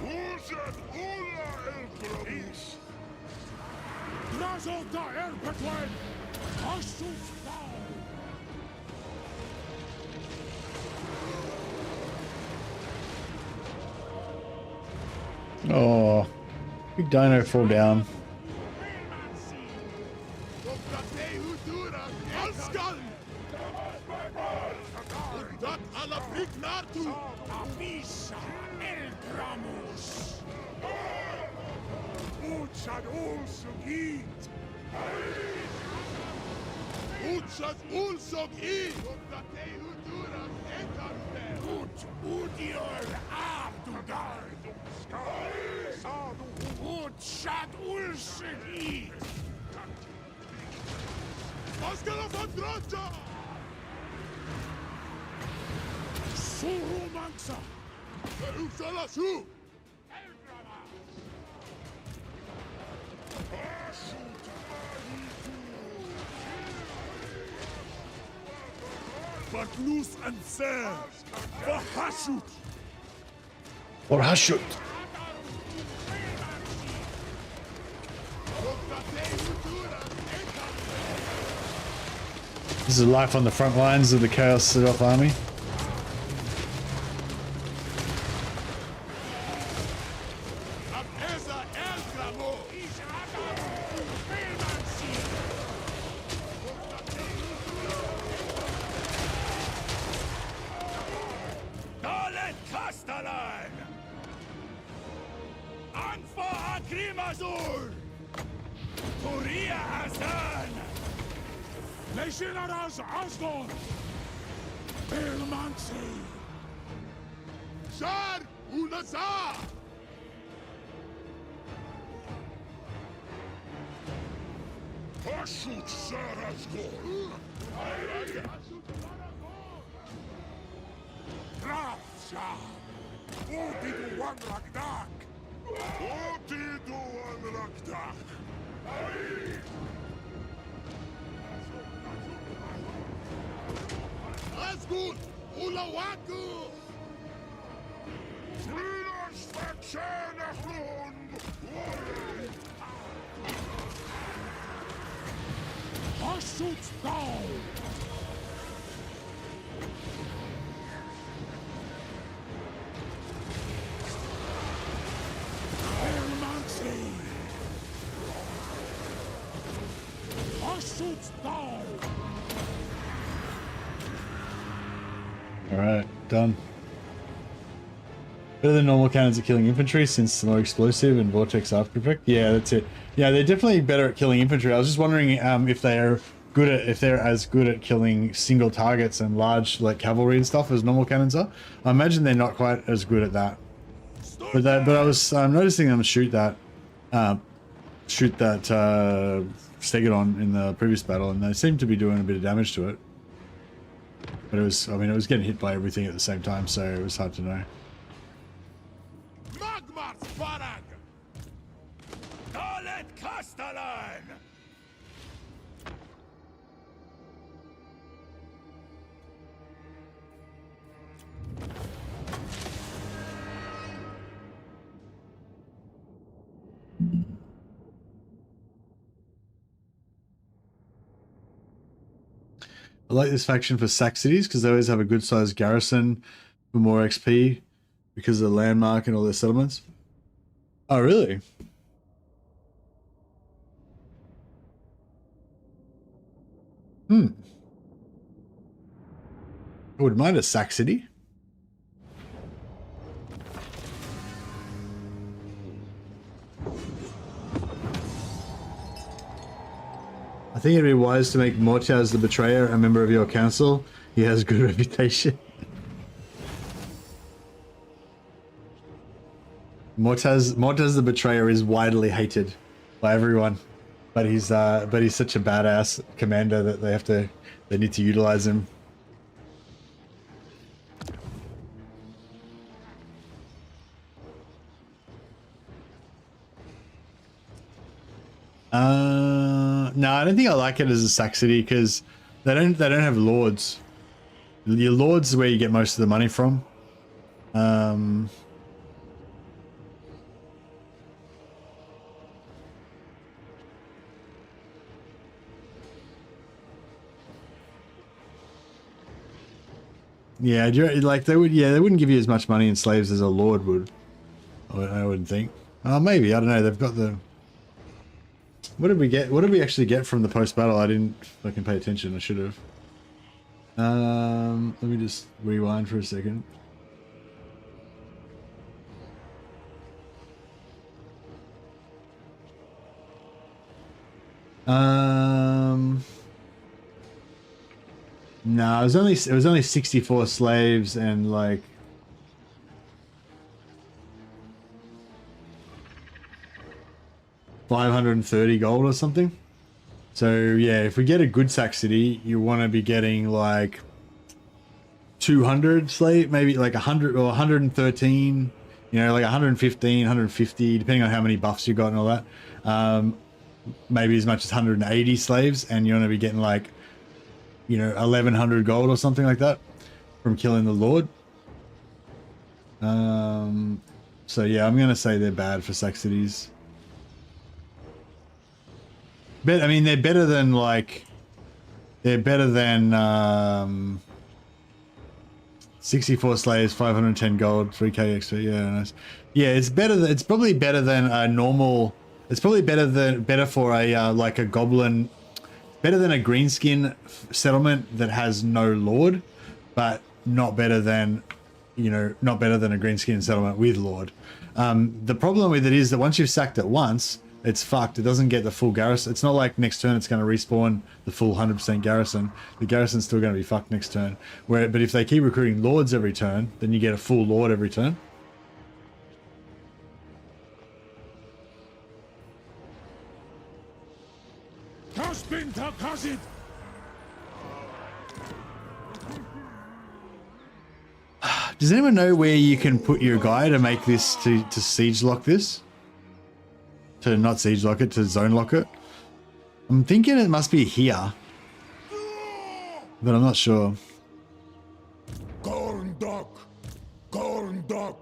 Uzet ula Elgramus! Nazota Erpetwen! Hashu's fall! Oh, big dino fall down. Bagnus and Ser! Vahashut! Or Hashut. This is life on the front lines of the Chaos Sidolf army. Azgorh! Belmancy! Shar Unaza! Hashut Shar Azgorh! Rafsha! Odidu Wan Ragdak! Odidu Wan Ragdak! Azgorh! Ulawaku! Frilas Vaxanachun! Hashut thou! Alright, done. Better than normal cannons at killing infantry since it's more explosive and vortex after effect. Yeah, that's it. Yeah, they're definitely better at killing infantry. I was just wondering if they're as good at killing single targets and large like cavalry and stuff as normal cannons are. I imagine they're not quite as good at that. But I was noticing them shoot that Stegodon in the previous battle, and they seemed to be doing a bit of damage to it. But it was, I mean, it was getting hit by everything at the same time, so it was hard to know. I like this faction for sack cities because they always have a good sized garrison for more XP because of the landmark and all their settlements. Oh, really? I wouldn't mind a sack city. I think it'd be wise to make Mortaz the Betrayer a member of your council. He has good reputation. Mortaz the Betrayer is widely hated by everyone, but he's such a badass commander that they need to utilize him. No, I don't think I like it as a sack city because they don't have lords. Your lords is where you get most of the money from. Yeah, like they wouldn't give you as much money in slaves as a lord would. I wouldn't think. Maybe, I don't know. They've got the. What did we get? What did we actually get from the post battle? I didn't fucking pay attention. I should have. Let me just rewind for a second. No, it was only 64 slaves and like. $530 gold or something. So yeah, if we get a good sack city, you want to be getting like 200 slave, maybe like 100 or 113, you know, like 115, 150, depending on how many buffs you got and all that. Maybe as much as 180 slaves, and you're going to be getting like, you know, 1100 gold or something like that from killing the Lord. So yeah, I'm going to say they're bad for sack cities. But I mean, they're better than 64 slaves, 510 gold, 3k XP. Yeah, nice. Yeah, it's better. It's probably better than a normal. It's probably better for a like a goblin. Better than a greenskin settlement that has no lord, but not better than, you know, not better than a greenskin settlement with lord. The problem with it is that once you've sacked it once, it's fucked. It doesn't get the full garrison. It's not like next turn it's going to respawn the full 100% garrison. The garrison's still going to be fucked next turn. But if they keep recruiting lords every turn, then you get a full lord every turn. Does anyone know where you can put your guy to make this to siege lock this? To not siege lock it, to zone lock it. I'm thinking it must be here, but I'm not sure. Gorndok! Gorndok!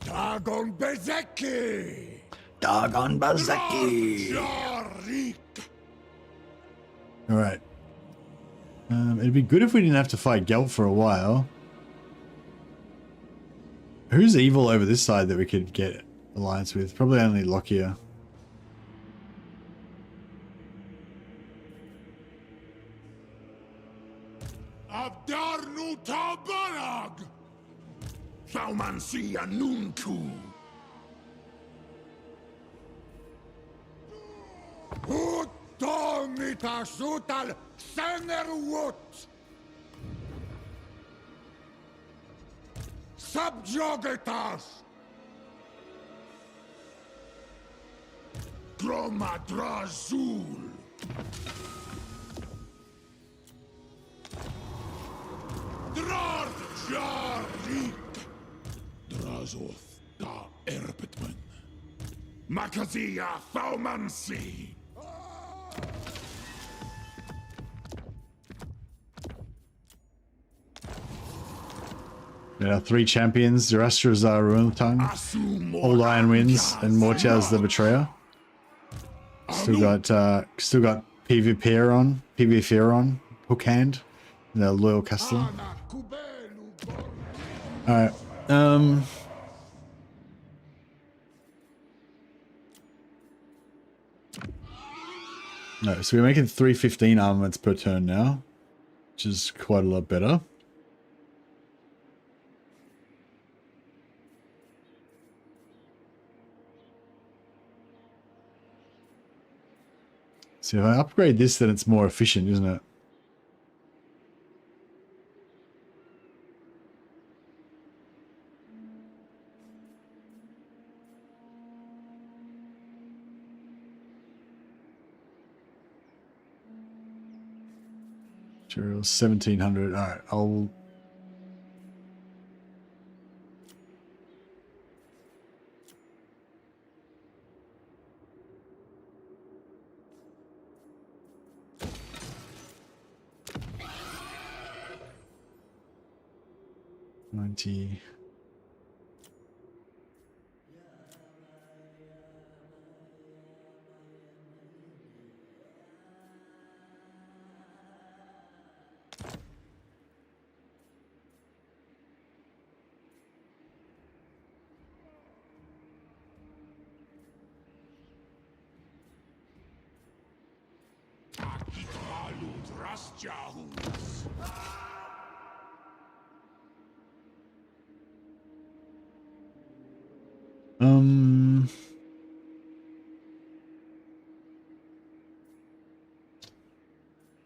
Dagon Bezeki! Dagon Bazaki! Alright. It'd be good if we didn't have to fight Gelt for a while. Who's evil over this side that we could get alliance with? Probably only Lockyer. Abdarnu Tabarag! Thaumansia Nunku! Utomita Sutal Senerwut! Subjugatas! Dromadrazul! Drarjarik! Drazoth da Erbitman! Makazia Thaumansi! Yeah, 3 champions: Zarathustra, Ruin Tongue, Old Iron Winds, and Mortias the Betrayer. Still got PvP on, Hook Hand, the Loyal Castellan. Alright, no, so we're making 315 armaments per turn now, which is quite a lot better. So if I upgrade this, then it's more efficient, isn't it? Materials 1700. All right, I'll. $90.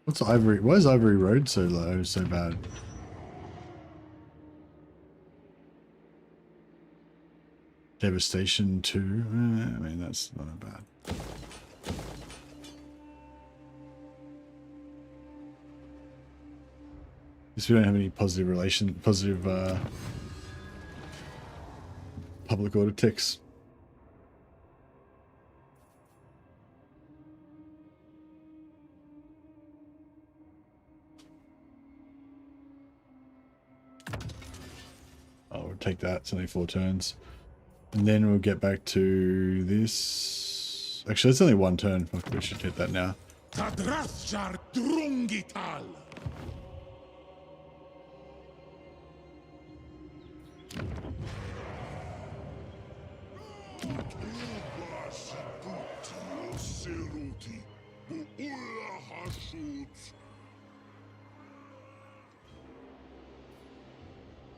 What's Ivory? Why is Ivory Road so low, so bad? Devastation 2. I mean, that's not bad. Guess we don't have any positive public order ticks. I'll take that. It's only 4 turns. And then we'll get back to this. Actually, it's only 1 turn. Fuck, we should hit that now.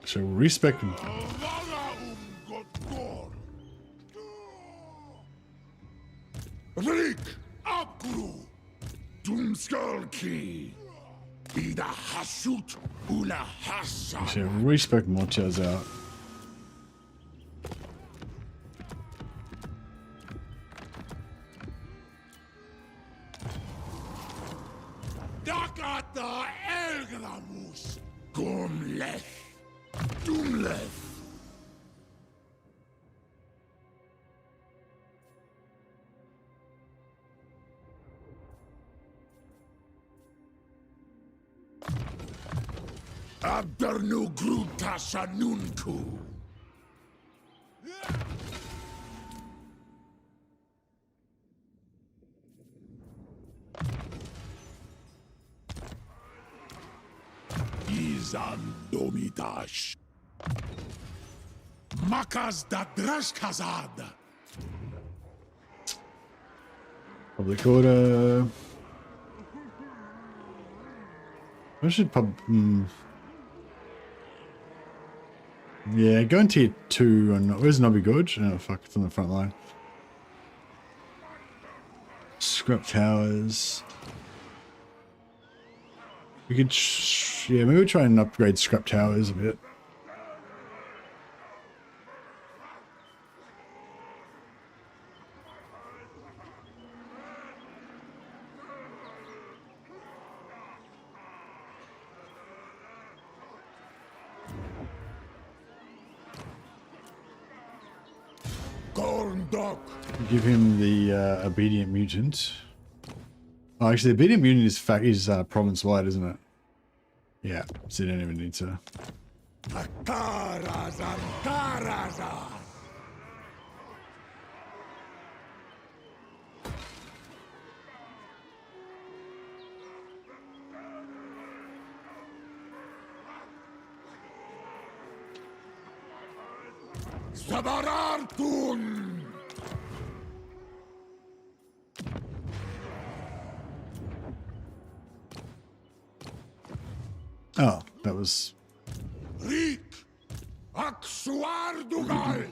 So respec. Rik Abgru Dumskalki Ida Hasut Ula Hassa. So respec Mortias out. Dakata Elgramus Gomleth Dumleth. Abdernu Gruta Sanunku. Izan Domidash. Makas da Drashkazad. Public order. I should yeah, go into tier 2 on where's Nobby Gorge? Oh fuck, it's on the front line. Scrap towers. We could yeah, maybe we'll try and upgrade scrap towers a bit. Give him the obedient mutant. Oh, actually, the obedient mutant is province wide, isn't it? Yeah, so you don't even need to. Sabarartun! Oh, that was. Rik! Aksuardugal!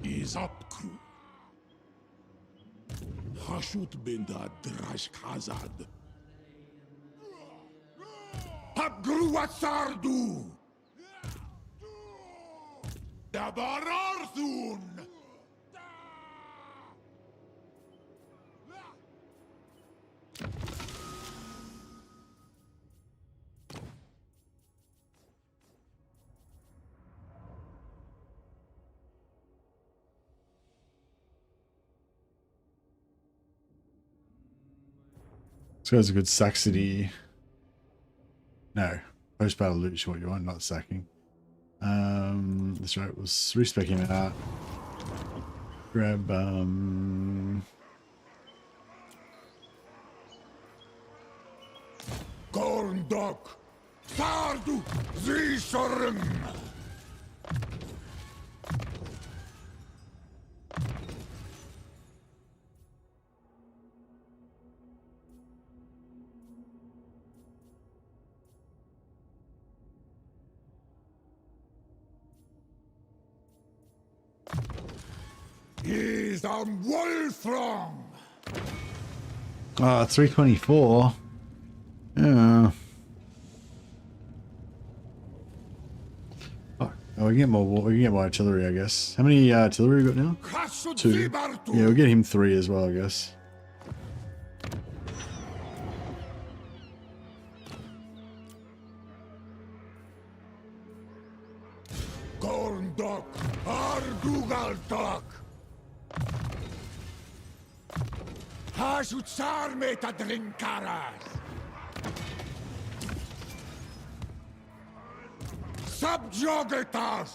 Is up crew. Hashut binda Drashkazad. Habgruatsardu! Dabararthun! This guy's a good Saxony. No, post battle loot is what you want, not sacking. That's right. We'll respec him out. Grab Gorndok! Sardu! Zishorim! He's on Wolfrong! oh, 324. Yeah. Oh, we can get more. We can get more artillery, I guess. How many artillery we got now? 2. Yeah, we'll get him 3 as well, I guess. Gorndok! Ardugaltok! Hashutsar meta drinkaras! Subjugatas!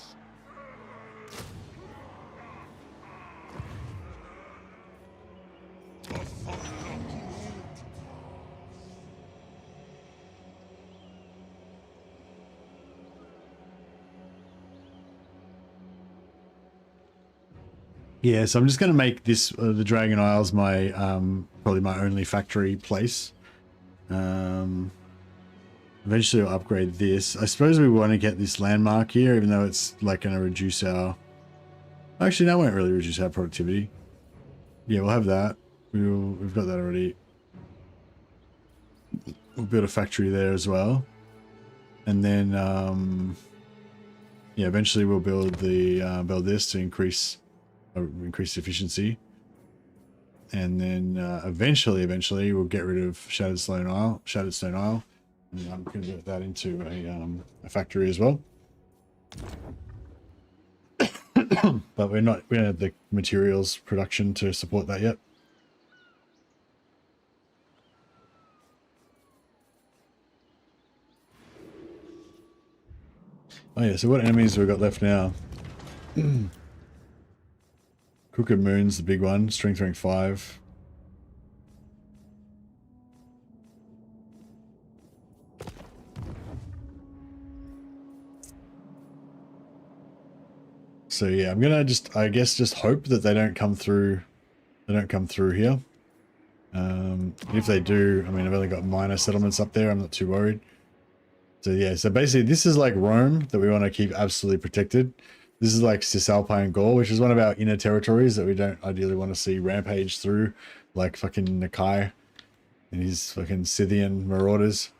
Yeah, so I'm just going to make this the Dragon Isles my probably my only factory place. Eventually I'll upgrade this. I suppose we want to get this landmark here, even though it's like going to reduce our... Actually, that won't really reduce our productivity. Yeah, we'll have that. We've got that already. We'll build a factory there as well. And then, yeah, eventually we'll build the build this to increase efficiency. And then eventually we'll get rid of Shattered Stone Isle. And I'm going to convert that into a factory as well. But we don't have the materials production to support that yet. Oh yeah, so what enemies have we got left now? Crooked Moon's the big one, strength rank 5. So yeah, I'm gonna I guess just hope that they don't come through. They don't come through here. If they do, I mean, I've only got minor settlements up there. I'm not too worried. So yeah, so basically this is like Rome that we want to keep absolutely protected. This is like Cisalpine Gaul, which is one of our inner territories that we don't ideally want to see rampage through, like fucking Nakai and his fucking Scythian marauders.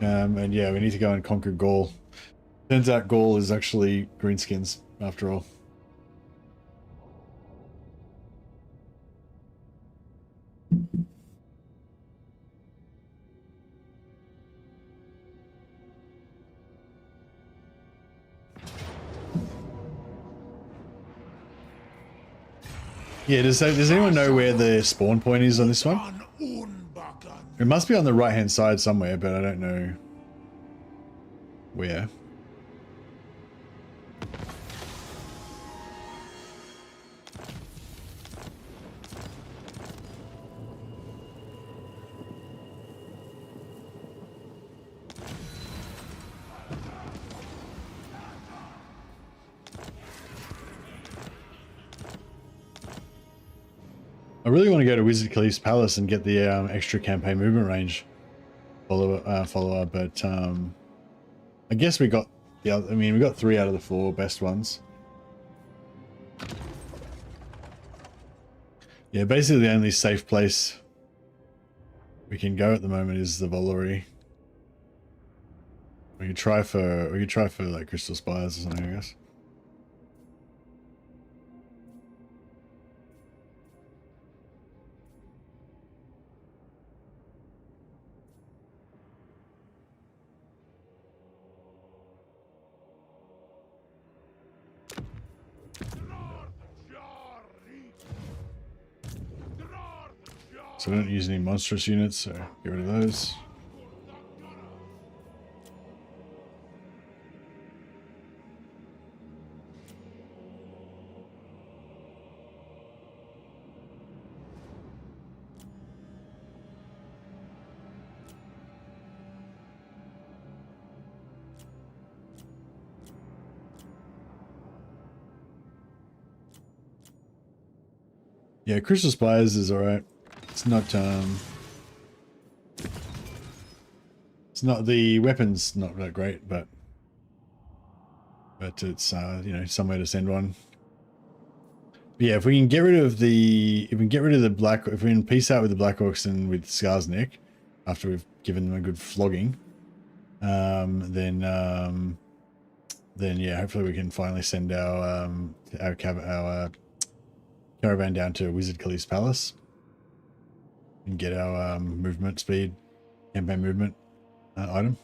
And yeah, we need to go and conquer Gaul. Turns out Gaul is actually greenskins after all. Yeah, does anyone know where the spawn point is on this one? It must be on the right hand side somewhere, but I don't know where. I really want to go to Wizard Caliph's Palace and get the extra campaign movement range follower, but I guess we got the other, I mean, we got 3 out of the 4 best ones. Yeah, basically the only safe place we can go at the moment is the Volary. We could try for like Crystal Spires or something, I guess. So I don't use any monstrous units, so get rid of those. Yeah, Crystal Spires is alright. It's not the weapon's not that great, but it's you know, somewhere to send one. But yeah, if we can get rid of the if we can peace out with the Black Orcs and with Scar's Neck after we've given them a good flogging, then yeah, hopefully we can finally send our caravan down to Wizard Caliph's Palace and get our movement speed, campaign movement item.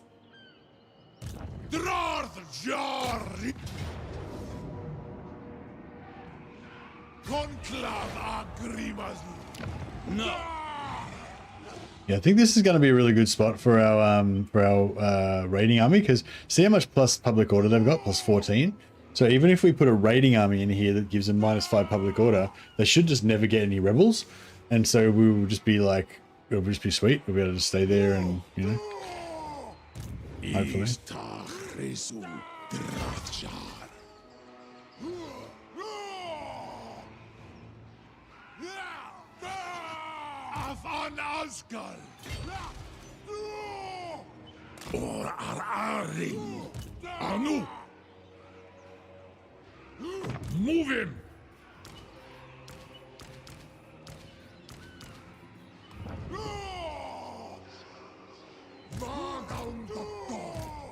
No. Yeah, I think this is going to be a really good spot for our raiding army, because see how much plus public order they've got, plus 14. So even if we put a raiding army in here that gives them -5 public order, they should just never get any rebels, and so we will just be like, it'll just be sweet. We'll be able to stay there and, you know, hopefully. Move him!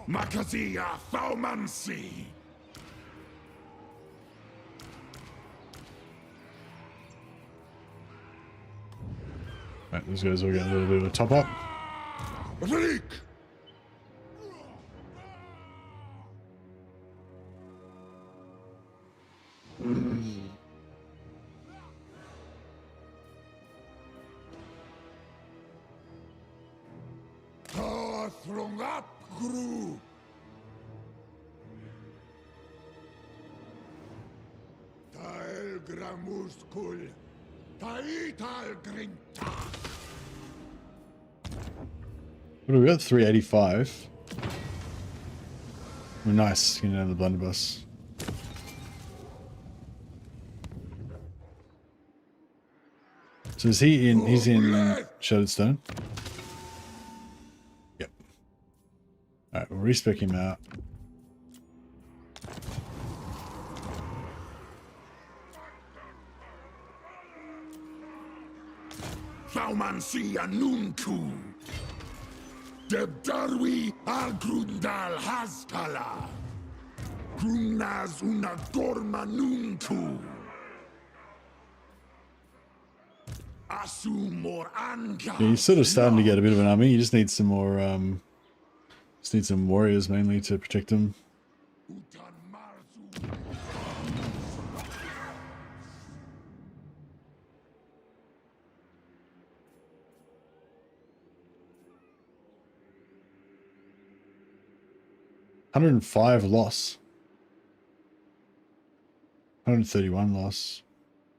Makazia Faumansi! Right, those guys will get a little bit of a top up. Freak! Throng up, Gru! Tael Gramuskul, Taital Grinta! What do we got? 385. Oh, nice, you know, the blunderbuss. So is he in? He's in Shattered Stone. Yep. All right, we'll respec him out. Thaumansia Nunku. Debdarwi Algrundal Haskala. Grunaz Unagorma Nunku. Yeah, he's sort of starting to get a bit of an army. You just need some more, just need some warriors mainly to protect him. $105 loss. 131 loss.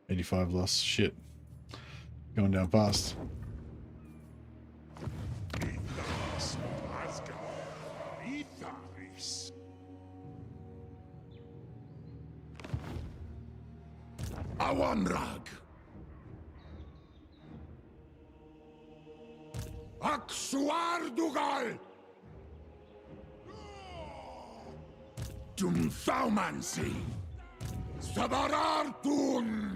85 loss. Shit. Going down fast. Awanrag. Aksuardugal. Dum Thaumansi. Sabarartun.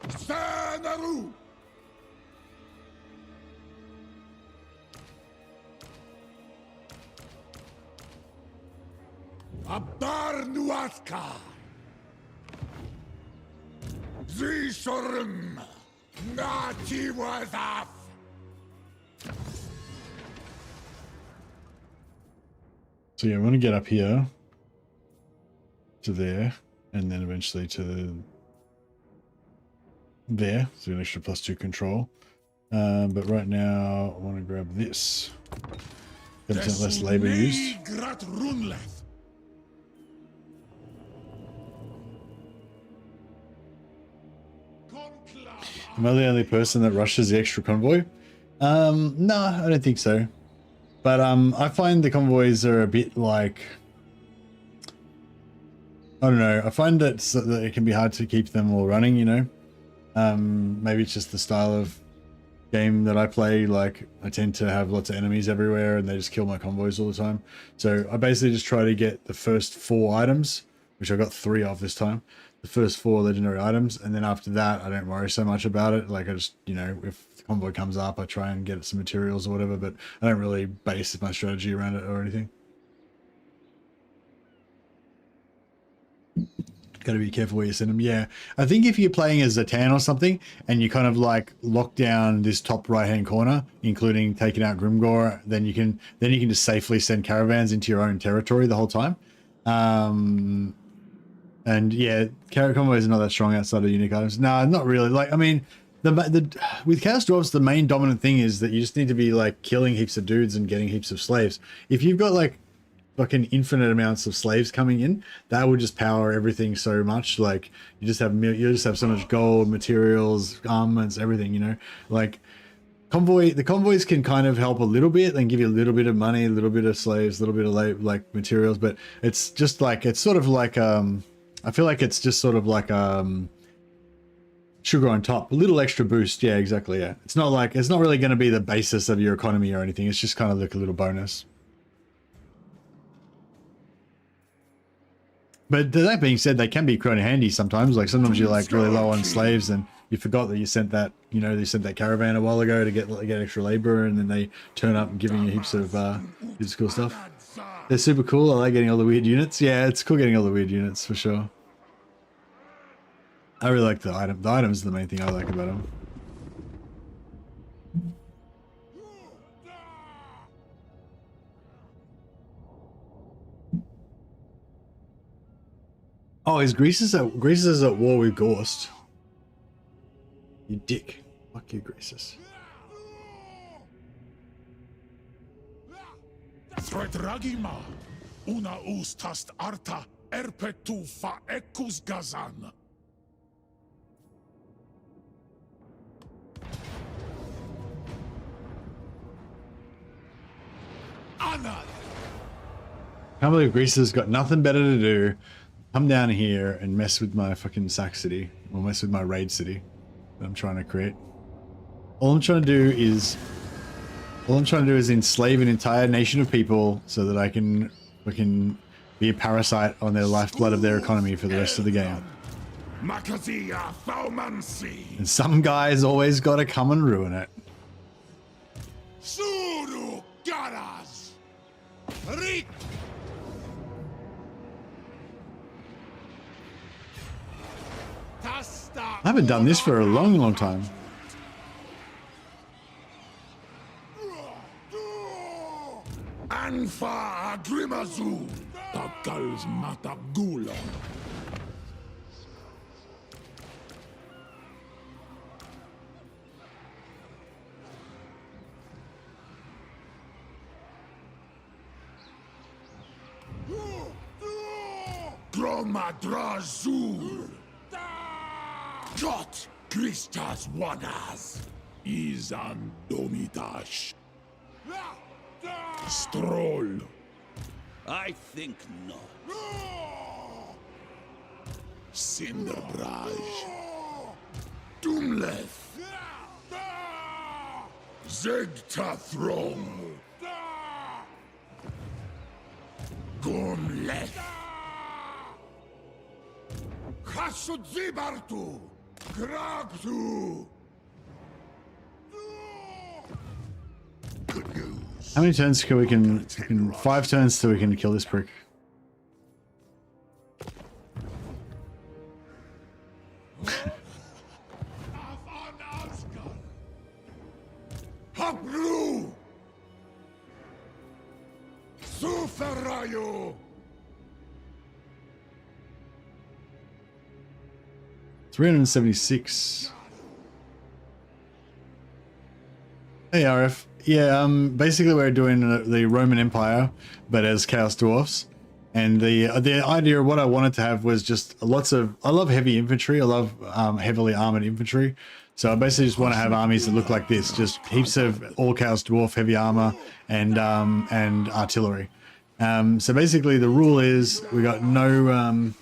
Senaru. Abdar Nuatka. Zishorim. Nati Wazaf. So yeah, I want to get up here to there, and then eventually to there. So an extra +2 control. But right now I want to grab this. 10% less labor used. Am I the only person that rushes the extra convoy? No, I don't think so. But I find the convoys are a bit like, I don't know. I find that it can be hard to keep them all running, you know. Maybe it's just the style of game that I play. Like, I tend to have lots of enemies everywhere and they just kill my convoys all the time. So I basically just try to get the first 4 items, which I got 3 of this time. The first 4 legendary items, and then after that I don't worry so much about it. Like, I just, you know, if the convoy comes up I try and get some materials or whatever, but I don't really base my strategy around it or anything. Gotta be careful where you send them. Yeah, I think if you're playing as a Tan or something and you kind of like lock down this top right hand corner, including taking out Grimgor, then you can just safely send caravans into your own territory the whole time. And yeah, convoys are not that strong outside of unique items. No, not really. Like, I mean, with Chaos Dwarfs, the main dominant thing is that you just need to be like killing heaps of dudes and getting heaps of slaves. If you've got like fucking infinite amounts of slaves coming in, that would just power everything so much. Like, you just have so much gold, materials, armaments, everything, you know. Like, the convoys can kind of help a little bit and give you a little bit of money, a little bit of slaves, a little bit of like materials, but it's just like, it's sort of like I feel like it's just sort of like sugar on top, a little extra boost. Yeah, exactly. Yeah, it's not really going to be the basis of your economy or anything. It's just kind of like a little bonus. But that being said, they can be quite handy sometimes. Like, sometimes you're like really low on slaves and you forgot that you sent that, you know, they sent that caravan a while ago to get extra labor, and then they turn up and giving you heaps of cool stuff. They're super cool. I like getting all the weird units. Yeah, it's cool getting all the weird units for sure. I really like the item. The items are the main thing I like about them. Oh, is Greases at war with Ghost? You dick. Fuck you, Greases. Thredragima, una ustast arta, erpetu fa ekus gazan. Anal, can't believe Greece has got nothing better to do. Come down here and mess with my fucking sack city, or mess with my raid city that I'm trying to create. All I'm trying to do is enslave an entire nation of people so that I can fucking be a parasite on their lifeblood of their economy for the rest of the game. And some guy's always got to come and ruin it. I haven't done this for a long, long time. Anfa Agrimazu, Takal's Matagula. Dromadrazul. Jot Christas Wanas. Izan Domitash. Stroll. I think not. Cinderbraj. Doomleth. Zegtathrom. Gomleth. Khasudzibartu. Gragtu. Good news. How many turns can we can 5 turns till we can kill this prick? Hapru. Suferayo. 376. Hey RF. Yeah, basically we're doing the Roman Empire, but as Chaos Dwarfs. And the idea of what I wanted to have was just lots of... I love heavy infantry. I love heavily armored infantry. So I basically just want to have armies that look like this. Just heaps of all Chaos Dwarf heavy armor and artillery. So basically the rule is we got no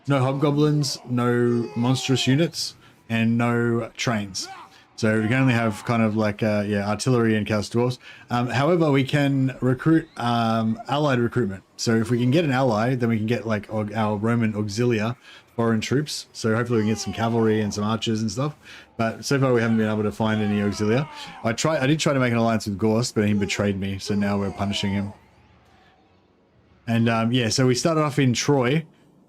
Hobgoblins, no Monstrous units, and no trains. So we can only have kind of like, artillery and Chaos Dwarfs. However, we can recruit allied recruitment. So if we can get an ally, then we can get like our Roman auxilia, foreign troops. So hopefully we can get some cavalry and some archers and stuff. But so far we haven't been able to find any auxilia. I did try to make an alliance with Gorst, but he betrayed me. So now we're punishing him. And so we started off in Troy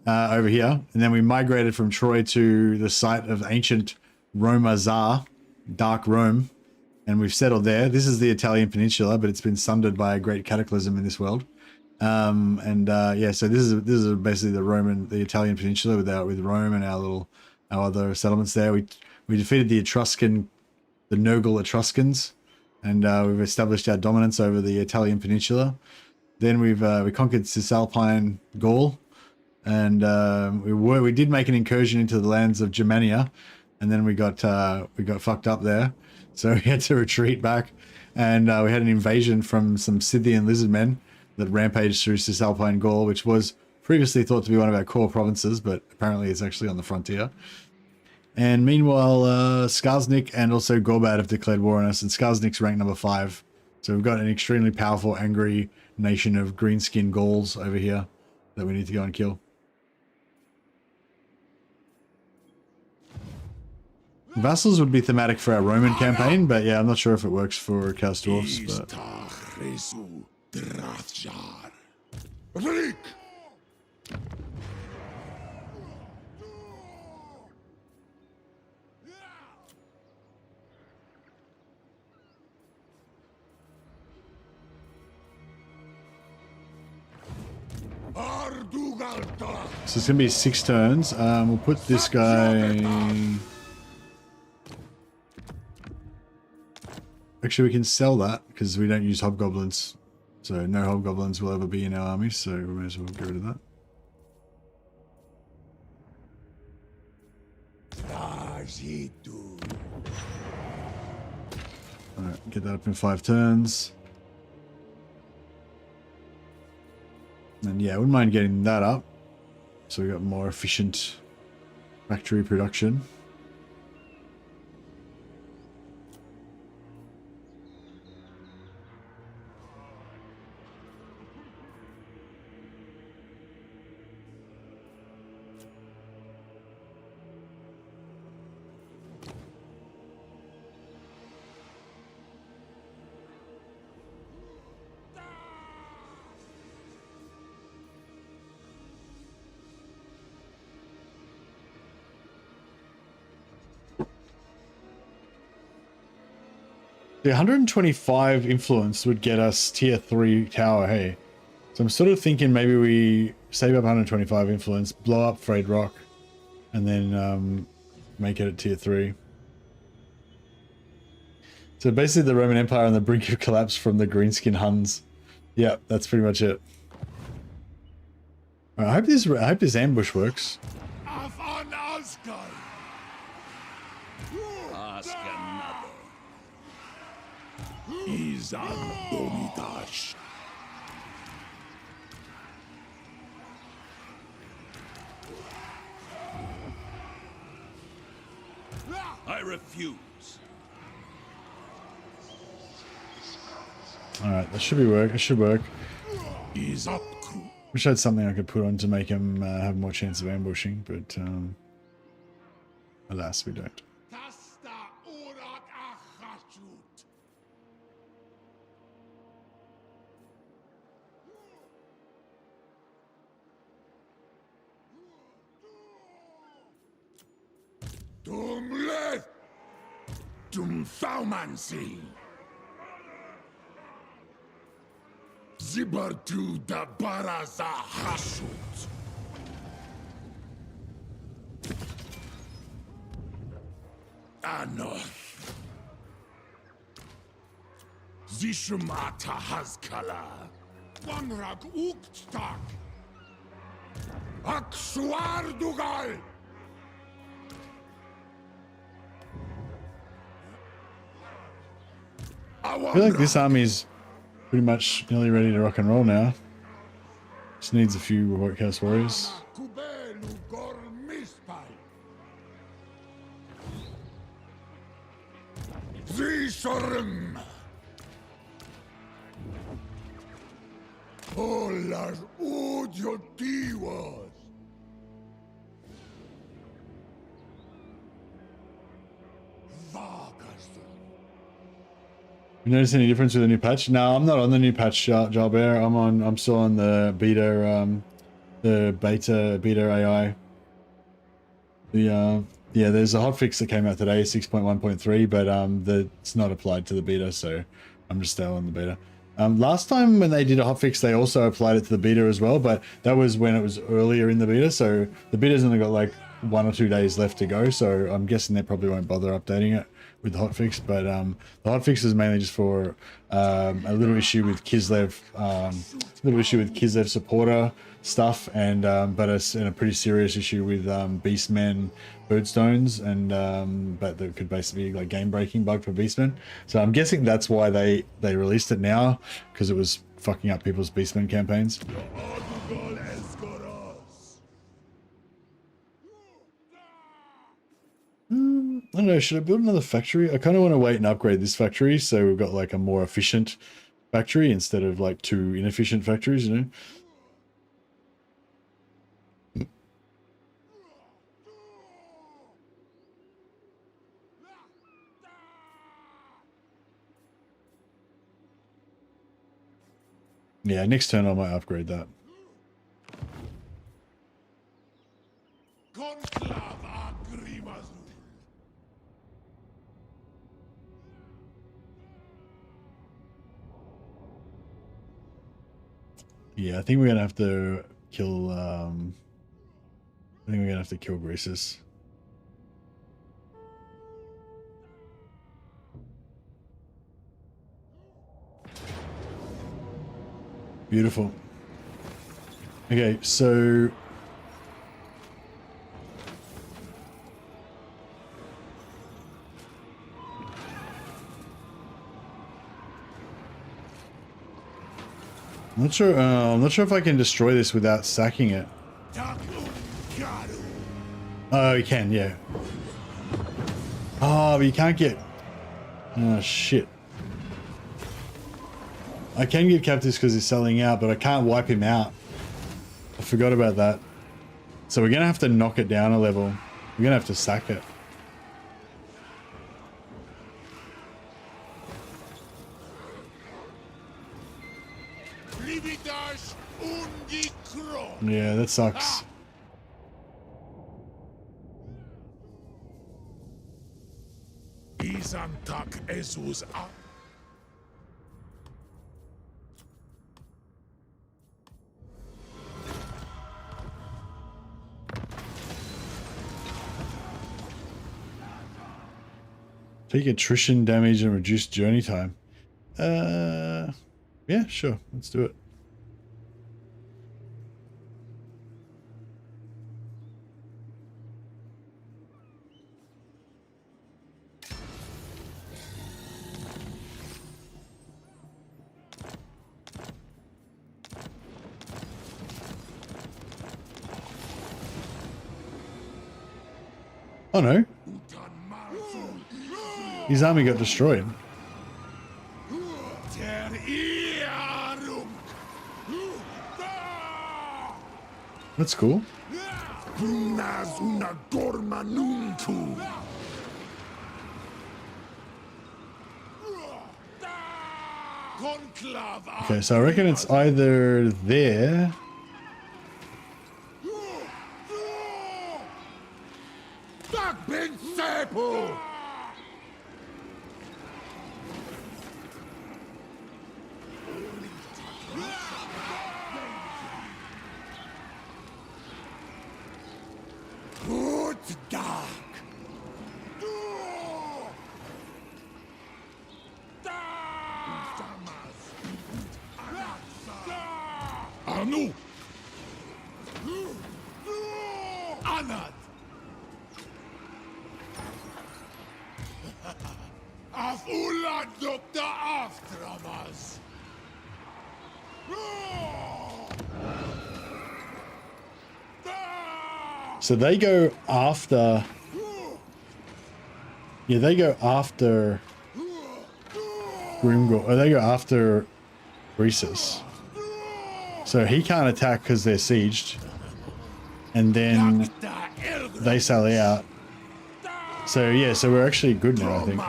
over here. And then we migrated from Troy to the site of ancient Roma Tsar. Dark Rome, and we've settled there. This is the Italian peninsula, but it's been sundered by a great cataclysm in this world. So this is basically the Italian peninsula with Rome and our other settlements there. We defeated the Nurgle Etruscans, and we've established our dominance over the Italian peninsula. Then we conquered Cisalpine Gaul, and we did make an incursion into the lands of Germania. And then we got fucked up there, so we had to retreat back, and we had an invasion from some Scythian lizard men that rampaged through Cisalpine Gaul, which was previously thought to be one of our core provinces, but apparently it's actually on the frontier. And meanwhile, Skarsnik and also Gorbad have declared war on us, and Skarsnik's ranked number 5. So we've got an extremely powerful, angry nation of green-skinned Gauls over here that we need to go and kill. Vassals would be thematic for our Roman campaign, but yeah, I'm not sure if it works for Chaos Dwarfs. But... So it's going to be 6 turns. We'll put this guy... Actually, we can sell that because we don't use Hobgoblins. So no Hobgoblins will ever be in our army, so we may as well get rid of that. Alright, get that up in 5 turns. And yeah, I wouldn't mind getting that up. So we got more efficient factory production. The 125 influence would get us tier 3 tower, hey. So I'm sort of thinking maybe we save up 125 influence, blow up Frayed Rock, and then make it at tier 3. So basically the Roman Empire on the brink of collapse from the greenskin Huns. Yeah, that's pretty much it. I hope this ambush works. Auf an Azgorh! Ask another. Izan Domidash. I refuse. Alright, that should be work. It should work. Is up. Wish I had something I could put on to make him have more chance of ambushing, but alas, we don't. Dum left. Dum Faumansi. Zibartu da Baraza Hashut. Anoth. Zishumata Hazkala. Wanrag Uktstak. Aksuar Dugal. I feel like this army's pretty much nearly ready to rock and roll now. Just needs a few Workhouse Warriors. Zishorim. Olas Udiotiwas. You notice any difference with the new patch? No, I'm not on the new patch, Jalbear. I'm still on the beta, beta AI. Yeah, there's a hotfix that came out today, 6.1.3, but it's not applied to the beta, so I'm just still on the beta. Last time when they did a hotfix, they also applied it to the beta as well, but that was when it was earlier in the beta, so the beta's only got like 1 or 2 days left to go, so I'm guessing they probably won't bother updating it with the hotfix, but the hotfix is mainly just for a little issue with Kislev, supporter stuff, and but it's in a pretty serious issue with Beastmen birdstones, and but that could basically be like game breaking bug for Beastmen. So I'm guessing that's why they released it now, because it was fucking up people's Beastmen campaigns. I don't know, should I build another factory? I kind of want to wait and upgrade this factory so we've got like a more efficient factory instead of like 2 inefficient factories, you know? Yeah, next turn I might upgrade that. Yeah, I think we're gonna have to kill. I think we're gonna have to kill Greasus. Beautiful. Okay, so I'm not sure if I can destroy this without sacking it. Oh, you can, yeah. Oh, but you can't get... Oh, shit. I can get captives because he's selling out, but I can't wipe him out. I forgot about that. So we're going to have to knock it down a level. We're going to have to sack it. Yeah, that sucks. Take attrition damage and reduce journey time. Yeah, sure. Let's do it. Oh no. His army got destroyed. That's cool. Okay, so I reckon it's either there. So they go after... Yeah, they go after... Grimgor. Or they go after Rhesus. So he can't attack because they're sieged. And then they sally out. So yeah, so we're actually good now, I think.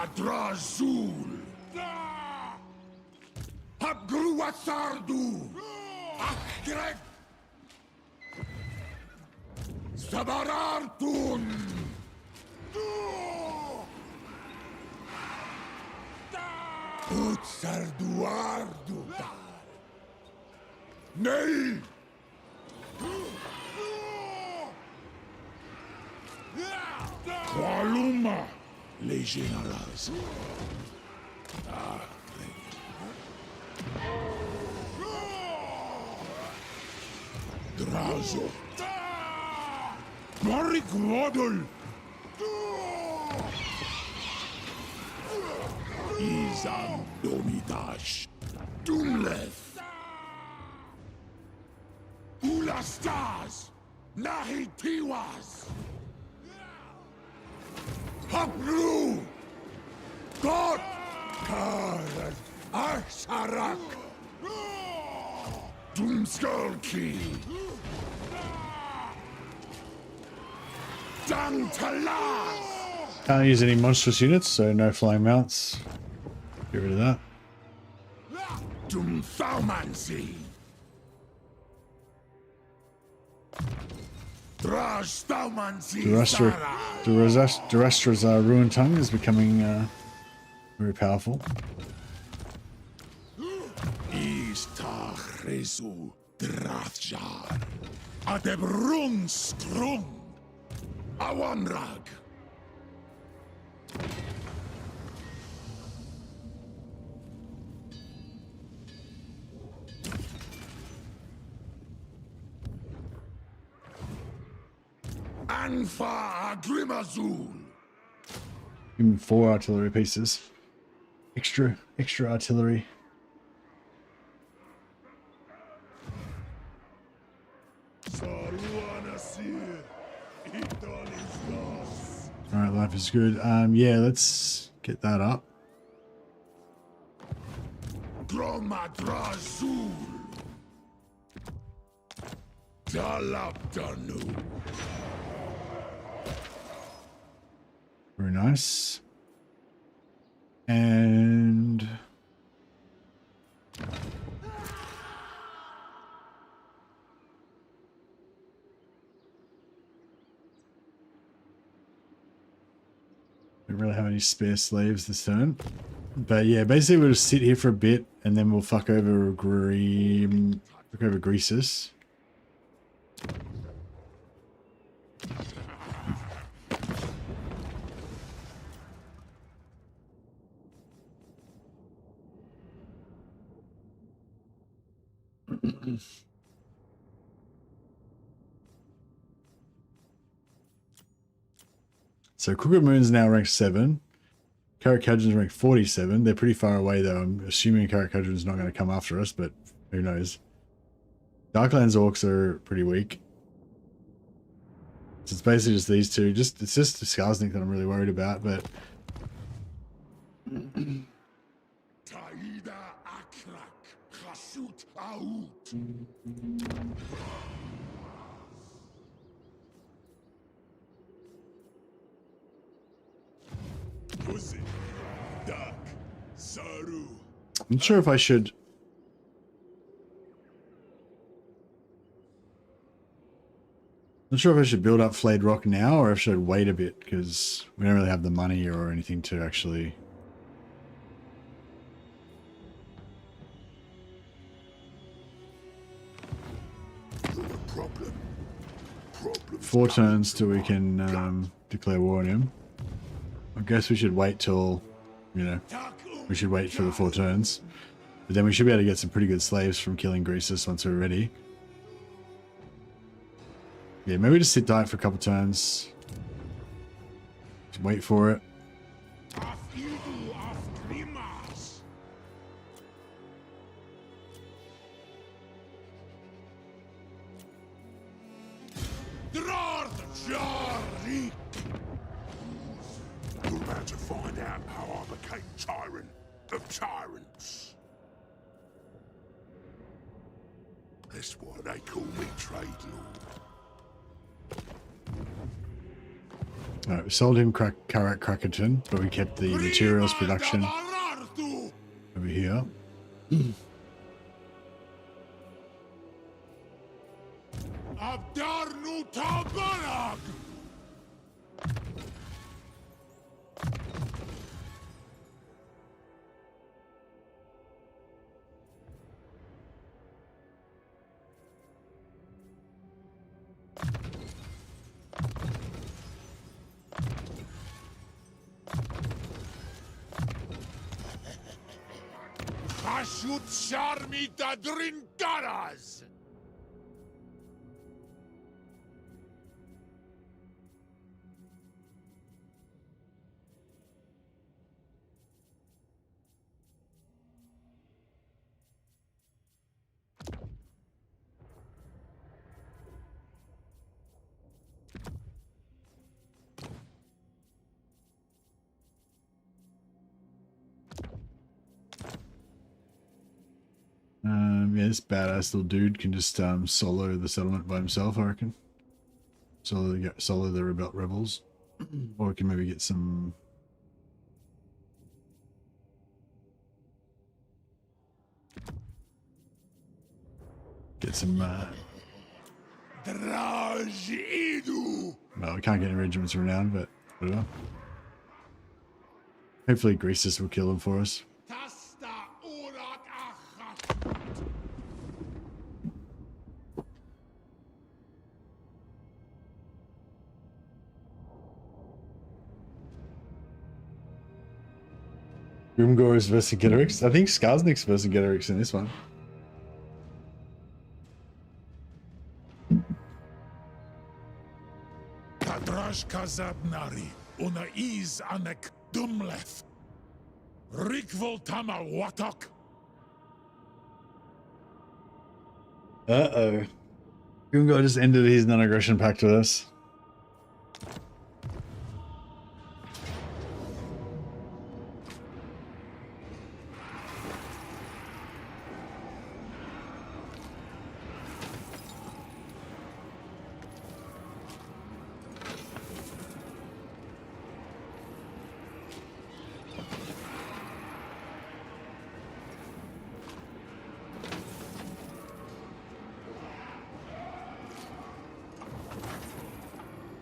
Nee! Qualuma! Legionaries. Drazo. Marik Waddle. Izam Domidash. Doomleth. Ulastas. Nahitiwas. Hapru. God. Karan. Arsarak. Doomskulki. Can't use any monstrous units, so no flying mounts. Get rid of that. Doomthaumancy. Durastra's ruined tongue is becoming very powerful. Istachresu Drathjar. Adebrung Strung. Awanrag. Anfa Agrimazul. Give him 4 artillery pieces. Extra artillery. life is good. Yeah, let's get that up. Dromadrazul. Dalabdanu. Very nice. And don't really have any spare slaves this turn. But yeah, basically we'll just sit here for a bit and then we'll fuck over Greasus. So Crooked Moon's now ranked 7. Karakadran's ranked 47. They're pretty far away though. I'm assuming Karakadran's not going to come after us, but who knows. Darklands Orcs are pretty weak. So it's basically just these two. It's just Skarsnik that I'm really worried about, but Taida Akrak. Khasut Aout. Pussy. Duck. Saru. I'm not sure if I should. Not sure if I should build up Flayed Rock now or if I should wait a bit because we don't really have the money or anything to actually. Problem. 4 turns till we can declare war on him. I guess we should wait till, you know, we should wait for the 4 turns. But then we should be able to get some pretty good slaves from killing Greasus once we're ready. Yeah, maybe just sit tight for a couple turns. Just wait for it. You're about to find out how I became tyrant of tyrants. That's why they call me Trade Lord. Alright, we sold him Karak Crackerton, but we kept the materials production over here. Abdarnu Tabarag! Ashut Sharmi Dadrinkaras! Yeah, this badass little dude can just solo the settlement by himself, I reckon. Solo the rebels. Or we can maybe get some... Well, we can't get any regiments renowned, but whatever. Hopefully Greasus will kill him for us. Grimgor is Vercingetorix. I think Skarsnik's Vercingetorix in this one. Kadrash Kazabnari, Una Is Anek Dumleth. Rikvol Tama Watok. Uh-oh. Grimgor just ended his non-aggression pact with us.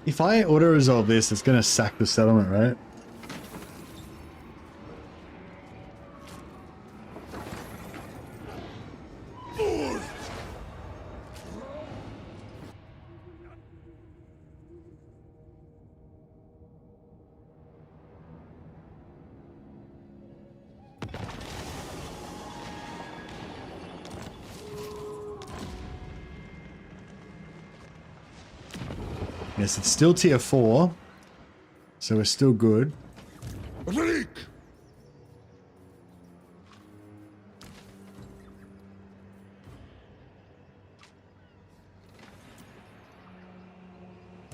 If I auto-resolve this, it's going to sack the settlement, right? Yes, it's still tier 4, so we're still good. Rick!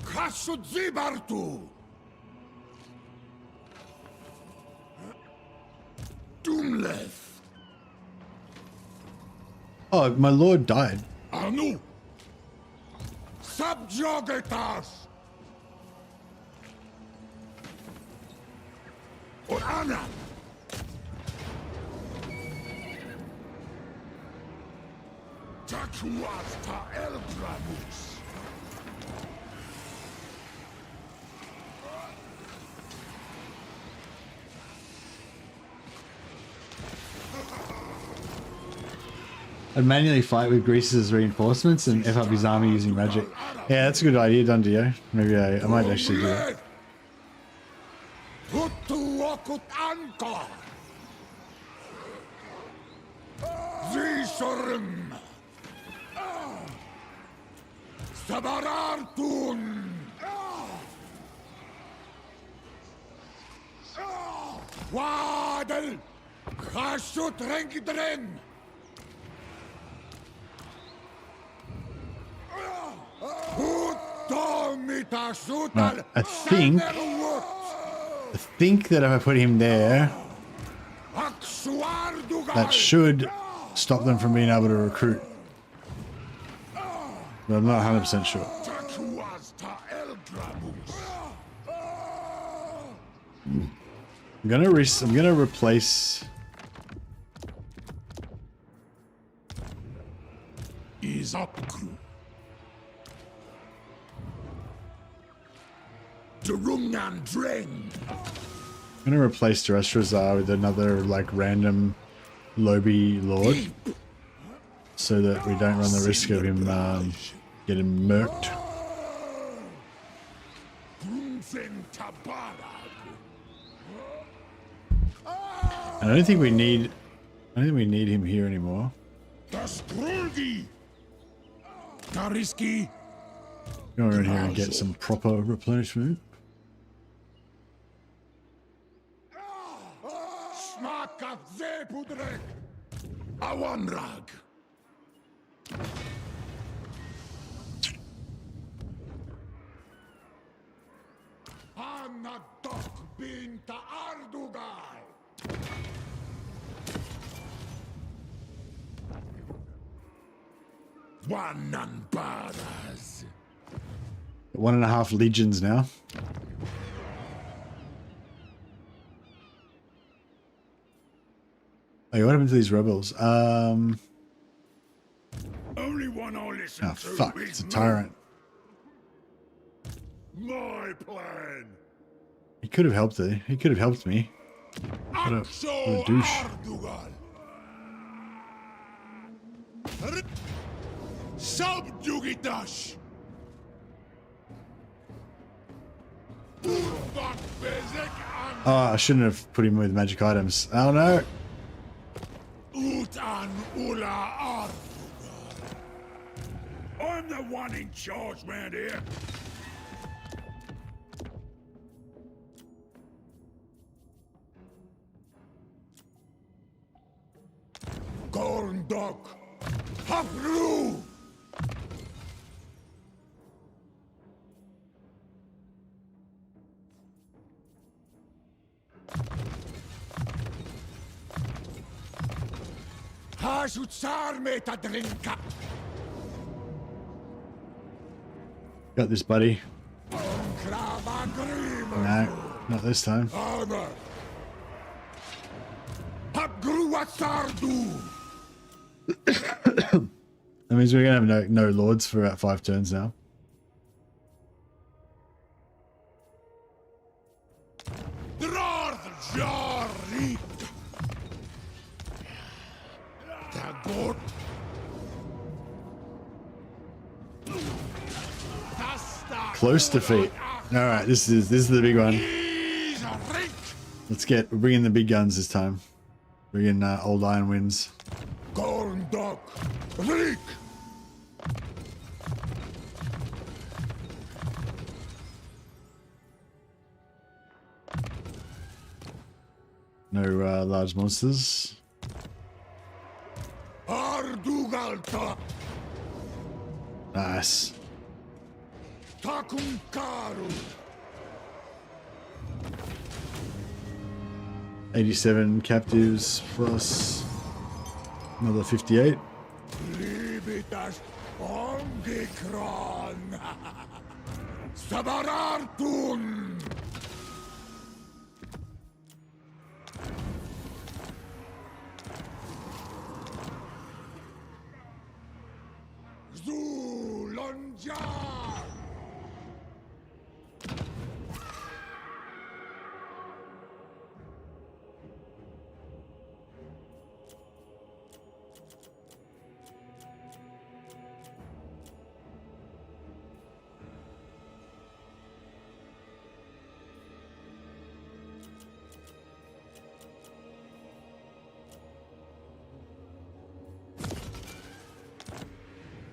Kasudzibartu! Doomleth! Oh, my lord died. Anu! Subjugatas! Orana! Takuas ta Elbramus! I'd manually fight with Greece's reinforcements and F up his army using magic. Yeah, that's a good idea, Dundio. Maybe I might actually do it. Sabarartun! Wadel! Khashut Renkidren! Right, I think that if I put him there, that should stop them from being able to recruit. But I'm not 100% sure. I'm gonna replace. Is up, crew. Durungan Dreng. I'm gonna replace Dresrazar with another like random Lobi Lord, so that we don't run the risk of him getting murked. And I don't think we need him here anymore. Go around here and get some proper replenishment. Awanrag. Anadok binta Ardugai. Wananbaras. 1.5 legions now. Hey, what happened to these rebels? Only one I'll listen Oh to. fuck, it's a tyrant. My plan. He could have helped though. He could have helped me. What a douche. Subjugitas. Oh, I shouldn't have put him with magic items. Oh no. Utan Ula Ardugal. I'm the one in charge round here. Corn dog. Hapru. Got this, buddy. No, not this time. That means we're gonna have no lords for about 5 turns now. Close defeat. All right, this is the big one. We're bringing the big guns this time. Bringing old Iron Winds. No large monsters. Nice. 87 captives plus another 58.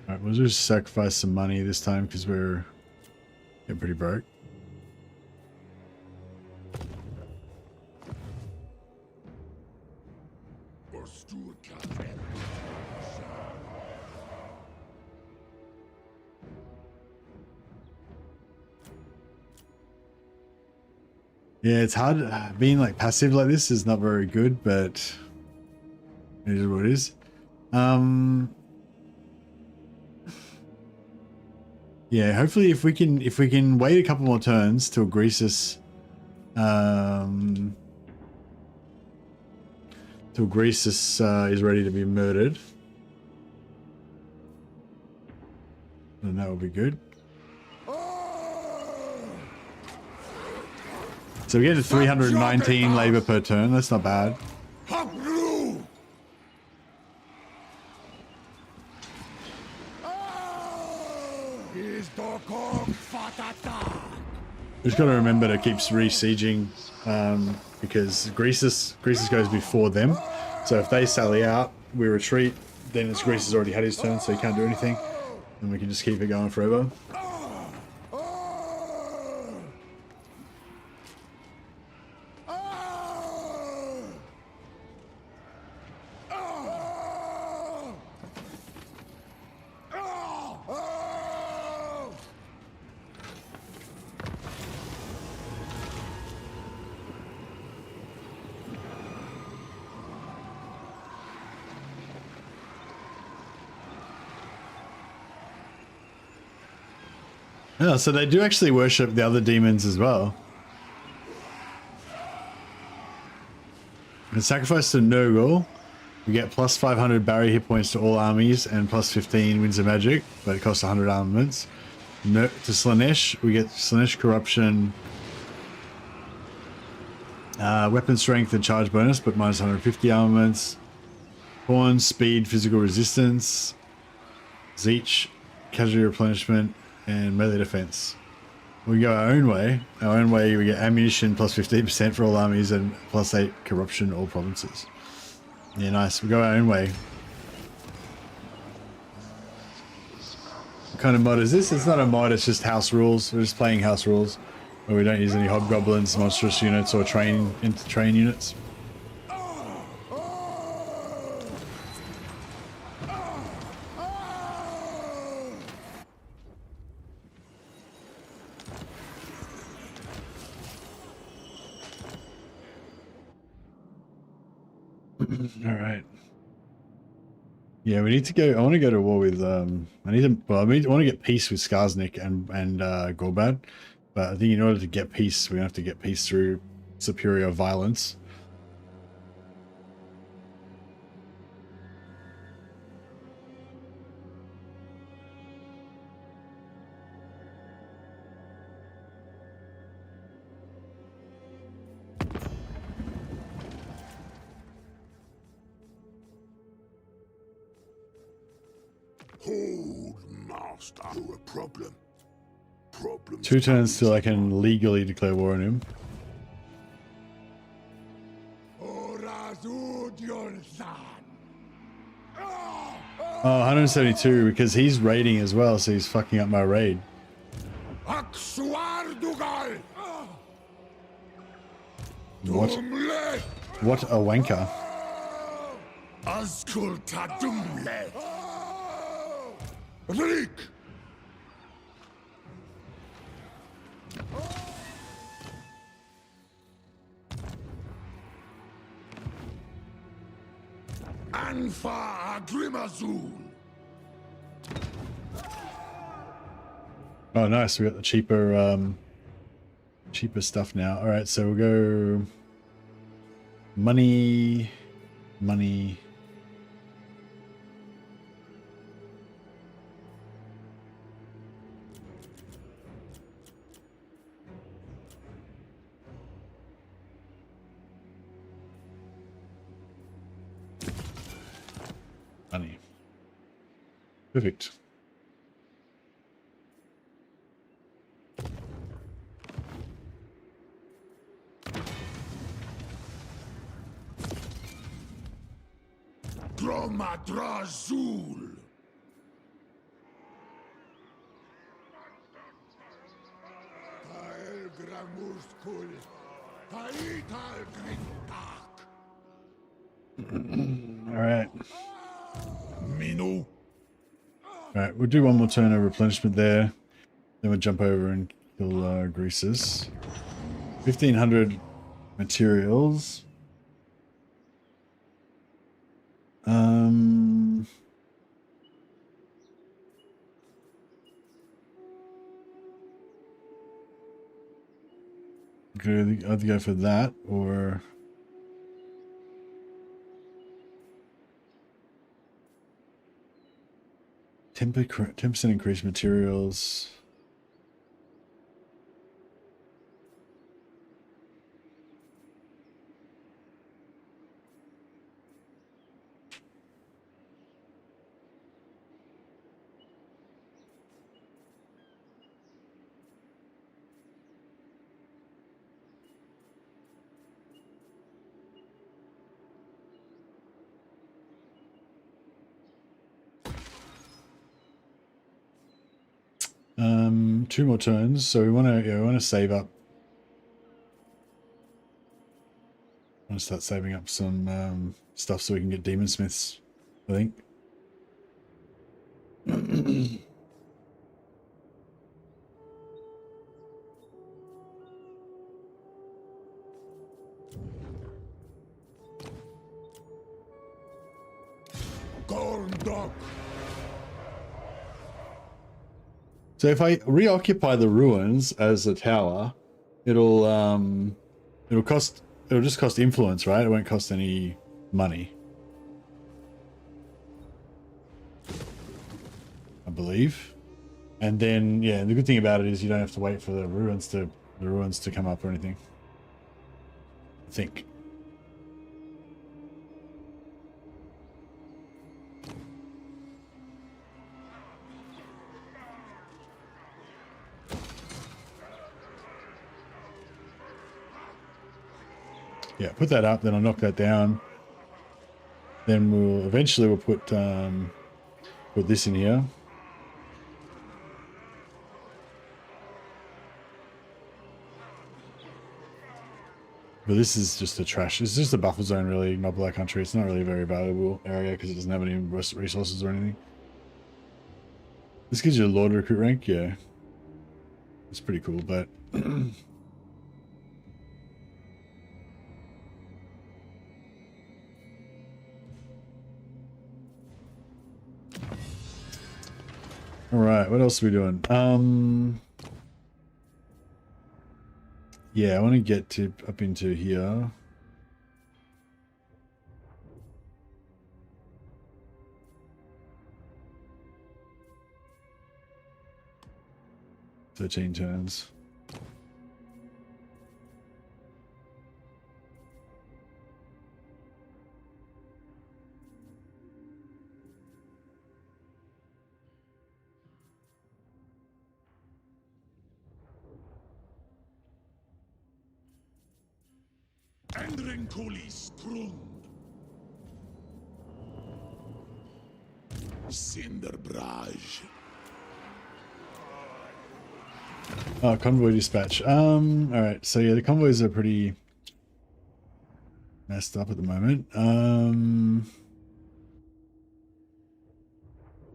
Alright, we'll just sacrifice some money this time because we're getting pretty broke. Yeah, it's hard. Being like passive like this is not very good, but it is what it is. Yeah, hopefully if we can wait a couple more turns till Greasus is ready to be murdered, then that will be good. So we get to 319 labor per turn. That's not bad. Just got to remember to keep re-sieging because Greasus goes before them. So if they sally out, we retreat. Then it's Greasus already had his turn, so he can't do anything, and we can just keep it going forever. Yeah, so they do actually worship the other demons as well. And sacrifice to Nurgle, we get plus 500 barrier hit points to all armies and plus 15 winds of magic, but it costs 100 armaments. To Slaanesh, we get Slaanesh corruption, weapon strength and charge bonus, but minus 150 armaments. Horn, speed, physical resistance. Zeech, casualty replenishment, and melee defense. We go our own way. Our own way, we get ammunition plus 15% for all armies and plus 8 corruption all provinces. Yeah, nice. We go our own way. What kind of mod is this? It's not a mod, it's just house rules. We're just playing house rules where we don't use any Hobgoblins, Monstrous units, or train units. All right. Yeah, we need to go. I want to go to war with. I want to get peace with Skarsnik and Gorbad, but I think in order to get peace, we're gonna have to get peace through superior violence. Hold, master. You're a problem. Problems 2 turns till I can legally declare war on him. Oh, 172 because he's raiding as well, so he's fucking up my raid. What a wanker. Azgorh Tadumle. Rick. Anfa Agrimazul. Oh, nice. We got the cheaper stuff now. All right, so we'll go money. Money. Perfect. Dromadrazul. Tael Gramuskul. Taital Grindak. All right. Minu. All right, we'll do one more turn of replenishment there. Then we'll jump over and kill Greases. 1,500 materials. Could either go for that or 10% increased materials. Two more turns, so we want to save up. I want to start saving up some stuff so we can get demon smiths, I think. Gorndok. So if I reoccupy the ruins as a tower, it'll just cost influence, right? It won't cost any money, I believe. And then yeah, the good thing about it is you don't have to wait for the ruins to come up or anything, I think. Yeah, put that up, then I'll knock that down. Then we'll put this in here. But this is just a trash. It's just a buffer zone, really. Noble country. It's not really a very valuable area because it doesn't have any resources or anything. This gives you a Lord recruit rank, yeah. It's pretty cool, but all right, what else are we doing? Yeah, I want to get up into here. "13 turns. Cinderbrage. Oh, convoy dispatch. All right. So yeah, the convoys are pretty messed up at the moment.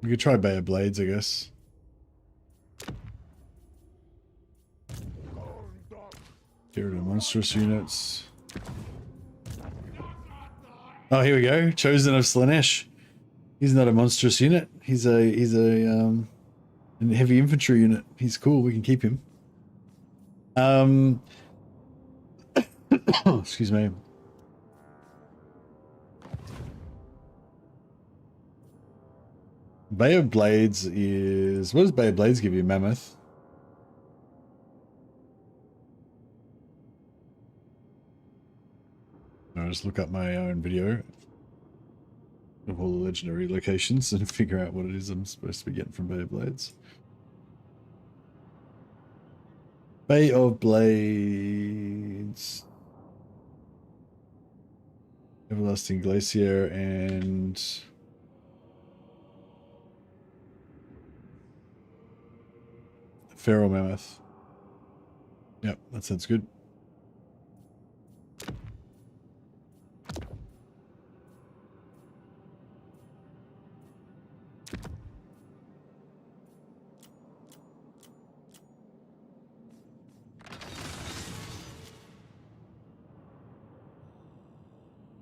We could try Bay of Blades, I guess. Get rid of monstrous units. Oh, here we go. Chosen of Slanesh. He's not a monstrous unit. He's a heavy infantry unit. He's cool. We can keep him. Excuse me. Bay of Blades is... What does Bay of Blades give you, Mammoth? I'll just look up my own video of all the legendary locations and figure out what it is I'm supposed to be getting from Bay of Blades. Bay of Blades... Everlasting Glacier and... Feral Mammoth. Yep, that sounds good.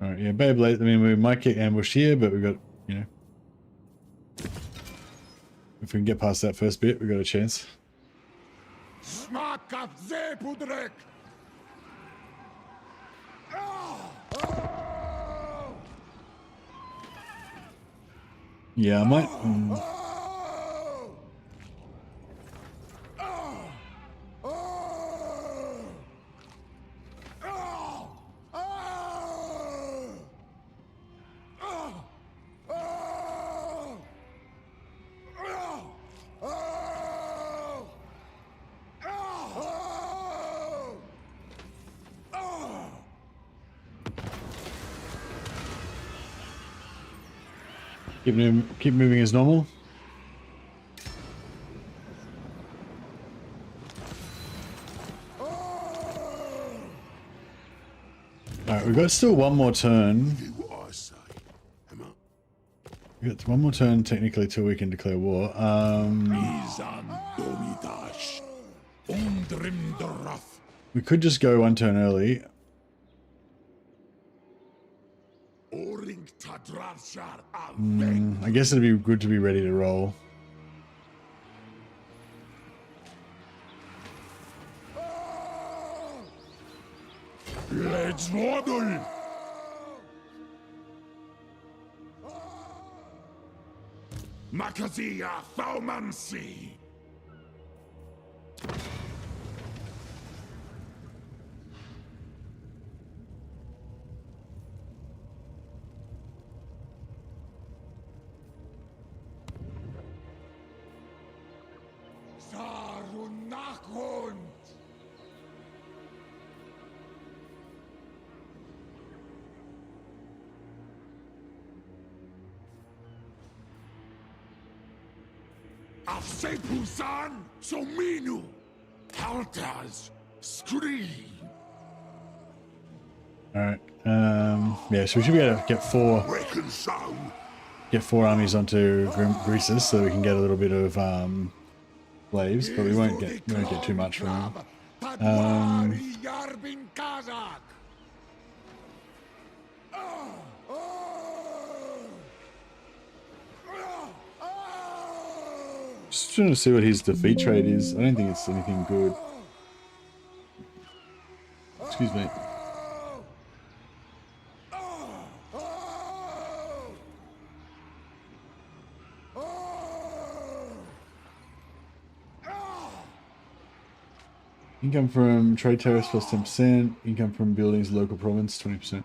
Alright, yeah, Beyblade, I mean, we might get ambushed here, but we've got, you know... If we can get past that first bit, we've got a chance. Smak of Zepudrek! Yeah, I might... Keep moving as normal. Alright, we've got still one more turn. We've got one more turn technically till we can declare war. We could just go one turn early. I guess it'd be good to be ready to roll. Let's waddle! Makazia Thaumansi! Sarunakund! Afsepusan Sominu! Haltaz! Scream! Alright, yeah, so we should be able to get four armies onto Greasus so that we can get a little bit of slaves, but we won't get too much from them. Just trying to see what his defeat trade is. I don't think it's anything good. Excuse me. Income from trade tariffs plus 10%. Income from buildings local province 20%.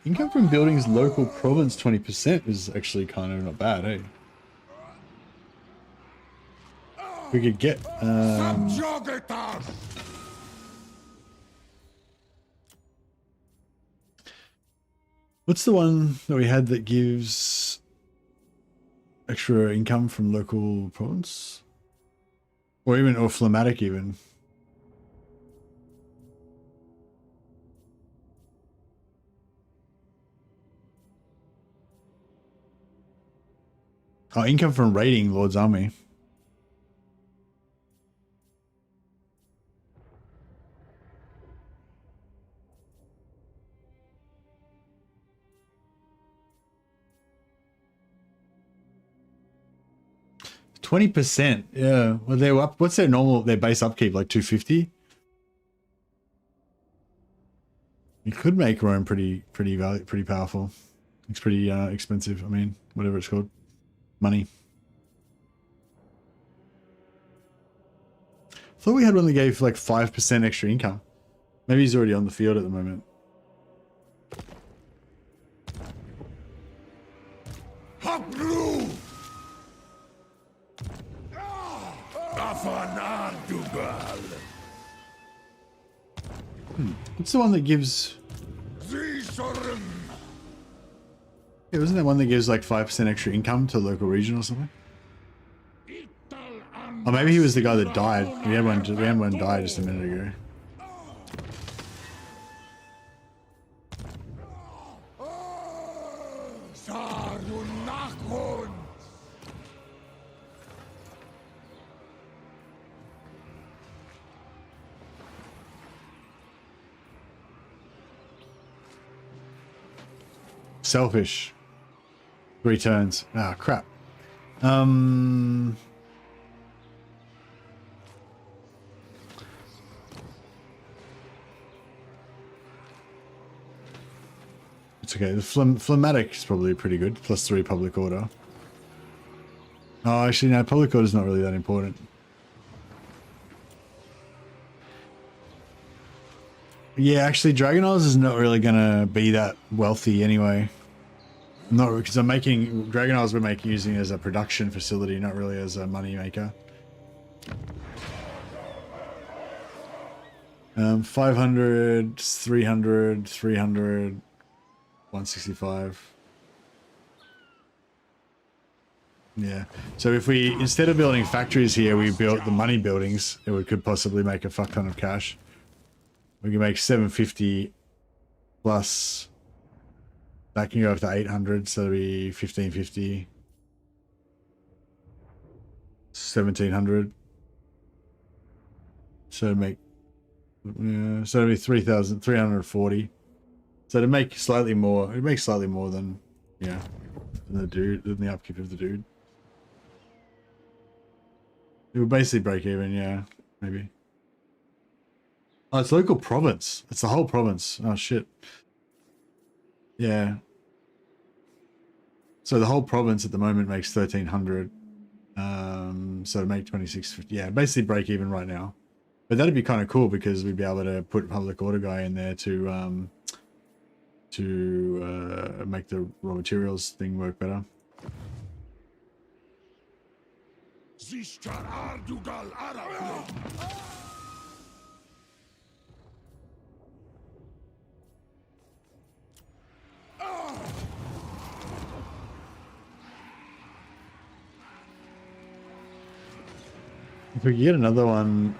Income from buildings local province 20% is actually kind of not bad, eh? We could get What's the one that we had that gives extra income from local province? Or phlegmatic even. Oh, income from raiding Lord's army. %. Yeah. Well, they're up. What's their base upkeep? Like 250? You could make Rome pretty powerful. It's pretty expensive. I mean, whatever it's called. Money. I thought we had one that gave like 5% extra income. Maybe he's already on the field at the moment. Hobgoblins! What's the one that gives... Yeah, wasn't that one that gives like 5% extra income to local region or something? Or maybe he was the guy that died. We had one die just a minute ago. Selfish. 3 turns. Ah, crap. It's okay. The phlegmatic is probably pretty good. +3 public order. Oh, actually, no. Public order is not really that important. Yeah, actually, Dragonars is not really gonna be that wealthy anyway. Not because I'm making Dragonars. We're using it as a production facility, not really as a money maker. 500, 300, 300, 165. Yeah. So if we, instead of building factories here, we built the money buildings, it could possibly make a fuck ton of cash. We can make 750 plus. That can go up to 800, so it'll be 1550. 1700. So it'd make, yeah, so it'd be 3,340. So to make slightly more, it makes slightly more than, yeah, than the upkeep of the dude. It would basically break even, yeah, maybe. Oh, it's local province. It's the whole province. Oh shit. Yeah. So the whole province at the moment makes 1,300. So to make 2,650, yeah, basically break even right now. But that'd be kind of cool because we'd be able to put a public order guy in there to make the raw materials thing work better. If we could get another one,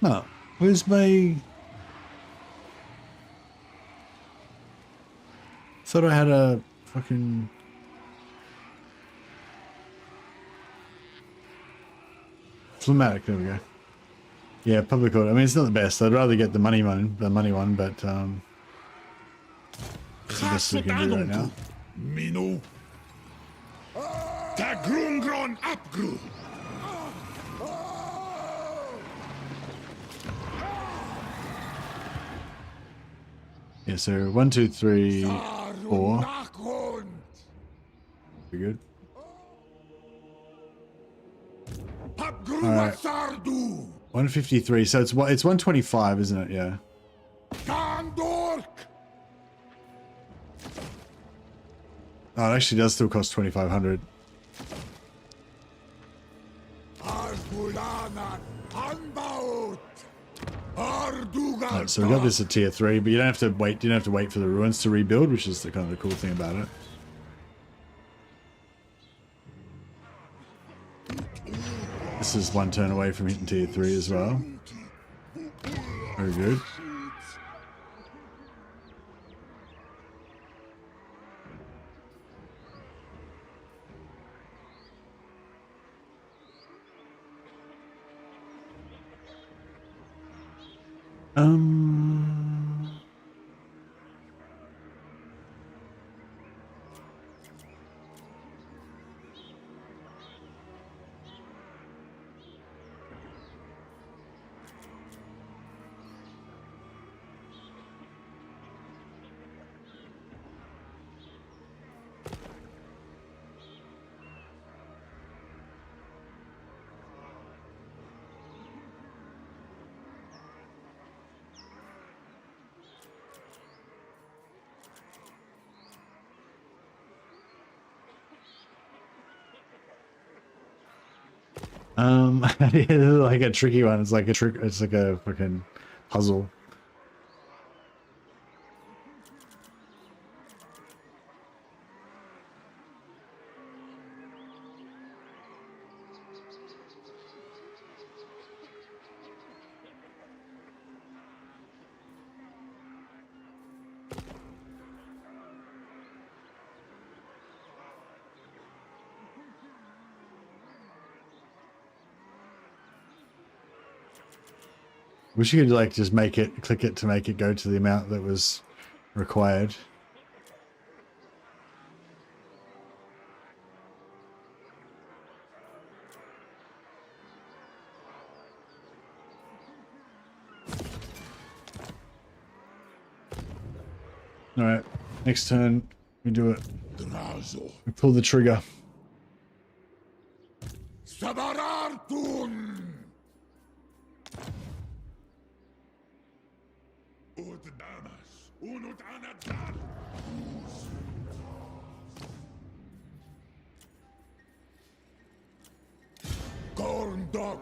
oh, where's my... Thought I had a fucking... Phlegmatic, there we go. Yeah, public order. I mean, it's not the best. I'd rather get the money one, but it's the best we can do right now. Mino. Tagrungron Apgru. Yeah, so 1, 2, 3, 4. Pretty good. All right. 153. So it's 125, isn't it? Yeah. Andork! Oh, it actually does still cost 2,500. Argulanan Anbaut! Right, so we got this at tier 3, but you don't have to wait. You don't have to wait for the ruins to rebuild, which is the kind of the cool thing about it. This is one turn away from hitting tier 3 as well. Very good. Yeah, like a tricky one. It's like a trick. It's like a fucking puzzle. Wish you could like just make it, click it to make it go to the amount that was required. All right, next turn we do it. We pull the trigger. Sabarartun! Ut damas, unut anatar! Gorndok!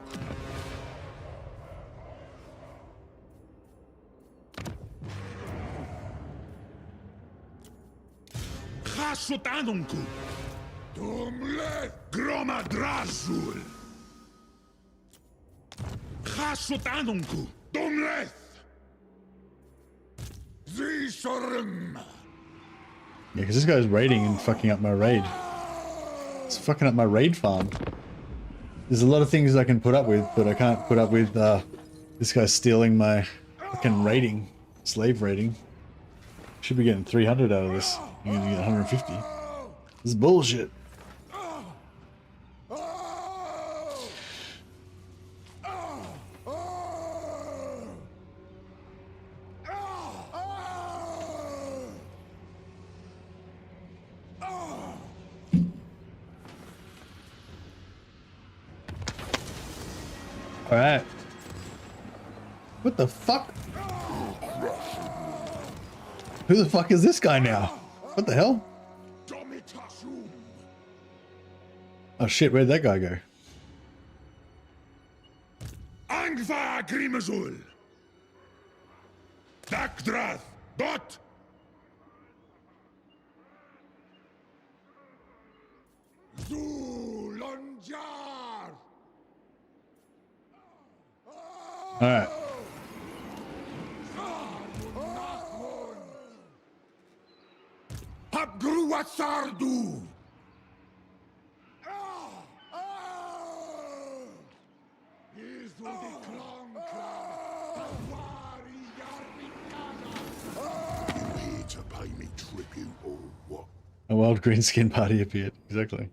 Chasutanunku. Tumle! Gromadrazul. Chasutanunku. Tumleth! Zisorim! Yeah, because this guy's raiding and fucking up my raid. It's fucking up my raid farm. There's a lot of things I can put up with, but I can't put up with this guy stealing my fucking raiding, slave raiding. Should be getting 300 out of this. You're gonna get 150. This is bullshit. Alright. What the fuck? Who the fuck is this guy now? What the hell? Oh shit, where'd that guy go? Angva Grimazul! Dakdrath! Dot! Zulonjar! Alright. Hapgruatsardu! You here to pay me tribute or what? A wild green skin party appeared. Exactly.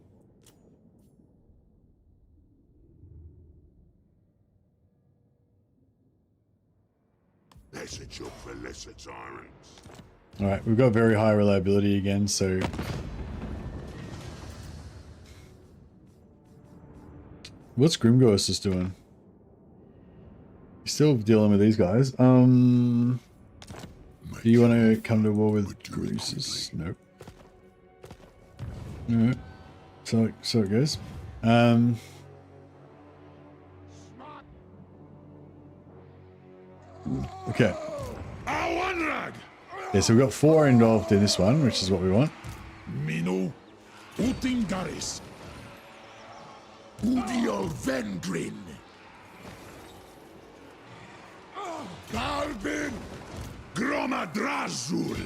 That's a job for lesser tyrants. Alright, we've got very high reliability again, so... What's Grimghost doing? He's still dealing with these guys. Do you want to come to war with Greases? Nope. No. So it goes. Okay. Yeah, so we've got 4 involved in this one, which is what we want. Mino Utingaris Udio Vengrin Galvin Gromadrazul.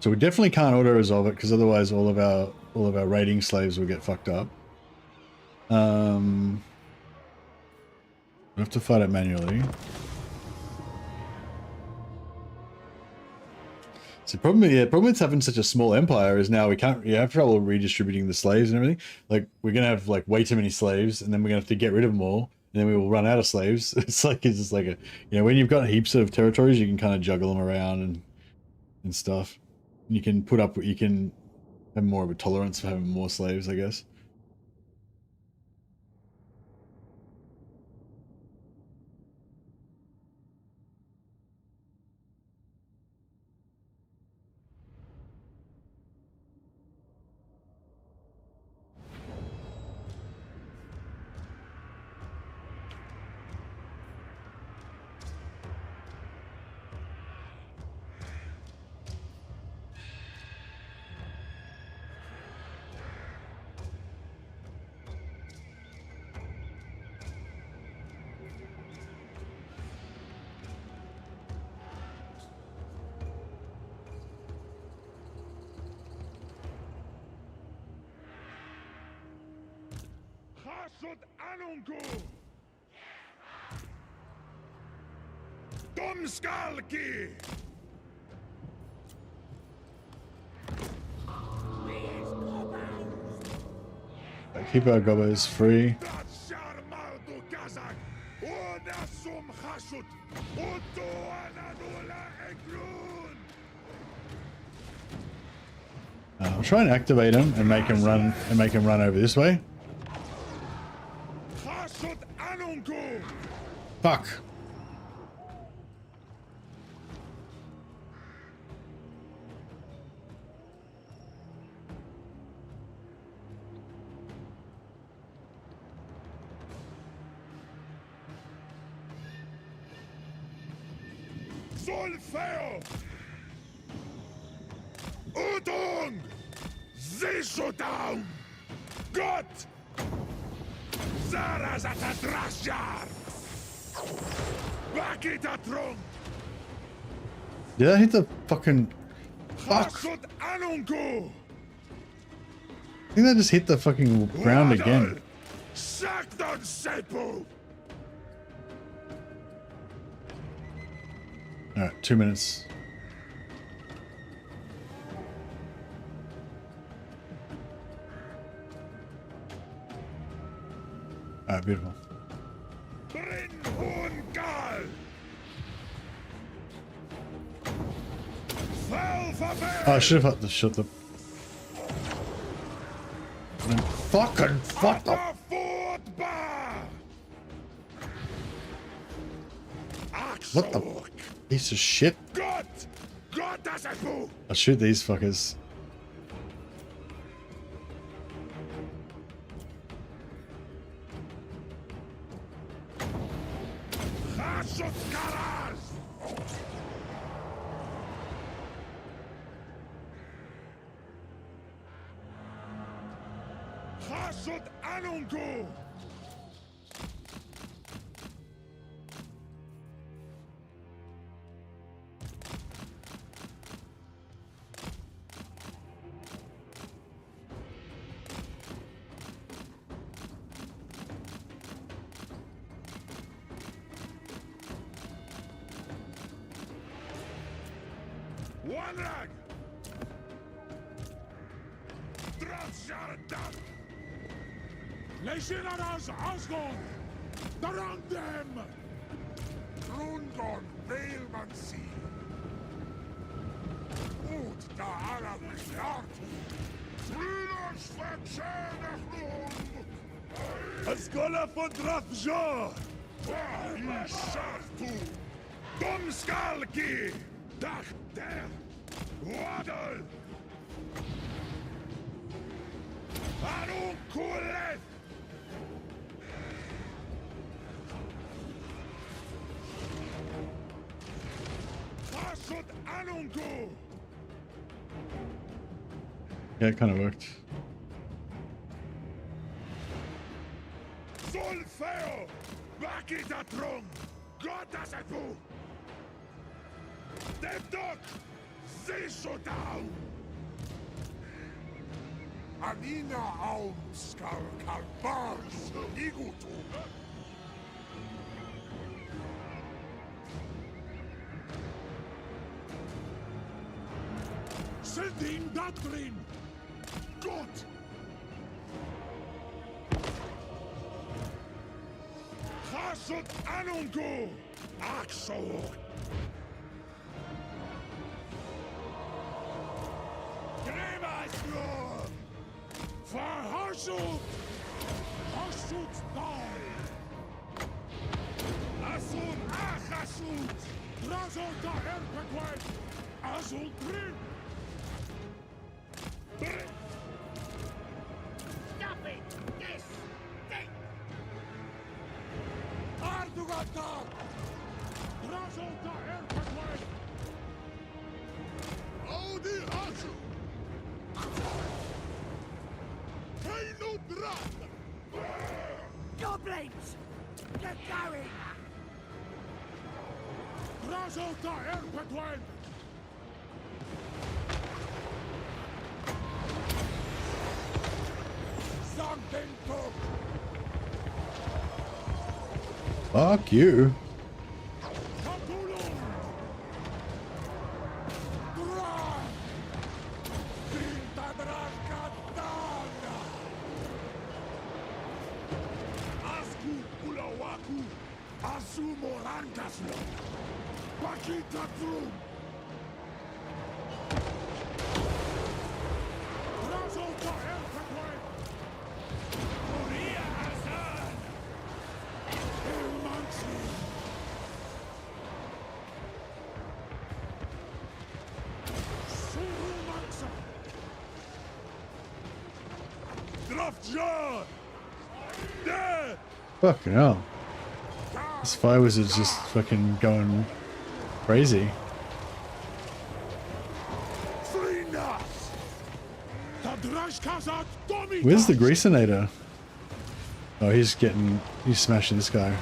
So we definitely can't auto resolve it because otherwise all of our raiding slaves will get fucked up. We have to fight it manually. So the problem with having such a small empire is now we have trouble redistributing the slaves and everything. Like we're gonna have like way too many slaves, and then we're gonna have to get rid of them all, and then we will run out of slaves. It's just like a, you know, when you've got heaps of territories, you can kind of juggle them around and stuff. You can have more of a tolerance for having more slaves, I guess. Domskalki. Keep our gobos free. I'll try and activate him and make him run over this way. Fuck. Solfeo! Udung! Zishudown! Gott! Zarazatadrashar! Bakitatron! Did I hit the fucking... Fuck! Hasut Anunku! I think I just hit the fucking ground again. Sakdon Sepu! Alright, 2 minutes. Alright, beautiful. Oh, I should have had to shut the... Fucking fuck up! What the piece of shit? I'll shoot these fuckers. Legionary Azgorh! Around them! Rungon, Vailmancy! Ut da Azgorh von Drafja! Ishartu! Domskalki! Dachter! Waddle! Arunkulet! Fasut Anungu! Yeah, it kind of worked. Solfeo! Vakitatrum! Gotasetu! Devdok! Zishodau! Anina Aumskar Kalbars Igutu! Sending Doctrine! Gott! Hasut Anungu! Axo! Gräbeisflur! Verhaschut! Haschut Dal! Asun Achasut! Razol da Erpequet! Azul Grim! Stop it! Yes! Think! Ardugata! Razol da Erpequet! Audi Asu! Kainu Drat! Goblins! Get going! Razol da Erpequet! Something took! Fuck you. Fucking hell. This fire wizard's just fucking going crazy. Where's the Greasonator? Oh, he's smashing this guy.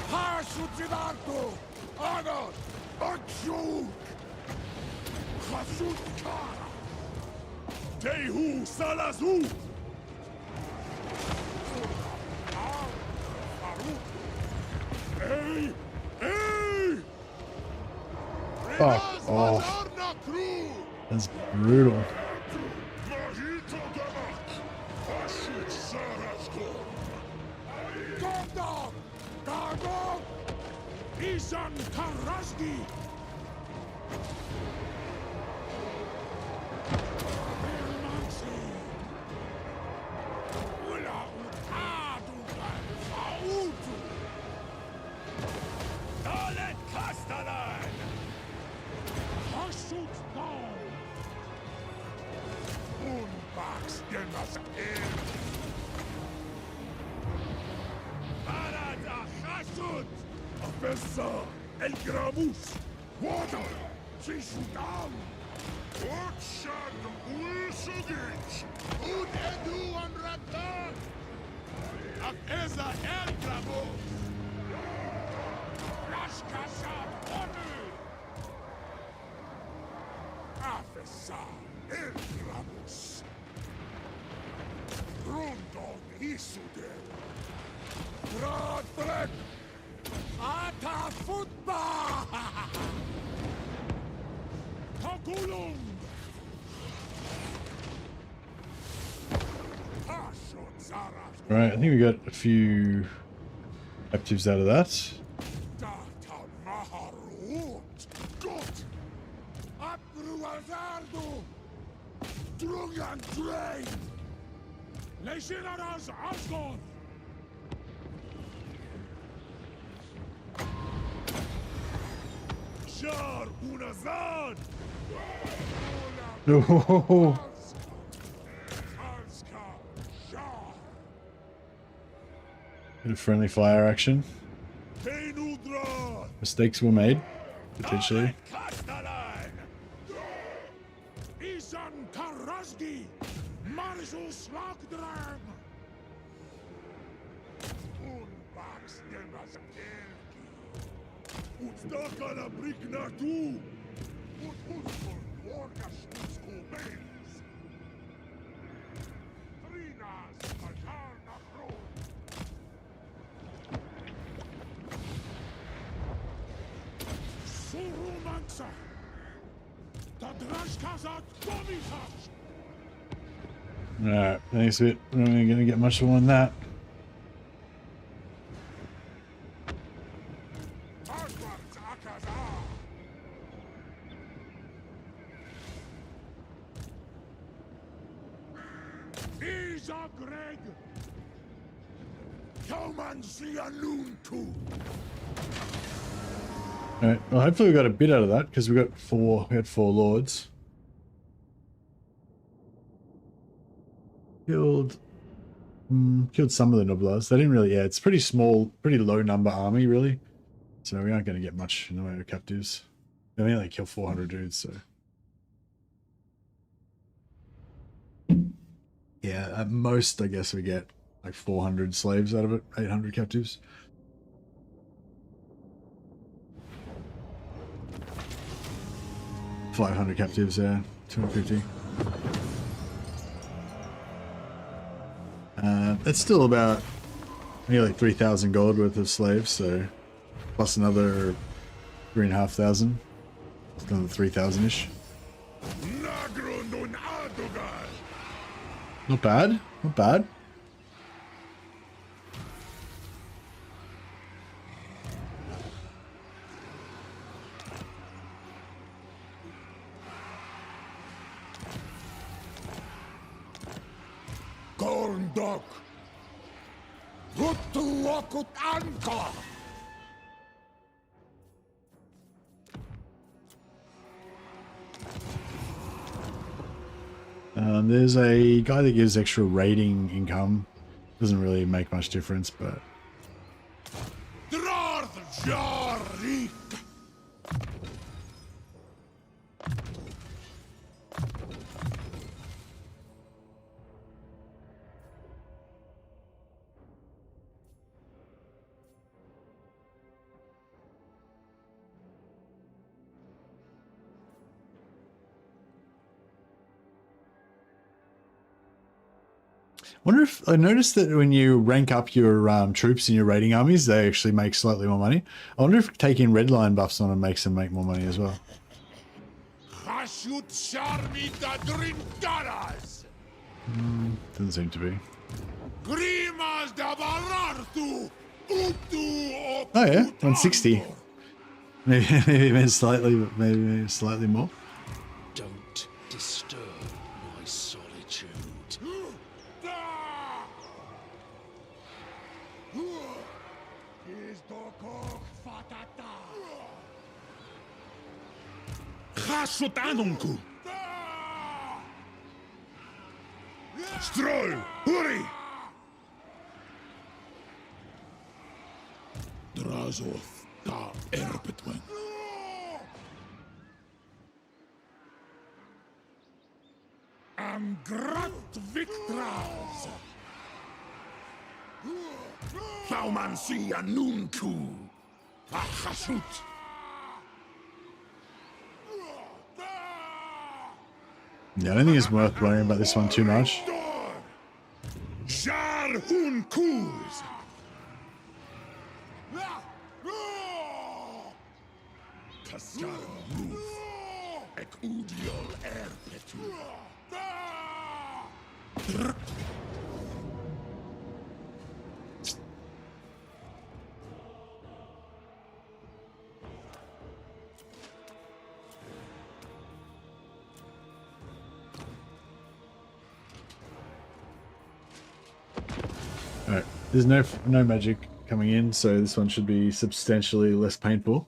Tehu Salazu! Hey! Hey! Fuck off. That's brutal. Isan Karasgi! El Gramus! Water! Sishudam! Watchan Ulsugich! Und Edu am Ratan! Af Eza El Gramus! Rashkashat Onu! Afesa El Gramus! Rundon Isuder! Gradfleck! Ata Futba! Takulung! Right, I think we got a few captives out of that. Drung and drained! Legionary Azgorh! Shar Unazad! Oh, bit of friendly fire action. Tenudra! Mistakes were made, potentially. Castellan! Isan Karazgi! Marzus Lagdrang! Unbax Demazelki! Utstakala Brignatu! Utulfur Wargashtusko Bays! Trinas Majarna Pro! Surumansa! Tadrashkazat Domitas! Alright, thanks, bit. We're not really gonna get much more than that. Greg! Come and see a noon too! Alright, well hopefully we got a bit out of that, because we had four lords. Killed some of the Noblars. They didn't really, yeah, it's pretty small, pretty low number army really. So we aren't going to get much in the way of captives. They only kill 400 dudes, so. Yeah, at most I guess we get like 400 slaves out of it, 800 captives. $500 captives, yeah, 250. That's still about nearly 3,000 gold worth of slaves, so plus another 3,500. It's another 3,000-ish. Not bad, not bad. Gorndok! Rutuokut Anka! There's a guy that gives extra raiding income. Doesn't really make much difference, but... Jarik! I noticed that when you rank up your troops in your raiding armies, they actually make slightly more money. I wonder if taking red line buffs on them makes them make more money as well. Doesn't Doesn't seem to be. Oh Oh yeah, 160. Maybe slightly more. Don't disturb my solitude. Hasut Anunku! Stroll! Hurry! Drazoth da Erbetwen. Angrat Victras! Baumansi Anunku. Achasut. Yeah, I don't think it's worth worrying about this one too much. Jar Hun Kuz! Kaskar Roof. Ekudiol Erpetu. Alright, there's no magic coming in, so this one should be substantially less painful.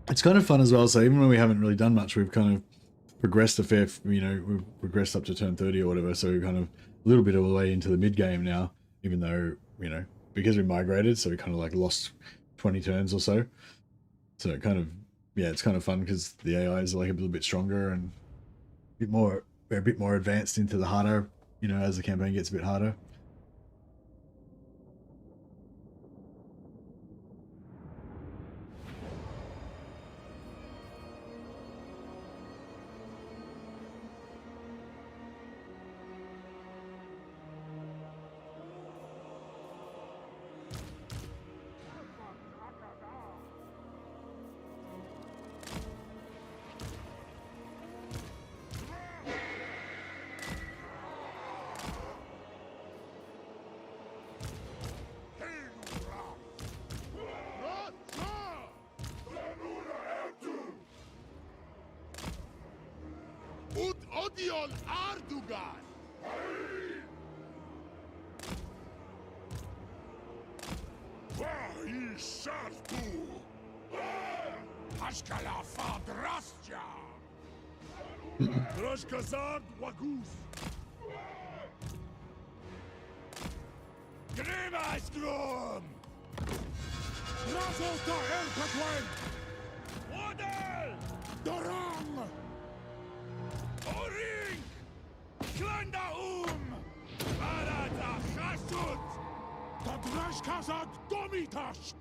It's kind of fun as well, so even when we haven't really done much, we've kind of progressed a fair, you know, we've progressed up to turn 30 or whatever, so we're kind of a little bit of a way into the mid-game now, even though, you know, because we migrated, so we kind of like lost 20 turns or so. So it kind of, yeah, it's kind of fun because the AI is like a little bit stronger and we're a bit more advanced into the harder, you know, as the campaign gets a bit harder. Ut odion Ardugan! Vai sartu! Hashkala fadrastja! Droshkazad wagus! Grimaskrum! Razota Erpatwen! Wadel! Dorang! Oring! Klanda Barata Chasut! Tadrashkazad Domitash!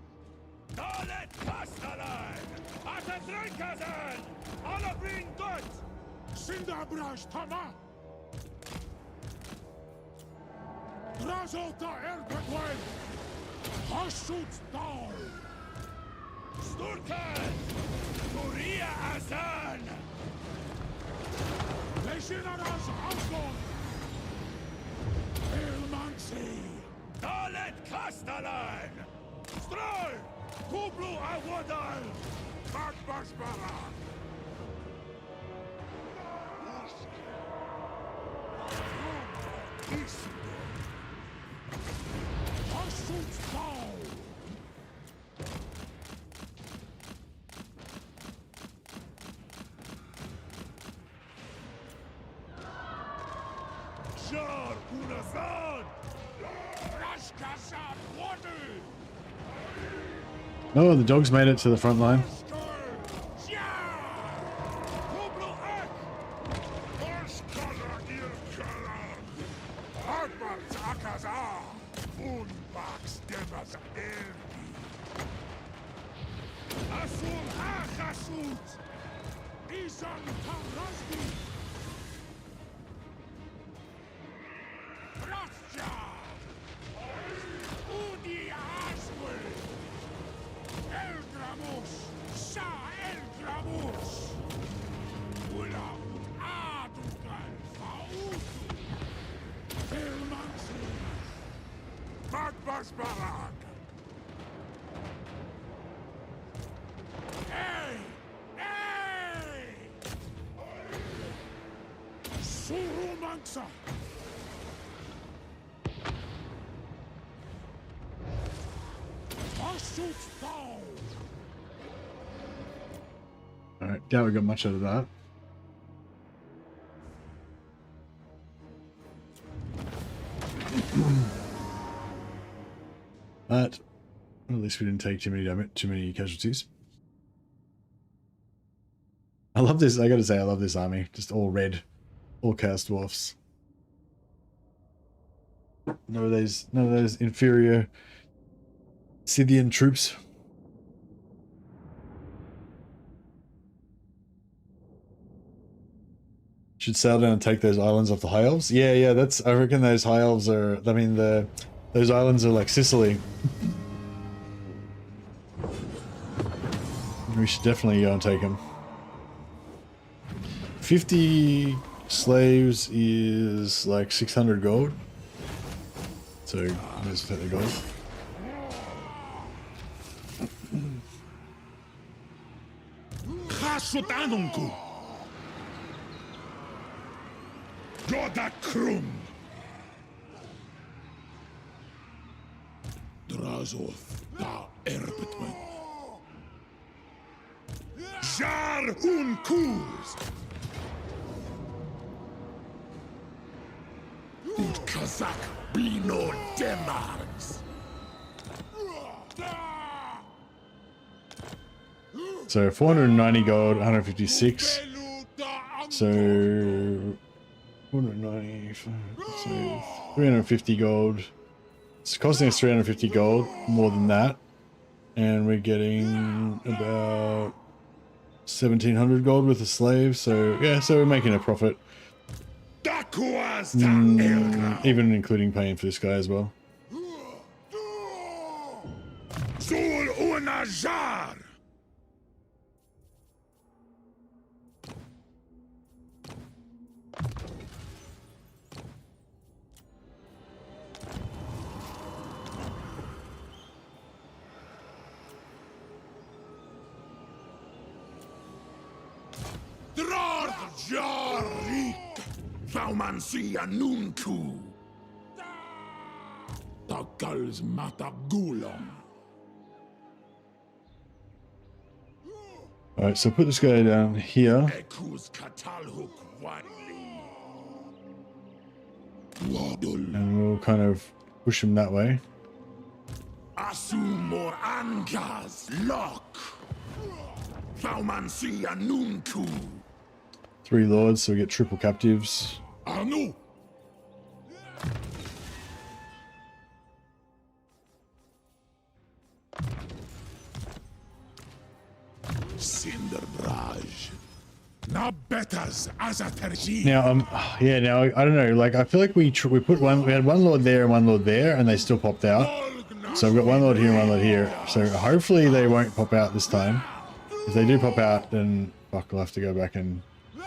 Dalet Kastalan! Atadrinkazan! Alabrin Gut! Sindabrash Tama! Razota Erpatwen! Hashut Dal! Sturkan! Turia Azan! Legionaries Azgorh! Ilmansi! Dalet Kastalan! Stroll! Kublu Awadal! Bakbashbara! Hashut Dal! Jar Unazad! Rashkazad Water! Oh, the dogs made it to the front line. Hey! Hey! Surumansa! Hashut Dal! Alright, doubt we got much out of that. But at least we didn't take too many casualties. I love this. I gotta say, I love this army. Just all red, all chaos dwarfs. None of those inferior Scythian troops. Should sail down and take those islands off the high elves. Yeah, that's. I reckon those high elves are. I mean, those islands are like Sicily. We should definitely go and take them. 50 slaves is like 600 gold. So let's take the gold. Hashut Anunku! da krum. Drazoth da erbetmen. Jar un kurs. Ut Kazak bino demargs. So 490 gold, 156. So 490, so 350 gold. It's costing us 350 gold, more than that. And we're getting about 1700 gold with a slave. So yeah, so we're making a profit. Even including paying for this guy as well. Zul unajar. Jarik, Faumansia Nunku, Takals Matagulon. Alright, so put this guy down here. Ekus Katalhuk Wadli. And we'll kind of push him that way. Asumor Angas Lock. Faumansia Nunku. 3 lords, so we get triple captives. Anu. Cinderbraj. Now betters as a terji. Now, yeah, now I don't know. Like, I feel like we put one. We had one lord there and one lord there, and they still popped out. So we've got one lord here and one lord here. So hopefully they won't pop out this time. If they do pop out, then fuck, we'll have to go back and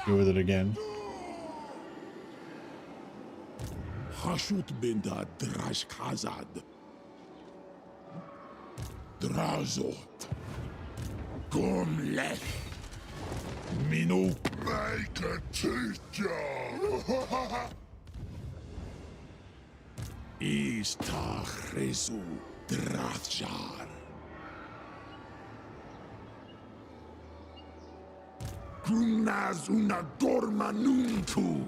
deal with it again. Hashut binda Drash Khazad. Drazot. Gomleth. Minu. Make a teacher. Ista Resu Drachar. Grumnaz una dorma nuntu.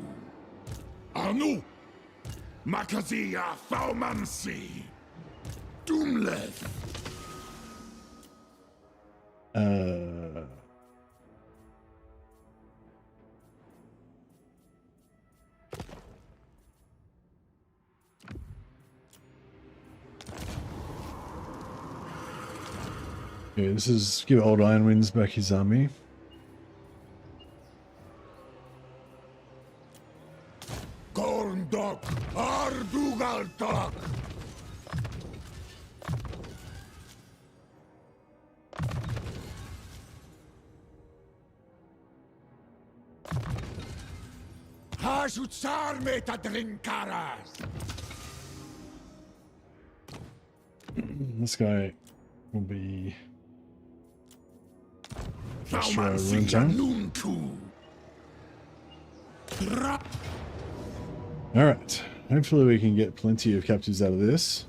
Anu. Makazia Faumansi. Doomleth. Okay, this is give Old Iron Winds back his army. Gorndok Ardugaltok. Hashutsar meta drinkaras. This guy will be Faumansia Nuntu. Alright, hopefully we can get plenty of captives out of this.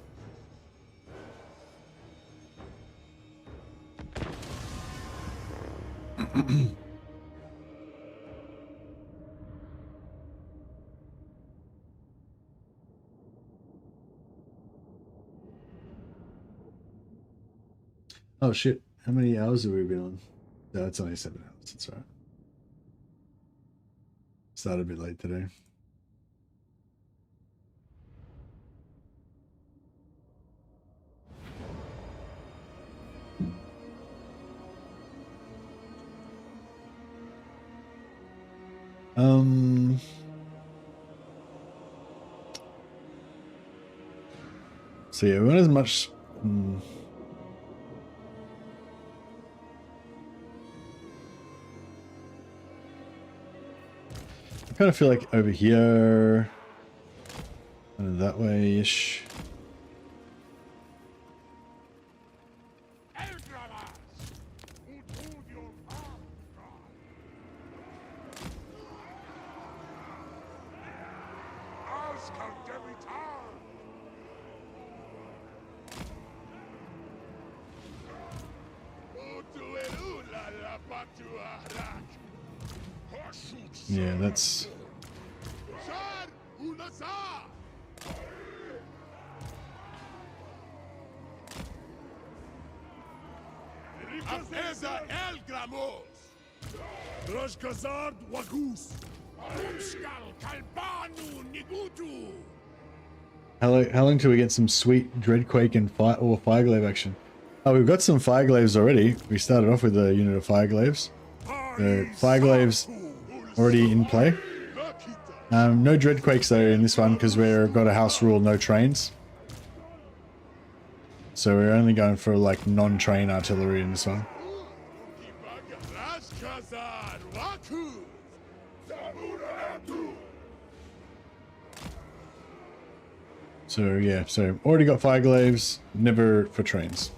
Oh shit, how many hours have we been on? No, it's only 7 hours, that's right. Started a bit late today. So yeah, we want as much. I kind of feel like over here, kind of that way-ish. Yeah, that's... How long till we get some sweet Dreadquake and Fireglaive action? Oh, we've got some Fireglaives already. We started off with a unit of Fireglaves. The Fireglaves already in play. No Dreadquakes though in this one because we've got a house rule, no trains. So we're only going for like non-train artillery in this one. So yeah, so already got Fireglaves, never for trains.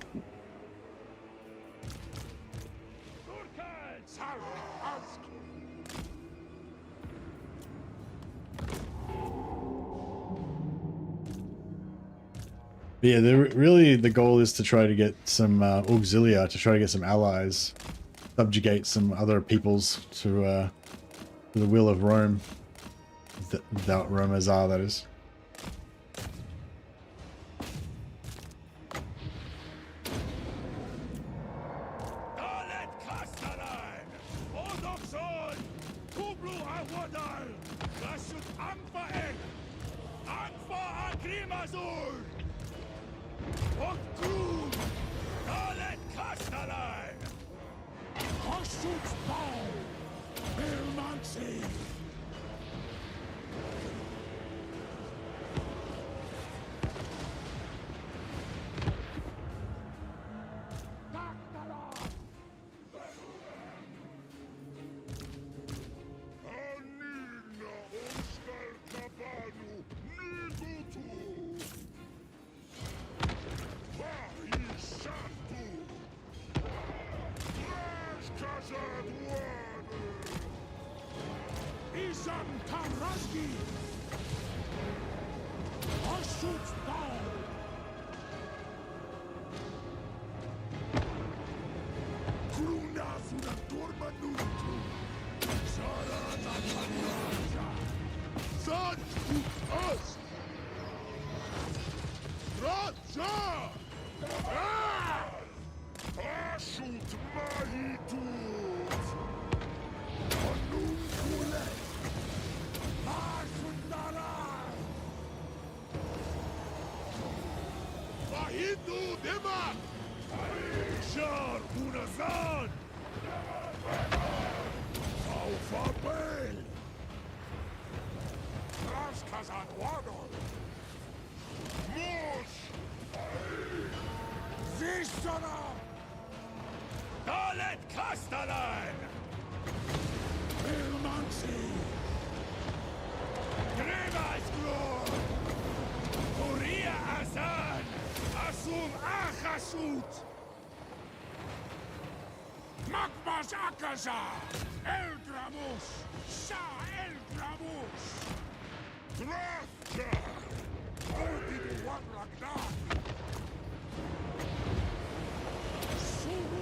But yeah, really the goal is to try to get some auxilia, to try to get some allies, subjugate some other peoples to the will of Rome, without Rome as that is.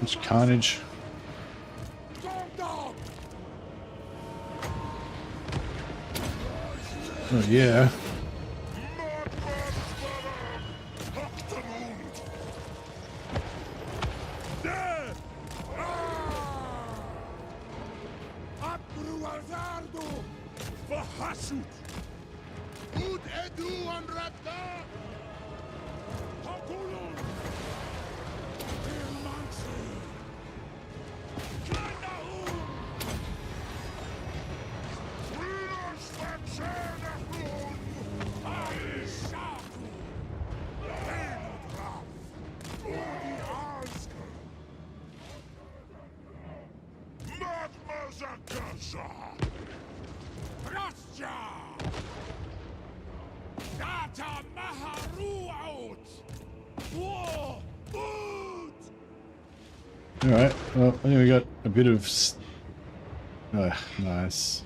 It's carnage. Oh yeah. Alright, well, I think we got a bit of... nice.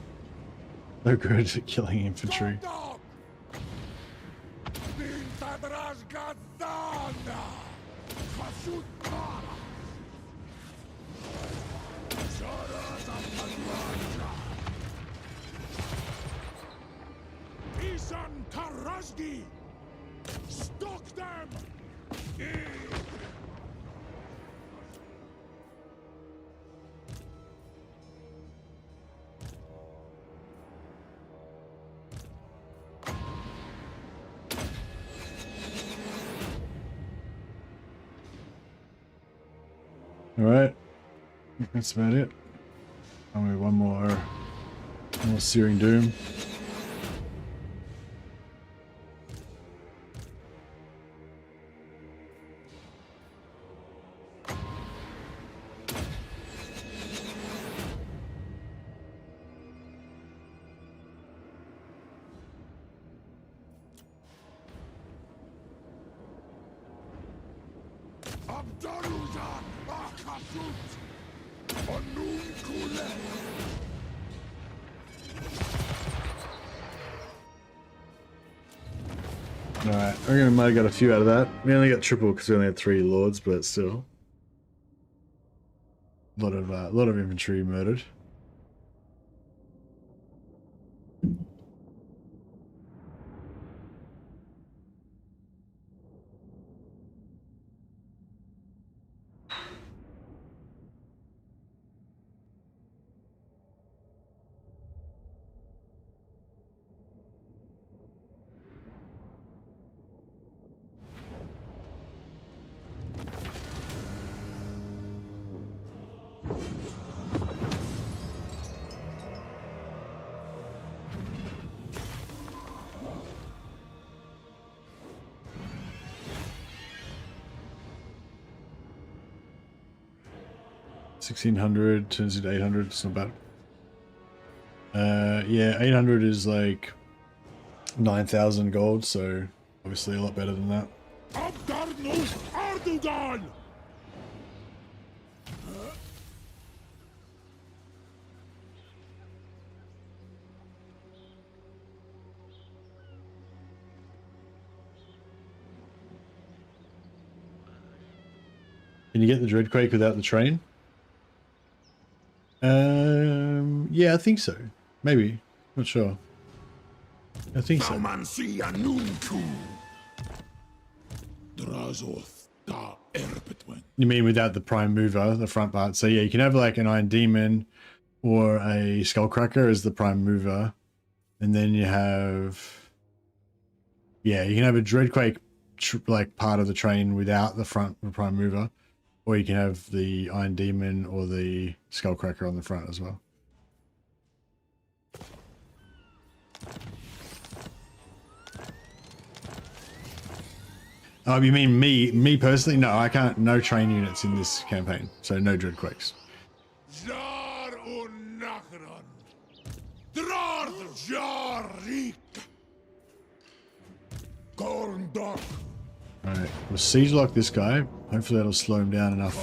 So good at killing infantry. All right, I think that's about it. Only one more Searing Doom. Alright, I reckon we might have got a few out of that. We only got triple because we only had 3 lords, but still. A lot of infantry murdered. $1,600 turns into 800. It's not bad. Yeah, 800 is like 9,000 gold, so obviously a lot better than that. Can you get the Dreadquake without the train? Yeah, I think so. Maybe. Not sure. I think so. You mean without the prime mover, the front part? So yeah, you can have like an Iron Demon or a Skullcracker as the prime mover, and then you have, yeah, you can have a Dreadquake like part of the train without the front the prime mover, or you can have the Iron Demon or the Skullcracker on the front as well. Oh, you mean me personally? No, I can't. No train units in this campaign, so no Dreadquakes. Alright, we'll siege lock this guy. Hopefully that'll slow him down enough.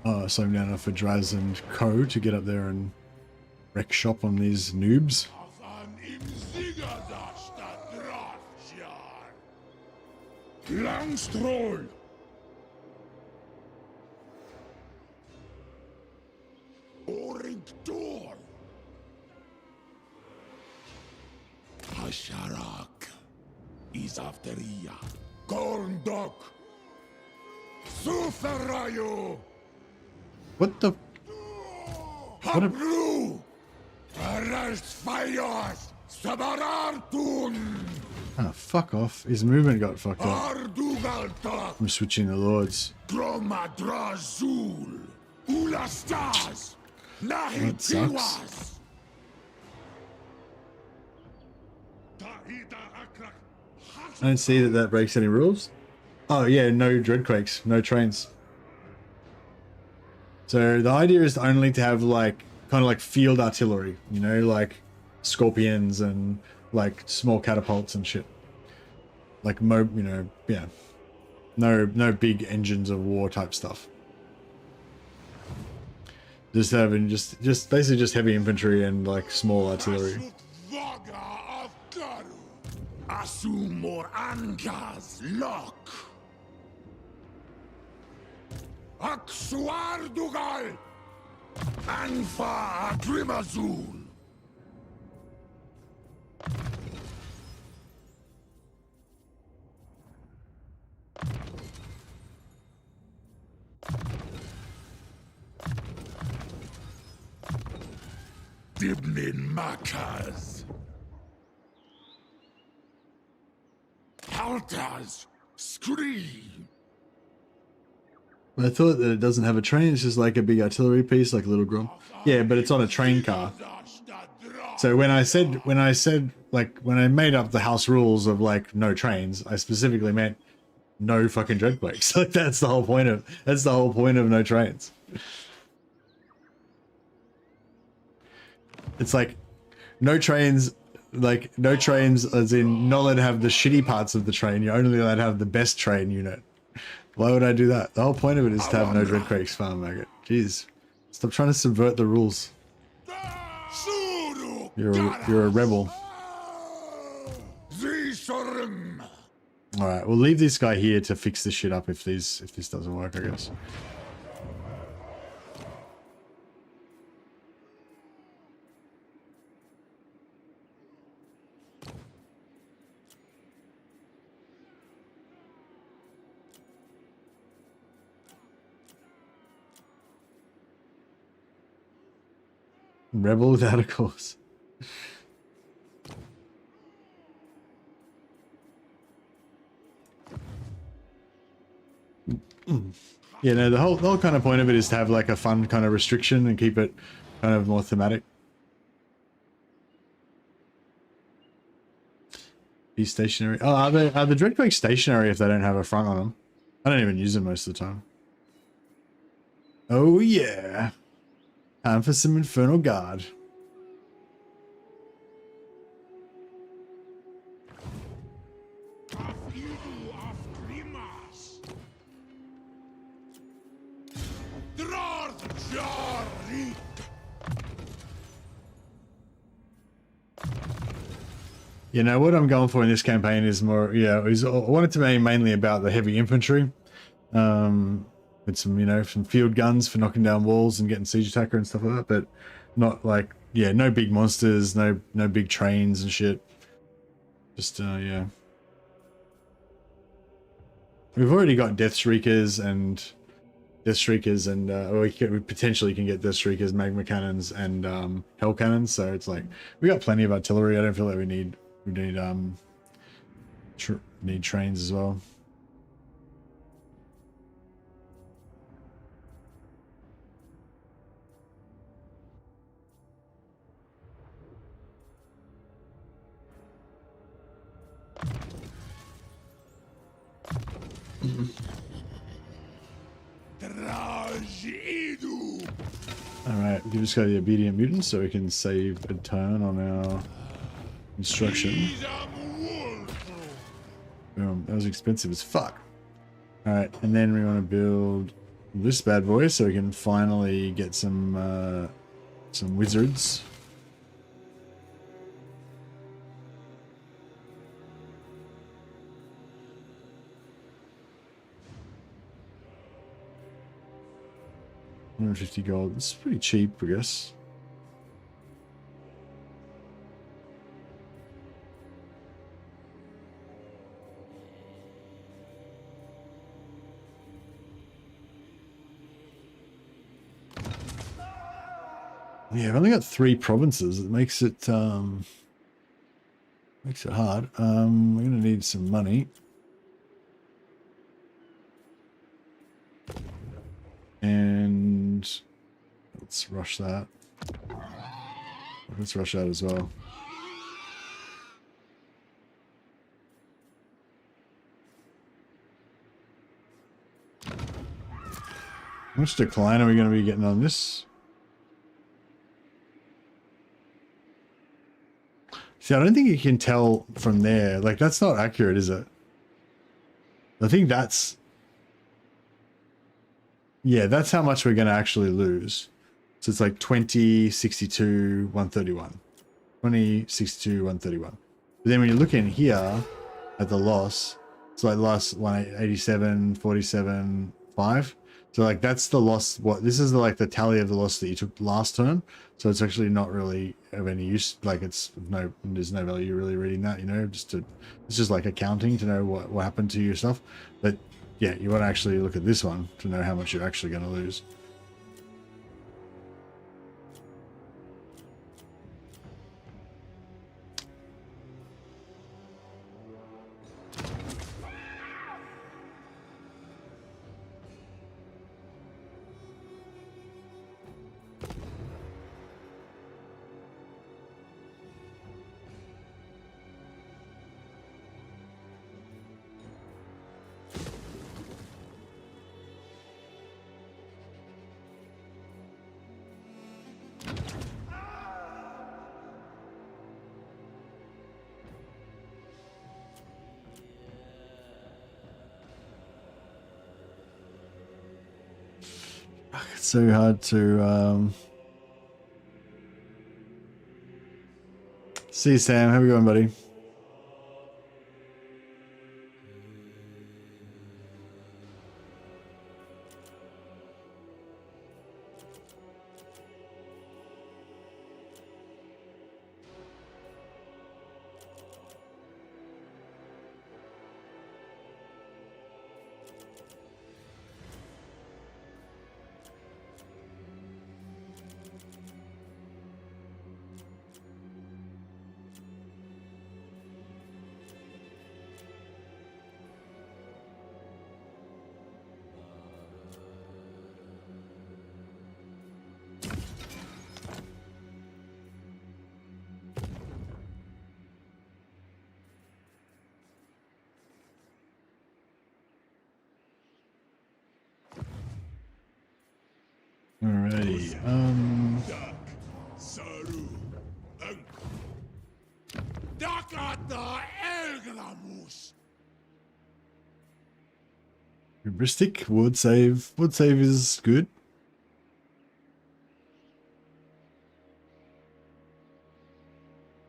Or, slow him down enough for Draz and Co to get up there and wreck shop on these noobs. Langstroll! Oringtor! Hasharak! Isafteria! Gorndok! Suferayo! What the? What a... Habru! Arrestfayos! Sabarartun! Ah, fuck off. His movement got fucked up. I'm switching the lords. That sucks. I don't see that breaks any rules. Oh yeah, no Dreadquakes, no trains. So the idea is only to have like kind of like field artillery, you know, like scorpions and like small catapults and shit. Like you know, yeah. No big engines of war type stuff. Just having just basically just heavy infantry and like small artillery. Asumor Angas Lock Aksuar Dugal Anfa Adrimazul. Dibnin Makas Haltaz Scream I thought that it doesn't have a train. It's just like a big artillery piece, like a little grom. Yeah, but it's on a train car. So when I made up the house rules of like no trains, I specifically meant no fucking dreadquakes. Like that's the whole point of no trains. It's like no trains as in not allowed to have the shitty parts of the train. You're only allowed to have the best train unit. Why would I do that? The whole point of it is to have no dreadquakes farm maggot. Jeez. Stop trying to subvert the rules. You're a rebel. Alright, we'll leave this guy here to fix this shit up if this doesn't work, I guess. Rebel without a cause. Yeah, no, the whole kind of point of it is to have like a fun kind of restriction and keep it kind of more thematic. Be stationary. Oh, are the dreadquakes stationary if they don't have a front on them? I don't even use them most of the time. Oh yeah. Time for some Infernal Guard. You know, what I'm going for in this campaign is more, I want it to be mainly about the heavy infantry. With some, some field guns for knocking down walls and getting siege attacker and stuff like that, but not like, no big monsters, no big trains and shit. Just, yeah. We've already got Death Shriekers and we potentially can get Death Shriekers, Magma Cannons, and Hell Cannons, so it's like, we got plenty of artillery. I don't feel like we need trains as well. Alright, give this guy the obedient mutant so we can save a turn on our instruction. Boom, that was expensive as fuck. Alright, and then we want to build this bad boy so we can finally get some wizards. $150 gold. It's pretty cheap, I guess. Yeah, I've only got 3 provinces. It makes it hard. We're gonna need some money. And let's rush that. Let's rush that as well. How much decline are we going to be getting on this? See, I don't think you can tell from there. Like, that's not accurate, is it? I think that's... Yeah, that's how much we're going to actually lose. So it's like 20, 62, 131. 20, 62, 131. But then when you look in here at the loss, it's like loss 187, 47, 5. So like that's the loss. This is like the tally of the loss that you took last turn. So it's actually not really of any use. Like there's no value really reading that, it's just like accounting to know what happened to your stuff. But yeah, you want to actually look at this one to know how much you're actually going to lose. It's so hard to see you, Sam. How we going, buddy? Alrighty. Hubristic wood save. Wood save is good.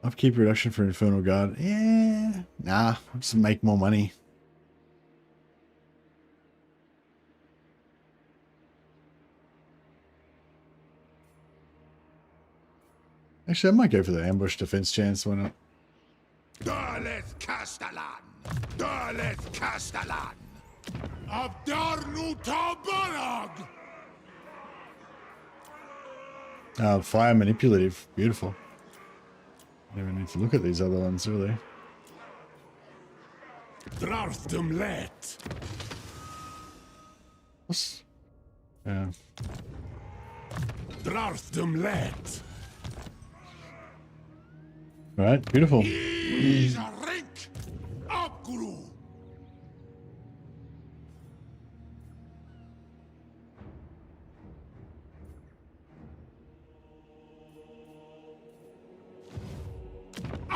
Upkeep reduction for Infernal Guard. Yeah. Nah. I'll just make more money. Actually, I might go for the ambush defense chance. Why not? Dalet Castellan! Dalet Castellan! Abdarnu Tabarag! Fire manipulative. Beautiful. Never need to look at these other ones, really. Draftum let! What's... Yeah. Draftum let! Alright, beautiful. Rink! Abgru!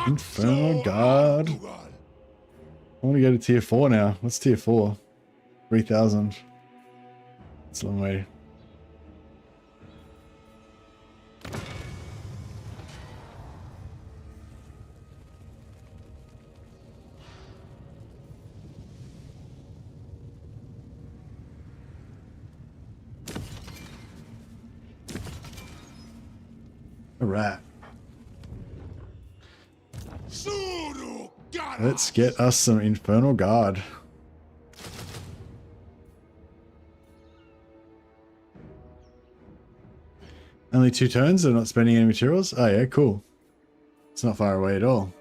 Infernal Guard. I want to go to tier 4 now. What's tier 4? 3,000. It's a long way. Alright. Let's get us some Infernal Guard. Only 2 turns, they're not spending any materials? Oh yeah, cool. It's not far away at all.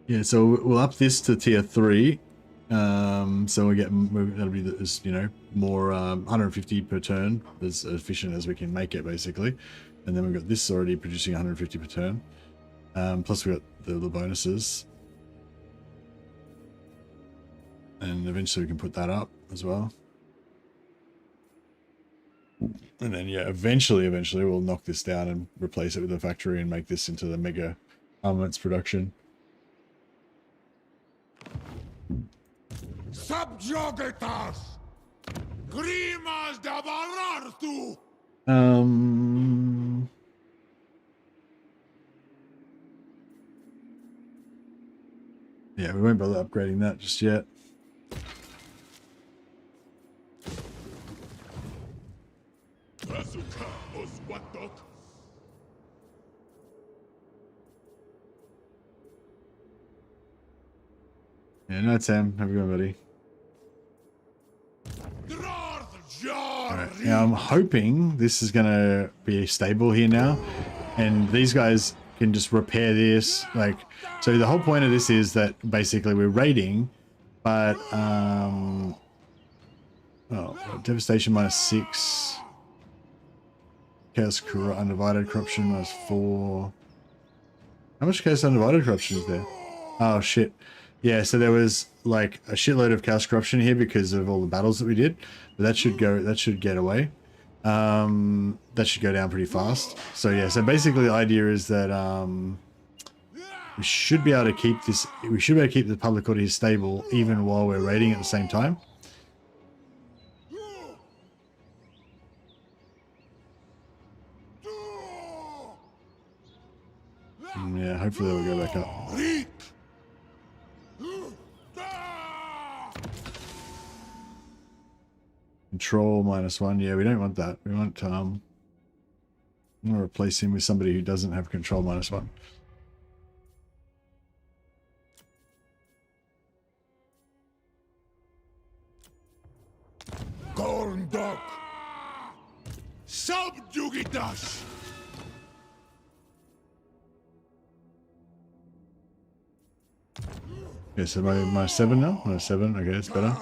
Yeah, so we'll up this to tier 3. So we get, that'll be, you know, more 150 per turn, as efficient as we can make it, basically. And then we've got this already producing 150 per turn. Plus we've got the bonuses. And eventually we can put that up as well. And then, yeah, eventually we'll knock this down and replace it with a factory and make this into the mega armaments production. Subjugatas! Grimas da Barartu! Yeah, we won't bother upgrading that just yet. Yeah, no, Sam. Have a good one, buddy. Alright, now I'm hoping this is going to be stable here now. And these guys can just repair this. Like, so the whole point of this is that basically we're raiding, but, oh, devastation -6. Chaos undivided corruption -4. How much chaos undivided corruption is there? Oh, shit. Yeah, so there was like a shitload of chaos corruption here because of all the battles that we did, but that should go. That should get away. that should go down pretty fast. So yeah, so basically the idea is that we should be able to keep this. We should be able to keep the public order stable even while we're raiding at the same time. And yeah, hopefully that will go back up. Control -1. Yeah, we don't want that. We want I'm gonna replace him with somebody who doesn't have control -1. Corndog! Subjugitas! Okay, so my 7 now? No, 7. Okay, that's better.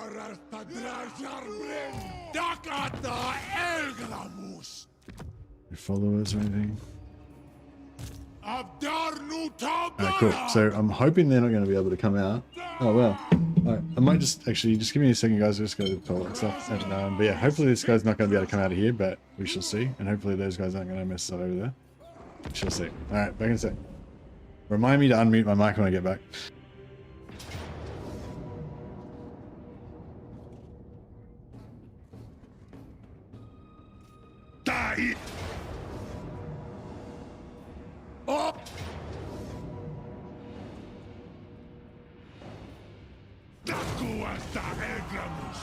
Your followers or anything? Alright, cool. So I'm hoping they're not going to be able to come out. Oh, well. Alright, I might just give me a second, guys. I'll just go to the toilet and stuff. And, but yeah, hopefully this guy's not going to be able to come out of here, but we shall see. And hopefully those guys aren't going to mess us up over there. We shall see. Alright, back in a sec. Remind me to unmute my mic when I get back. Die! Up! Taku hasta Elgramus!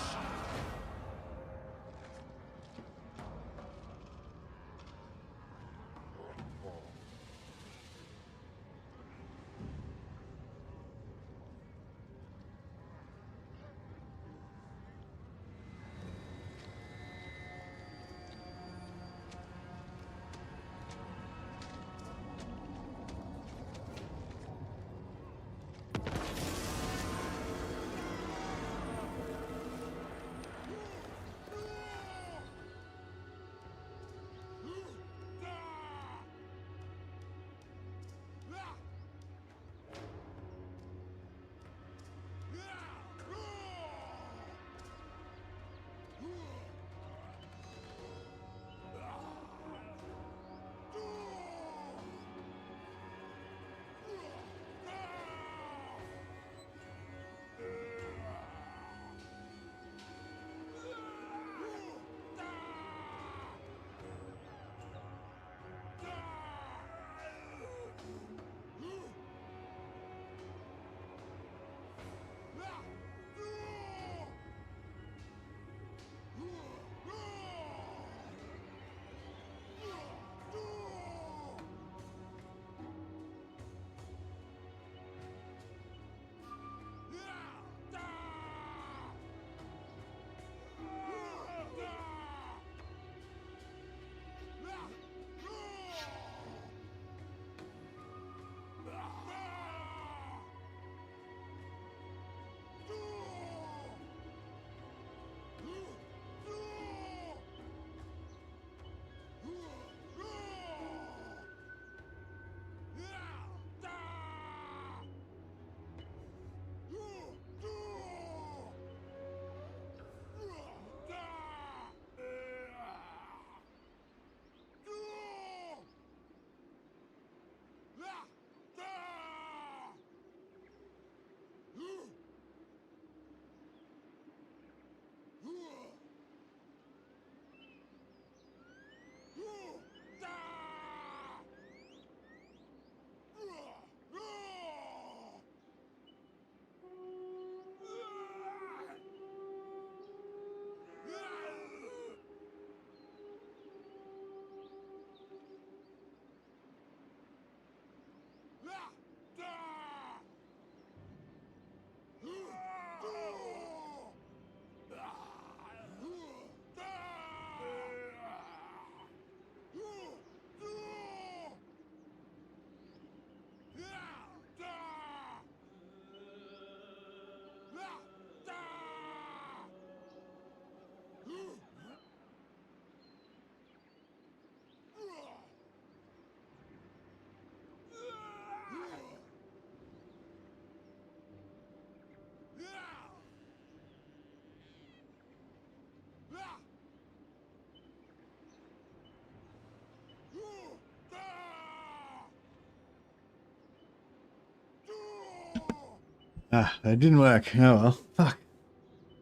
Ah, that didn't work. Oh well. Fuck.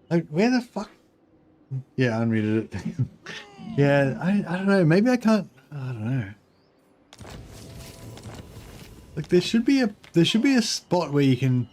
Like, where the fuck? Yeah, I unmuted it. Yeah, I don't know. Maybe I can't. I don't know. Like, there should be a spot where you can.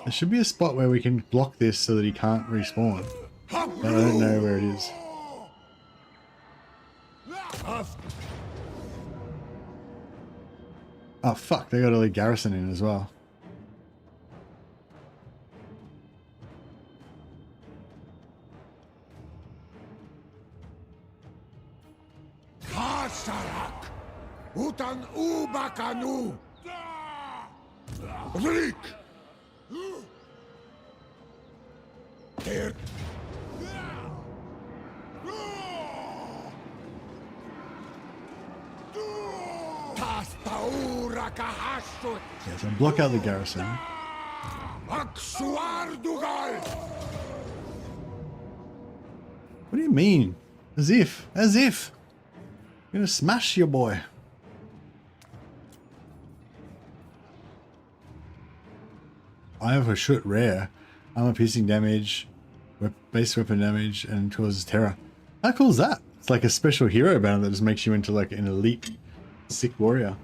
There should be a spot where we can block this so that he can't respawn. But I don't know where it is. Oh fuck, they got a garrison in as well. Hasarak! Utan ubakanu! Rik! Yeah, so block out the garrison. What do you mean? As if. As if. I'm gonna smash your boy. I have a shoot rare. Armor piercing damage, base weapon damage, and causes terror. How cool is that? It's like a special hero banner that just makes you into like an elite sick warrior.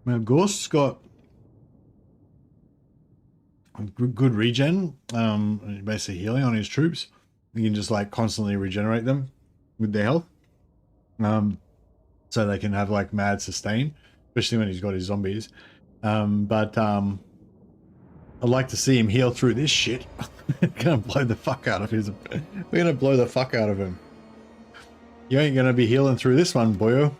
Now, Ghost's got a good regen, basically healing on his troops. You can just like constantly regenerate them with their health, so they can have like mad sustain, especially when he's got his zombies. But I'd like to see him heal through this shit. We're gonna blow the fuck out of him. We're gonna blow the fuck out of him. You ain't gonna be healing through this one, boyo.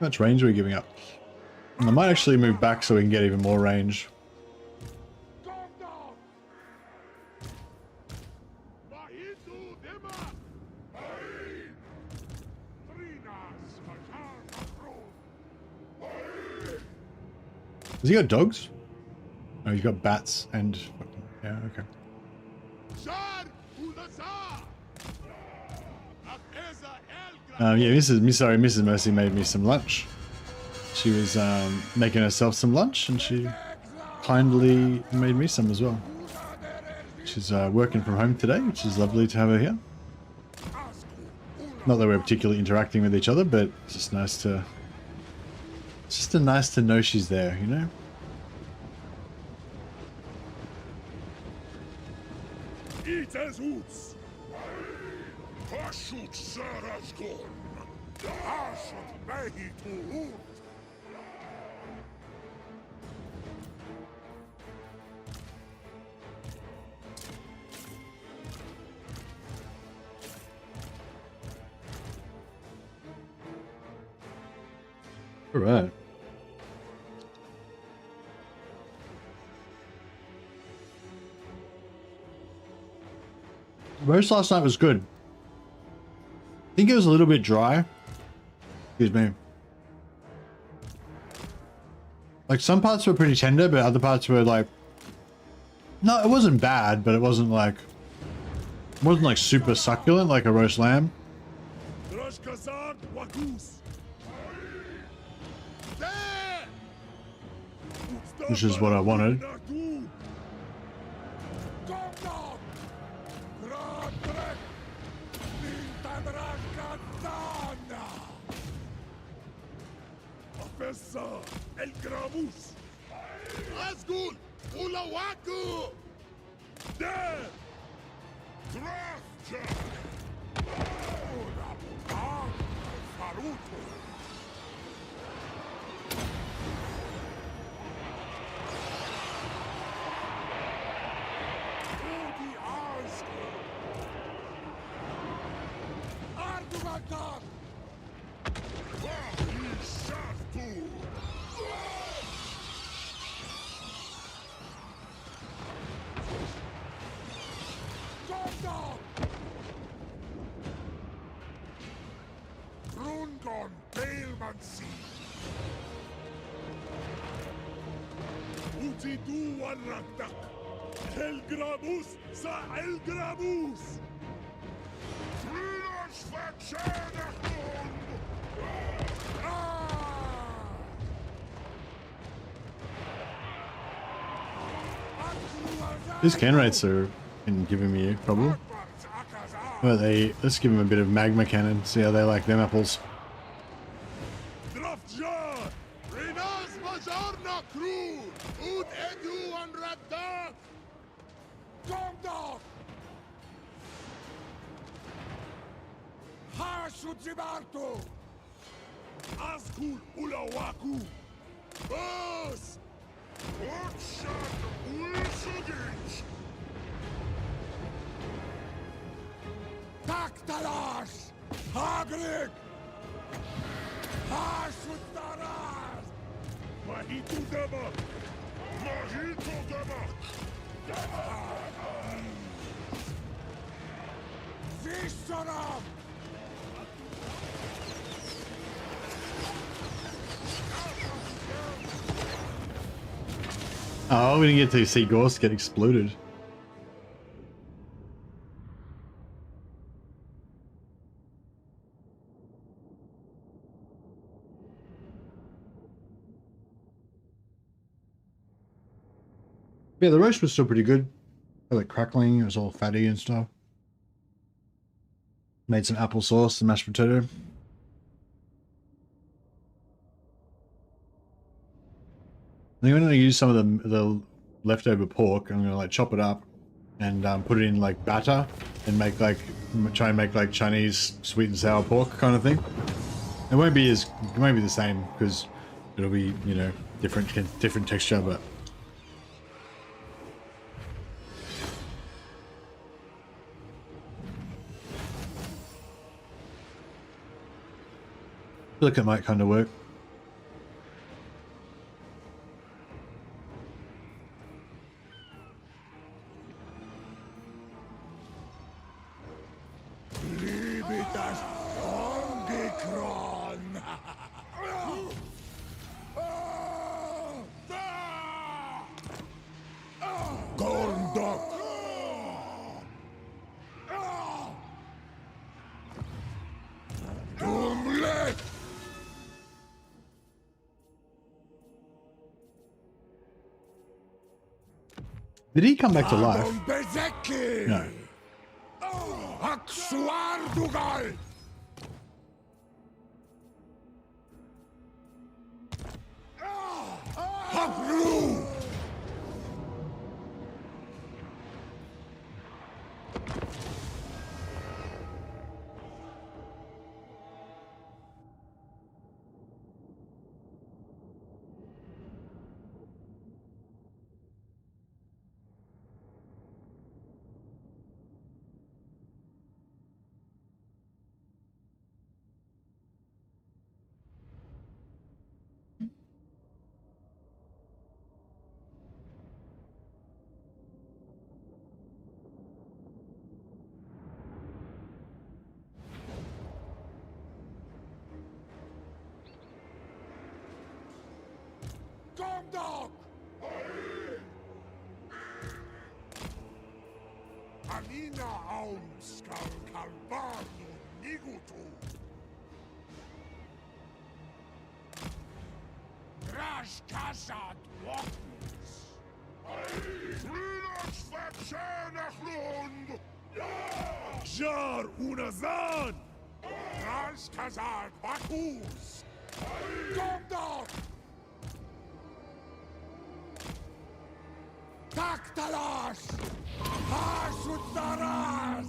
How much range are we giving up? I might actually move back so we can get even more range. Has he got dogs? No, he's got bats and... yeah, okay. Yeah, Mrs. Mercy made me some lunch. She was making herself some lunch, and she kindly made me some as well. She's working from home today, which is lovely to have her here. Not that we're particularly interacting with each other, but it's just nice to... it's just nice to know she's there, you know? Eat as hoots! Hashut Sarasgon! Hashut Mehi to Hoot! All right. Roast last night was good. I think it was a little bit dry. Excuse me. Like, some parts were pretty tender, but other parts were like... no, it wasn't bad, but it wasn't like super succulent like a roast lamb. Which is what I wanted. Ulawaku! Dead! Drafter! Faruto! Udi Azgorh! Ardugatar! Wahi Shaftu! Rungon Bailmansi. Uti du warraktak. Helgrabus sa Elgrabus. Trilos Fatschanachon. These can rates are giving me a problem. Well, let's give them a bit of magma cannon, see how they like them apples. Drafjar! Renas Majorna Crew! Ud Edu and Radda! Gomdok! Hashudzibarto! Azgul Ulawaku! Bos! Orkshat Ulsugich! Taktalash! Hagrik! Hashutaras! Mahitu Dema! Mahitu Dema! Visharam! Oh, we didn't get to see Gorst get exploded. Yeah, the roast was still pretty good. Like crackling, it was all fatty and stuff. Made some applesauce and mashed potato. I think I'm gonna use some of the leftover pork. I'm gonna like chop it up and put it in like batter and make like try and make like Chinese sweet and sour pork kind of thing. It won't be the same because it'll be, you know, different texture, but. I feel like it might kind of work. Libitas Omicron! Gondok! Doomlet! Did he come back to life? Bezeki! No. Aksuardugal! Hapru! Gondok! Alina Aumskal Kalbanu Nigutu! Rash Kazad Walkens! Frilas Vatsanachlund! Jar Unazan! Rash Kazad Bakus! Gondok! Aktalas! Asutaras!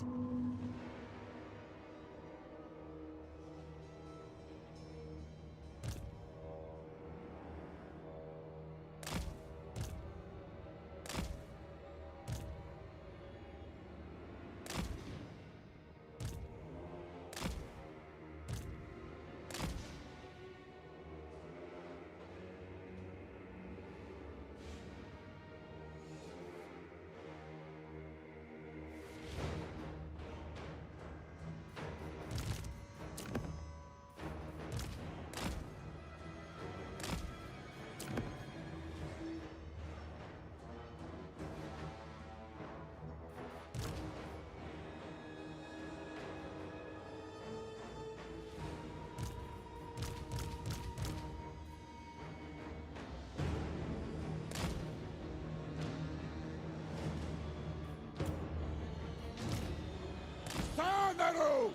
Sanaru!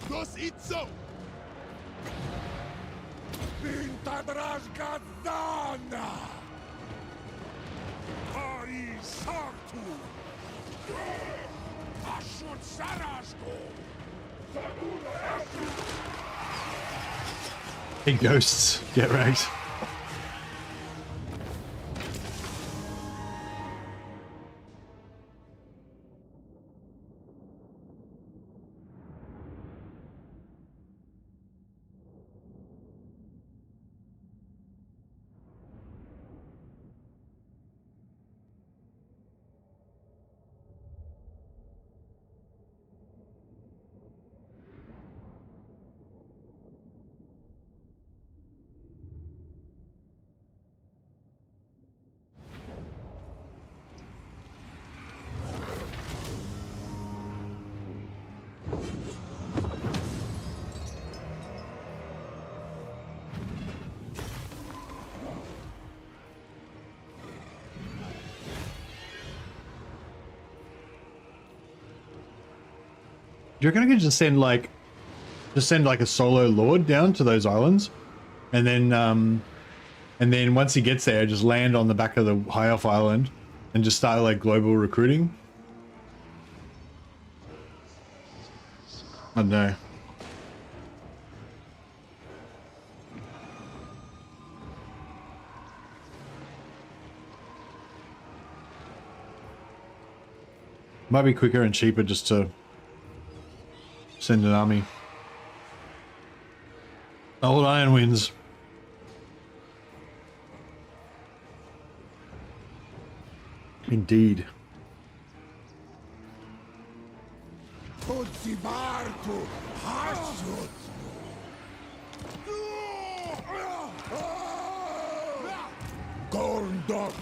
Dos itzo! Pintadrashka Dana! Ari Sartu! Ashut Sarashko! Hey, ghosts, get right. Do you reckon I could just send like a solo lord down to those islands, and then once he gets there, just land on the back of the high elf island, and just start like global recruiting? I don't know. Might be quicker and cheaper just to send an army. Old Iron wins. Indeed. Kutsibartu Hashut! Gorndok!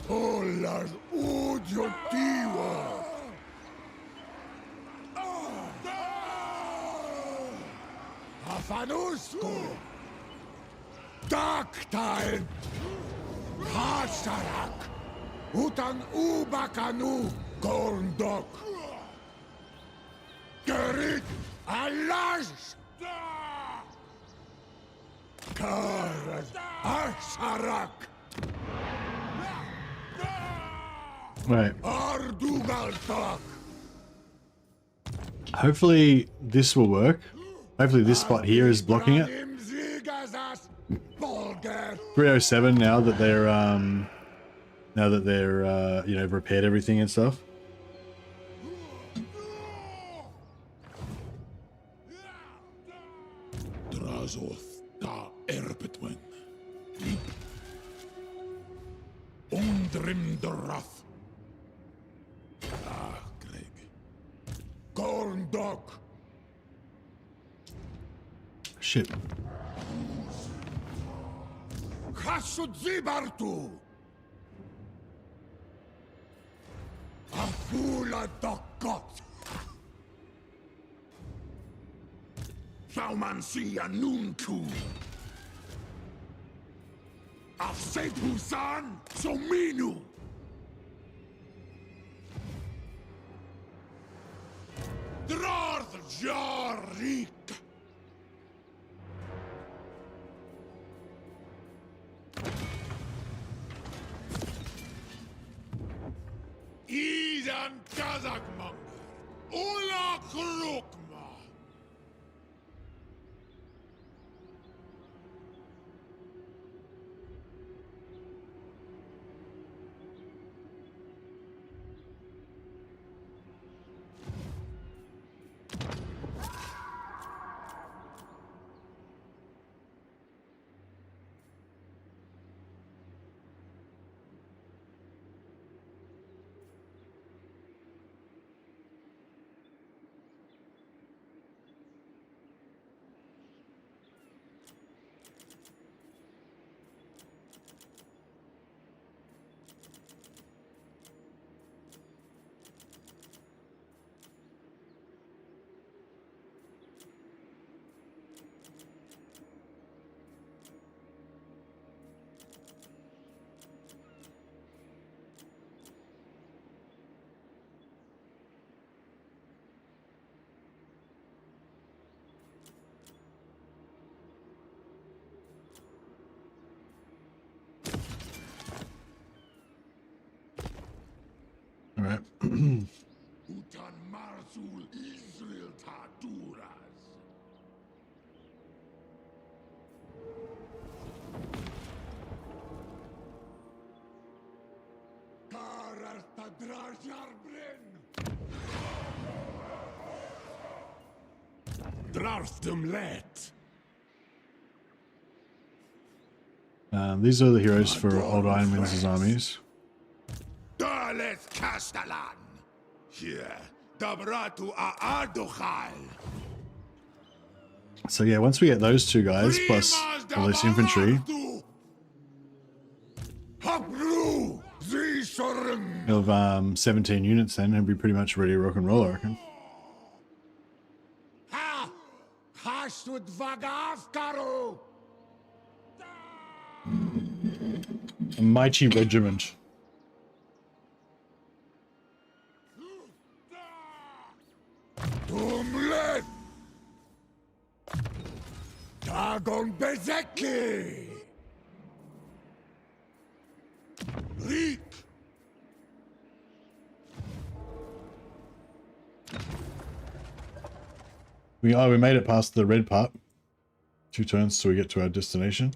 Olas udiotiwa! Afanusko! Daktail! Hasharak! Utan ubakanu Gorndok! Gerit Alash! Karas Asharak! Right. Ardugaltak! Hopefully this will work. Hopefully this spot here is blocking it. 307 now that they're you know, repaired everything and stuff. Drazoth da Erpetwen. Undrim Dorath. Ah, Greg. Gorndok. Shit. Khashudzibartu. Afula Dokot. Thaumansia Nunku. Afsetusan Sominu. Jarik. Idan Kazakmanger. Ola Krokma. All right. Utan Marsul Israel Taduras. Karar Tadrajarbrin. Drarstum let. These are the heroes for Old Ironman's armies. Dales Castellan. Here. Dabratu Aadochal. So yeah, once we get those two guys, plus all this infantry, Hapru. Zishorim. he'll have 17 units then, and be pretty much ready to rock and roll, I reckon. Ha! Hashtud Vagafkaru. A mighty regiment. Tumlet. Dagon Bezeki. Reek. We made it past the red part. 2 turns till we get to our destination.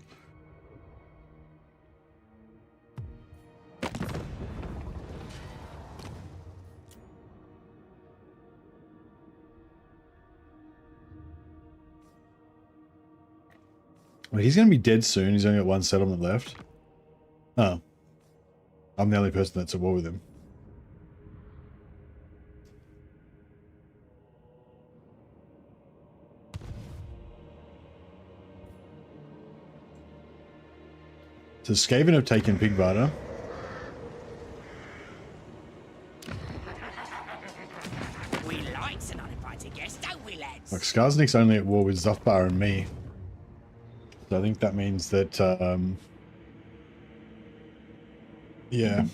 Wait, he's going to be dead soon. He's only got 1 settlement left. Oh. I'm the only person that's at war with him. So Skaven have taken Pigbarter. We like an uninvited guest, don't we, lads? Like Skarsnik's only at war with Zufbar and me. So I think that means that, yeah.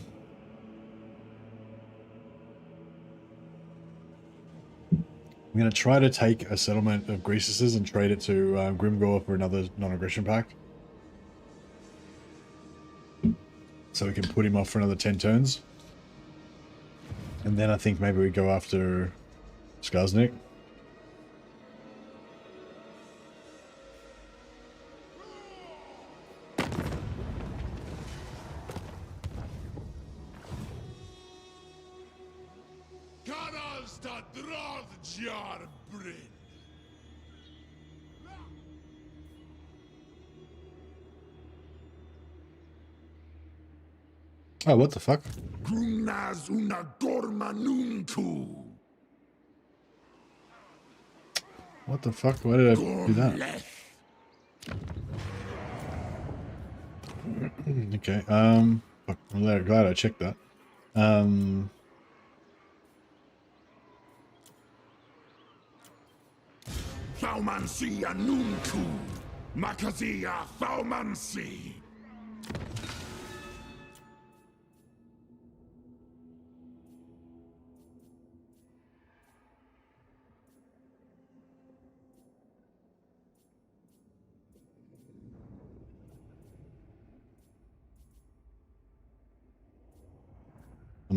I'm going to try to take a settlement of Greases and trade it to Grimgor for another non-aggression pact. So we can put him off for another 10 turns. And then I think maybe we go after Skarsnik. Oh, what the fuck? Grumnaz una gormanuntu. What the fuck? Why did I do that? Okay, fuck, I'm glad I checked that. Thaumansi anuntu. Makazia Thaumansi.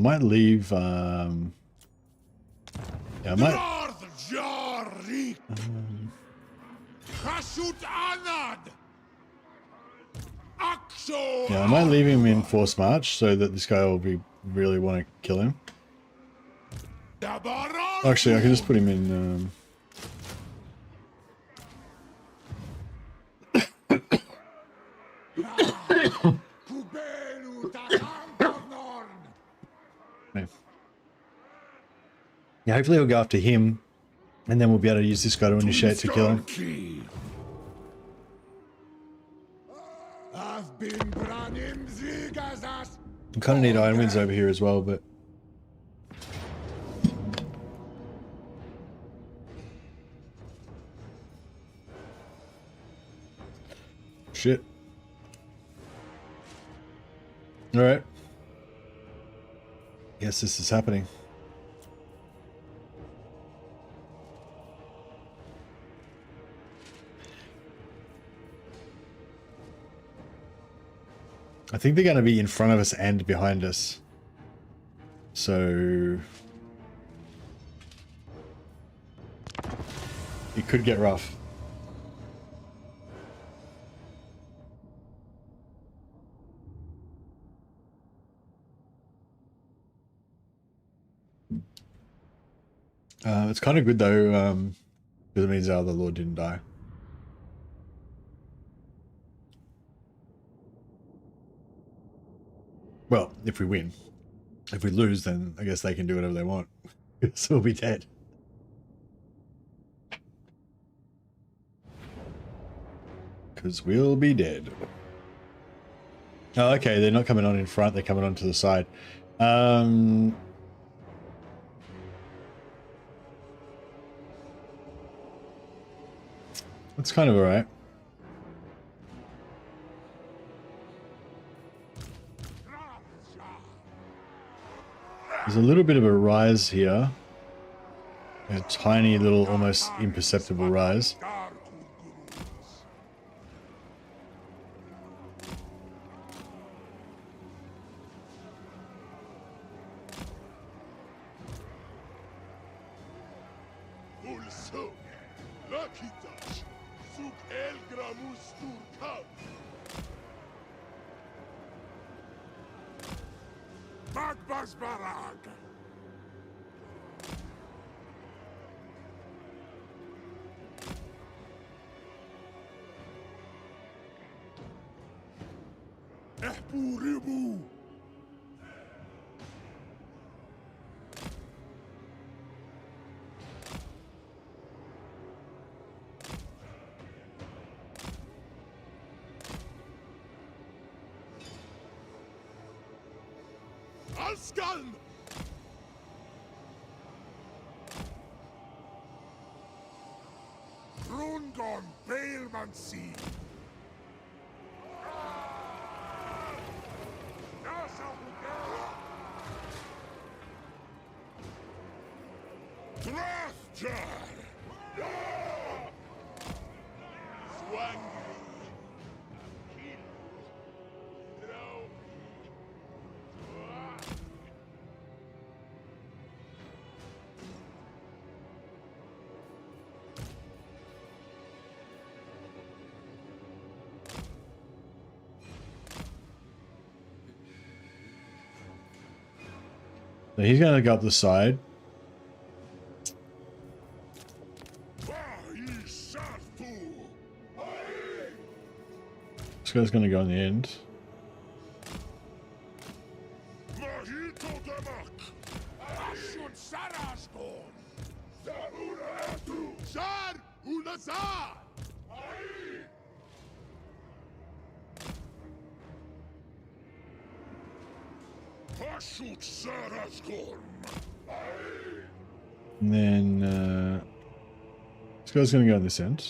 might leave. Yeah, I might. Yeah, I might leave him in force march so that this guy will be really want to kill him. Actually, I can just put him in. Yeah, hopefully he'll go after him, and then we'll be able to use this guy to initiate to kill him. I kind of need Iron Winds over here as well, but shit. All right. Yes, this is happening. I think they're going to be in front of us and behind us. So it could get rough. It's kind of good though, because it means our other lord didn't die. Well, if we win. If we lose, then I guess they can do whatever they want. So we'll be dead. Because we'll be dead. Oh, okay, they're not coming on in front, they're coming on to the side. That's kind of alright. There's a little bit of a rise here. A tiny little, almost imperceptible rise. So he's going to go up the side. This guy's going to go on the end. And then this guy's going to go on this end.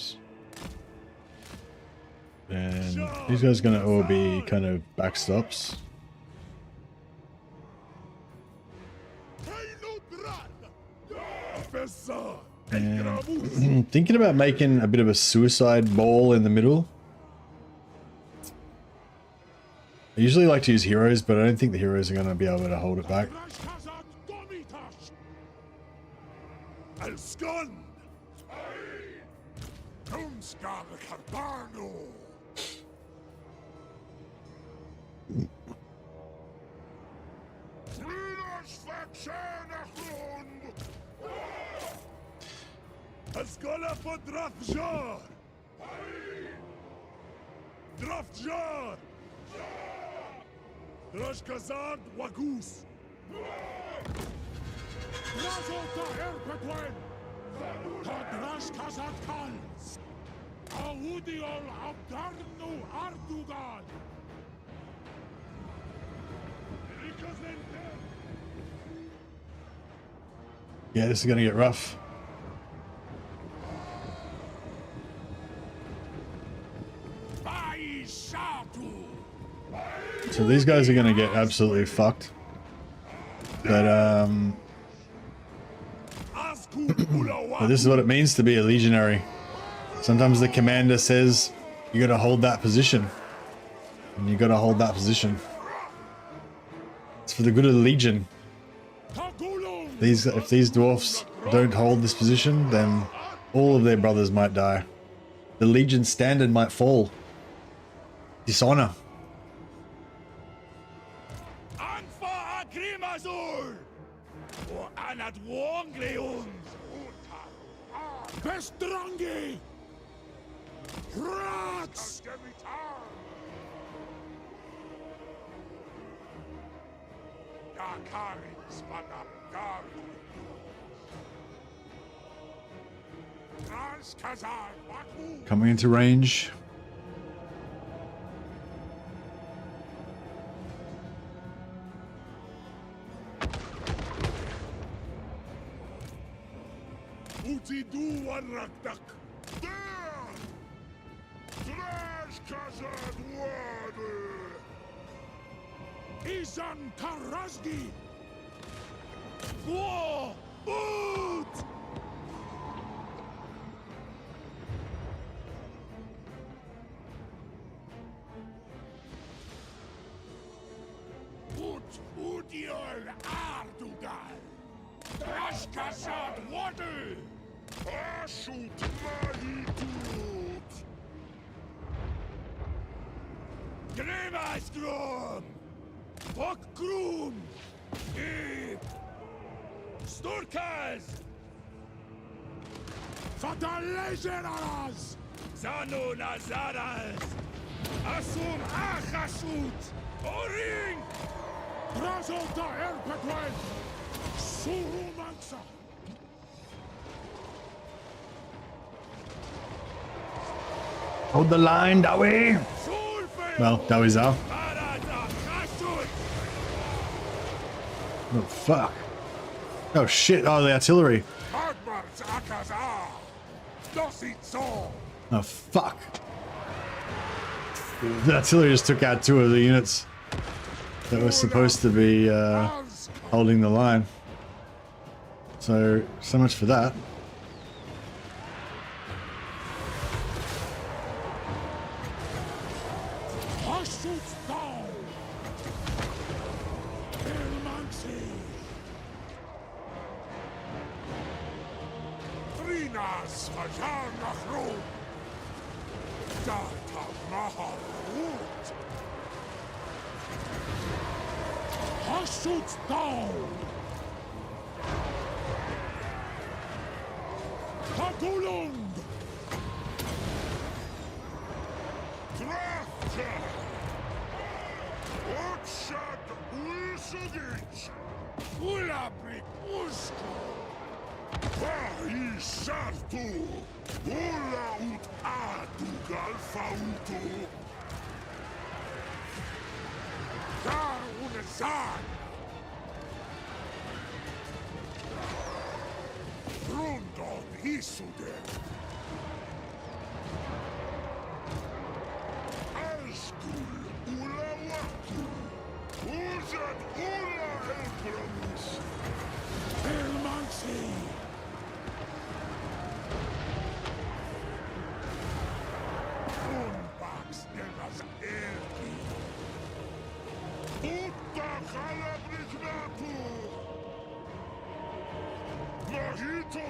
And these guys are going to all be kind of backstops. And thinking about making a bit of a suicide ball in the middle. I usually like to use heroes, but I don't think the heroes are going to be able to hold it back. Azgorh for Drafjar! Drafjar! Rashkazad Wagus! Razota Erpetwen! Rashkazad Kals! Audiol Abdarnu Ardugal! Yeah, this is going to get rough. So these guys are going to get absolutely fucked. But, but this is what it means to be a legionary. Sometimes the commander says, you got to hold that position. And you got to hold that position. It's for the good of the legion. If these dwarfs don't hold this position, then all of their brothers might die. The legion standard might fall. Dishonor. Bestrangi! Rats! Coming into range. Utidu Warakdak! There! Trash Kazad Water! Izan Karazgi! War! Boot! Udiol Ardugal! Trash Kazad Water! Ashut Mahitut! Grimasgrum! Bokgrum! Ib! Sturkas! Fatalegeras! Zanu Nazaras! Asum Achashut! Oring! Razota Erpetwen! Surumansa! Hold the line, Dowie. Well, Dowie's out. Oh, fuck. Oh, shit. Oh, the artillery. Oh, fuck. The artillery just took out 2 of the units that were supposed to be holding the line. So much for that.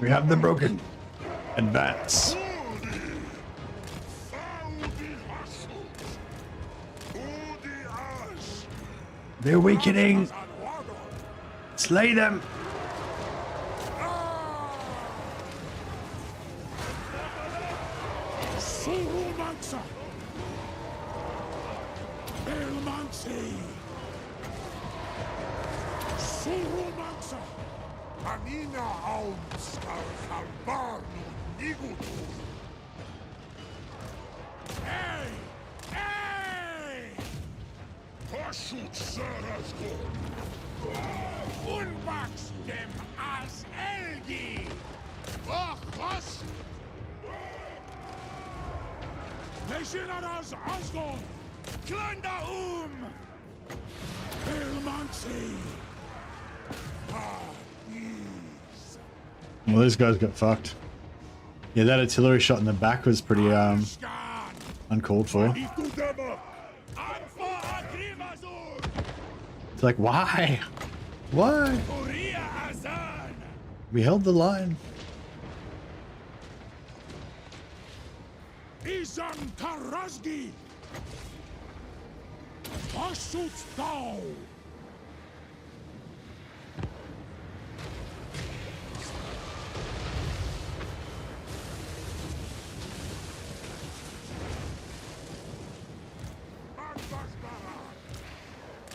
We have them broken. Advance. They're weakening. Slay them. Anina Aumskar Halbarno Nigutu. Hey! Hey! Hoshut Sarasgorh. Unvax dem as Elgi. Was? Legionary Azgorh. Klanda Belmancy. Well, these guys got fucked. Yeah, that artillery shot in the back was pretty uncalled for. It's like, why? Why? We held the line. Izan Tarazgi. Pashut thou.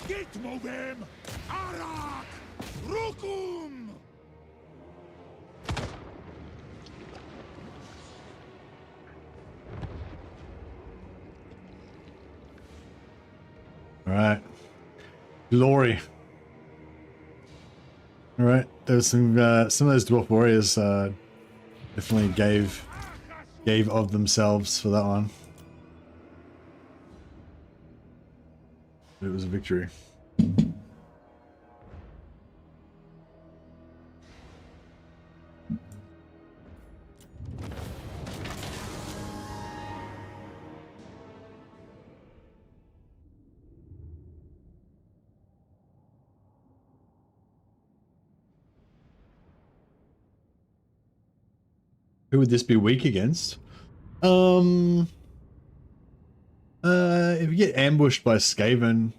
Gitmogem Arak Rukum. All right. Glory. All right. There was some of those dwarf warriors definitely gave of themselves for that one. It was a victory. Who would this be weak against? If we get ambushed by Skaven,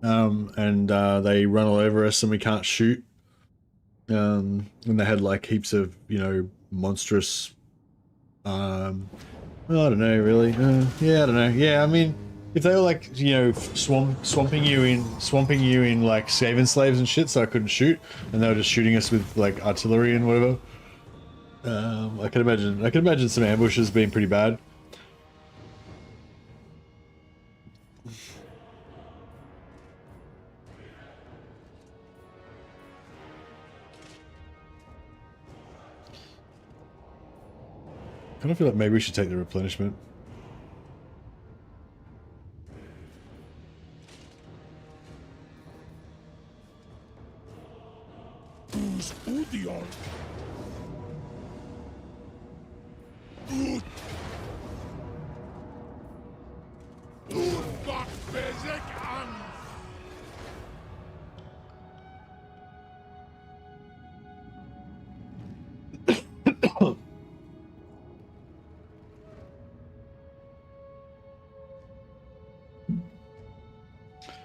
and they run all over us and we can't shoot, and they had like heaps of, you know, monstrous, well, I don't know really. Yeah, I don't know. Yeah, I mean, if they were like, you know, swamping you in like Skaven slaves and shit, so I couldn't shoot, and they were just shooting us with like artillery and whatever. I can imagine some ambushes being pretty bad. I kind of feel like maybe we should take the replenishment.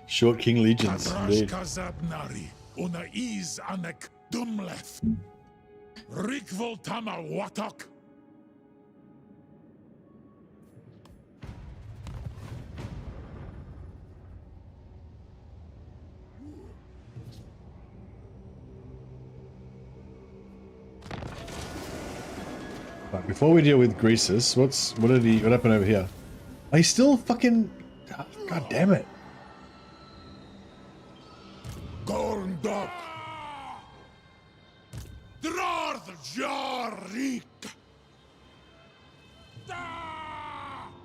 Short King Legions, indeed. Una is anek dumleth. Rikvol tama watok. Right, before we deal with Greasus, what happened over here? Are you still fucking... God damn it. Gorndok. Drarth Jarik.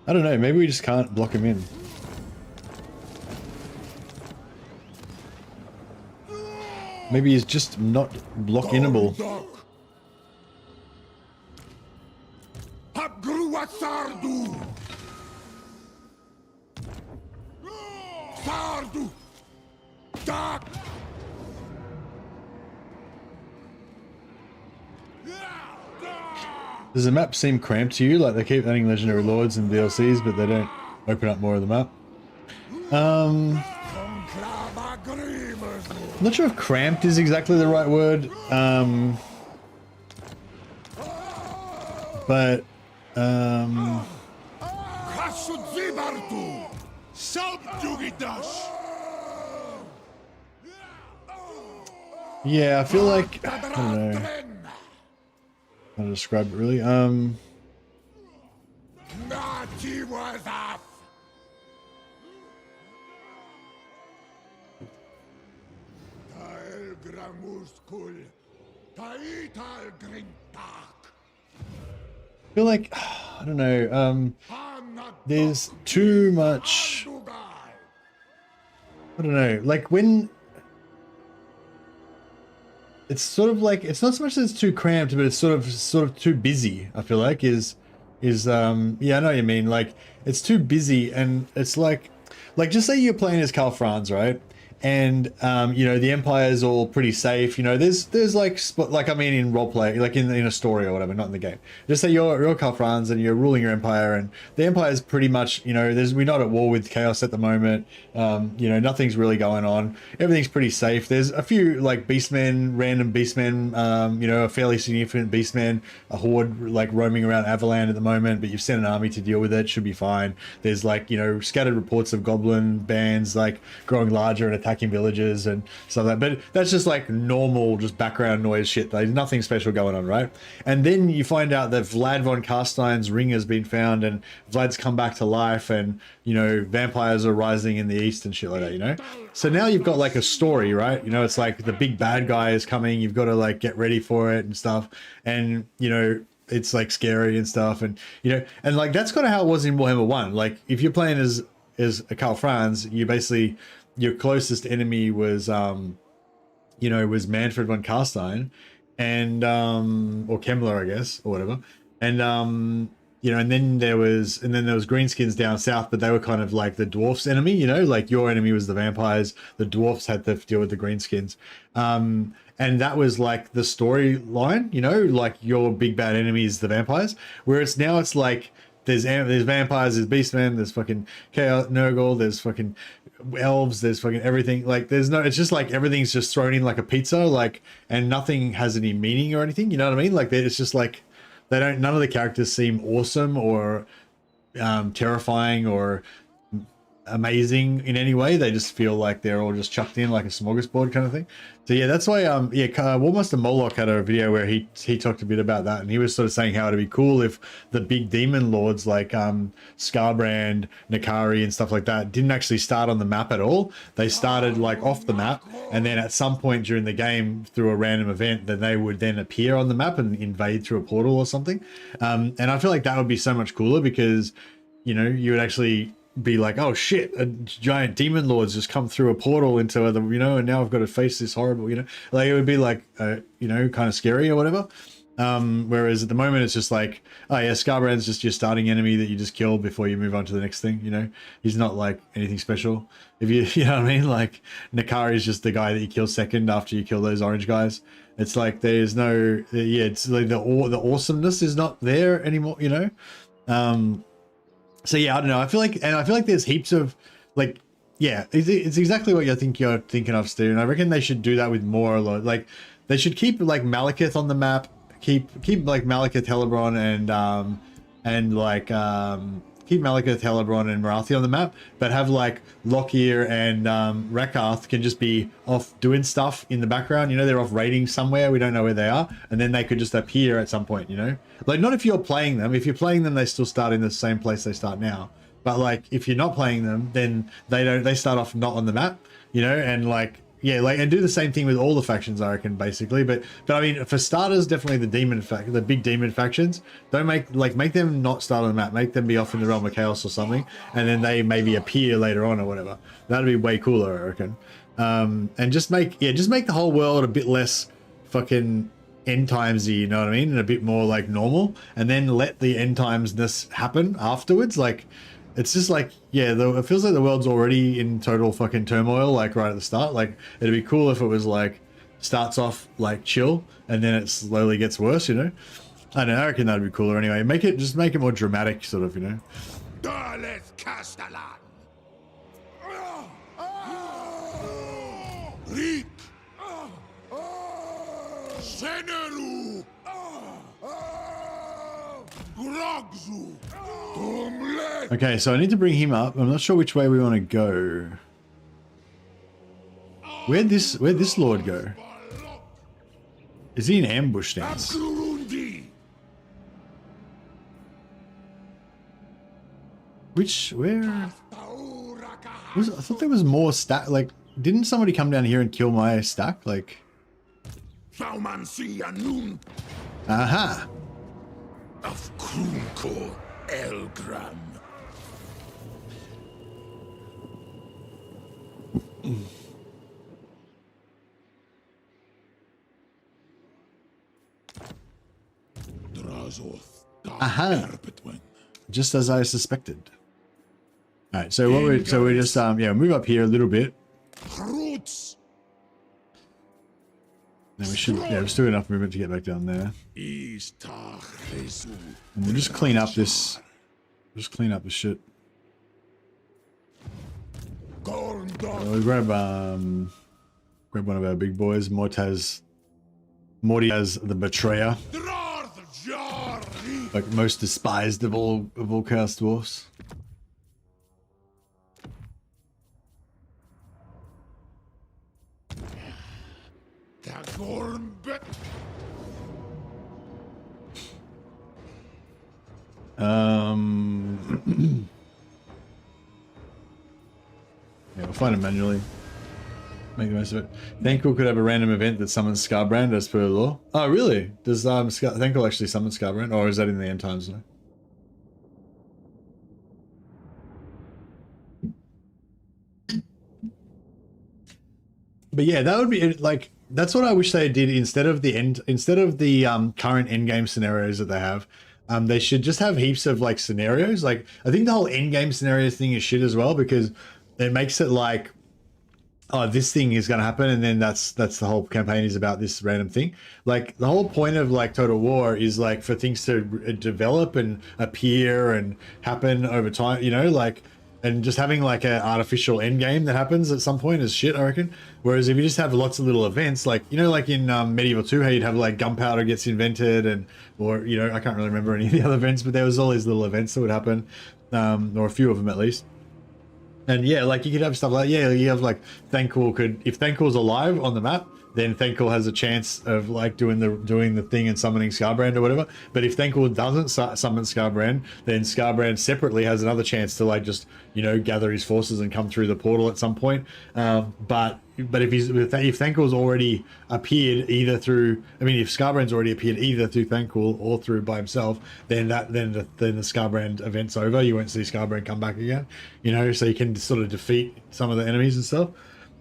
I don't know, maybe we just can't block him in. Maybe he's just not block-inable. Sardu. Sardu. Dark. Does the map seem cramped to you? Like they keep adding legendary lords and DLCs, but they don't open up more of the map. I'm not sure if cramped is exactly the right word. But yeah, I feel like I don't know how to describe it really. I feel like I don't know. There's too much. I don't know. Like when it's sort of like it's not so much that it's too cramped, but it's sort of too busy. I feel like is yeah, I know what you mean. Like it's too busy, and it's like just say you're playing as Karl Franz, right? And you know, the Empire's all pretty safe. You know, there's like I mean in roleplay, like in a story or whatever, not in the game. Just say you're Karl Franz and you're ruling your Empire, and the Empire's pretty much, you know, we're not at war with chaos at the moment. You know, nothing's really going on. Everything's pretty safe. There's a few like beastmen, random beastmen, you know, a fairly significant beastmen, a horde like roaming around Avaland at the moment, but you've sent an army to deal with it, should be fine. There's like, you know, scattered reports of goblin bands like growing larger and attacking villages and stuff like that, but that's just like normal, just background noise shit. There's nothing special going on, right? And then you find out that Vlad von Carstein's ring has been found, and Vlad's come back to life, and you know, vampires are rising in the east and shit like that, you know? So now you've got like a story, right? You know, it's like the big bad guy is coming, you've got to like get ready for it and stuff, and you know, it's like scary and stuff, and you know, and like that's kind of how it was in Warhammer 1. Like if you're playing as a Karl Franz, you basically, your closest enemy was you know, was Manfred von Carstein, and or Kemmler, I guess, or whatever. And you know, and then there was greenskins down south, but they were kind of like the dwarfs enemy, you know, like your enemy was the vampires, the dwarfs had to deal with the greenskins. And that was like the storyline, you know, like your big bad enemy is the vampires, whereas now it's like there's vampires, there's beastmen, there's fucking chaos Nurgle, there's fucking elves, there's fucking everything. Like there's no, it's just like everything's just thrown in like a pizza, like, and nothing has any meaning or anything, you know what I mean? Like it's just like none of the characters seem awesome or terrifying or amazing in any way. They just feel like they're all just chucked in like a smorgasbord kind of thing. So yeah, that's why Warmaster Moloch had a video where he talked a bit about that, and he was sort of saying how it'd be cool if the big demon lords like Skarbrand, Nakari and stuff like that didn't actually start on the map at all. They started like off the map, and then at some point during the game through a random event, then they would then appear on the map and invade through a portal or something. And I feel like that would be so much cooler, because you know, you would actually be like, oh shit, a giant demon lord's just come through a portal into the, you know, and now I've got to face this horrible, you know, like it would be like you know, kind of scary or whatever. Whereas at the moment it's just like, oh yeah, Skarbrand's just your starting enemy that you just kill before you move on to the next thing, you know. He's not like anything special. If you know what I mean, like Nakari is just the guy that you kill second after you kill those orange guys. It's like there's no, yeah, it's like the awesomeness is not there anymore, you know. So yeah, I don't know. I feel like there's heaps of like, yeah, it's exactly what you're thinking of, Stu. And I reckon they should do that with more. Like they should keep like Malekith on the map, keep like Malekith, Helebron, and like keep Malekith, Helebron, and Marathi on the map, but have like Lockyer and Rakarth can just be off doing stuff in the background. You know, they're off raiding somewhere. We don't know where they are, and then they could just appear at some point. You know, like not if you're playing them. If you're playing them, they still start in the same place they start now. But like if you're not playing them, then they start off not on the map. You know, and like. Yeah, like, and do the same thing with all the factions, I reckon, basically. But I mean, for starters, definitely the big demon factions. Don't make them not start on the map. Make them be off in the realm of chaos or something, and then they maybe appear later on or whatever. That'd be way cooler, I reckon. And just make the whole world a bit less fucking end timesy, you know what I mean, and a bit more like normal, and then let the end timesness happen afterwards. Like. It's just like, yeah, it feels like the world's already in total fucking turmoil, like right at the start. Like, it'd be cool if it was like starts off like chill and then it slowly gets worse, you know? I don't know, I reckon that'd be cooler anyway. Just make it more dramatic, sort of, you know? Darles Castellan! Rick! Seneru! Grogzu! Tumlet! Okay, so I need to bring him up. I'm not sure which way we want to go. Where'd this lord go? Is he in ambush stance? Akurundi! Where? I thought there was more stack. Like, didn't somebody come down here and kill my stack? Like, Faumansi Anun aha! of Krumko Elgram. Drazoth. Aha! Just as I suspected. All right, so we just move up here a little bit. Roots. Then we should we're still enough movement to get back down there. And we'll just clean up this. Just clean up the shit. We'll grab one of our big boys, Morty as the betrayer, like most despised of all Chaos Dwarfs. Yeah, we'll find him manually. Make the most of it. Thankful could have a random event that summons Scarbrand as per law. Oh, really? Does Thankful actually summon Scarbrand, or is that in the end times? No? But yeah, that would be like, that's what I wish they did instead of the current endgame scenarios that they have. They should just have heaps of like scenarios. Like, I think the whole endgame scenarios thing is shit as well, because it makes it like, oh, this thing is going to happen, and then that's the whole campaign is about this random thing. Like, the whole point of like Total War is like for things to develop and appear and happen over time, you know, like, and just having like an artificial end game that happens at some point is shit, I reckon. Whereas if you just have lots of little events, like, you know, like in Medieval 2, how you'd have like gunpowder gets invented, and, or, you know, I can't really remember any of the other events, but there was all these little events that would happen, or a few of them at least. And yeah, like you could have stuff like, yeah, you have like Thankful if Thankful's alive on the map, then Thankful has a chance of like doing the thing and summoning Scarbrand or whatever. But if Thankful doesn't summon Scarbrand, then Scarbrand separately has another chance to like just, you know, gather his forces and come through the portal at some point. But if Thankful's already appeared either through, if Scarbrand's already appeared either through Thankful or through by himself, then the Scarbrand event's over. You won't see Scarbrand come back again, you know, so you can sort of defeat some of the enemies and stuff.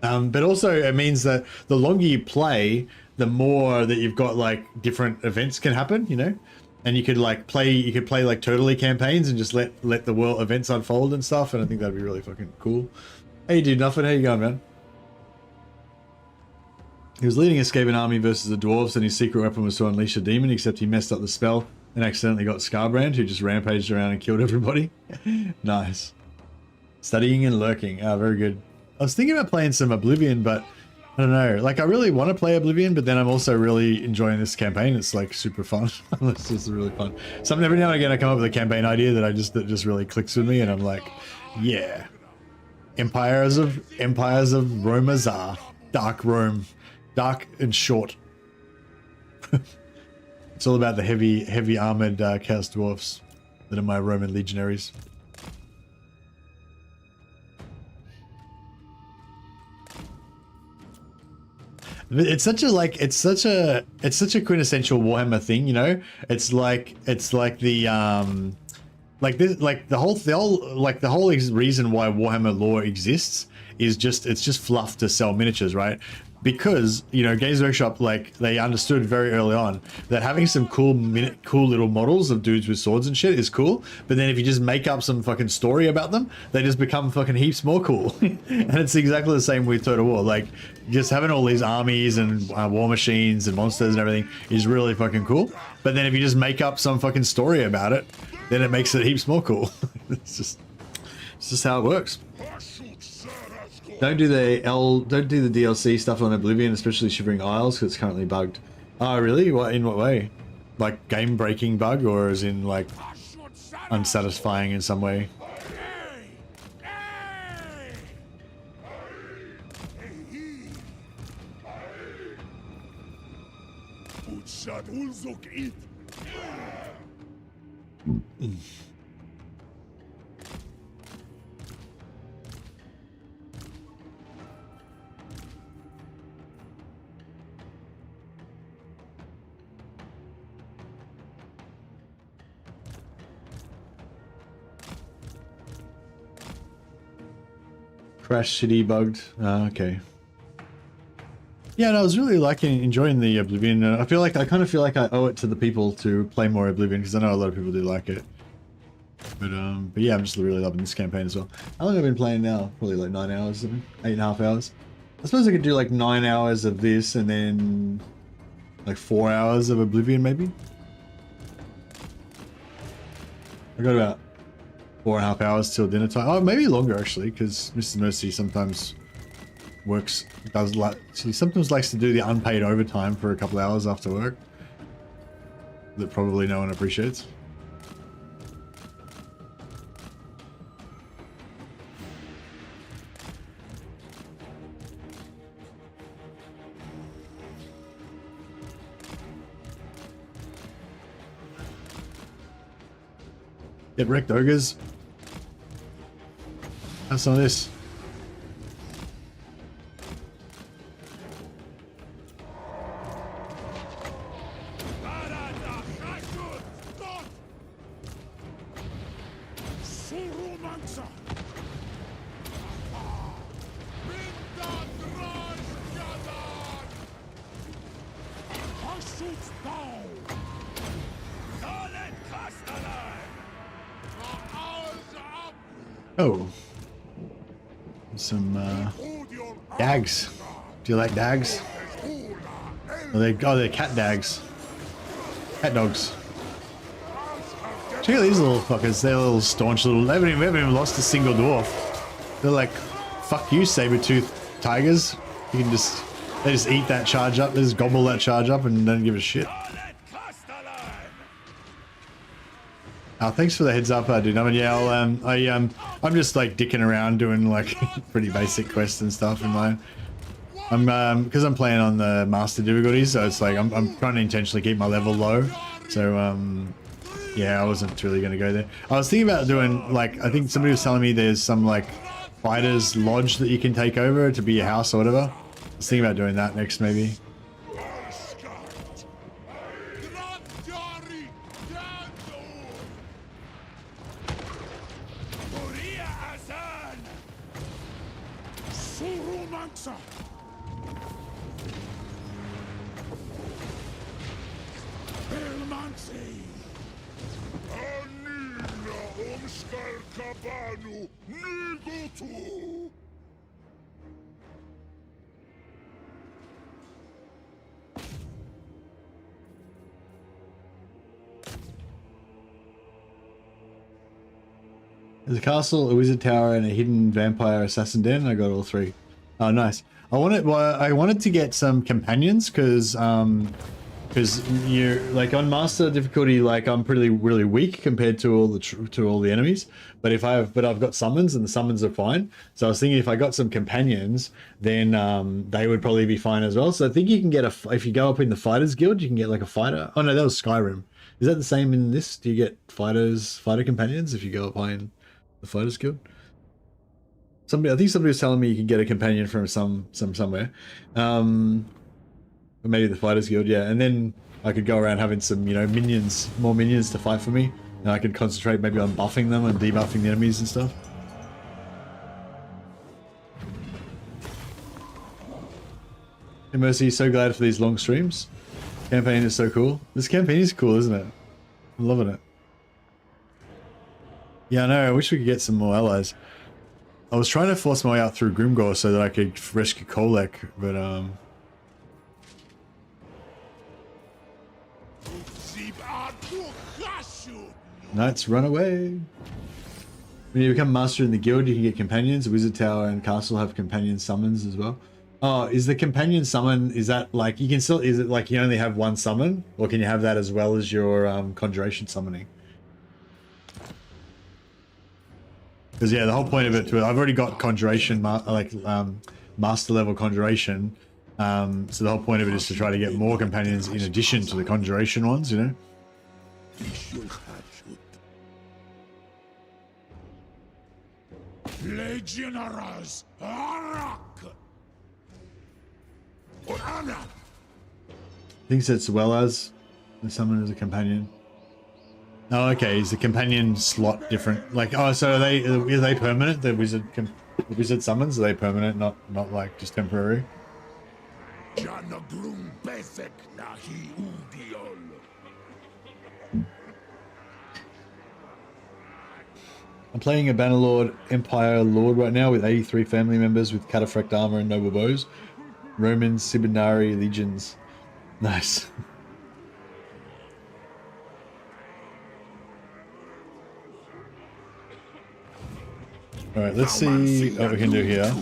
But also it means that the longer you play, the more that you've got like different events can happen, you know, and you could play like totally campaigns and just let the world events unfold and stuff. And I think that'd be really fucking cool. Hey dude, nothing. How you going, man? He was leading a Skaven army versus the Dwarfs, and his secret weapon was to unleash a demon, except he messed up the spell and accidentally got Scarbrand, who just rampaged around and killed everybody. Nice. Studying and lurking. Ah, very good. I was thinking about playing some Oblivion, but I don't know. Like, I really want to play Oblivion, but then I'm also really enjoying this campaign. It's like super fun. It's just really fun. Every now and again I come up with a campaign idea that just really clicks with me, and I'm like, yeah. Empires of Rome-Azar. Dark Rome. Dark and short. It's all about the heavy armored Chaos Dwarfs that are my Roman legionaries. It's such a quintessential Warhammer thing, you know. It's like the whole reason why Warhammer lore exists is just fluff to sell miniatures, right? Because, you know, Games Workshop, like, they understood very early on that having some cool little models of dudes with swords and shit is cool, but then if you just make up some fucking story about them, they just become fucking heaps more cool. And it's exactly the same with Total War. Like, just having all these armies and war machines and monsters and everything is really fucking cool. But then if you just make up some fucking story about it, then it makes it heaps more cool. It's just how it works. Don't do the DLC stuff on Oblivion, especially Shivering Isles, because it's currently bugged. Oh, really? What, in what way? Like game breaking bug, or is in like unsatisfying in some way? Crash City bugged. Okay. Yeah, no, I was really enjoying the Oblivion. I kind of feel like I owe it to the people to play more Oblivion, because I know a lot of people do like it. But yeah, I'm just really loving this campaign as well. How long have I been playing now? Probably like 9 hours, 8.5 hours. I suppose I could do like 9 hours of this and then like 4 hours of Oblivion maybe. I got about 4.5 hours till dinner time. Oh, maybe longer actually, because Mrs. Mercy sometimes she sometimes likes to do the unpaid overtime for a couple hours after work that probably no one appreciates. Get wrecked, ogres. Have some of this. Oh, some dags. Do you like dags? They're cat dags. Cat dogs. Check out these little fuckers. They're little staunch little. They haven't even lost a single dwarf. They're like, fuck you, saber-toothed tigers. You can they just eat that charge up. They just gobble that charge up and don't give a shit. Thanks for the heads up, dude. I mean, yeah, I'm just like dicking around doing like pretty basic quests and stuff in mine. Because I'm playing on the master difficulty, so it's like I'm trying to intentionally keep my level low. So yeah, I wasn't really gonna go there. I was thinking about doing like, I think somebody was telling me there's some like fighters lodge that you can take over to be your house or whatever. I was thinking about doing that next maybe. There's a castle, a wizard tower, and a hidden vampire assassin den. I got all three. Oh, nice. I wanted to get some companions because you're like on master difficulty. Like I'm really weak compared to all the enemies. But I've got summons, and the summons are fine. So I was thinking if I got some companions, then they would probably be fine as well. So I think you can get if you go up in the fighters guild, you can get like a fighter. Oh no, that was Skyrim. Is that the same in this? Do you get fighter companions if you go up high in the fighters guild? I think somebody was telling me you can get a companion from somewhere. Or maybe the fighters guild, yeah. And then I could go around having some, more minions to fight for me. And I could concentrate maybe on buffing them and debuffing the enemies and stuff. Hey Mercy, so glad for these long streams. Campaign is so cool. This campaign is cool, isn't it? I'm loving it. Yeah, I know. I wish we could get some more allies. I was trying to force my way out through Grimgor so that I could rescue Kolek, but Knights run away. When you become master in the guild, you can get companions. Wizard Tower and Castle have companion summons as well. Oh, is the companion summon, is that like, you can still, is it like you only have one summon? Or can you have that as well as your conjuration summoning? Because yeah, the whole point of it, I've already got conjuration, master level conjuration. So the whole point of it is to try to get more companions in addition to the conjuration ones, you know? Legionaries, Arak! Thinks as well as the summon as a companion. Oh, okay. Is the companion slot different? Like, oh, so are they permanent? The wizard summons, are they permanent? Not like just temporary. I'm playing a Bannerlord Empire Lord right now with 83 family members with cataphract armor and noble bows. Roman Sibinari legions. Nice. Alright, let's see what we can do here.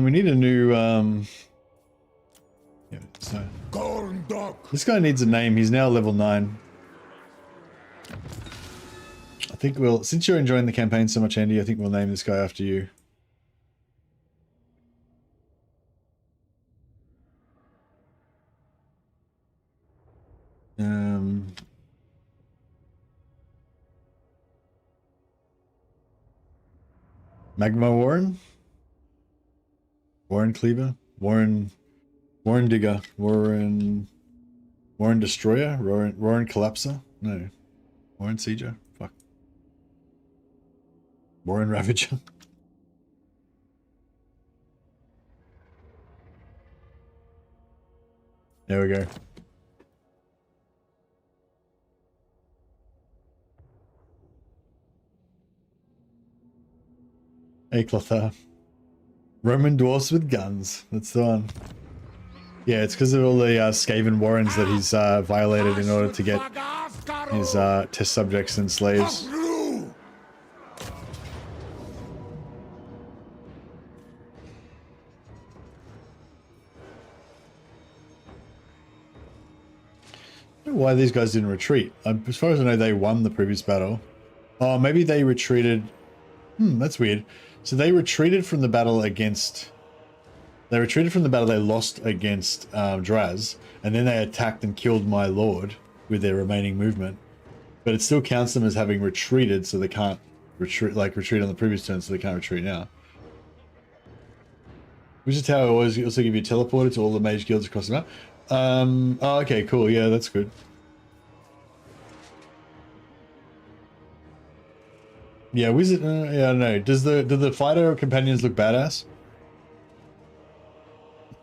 We need a new yeah, so this guy needs a name. He's now level 9. I think we'll, since you're enjoying the campaign so much, Andy, I think we'll name this guy after you. Magma Warren? Warren Cleaver? Warren Digger? Warren Destroyer? Warren Collapser? No. Warren Sieger? Fuck. Warren Ravager? There we go. Eclotha. Roman dwarfs with guns. That's the one. Yeah, it's because of all the Skaven Warrens that he's violated in order to get his test subjects and slaves. I don't know why these guys didn't retreat. As far as I know, they won the previous battle. Oh, maybe they retreated. That's weird. So they retreated from the battle against... They retreated from the battle they lost against Draz, and then they attacked and killed my lord with their remaining movement. But it still counts them as having retreated, so they can't retreat, like retreat on the previous turn, so they can't retreat now. Wizard Tower always also give you a teleporter to all the mage guilds across the map. Oh, okay, cool. Yeah, that's good. Yeah, wizard. Yeah, I don't know. Do the fighter companions look badass?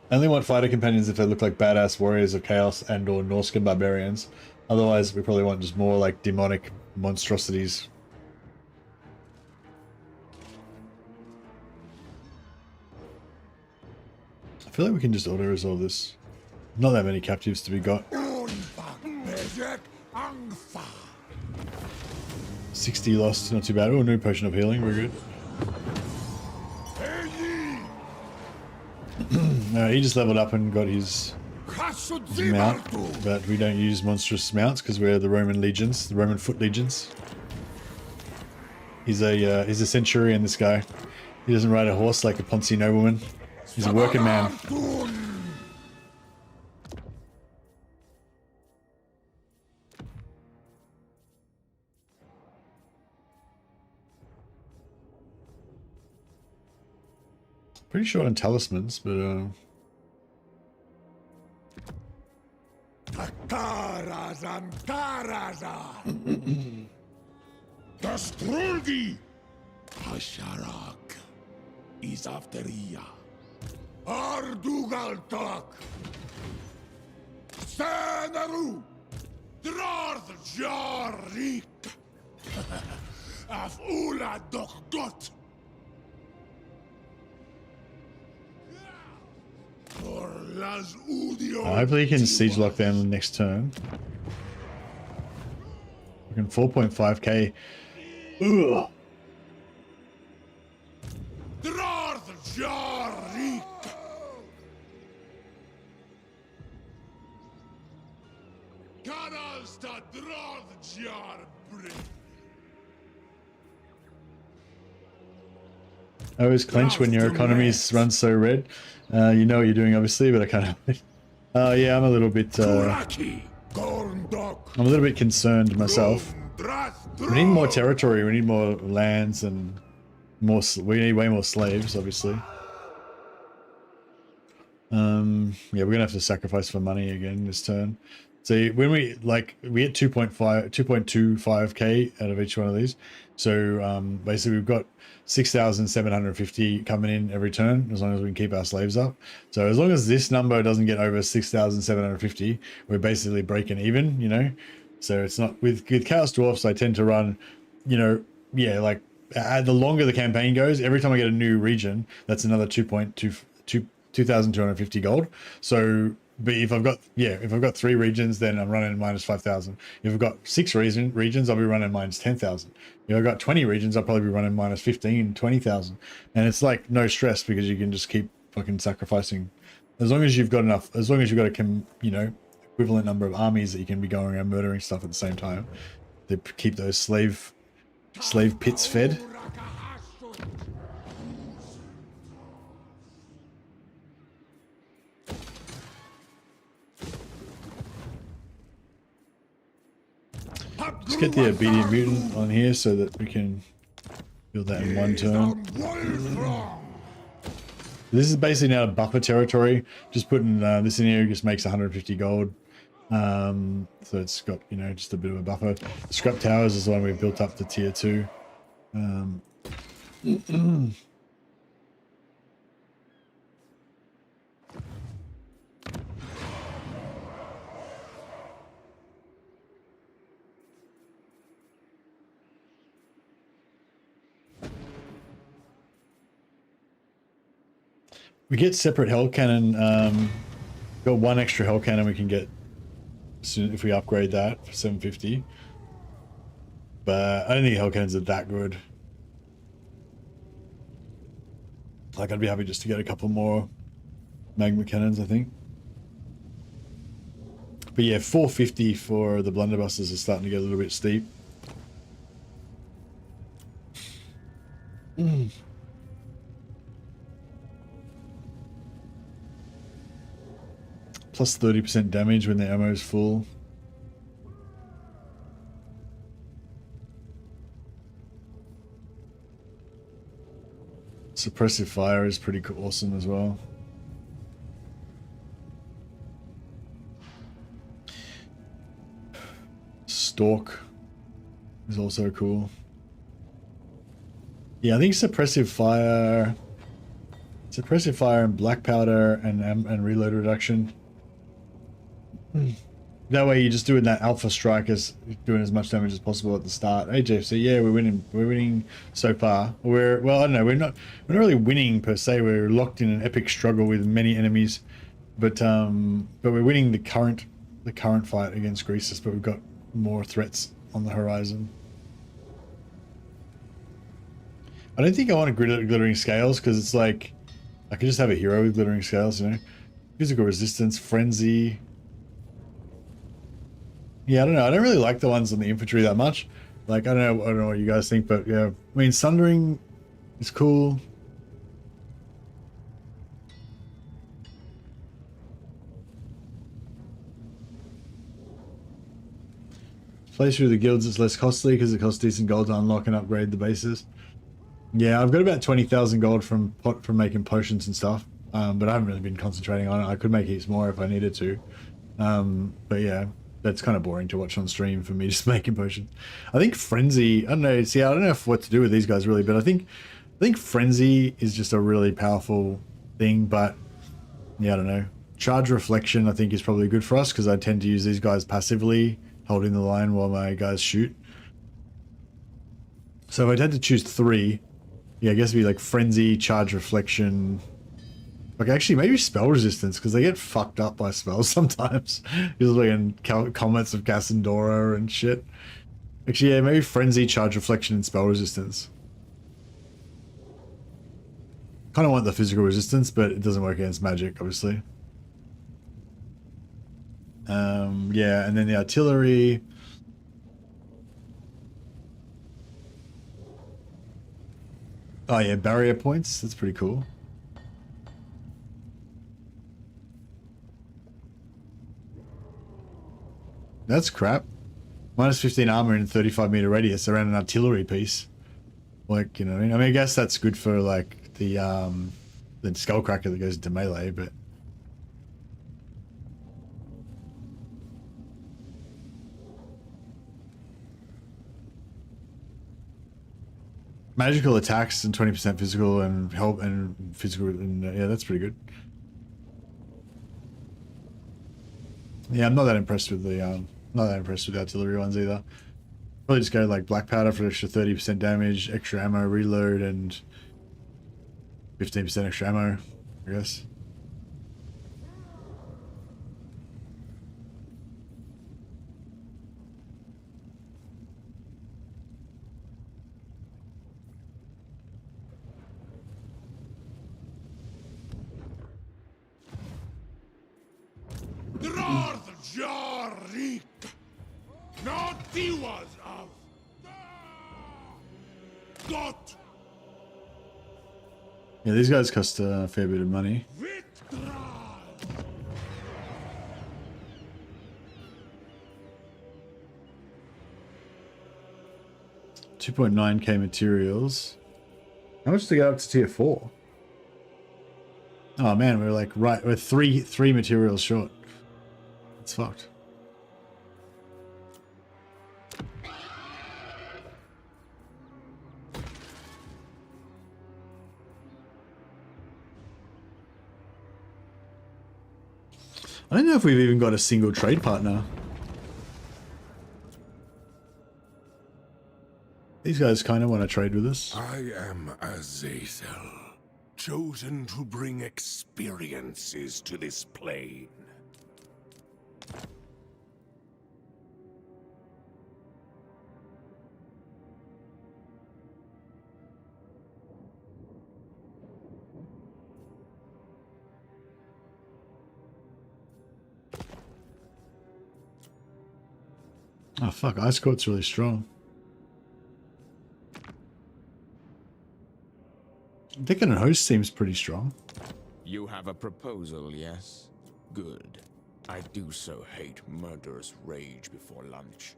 I only want fighter companions if they look like badass warriors of chaos and or Norscan barbarians. Otherwise, we probably want just more like demonic monstrosities. I feel like we can just auto-resolve this. Not that many captives to be got. 60 lost, not too bad. Oh, new potion of healing, we're good. No, he just leveled up and got his mount, but we don't use monstrous mounts because we're the Roman legions, the Roman foot legions. He's a centurion, this guy. He doesn't ride a horse like a Ponzi nobleman. He's a working man. Pretty short on talismans, but Destroy thee! Hasharak. is after ya. Ardugaltak! Senaru! Drarth Jarik! Af ula dokdot. Orlas Udio! Hopefully you can siege lock them the next turn. Fucking 4.5k. Ugh. Drarth Jarik! Canals to Drarth Jarbrik! I always clench when your economies run so red. You know what you're doing, obviously, but I can't help it. Yeah, I'm a little bit. Turaki! Gorndok! I'm a little bit concerned myself. Drath We need more territory. We need more lands and more. We need way more slaves, obviously. Yeah, we're gonna have to sacrifice for money again this turn. So when we get 2.25k out of each one of these. So basically we've got 6,750 coming in every turn as long as we can keep our slaves up. So as long as this number doesn't get over 6,750, we're basically breaking even, you know. So it's not with Chaos Dwarfs. I tend to run, you know, yeah, like the longer the campaign goes, every time I get a new region, that's another 2,250 gold. So, but if I've got 3 regions, then I'm running minus 5,000. If I've got 6 regions, I'll be running minus 10,000. If I've got 20 regions, I'll probably be running minus 15, 20,000. And it's like no stress because you can just keep fucking sacrificing. As long as you've got enough, as long as you've got a, you know, equivalent number of armies that you can be going around murdering stuff at the same time to keep those slave pits fed. Let's get the obedient mutant on here so that we can build that in one turn. This is basically now a buffer territory. Just putting this in here just makes 150 gold. So it's got, you know, just a bit of a buffer. Scrap Towers is the one we've built up to tier 2. We get separate hell cannon. Got 1 extra hell cannon we can get soon if we upgrade that for 750. But I don't think hell cannons are that good. Like, I'd be happy just to get a couple more magma cannons, I think. But yeah, 450 for the blunderbusters is starting to get a little bit steep. Plus 30% damage when the ammo is full. Suppressive fire is pretty awesome as well. Stalk is also cool. Yeah, I think suppressive fire and black powder and reload reduction. That way you're just doing that alpha strike as doing as much damage as possible at the start. Hey JFC, yeah, we're winning so far. Well, I don't know, we're not really winning per se. We're locked in an epic struggle with many enemies, but we're winning the current fight against Greasus, but we've got more threats on the horizon. I don't think I want glittering scales because it's like I could just have a hero with glittering scales, you know. Physical resistance, frenzy. Yeah, I don't know. I don't really like the ones on the infantry that much. Like, I don't know what you guys think, but yeah. I mean, Sundering is cool. Play through the guilds, it's less costly because it costs decent gold to unlock and upgrade the bases. Yeah, I've got about 20,000 gold from making potions and stuff, but I haven't really been concentrating on it. I could make heaps more if I needed to. But yeah. That's kind of boring to watch on stream for me, just making potions. I think Frenzy, I don't know, see, I don't know what to do with these guys really, but I think I think Frenzy is just a really powerful thing, but yeah, I don't know. Charge Reflection I think is probably good for us because I tend to use these guys passively, holding the line while my guys shoot. So if I had to choose 3, yeah, I guess it'd be like Frenzy, Charge Reflection. Like actually maybe Spell Resistance because they get fucked up by spells sometimes. Just like in Comets of Cassandora and shit. Actually, yeah, maybe Frenzy, Charge Reflection, and Spell Resistance. Kind of want the physical resistance, but it doesn't work against magic, obviously. Yeah, and then the artillery. Oh yeah, barrier points. That's pretty cool. That's crap. Minus 15 armor in 35-meter radius around an artillery piece. Like, you know what I mean? I mean, I guess that's good for like the skullcracker that goes into melee, but magical attacks and 20% physical and help and physical, and yeah, that's pretty good. Yeah, I'm not that impressed with the artillery ones either. Probably just go like black powder for extra 30% damage, extra ammo, reload, and 15% extra ammo, I guess. Yeah, these guys cost a fair bit of money. 2.9k materials. How much to go up to tier 4? Oh man, we're like we're three materials short. It's fucked. I don't know if we've even got a single trade partner. These guys kind of want to trade with us. I am Azazel, chosen to bring experiences to this plane. Oh fuck, Azgorh's really strong. Deacon and Host seems pretty strong. You have a proposal, yes? Good. I do so hate murderous rage before lunch.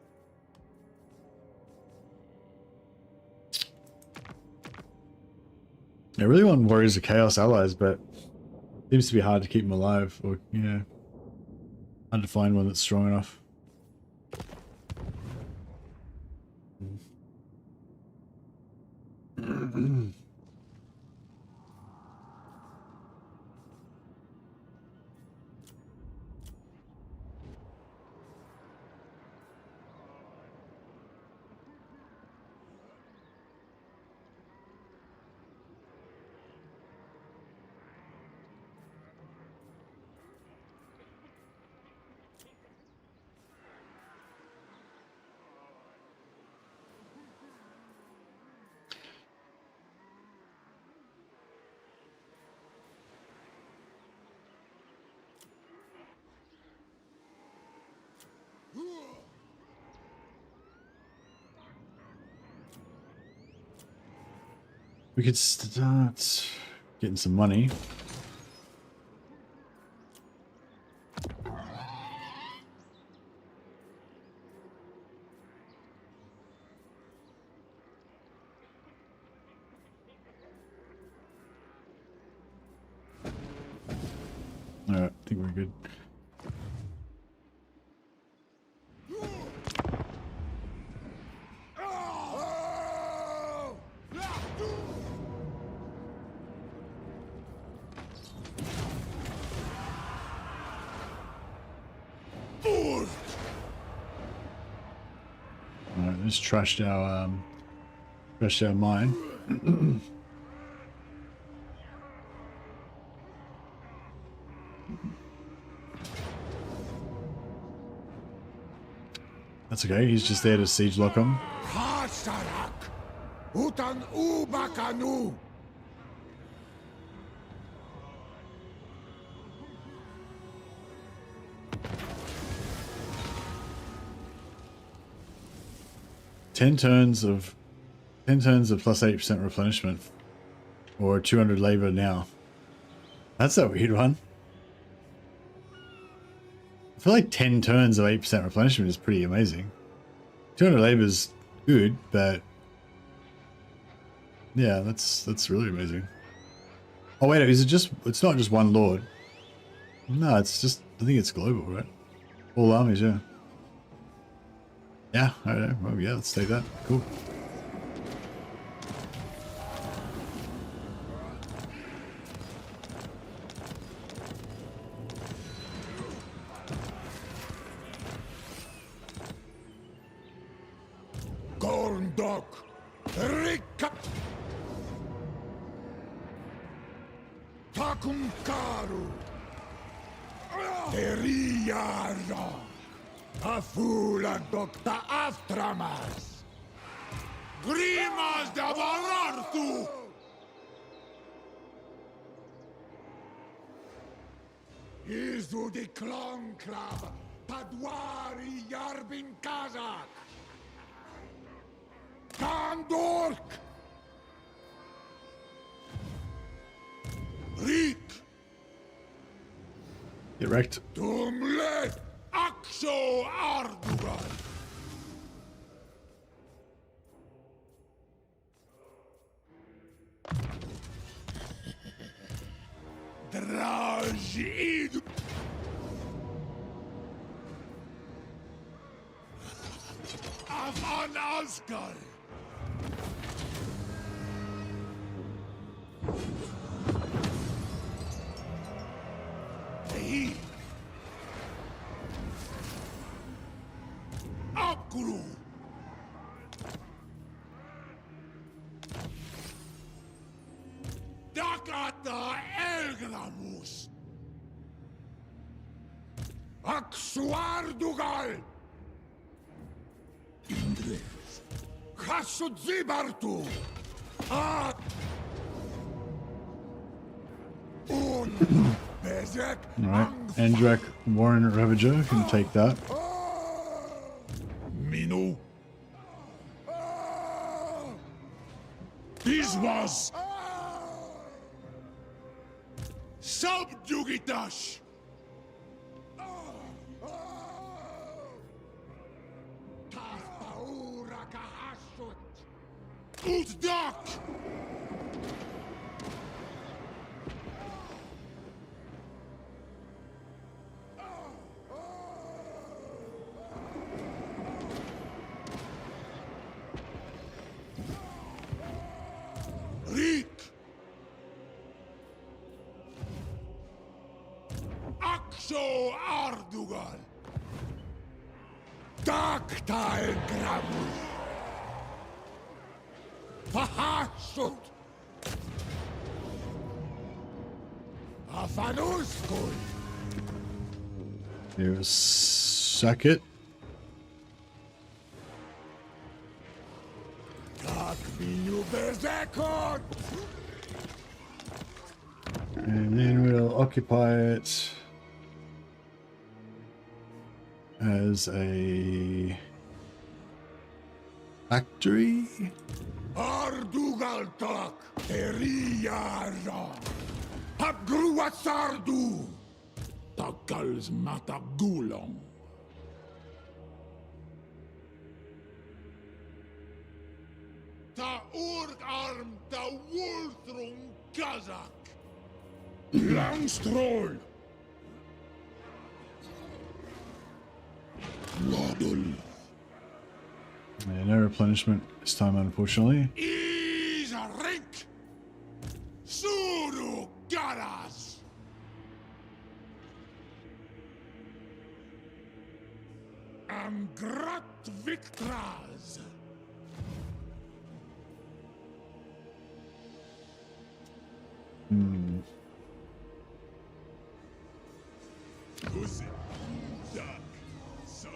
I really want Warriors of Chaos allies, but it seems to be hard to keep them alive, or, you know, hard to find one that's strong enough. We could start getting some money. Alright, I think we're good. Alright, just trashed our mine. 'That's okay, he's just there to siege lock him. Hasarak! Utan ubakanu! Ten turns of plus 8% replenishment, or 200 labor now. That's a weird one. I feel like 10 turns of 8% replenishment is pretty amazing. 200 labor is good, but yeah, that's really amazing. Oh wait, is it just? It's not just one lord. No, it's just. I think it's global, right? All armies, yeah. Yeah, I don't know. Well, yeah, let's take that. Cool. Gorndok! Rika! Takumkaru! Teriara! Afula Docta Aftramas! Grimas da Varartu! Izu di Klonclav! Padwari Yarbin Kazak! Kandork! Rik! Get wrecked. Tumle Akso Ardugal! Drajid! Avan Azgorh! Hey! Abgru! Dakata Elgramus! Aksuardugal! Indres! Hasudzibartu! Ah! Un! Bezek! Alright, Andrak Warren Ravager can take that. Minu! This was Subjugitash! Utdak! Rik! Akso Ardugal! Daktael Gramus! Fahasut! Afanuskul! You suck it. Tak minu bezekot! And then we'll occupy it as a factory. Ardugal tak! Eriara! Abgruatsardu! Takals matagulong! Ta urg arm ta wulthrung kazak! Langstroll! Waddle! Yeah, no replenishment this time, unfortunately. Is a rink! Suru garas! Angrat Victras. Kuzi, Dak, Saru,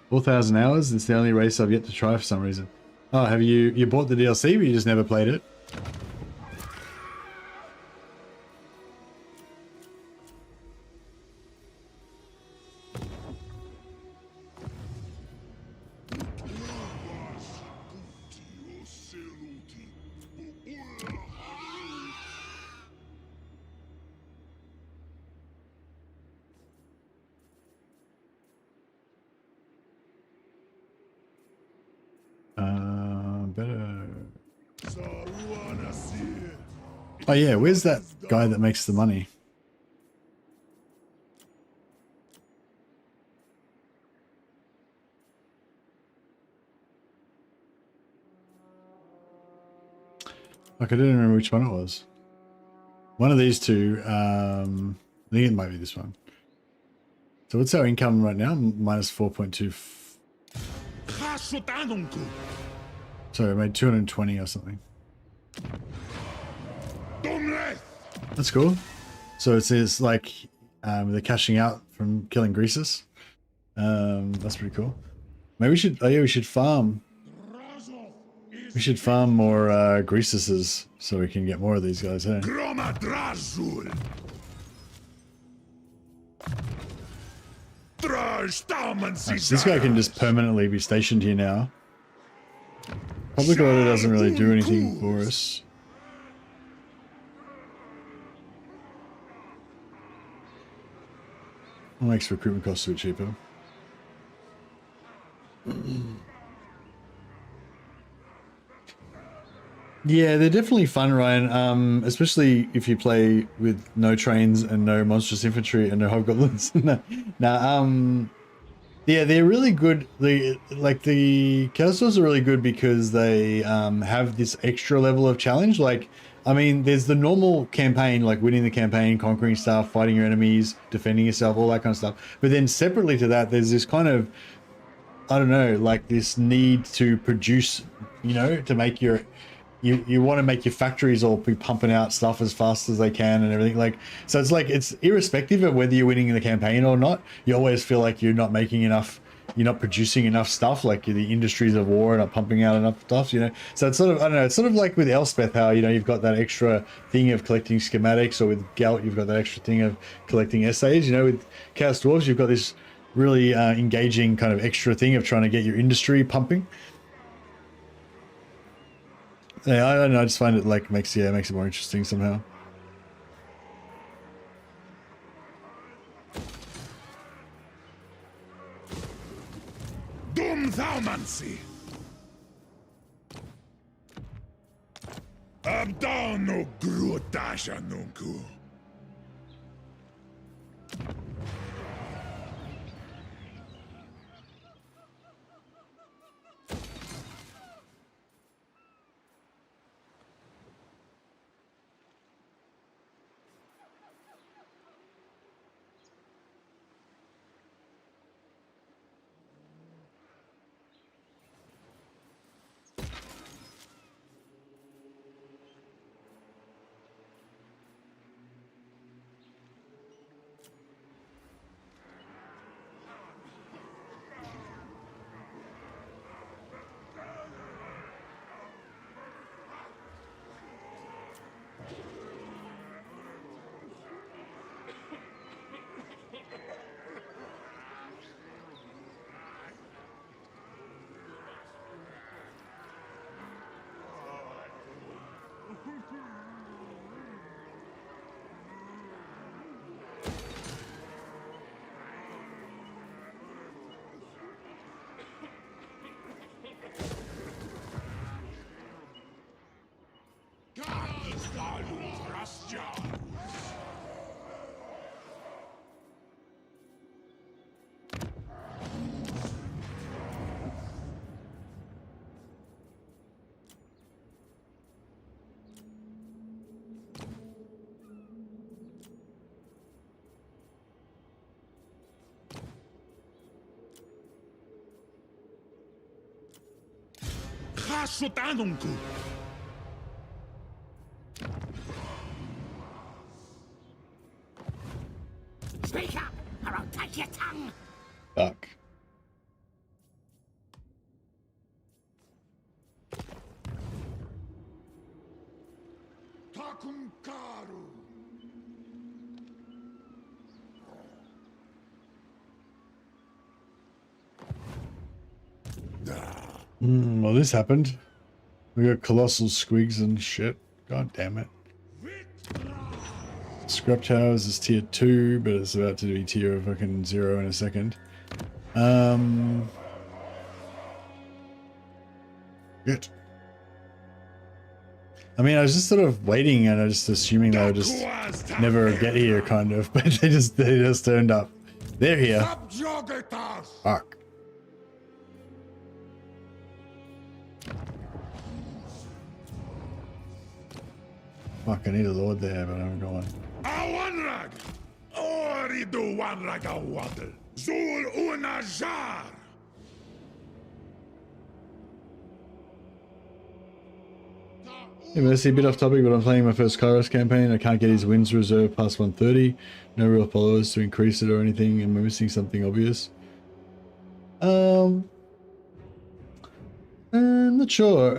4,000 hours. It's the only race I've yet to try for some reason. Oh, have you bought the DLC but you just never played it? Better. Oh yeah, where's that guy that makes the money? Like I didn't remember which one it was. One of these two. I think it might be this one. So what's our income right now? Minus 4.2. Sorry, I made 220 or something. That's cool. So it says like they're cashing out from killing Greasus. That's pretty cool. Maybe we should. Oh yeah, we should farm. We should farm more Greasuses so we can get more of these guys. Hey? Nice. This guy can just permanently be stationed here now. Public order doesn't really do anything for us. It makes recruitment costs a bit cheaper. Yeah, they're definitely fun, Ryan. Especially if you play with no trains and no monstrous infantry and no hobgoblins. Yeah, they're really good. The Chaos Dwarfs are really good because they have this extra level of challenge. Like, I mean, there's the normal campaign, like winning the campaign, conquering stuff, fighting your enemies, defending yourself, all that kind of stuff. But then separately to that, there's this kind of, I don't know, like this need to produce, you know, to make your, you want to make your factories all be pumping out stuff as fast as they can and everything. Like, so it's like, it's irrespective of whether you're winning the campaign or not, you always feel like you're not making enough, you're not producing enough stuff, like the industries of war are not pumping out enough stuff, you know. So it's sort of, I don't know, it's sort of like with Elspeth, how, you know, you've got that extra thing of collecting schematics, or with Galt, you've got that extra thing of collecting essays, you know. With Chaos Dwarfs, you've got this really engaging kind of extra thing of trying to get your industry pumping. Yeah, I don't know, I just find it like makes it more interesting somehow. Dum Thaumancy. Abdano Grutasha Nunku. Assutanunku. Speak up, or I'll take your tongue. Fuck. Takunkaru. Well, this happened. We got colossal squigs and shit. God damn it. Scrap Towers is tier 2, but it's about to be tier fucking 0 in a second. Good. I mean, I was just sort of waiting and I was just assuming they would just never get here, kind of, but they just turned up. They're here. Fuck. Fuck, I need a lord there, but I'm going. Awanrag! Oridu wanraga waddle. Zul unajar! Yeah, Mercy, a bit off topic, but I'm playing my first Kairos campaign. I can't get his wins reserve past 130. No real followers to increase it or anything. Am I missing something obvious? I'm not sure.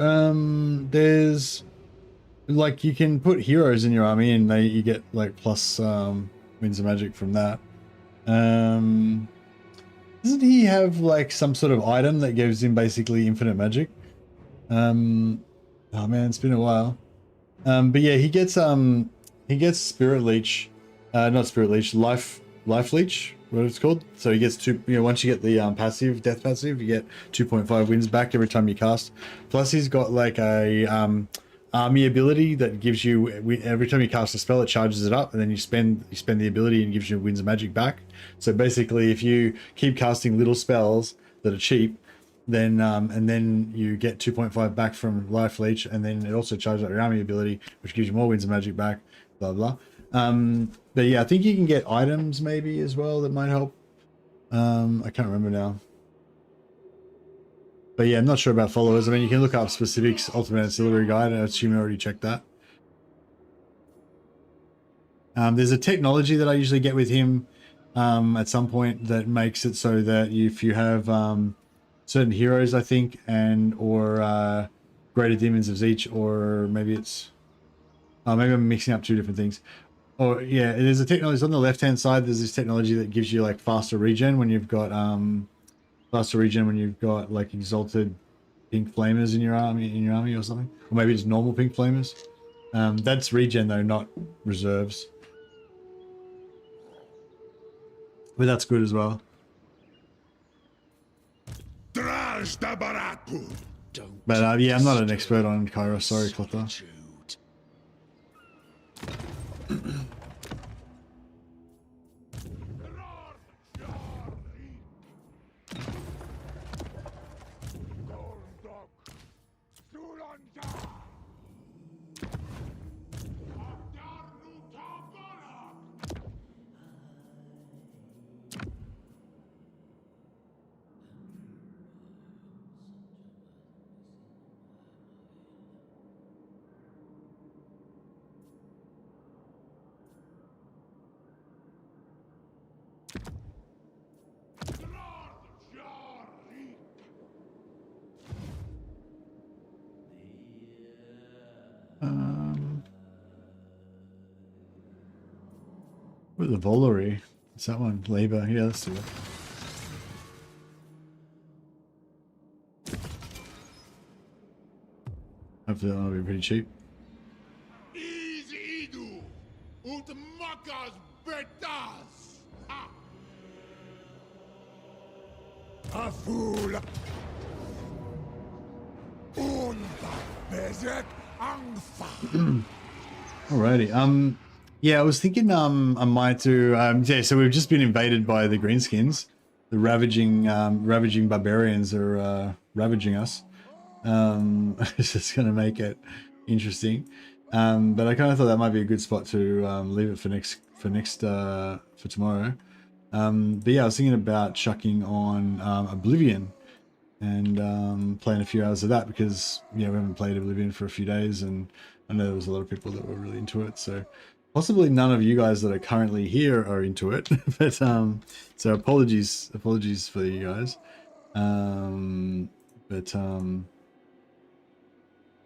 There's like you can put heroes in your army and you get like plus wins of magic from that. Doesn't he have like some sort of item that gives him basically infinite magic? Oh man, it's been a while. But yeah, he gets Spirit Leech, not Spirit Leech, Life Leech, what it's called. So he gets once you get the passive, Death passive, you get 2.5 wins back every time you cast. Plus he's got like a army ability that gives you, every time you cast a spell, it charges it up, and then you spend the ability and gives you wins of magic back. So basically, if you keep casting little spells that are cheap, then and then you get 2.5 back from Life Leech, and then it also charges up your army ability, which gives you more wins of magic back, blah blah. But yeah, I think you can get items maybe as well that might help. I can't remember now. But yeah, I'm not sure about followers. I mean, you can look up specifics, Ultimate Ancillary Guide, and I assume you already checked that. There's a technology that I usually get with him at some point that makes it so that if you have certain heroes, I think, or greater demons of each, or maybe it's maybe I'm mixing up two different things. Or yeah, there's a technology on the left hand side. There's this technology that gives you like faster regen when you've got like exalted pink flamers in your army or something, or maybe just normal pink flamers. That's regen though, not reserves, but that's good as well. But yeah, I'm not an expert on Kairos. Sorry, Clotta. With the Volary, is that one? Labor, yeah, let's do it. Hopefully that'll be pretty cheap. Easy do. Und makas betas. A fool. Und bezek angfa. Alrighty. Yeah, I was thinking I might do yeah, so we've just been invaded by the greenskins. The ravaging barbarians are ravaging us. It's just gonna make it interesting. But I kind of thought that might be a good spot to leave it for tomorrow. But yeah, I was thinking about chucking on Oblivion and playing a few hours of that because we haven't played Oblivion for a few days, and I know there was a lot of people that were really into it. So possibly none of you guys that are currently here are into it, but so apologies for you guys.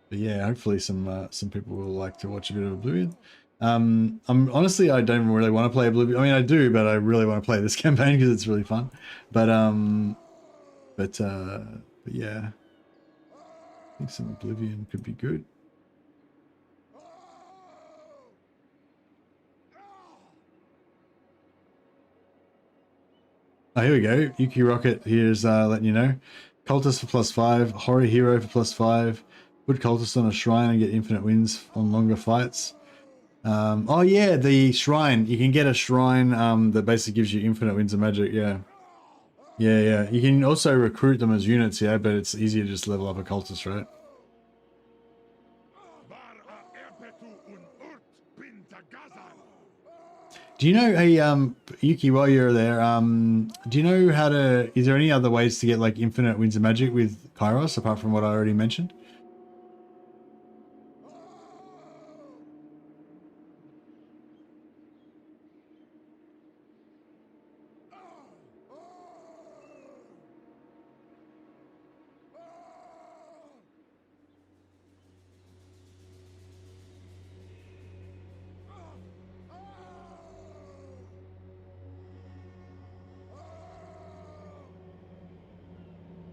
But yeah, hopefully some people will like to watch a bit of Oblivion. I'm honestly, I don't really want to play Oblivion. I mean, I do, but I really want to play this campaign because it's really fun. But yeah, I think some Oblivion could be good. Oh, here we go. Yuki Rocket here's letting you know. Cultist for +5, Horror Hero for +5. Put Cultist on a shrine and get infinite wins on longer fights. Oh yeah, the shrine. You can get a shrine that basically gives you infinite wins of magic, yeah. Yeah. You can also recruit them as units, yeah, but it's easier to just level up a cultist, right? Do you know, hey, Yuki, while you're there, do you know how to, is there any other ways to get like infinite wins of magic with Kairos apart from what I already mentioned?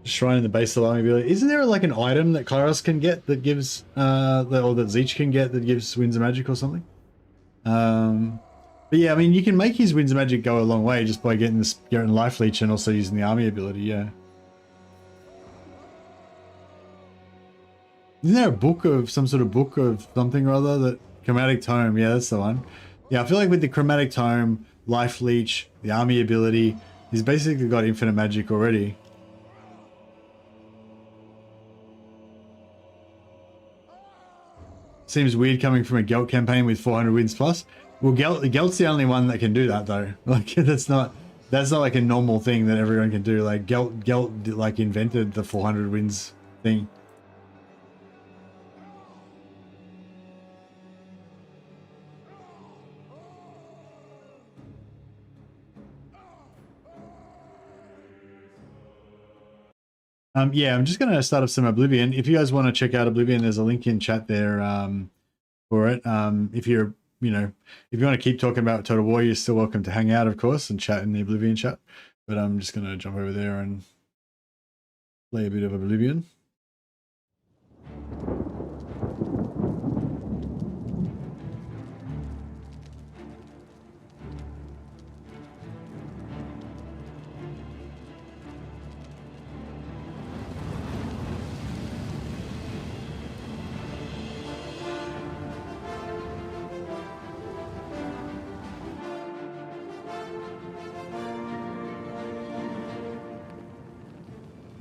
Shrine in the base of the army ability. Isn't there like an item that Kairos can get that gives or that Zeech can get that gives winds of magic or something? But yeah, I mean you can make his winds of magic go a long way just by getting life leech and also using the army ability, yeah. Isn't there a book of some sort of book of something or other that chromatic tome? Yeah, that's the one. Yeah, I feel like with the chromatic tome, life leech, the army ability, he's basically got infinite magic already. Seems weird coming from a Gelt campaign with 400 wins plus. Well, Gelt's the only one that can do that though. Like that's not like a normal thing that everyone can do. Like Gelt like invented the 400 wins thing. Yeah, I'm just gonna start up some Oblivion. If you guys want to check out Oblivion, there's a link in chat there for it. If you're, if you want to keep talking about Total War, you're still welcome to hang out, of course, and chat in the Oblivion chat. But I'm just gonna jump over there and play a bit of Oblivion.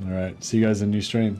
All right, see you guys in the new stream.